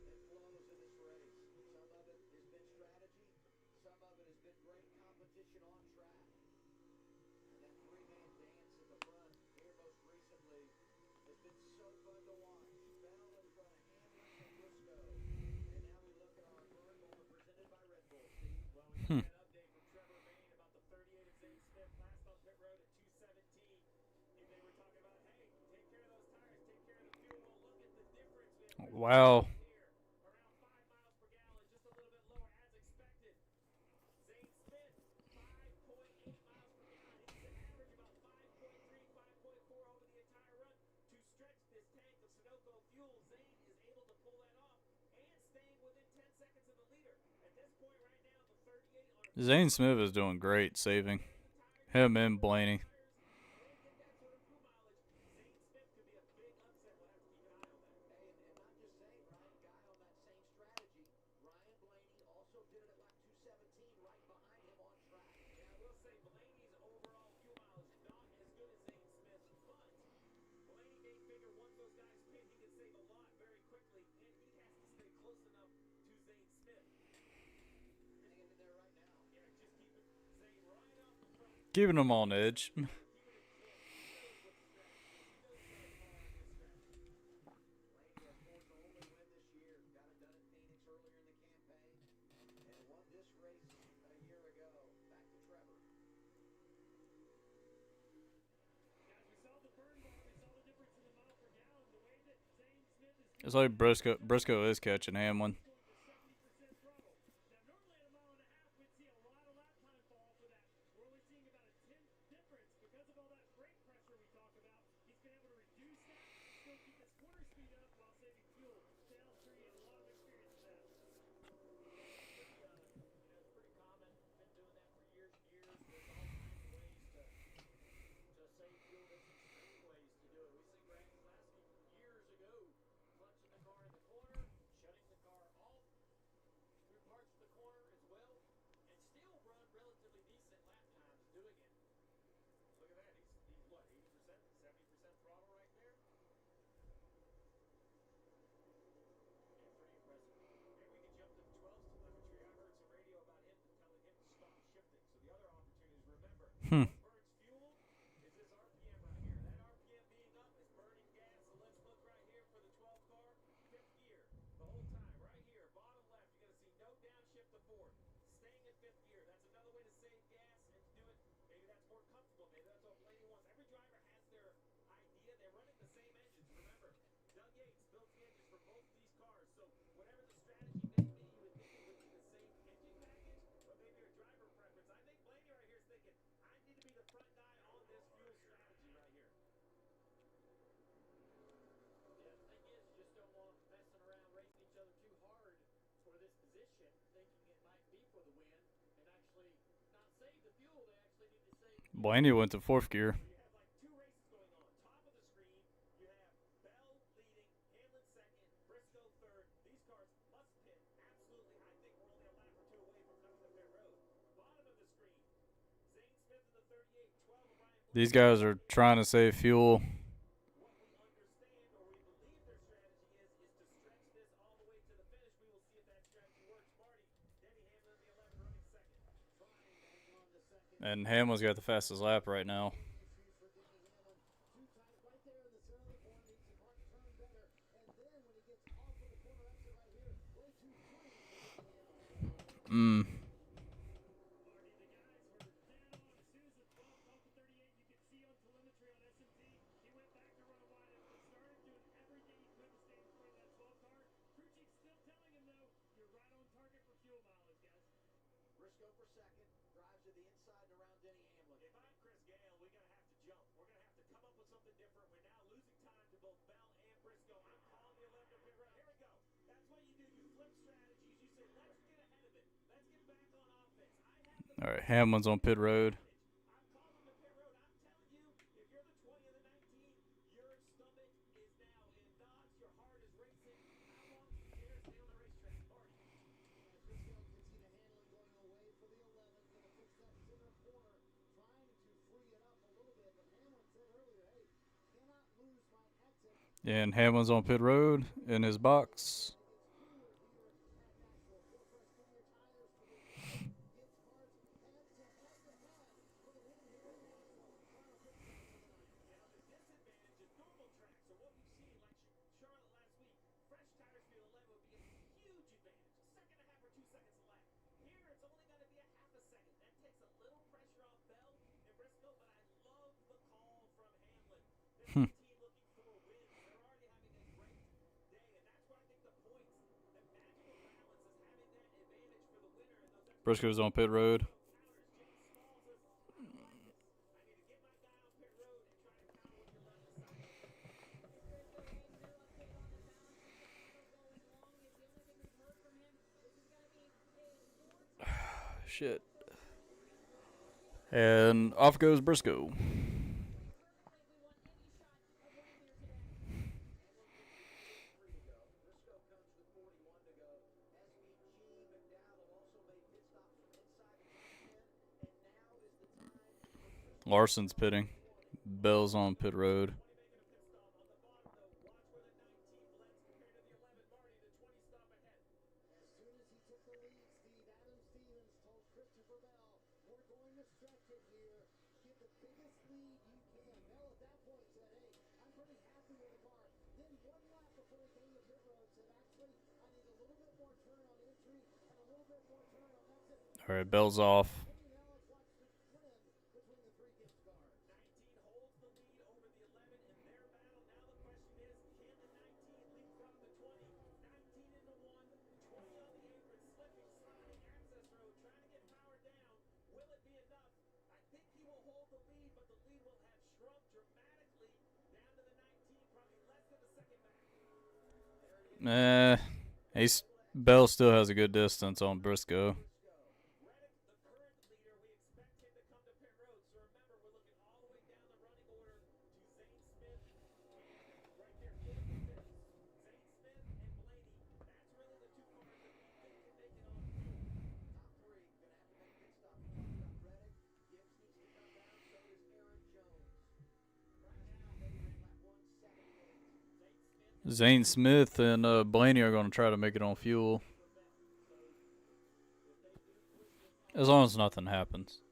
and flows in this race. Some of it has been strategy. Some of it has been great competition on track. And that three-man dance at the front here most recently has been so fun to watch. Bell in front of Hamlin and Briscoe. And now we look at our burn bar presented by Red Bull, Steve. Well, we got that update from Trevor Bayne about the 38 of Zane Smith, last on pit road at 2:17. They were talking about, hey, take care of those tires, take care of the fuel. Well, look at the difference. We have Wow. here, around 5 miles per gallon, just a little bit lower as expected. Zane Smith, 5.8 miles per gallon. He needs to average about 5.3, 5.4 over the entire run to stretch this tank of Sunoco fuel. Zane is able to pull that off and staying within 10 seconds of the leader. At this point right now, the 38 on Zane Smith is doing great saving. Him and Blaney. and get that sort of fuel mileage. Zane Smith could be a big upset. We'll have to keep an eye on that. Hey, and not just Zane, right? A guy on that same strategy. Ryan Blaney also did it at lap 217, right behind him on track. Yeah, I will say Blaney's overall fuel mileage not as good as Zane Smith's, but Blaney may figure once those guys pit, he can save a lot very quickly, and he has to stay close enough to Zane Smith. Hanging in there right now. Yeah, just keeping Zane right off the front. Keeping him on edge. He would enjoy it. He knows what the strategy is. He knows where the car on his strategy. Blaney has Ford's only win this year. Got it done at Phoenix earlier in the campaign. And won this race a year ago. Back to Trevor. Guys, we saw the burn bar. We saw the difference in the mile per gallon. The way that Zane Smith is It's like Briscoe is catching Hamlin. going to 70% throttle. Now, normally at a mile and a half, we'd see a lot of lap time fall for that. We're only seeing about a 10th difference because of all that brake pressure we talk about. He's been able to reduce that, still keep his quarter speed up while saving fuel. Dale's sure he has a lot of experience with that. Yeah, it's pretty, it's pretty common. Been doing that for years and years. There's all kinds of ways to save fuel. There's extreme ways to do it. We see Brad Keselowski years ago clutching the car in the corner, shutting the car off through parts of the corner as well, and still run relatively decent lap times doing it. Look at that. He's what, 80%, 70% throttle right there? Yeah, pretty impressive. Maybe we could jump to the 12's telemetry. I heard some radio about him telling him to stop shifting. So the other opportunities, remember, what burns fuel is this RPM right here. That RPM being up is burning gas. So let's look right here for the 12 car, 5th gear. The whole time, right here, bottom left, you're going to see no downshift to 4th. Staying in 5th gear. That's another way to save gas and to do it. Maybe that's more comfortable. Maybe that's what Blaney wants. Every driver has their idea. They're running the same engines. Remember, Doug Yates built the engines for both these cars. So whatever the strategy may be, you would think it would be the same engine package, but maybe a driver preference. I think Blaney right actually not save the fuel, they actually need to save the Blaney went to fourth gear. So you have like two races going on. Top of the screen, you have Bell leading, Hamlin second, Briscoe third. These cars must pit. Absolutely. I think we're only a lap or two away from coming to pit road. Bottom of the screen, Zane Smith in the 38, 12 of Ryan Blaney. These guys are trying to save fuel. What we understand or we believe their strategy is to stretch this all the way to the finish. We will see if that strategy works. Marty, Denny Hamlin in the 11 running second. Trying to hang on to second. And Hamlin's got the fastest lap right now. Issues for Denny Hamlin. Too tight right there in the center of the corner. Needs the car to turn better. And then when he gets off of the corner exit right here, way too free for Denny Hamlin. Marty, the guys were dead on. As soon as the 12 caught the 38, you could see on telemetry on SMT, he went back to run a wide open, started doing everything he could to stay in front of that 12 car. Crew chief still telling him, though, you're right on target for fuel mileage, guys. Briscoe for second. Drives to the inside and around Denny Hamlin. If I'm Chris Gale, we're going to have to jump. We're going to have to come up with something different. We're now losing time to both Bell and Briscoe. I'm calling the 11 to pit road. Here we go. That's what you do. You flip strategies. You say, let's get ahead of it. Let's get back on offense. I have the All right, Hamlin's on pit road. I'm calling the pit road. I'm telling you, if you're the 20 and the 19, your stomach is now in knots. Your heart is racing. How long do you dare stay on the racetrack, Marty? As Briscoe can see the Hamlin going away for the 11. Going to fix that center corner. Trying to free it up a little bit. But Hamlin said earlier, hey, cannot lose my exit. And Hamlin's on pit road in his box. The disadvantage is normal track. So what we've seen, like Charlotte last week, fresh tires for the 11 would be a huge advantage. A second and a half or 2 seconds a lap. Here, it's only going to be a half a second. That takes a little pressure off Bell and Briscoe, but I love the call from Hamlin. This is a team looking for wins. They're already having a great day, and that's where I think the points, the magical balance is having that advantage for the winner in those extra. Briscoe's on pit road. Counters. James Small says, I don't like this. I need to get my guy on pit road and try to counter with your left beside me. Is Briscoe ready? No update on the balancing dyno going long is the only thing we've heard from him. This is going to be a 4-time Shit. And off goes Briscoe. perfectly if we want any shot of winning here today. Hamlin comes to the 43 to go. Briscoe comes to 41 to go. SVG, McDowell have also made pit stops from inside the top 10. And now is the time for Briscoe. Larson's pitting. Bell's on pit road. 20 making a pit stop on the bottom, though. Watch where the 19 blends compared to the 11. Marty, the 20 stop ahead. As soon as he took the lead, Steve, Adam Stevens told Christopher Bell, we're going to stretch it here. Get the biggest lead you can. Bell at that point said, hey, I'm pretty happy with the car. Then one lap before he came to pit road said, actually, I need a little bit more turn on entry and a little bit more turn on exit. All right, Bell's off. Now let's watch the trend between the three Gibbs cars. 19 holds the lead over the 11 in their battle. Now the question is, can the 19 leapfrog the 20? 19 into 1, 20 on the apron, slipping, sliding, access road, trying to get power down. Will it be enough? I think he will hold the lead, but the lead will have shrunk dramatically down to the 19, probably less than a second back. Bell still has a good distance on Briscoe. Reddick, the current leader, we expect him to come to pit road. So remember, we're looking all the way down the running order to Zane Smith and right there, fourth and fifth. Zane Smith and Blaney. That's really the two cars that we think can make it on fuel. Top three going to have to make pit stops. We talked about Reddick. Gibbs needs to come down. So does Aaron Jones. Right now, they ran lap 178. Zane Smith and Blaney are going to try to make it on fuel. As long as nothing happens.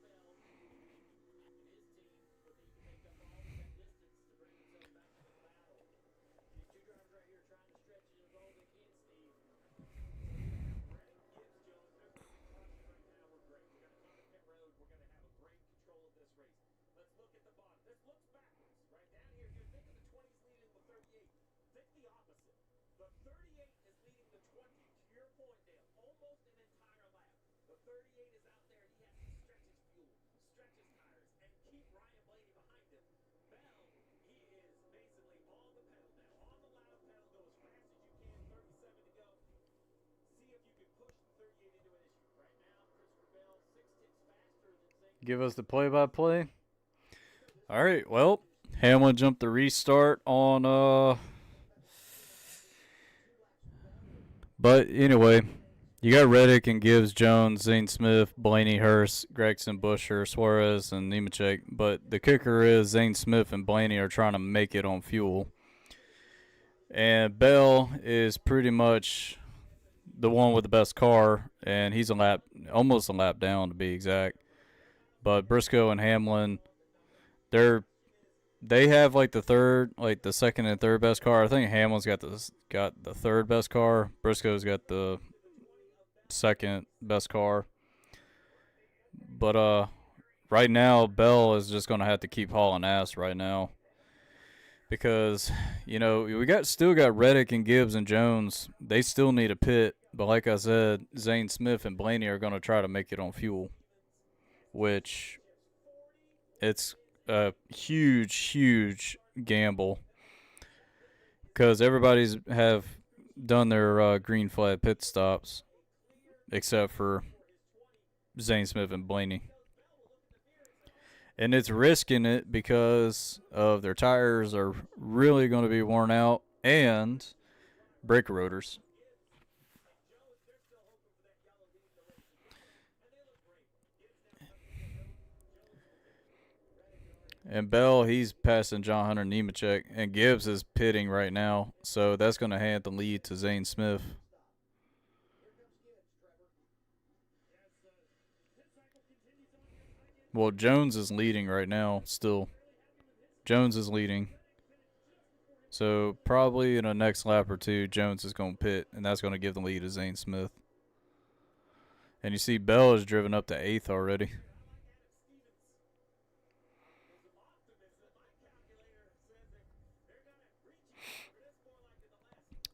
Let's look at the bottom. This looks backwards. Right down here, you're thinking the 20's leading the 38. Think the opposite. The 38 is leading the 20. To your point, Dale, almost an entire lap. The 38 is out there. He has to stretch his fuel, stretch his tires, and keep Ryan Blaney behind him. Bell, he is basically on the pedal now. On the loud pedal. Go as fast as you can. 37 to go. See if you can push the 38 into an issue. Right now, Christopher Bell, 6 tenths of give us the play-by-play. All right, well, Hamlin jumped the restart on but anyway, you got Reddick and Gibbs, Jones, Zane Smith, Blaney, Hurst, Gregson, Busher, Suarez, and Nemechek. But the kicker is Zane Smith and Blaney are trying to make it on fuel. And Bell is pretty much the one with the best car, and he's almost a lap down to be exact. But Briscoe and Hamlin, they have like the second and third best car. I think Hamlin's got the third best car. Briscoe's got the second best car. But right now Bell is just gonna have to keep hauling ass right now. Because, we still got Reddick and Gibbs and Jones. They still need a pit. But like I said, Zane Smith and Blaney are going to try to make it on fuel. Which, it's a huge, huge gamble. Because everybody's have done their green flag pit stops. Except for Zane Smith and Blaney. And it's risking it because of their tires are really going to be worn out and brake rotors. And Bell, he's passing John Hunter Nemechek. And Gibbs is pitting right now. So that's going to hand the lead to Zane Smith. Well, Jones is leading right now still. Jones is leading. So probably in the next lap or two, Jones is going to pit, and that's going to give the lead to Zane Smith. And you see Bell is driven up to 8th already.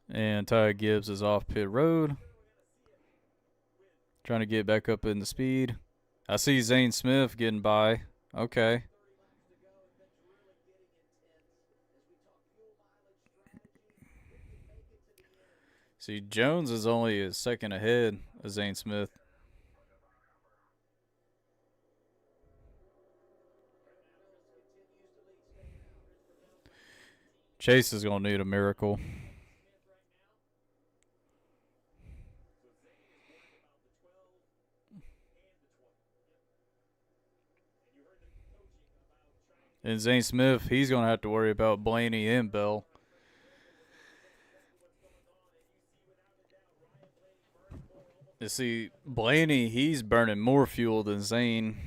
And Ty Gibbs is off pit road. Trying to get back up in the speed. I see Zane Smith getting by. Okay. See, Jones is only a second ahead of Zane Smith. Chase is going to need a miracle. And Zane Smith, he's going to have to worry about Blaney and Bell. You see, Blaney, he's burning more fuel than Zane.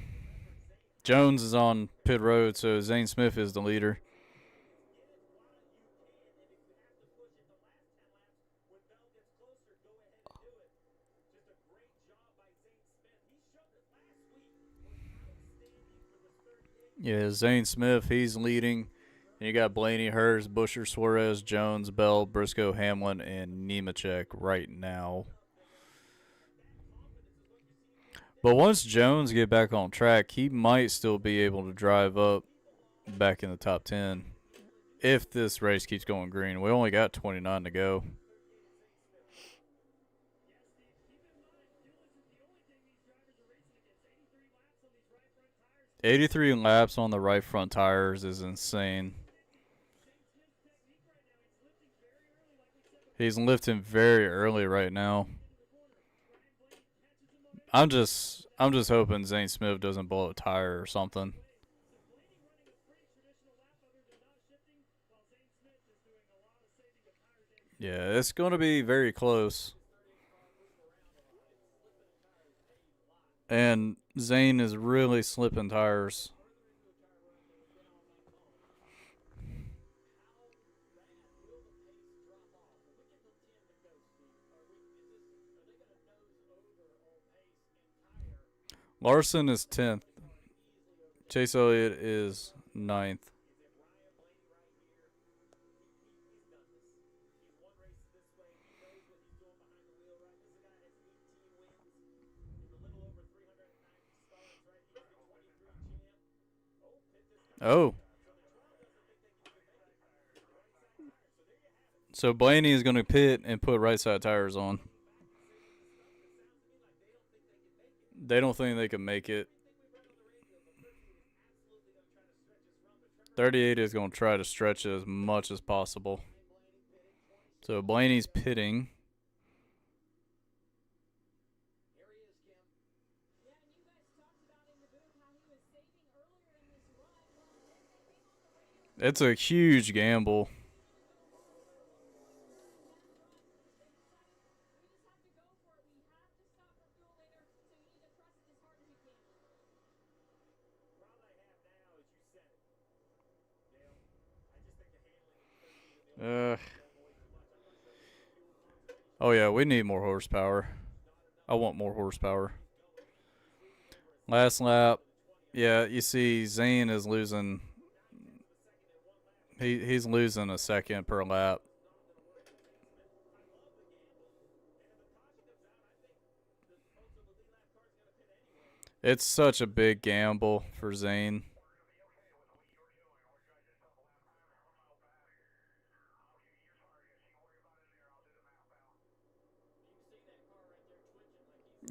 Jones is on pit road, so Zane Smith is the leader. Yeah, Zane Smith, he's leading. And you got Blaney, Hurst, Busher, Suarez, Jones, Bell, Briscoe, Hamlin, and Nemechek right now. But once Jones get back on track, he might still be able to drive up back in the top 10 if this race keeps going green. We only got 29 to go. $83 laps on the right front tires is insane. He's lifting very early right now. I'm just hoping Zane Smith doesn't blow a tire or something. Yeah, it's going to be very close. And Zane is really slipping tires. Larson is 10th. Chase Elliott is 9th. Oh. So Blaney is going to pit and put right side tires on. They don't think they can make it. 38 is going to try to stretch it as much as possible. So Blaney's pitting. It's a huge gamble. Oh yeah, we need more horsepower. I want more horsepower. Last lap. Yeah, you see Zane is losing. He's losing a second per lap. It's such a big gamble for Zane.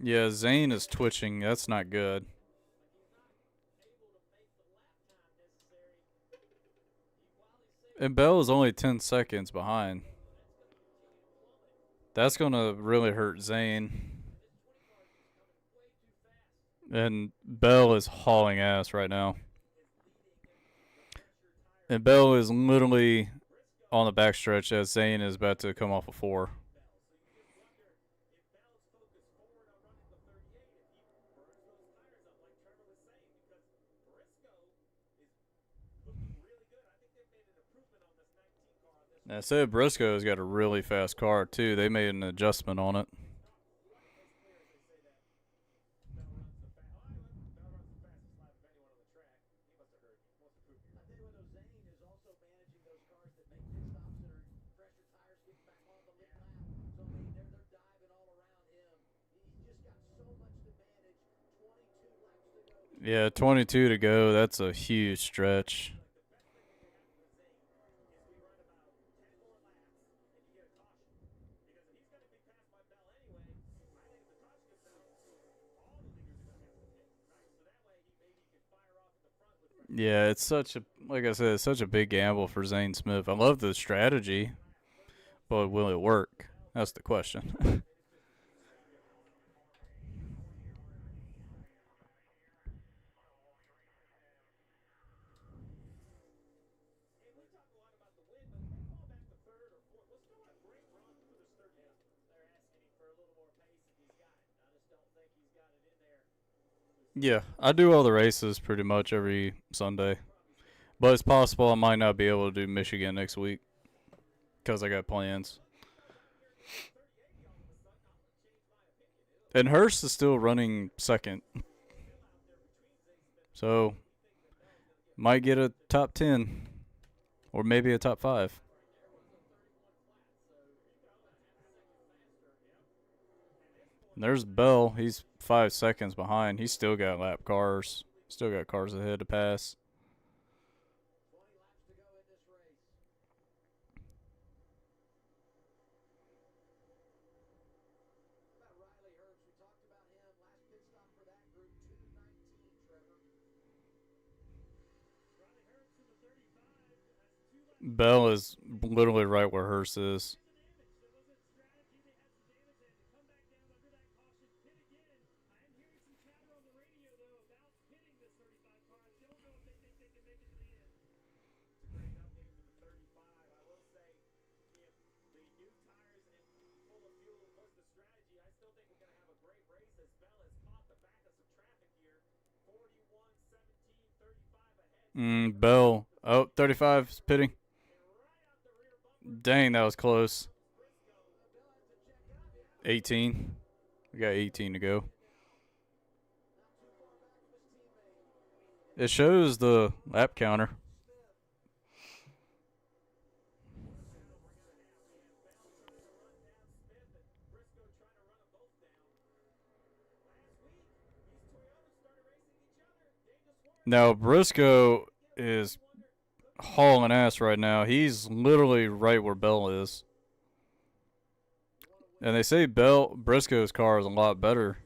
Yeah, Zane is twitching. That's not good. And Bell is only 10 seconds behind. That's going to really hurt Zane. And Bell is hauling ass right now. And Bell is literally on the backstretch as Zane is about to come off a 4. I said Briscoe's got a really fast car too. They made an adjustment on it. Yeah, 22 to go. That's a huge stretch. Yeah, it's such a, like I said, it's such a big gamble for Zane Smith. I love the strategy, but will it work? That's the question. Yeah, I do all the races pretty much every Sunday. But it's possible I might not be able to do Michigan next week because I got plans. And Hurst is still running second. So, might get a top 10 or maybe a top 5. And there's Bell. He's 5 seconds behind. He's still got lap cars. Still got cars ahead to pass. Bell is literally right where Hurst is. Bell. Oh, 35 is pitting. Dang, that was close. 18. We got 18 to go. It shows the lap counter. Now, Briscoe is hauling ass right now. He's literally right where Bell is. And they say Briscoe's car is a lot better.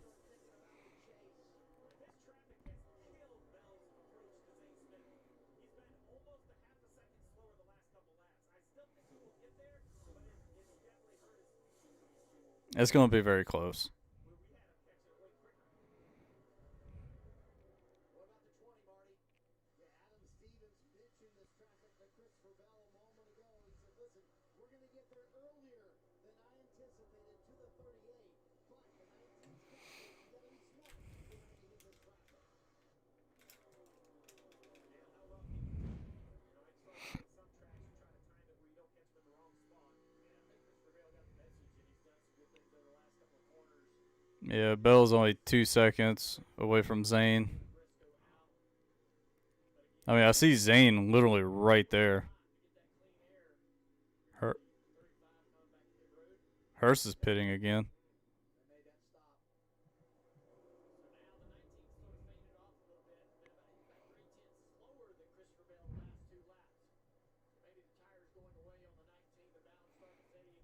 It's going to be very close. Where we had him catching it way quicker. What about the 20, Marty? Yeah, Adam Stevens mentioned this traffic to Christopher Bell a moment ago. He said, listen, we're going to get there earlier than I anticipated to the 38, but the 19's coming. You got to be smart trying to hit this traffic. Yeah, how well can you time it? I just always say some tracks you try to time it where you don't catch them in the wrong spot. And I think Christopher Bale got the message, and he's done some good things over the last couple of corners. Yeah, Bell's only 2 seconds away from Zane. Briscoe out. But again, I mean, I see Zane literally right there. to get that clean air. Her- 35 coming back to pit road. Hurst is pitting again. They made that stop. So now the 19's sort of faded off a little bit. Been about 3/10 slower than Christopher Bale the last 2 laps. So maybe the tire's going away on the 19, the balance starting to fade.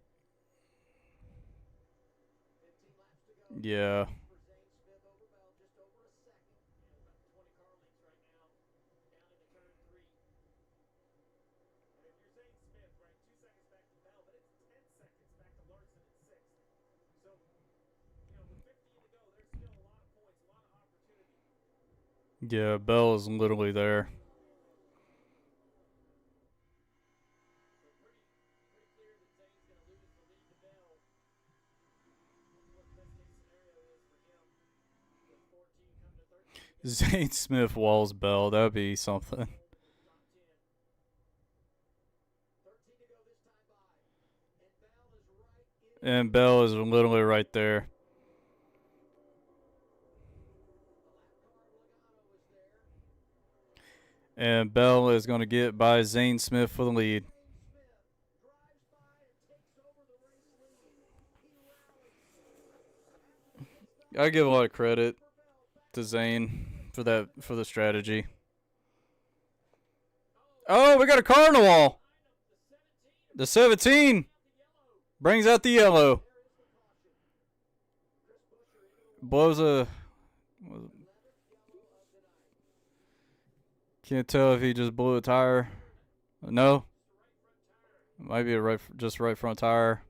15 laps to go. Yeah. For Zane Smith over Bell, just over a second. Yeah, about 20 car lengths right now, down into turn 3. And if you're Zane Smith, right, 2 seconds back to Bell, but it's 10 seconds back to Larson in 6th. So, with 15 to go, there's still a lot of points, a lot of opportunity. Yeah, Bell is literally there. So pretty clear that Zane's going to lose the lead to Bell. Wonder what the best case scenario is for him with 14 coming to 13 to go. Zane Smith walls Bell. That would be something. Top 10. 13 to go this time by. And Bell is right in it. And Bell is literally right there. The lap car of Logano is there. And Bell is going to get by Zane Smith for the lead. Zane Smith drives by and takes over the race lead. He rallies. After the pit stop, I give a lot of credit for Bell, back to Zane for the strategy. Oh, Oh, we got a car on the wall. the 17. The 17 brings out the yellow. there is the caution. Chris Buescher into the Blows a. 11th yellow of the night. Can't tell if he just blew a tire. No. Might be just right front tire.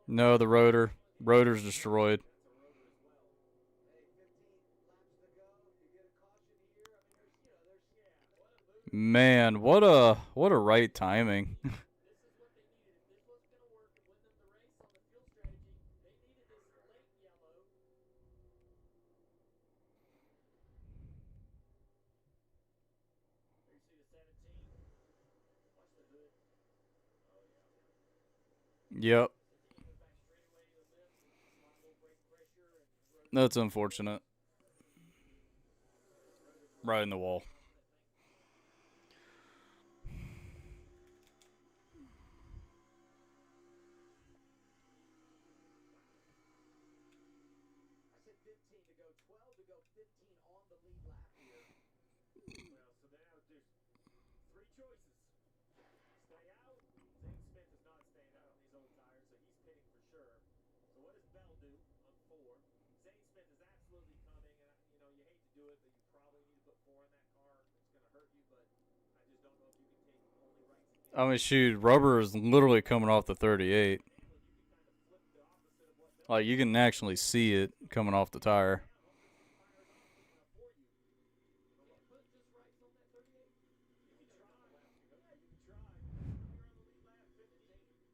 No, the rotor. Rotor's destroyed. That's a rotor as well. Hey, 15 laps to go. You get a caution here. I mean, there's What a move. Man, what a right timing. This is what they needed. If this wasn't going to work and win them the race on the fuel strategy, they needed this late yellow. There you see the 17. Watch the hood. Oh, yeah. Yep. So he went back straight away to the lift and applied a little brake pressure and rode That's unfortunate. Right in the wall. I said 15 to go, 12 to go, 15 on the lead lap here. Well, so now there's 3 choices. Stay out. Zane Smith is not staying out on these old tires, so he's pitting for sure. So what does Bell do on 4? Zane Smith is absolutely coming, and you hate to do it, but you probably need to put 4 in that car. It's going to hurt you, but I just don't know if you can take only rights and I mean, shoot, rubber is literally coming off the 38. Hamlin. You can kind of flip the opposite of what Bell Like, you can actually see it coming off the tire. down. Hopefully some tires aren't quick enough for you. Put just right on that 38. You can try. Yeah, you can try. You're on the lead lap, 15.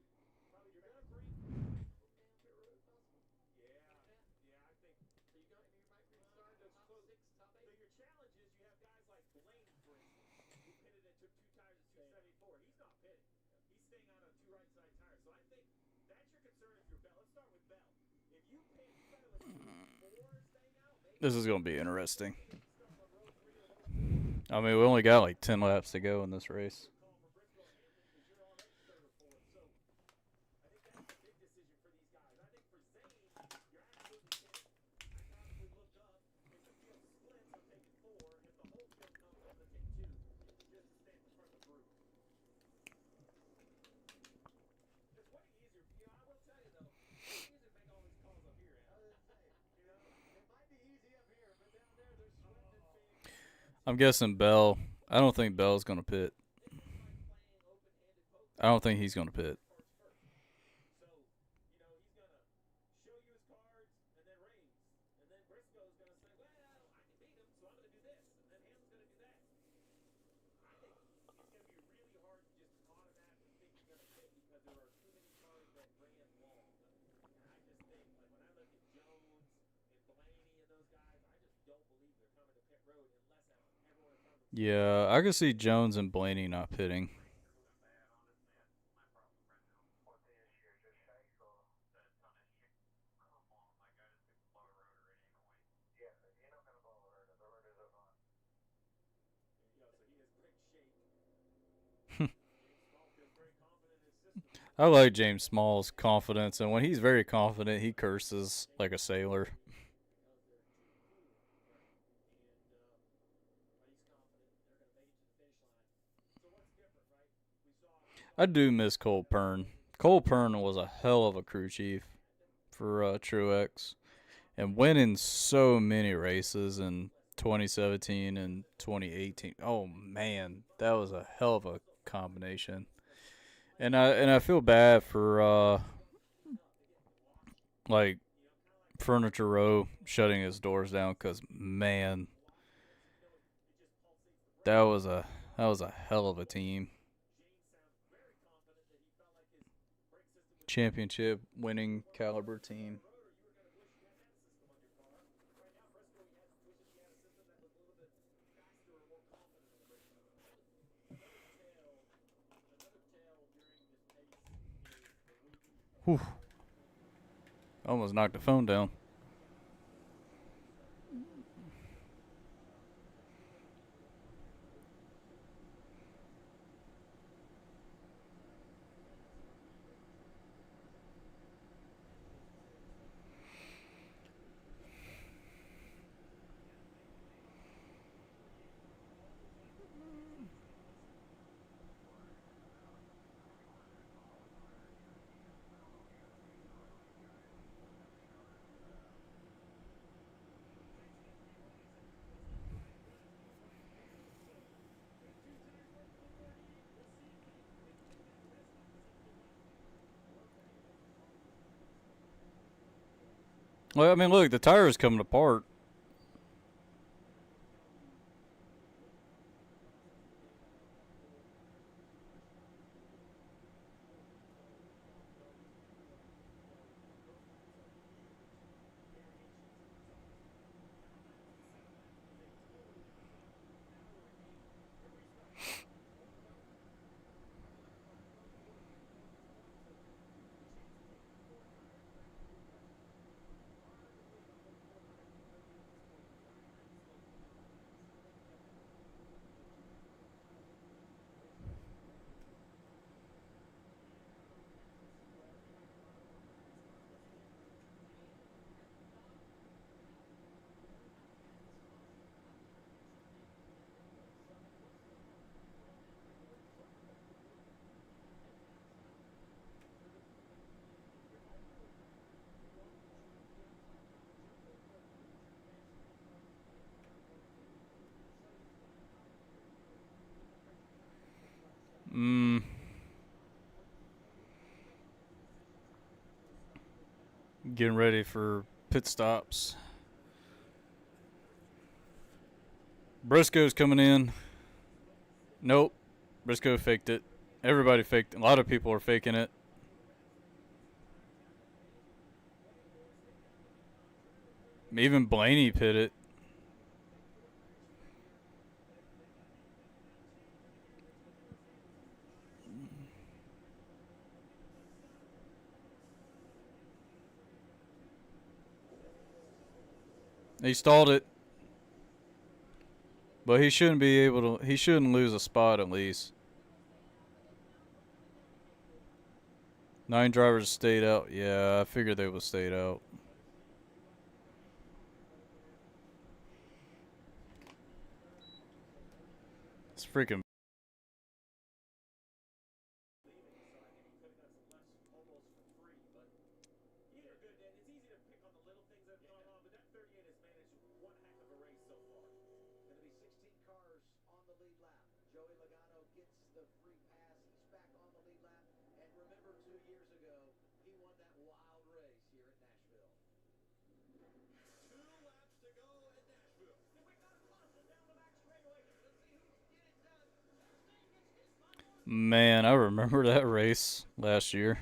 Probably You're going gonna to bring down pit road possible. Yeah, I think. So you might bring start to top 6, top 8. So your challenge is you have guys like Blaney, for instance, who pitted and took 2 tires at 274. He's not pitting. He's staying out on 2 right side tires. So I think that's your concern if you're Bell. Let's start with Bell. If you pit, you better let's see 4 staying out. Maybe This is going to be interesting. he's still on row 3 or row 4. I mean, we only got like 10 laps to go in this race. Call for Briscoe and Hamlin because you're already 3rd or 4th. So I think that's the big decision for these guys. I think for Zane, you're absolutely kidding. I probably looked up. If the field splits, I'm taking 4. If the whole field comes, I'm going to take 2 just to stay at the front of the group. It's way easier. I will tell you, though, it's easier to make all these calls up here, Adam. It might be easy up here, but down there they're sweating in Phoenix. I'm guessing Bell. I don't think Bell's going to pit. This is like playing open-handed poker. I don't think he's going to pit. Cards first. So, he's cards, and then reigns. And then Briscoe's going to say, well, I can beat him, so I'm going to do this. And then Hamlin's going to do that. I think it's going to be really hard to just automatically think he's going to pit because there are too many cars that ran long. And I just think, like, when I look at Jones and Blaney and those guys, I just don't believe they're coming to pit road unless everyone in front of them. Yeah, I could see Jones and Blaney not pitting. So he has great shake. James Small feels very confident in his system. I like James Small's confidence, and when he's very confident, he curses like a sailor. Because they're too cool, right? And he's confident they're going to make it to the finish line. So what's different, right? We saw I do miss Cole Pern. Cole Pern was a hell of a crew chief for Truex, and winning so many races in 2017 and 2018. Oh man, that was a hell of a combination. And I feel bad for like Furniture Row shutting his doors down, because man, that was a hell of a team. Championship winning caliber team. Whew. Almost knocked the phone down. Well, I mean, look, the tire is coming apart. Getting ready for pit stops. Briscoe's coming in. Nope. Briscoe faked it. Everybody faked it. A lot of people are faking it. Even Blaney pit it. He stalled it. But he shouldn't be able to. He shouldn't lose a spot at least. 9 drivers stayed out. Yeah, I figured they would have stayed out. It's freaking. Either good, and it's easy to pick on the little things that have gone wrong, but that 38 has managed one heck of a race so far. Going to be 16 cars on the lead lap. Joey Logano gets the free pass. He's back on the lead lap. And remember, 2 years ago, he won that wild race here at Nashville. Man, I remember that race last year.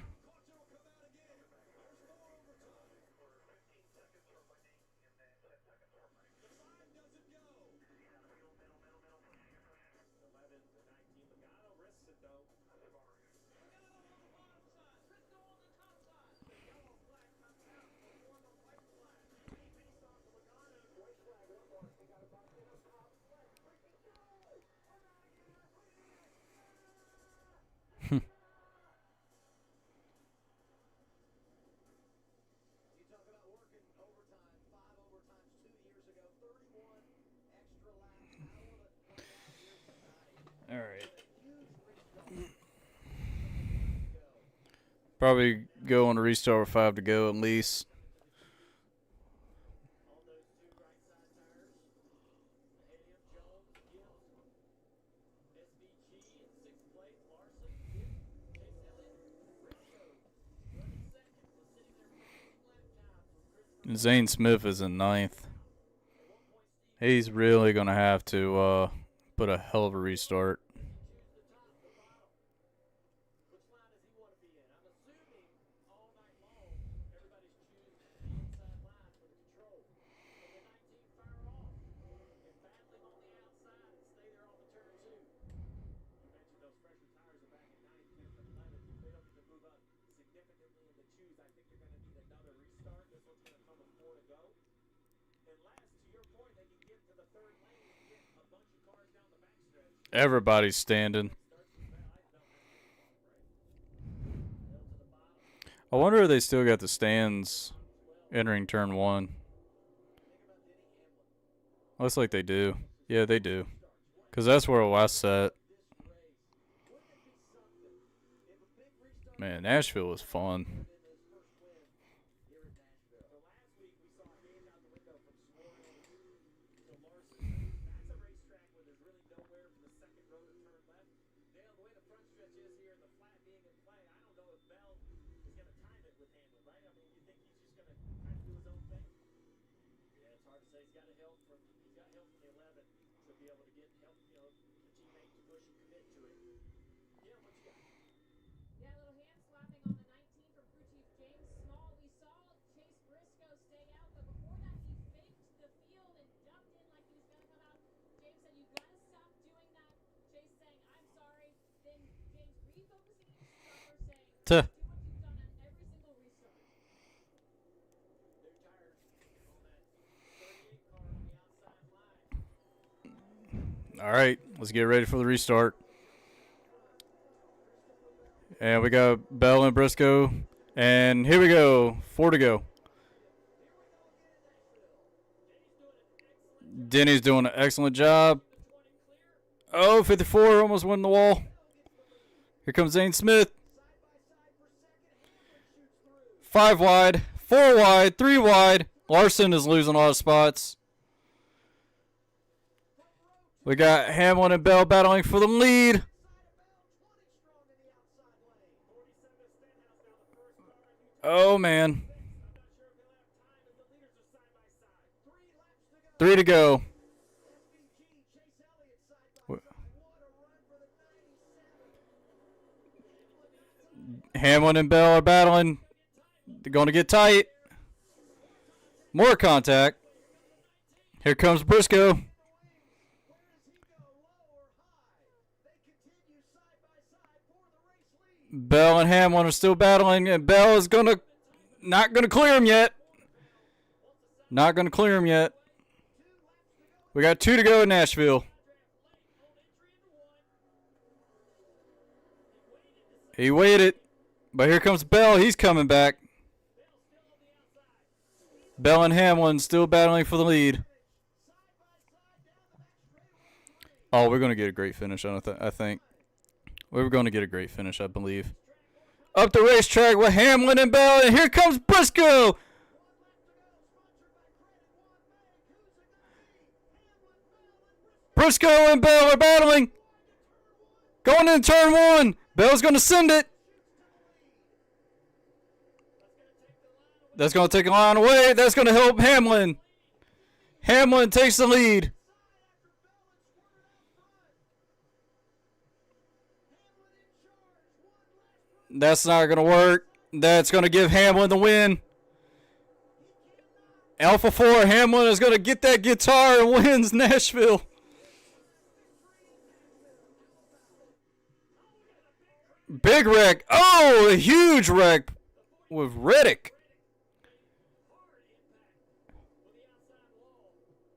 You talk about working overtime, 5 overtimes 2 years ago, 31 extra laps. How will it play out here tonight? All right. A huge restart with 5 to go. Probably go on a restart with 5 to go at least. On those two right side tires. Ahead of him, Jones, Gibbs, SVG in 6th place, Larson 5th, Chase Elliott, Briscoe running 2nd. So sitting there finishing lap time for Christopher. Zane Smith is in 9th. He's really going to have to put a hell of a restart. Choose the top, the bottom. Which line does he want to be in? I'm assuming all night long everybody's choosing the inside line for the control. Can the 19 fire off and battling on the outside and stay there off of turn 2? You mentioned those fresher tires are back at 9th, 10th, and 11th. If they don't need to move up significantly in the choose, I think they're going to need another restart. This one's going to come with 4 to go. Unless, to your point, they can get to the 3rd lane and get a bunch of cars down the backstretch. Everybody's standing. I wonder if they still got the stands entering turn 1. Looks like they do. Yeah, they do. Because that's where West set. Man, Nashville was fun. Yeah, a little hand slapping on the 19 from crew chief James Small. We saw Chase Briscoe stay out, but before that he faked the field and ducked in like he was going to come out. James said, you got to stop doing that. Chase saying, I'm sorry. Then James refocusing each starter saying, do what you've done on every single restart. New tires on that 38 car on the outside line. All right, let's get ready for the restart. And we got Bell and Briscoe. And here we go. 4 to go. Denny's doing an excellent job. Oh, 54, almost won the wall. Here comes Zane Smith. 5 wide, 4 wide, 3 wide. Larson is losing a lot of spots. We got Hamlin and Bell battling for the lead. Oh, man. 3 to go. Hamlin and Bell are battling. They're going to get tight. More contact. Here comes Briscoe. Bell and Hamlin are still battling, and Bell is not gonna clear him yet. Not gonna clear him yet. We got 2 to go in Nashville. He waited, but here comes Bell. He's coming back. Bell and Hamlin still battling for the lead. Oh, we're gonna get a great finish. I think. We're going to get a great finish, I believe. Up the racetrack with Hamlin and Bell, and here comes Briscoe. Briscoe and Bell are battling. Going into turn 1. Bell's going to send it. That's going to take a line away. That's going to help Hamlin. Hamlin takes the lead. That's not going to work. That's going to give Hamlin the win. Alpha 4, Hamlin is going to get that guitar and wins Nashville. Big wreck. Oh, a huge wreck with Reddick.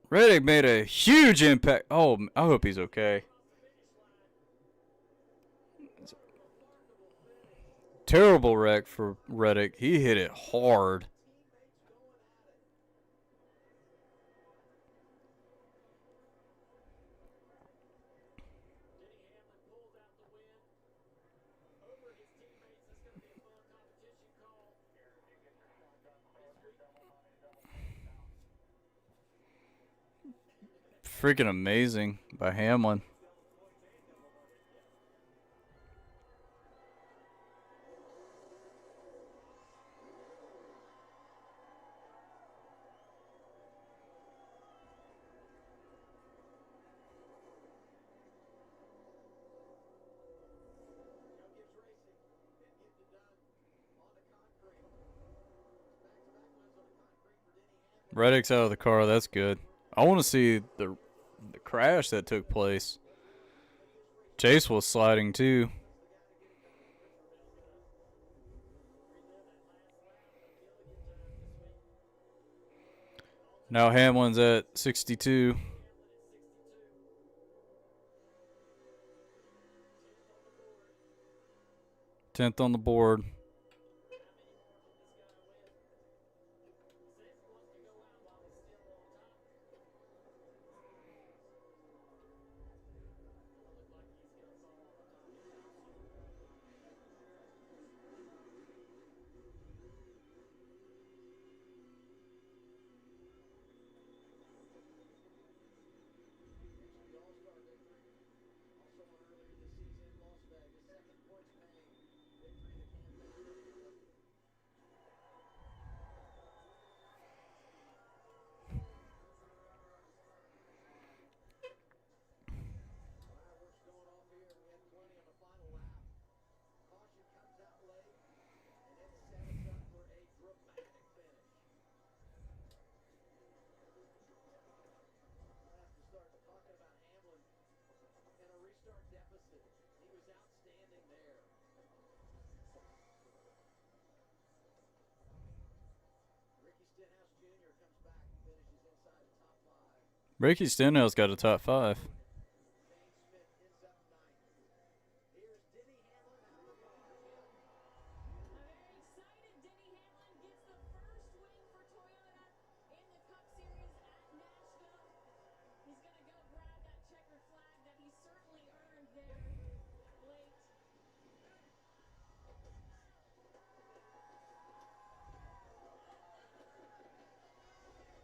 Reddick made a huge impact. Oh, I hope he's okay. Terrible wreck for Reddick. He hit it hard. Freaking amazing by Hamlin. Reddick's out of the car. That's good. I want to see the crash that took place. Chase was sliding too. Now Hamlin's at 62. 10th on the board. Ricky Stenhouse got a top 5.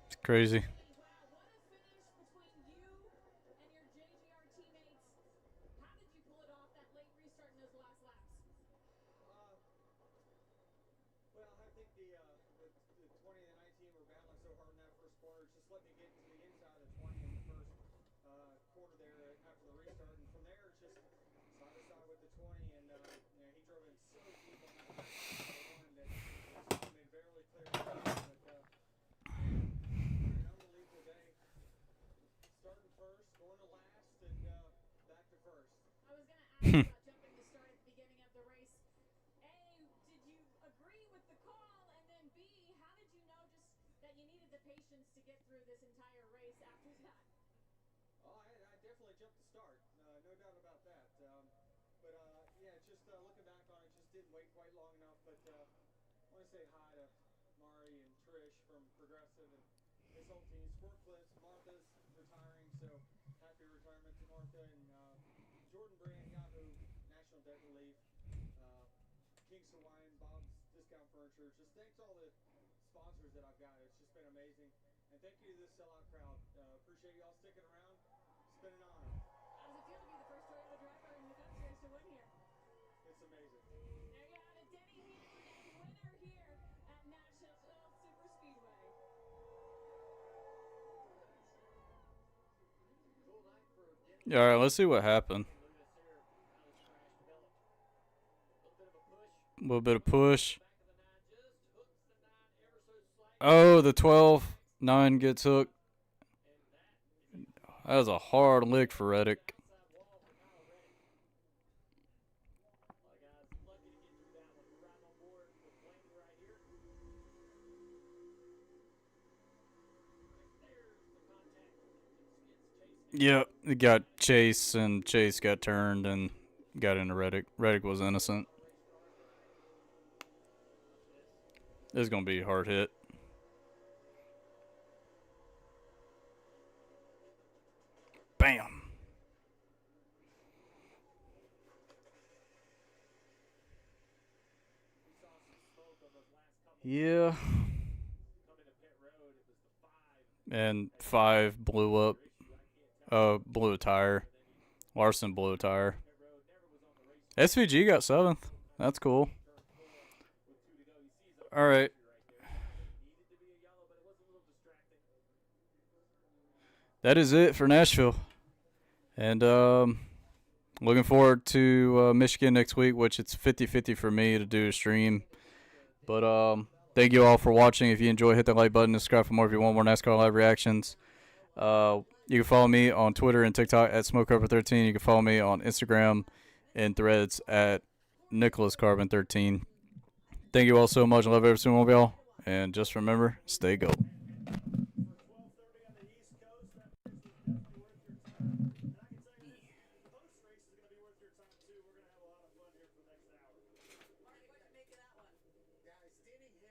It's crazy. Well, I think the 20 and the 19 were battling so hard in that first corner. Just let me get into the inside of the 20 in the first corner there after the restart, and from there it's just side by side with the 20, and he drove in so deep on that last one that his teammate barely cleared it. But man, an unbelievable day. Starting first, going to last, and back to first. I was going to ask about jumping to start at the beginning of the race. A, did you agree with the call? And then B, how did you know just that you needed the patience to get through this entire race after that? Oh, I definitely jumped the start. No doubt about that. But yeah, just looking back on it, just didn't wait quite long enough. But I want to say hi to Mari and Trish from Progressive and his whole team. Sport Clips, Martha's retiring, so happy retirement to Martha. And Jordan Brand, Yahoo, National Debt Relief, King's Hawaiian, Bob's Discount Furniture. Just thanks all the sponsors that I've got. It's just been amazing. And thank you to this sellout crowd. Appreciate y'all sticking around. It's been an honor. How does it feel to be the first Toyota driver in the Cup Series to win here? It's amazing. There you have it, Denny Hamlin, a winner here at Nashville Superspeedway. All right, let's see what happened. How this crash developed. A little bit of a push. little bit of push. Oh, the 12. 9 gets hooked. That was a hard lick for Reddick. Yep, it got Chase, and Chase got turned and got into Reddick. Reddick was innocent. This is going to be a hard hit. Bam. Yeah. And 5 blew up. Blew a tire. Larson blew a tire. SVG got 7th. That's cool. All right. That is it for Nashville. And looking forward to Michigan next week, which it's 50-50 for me to do a stream. But thank you all for watching. If you enjoy, hit that like button, subscribe for more if you want more NASCAR live reactions. You can follow me on Twitter and TikTok at SmokeCarbon13. You can follow me on Instagram and Threads at NicholasCarbon13. Thank you all so much. I love every single one of y'all. And just remember, stay gold. Standing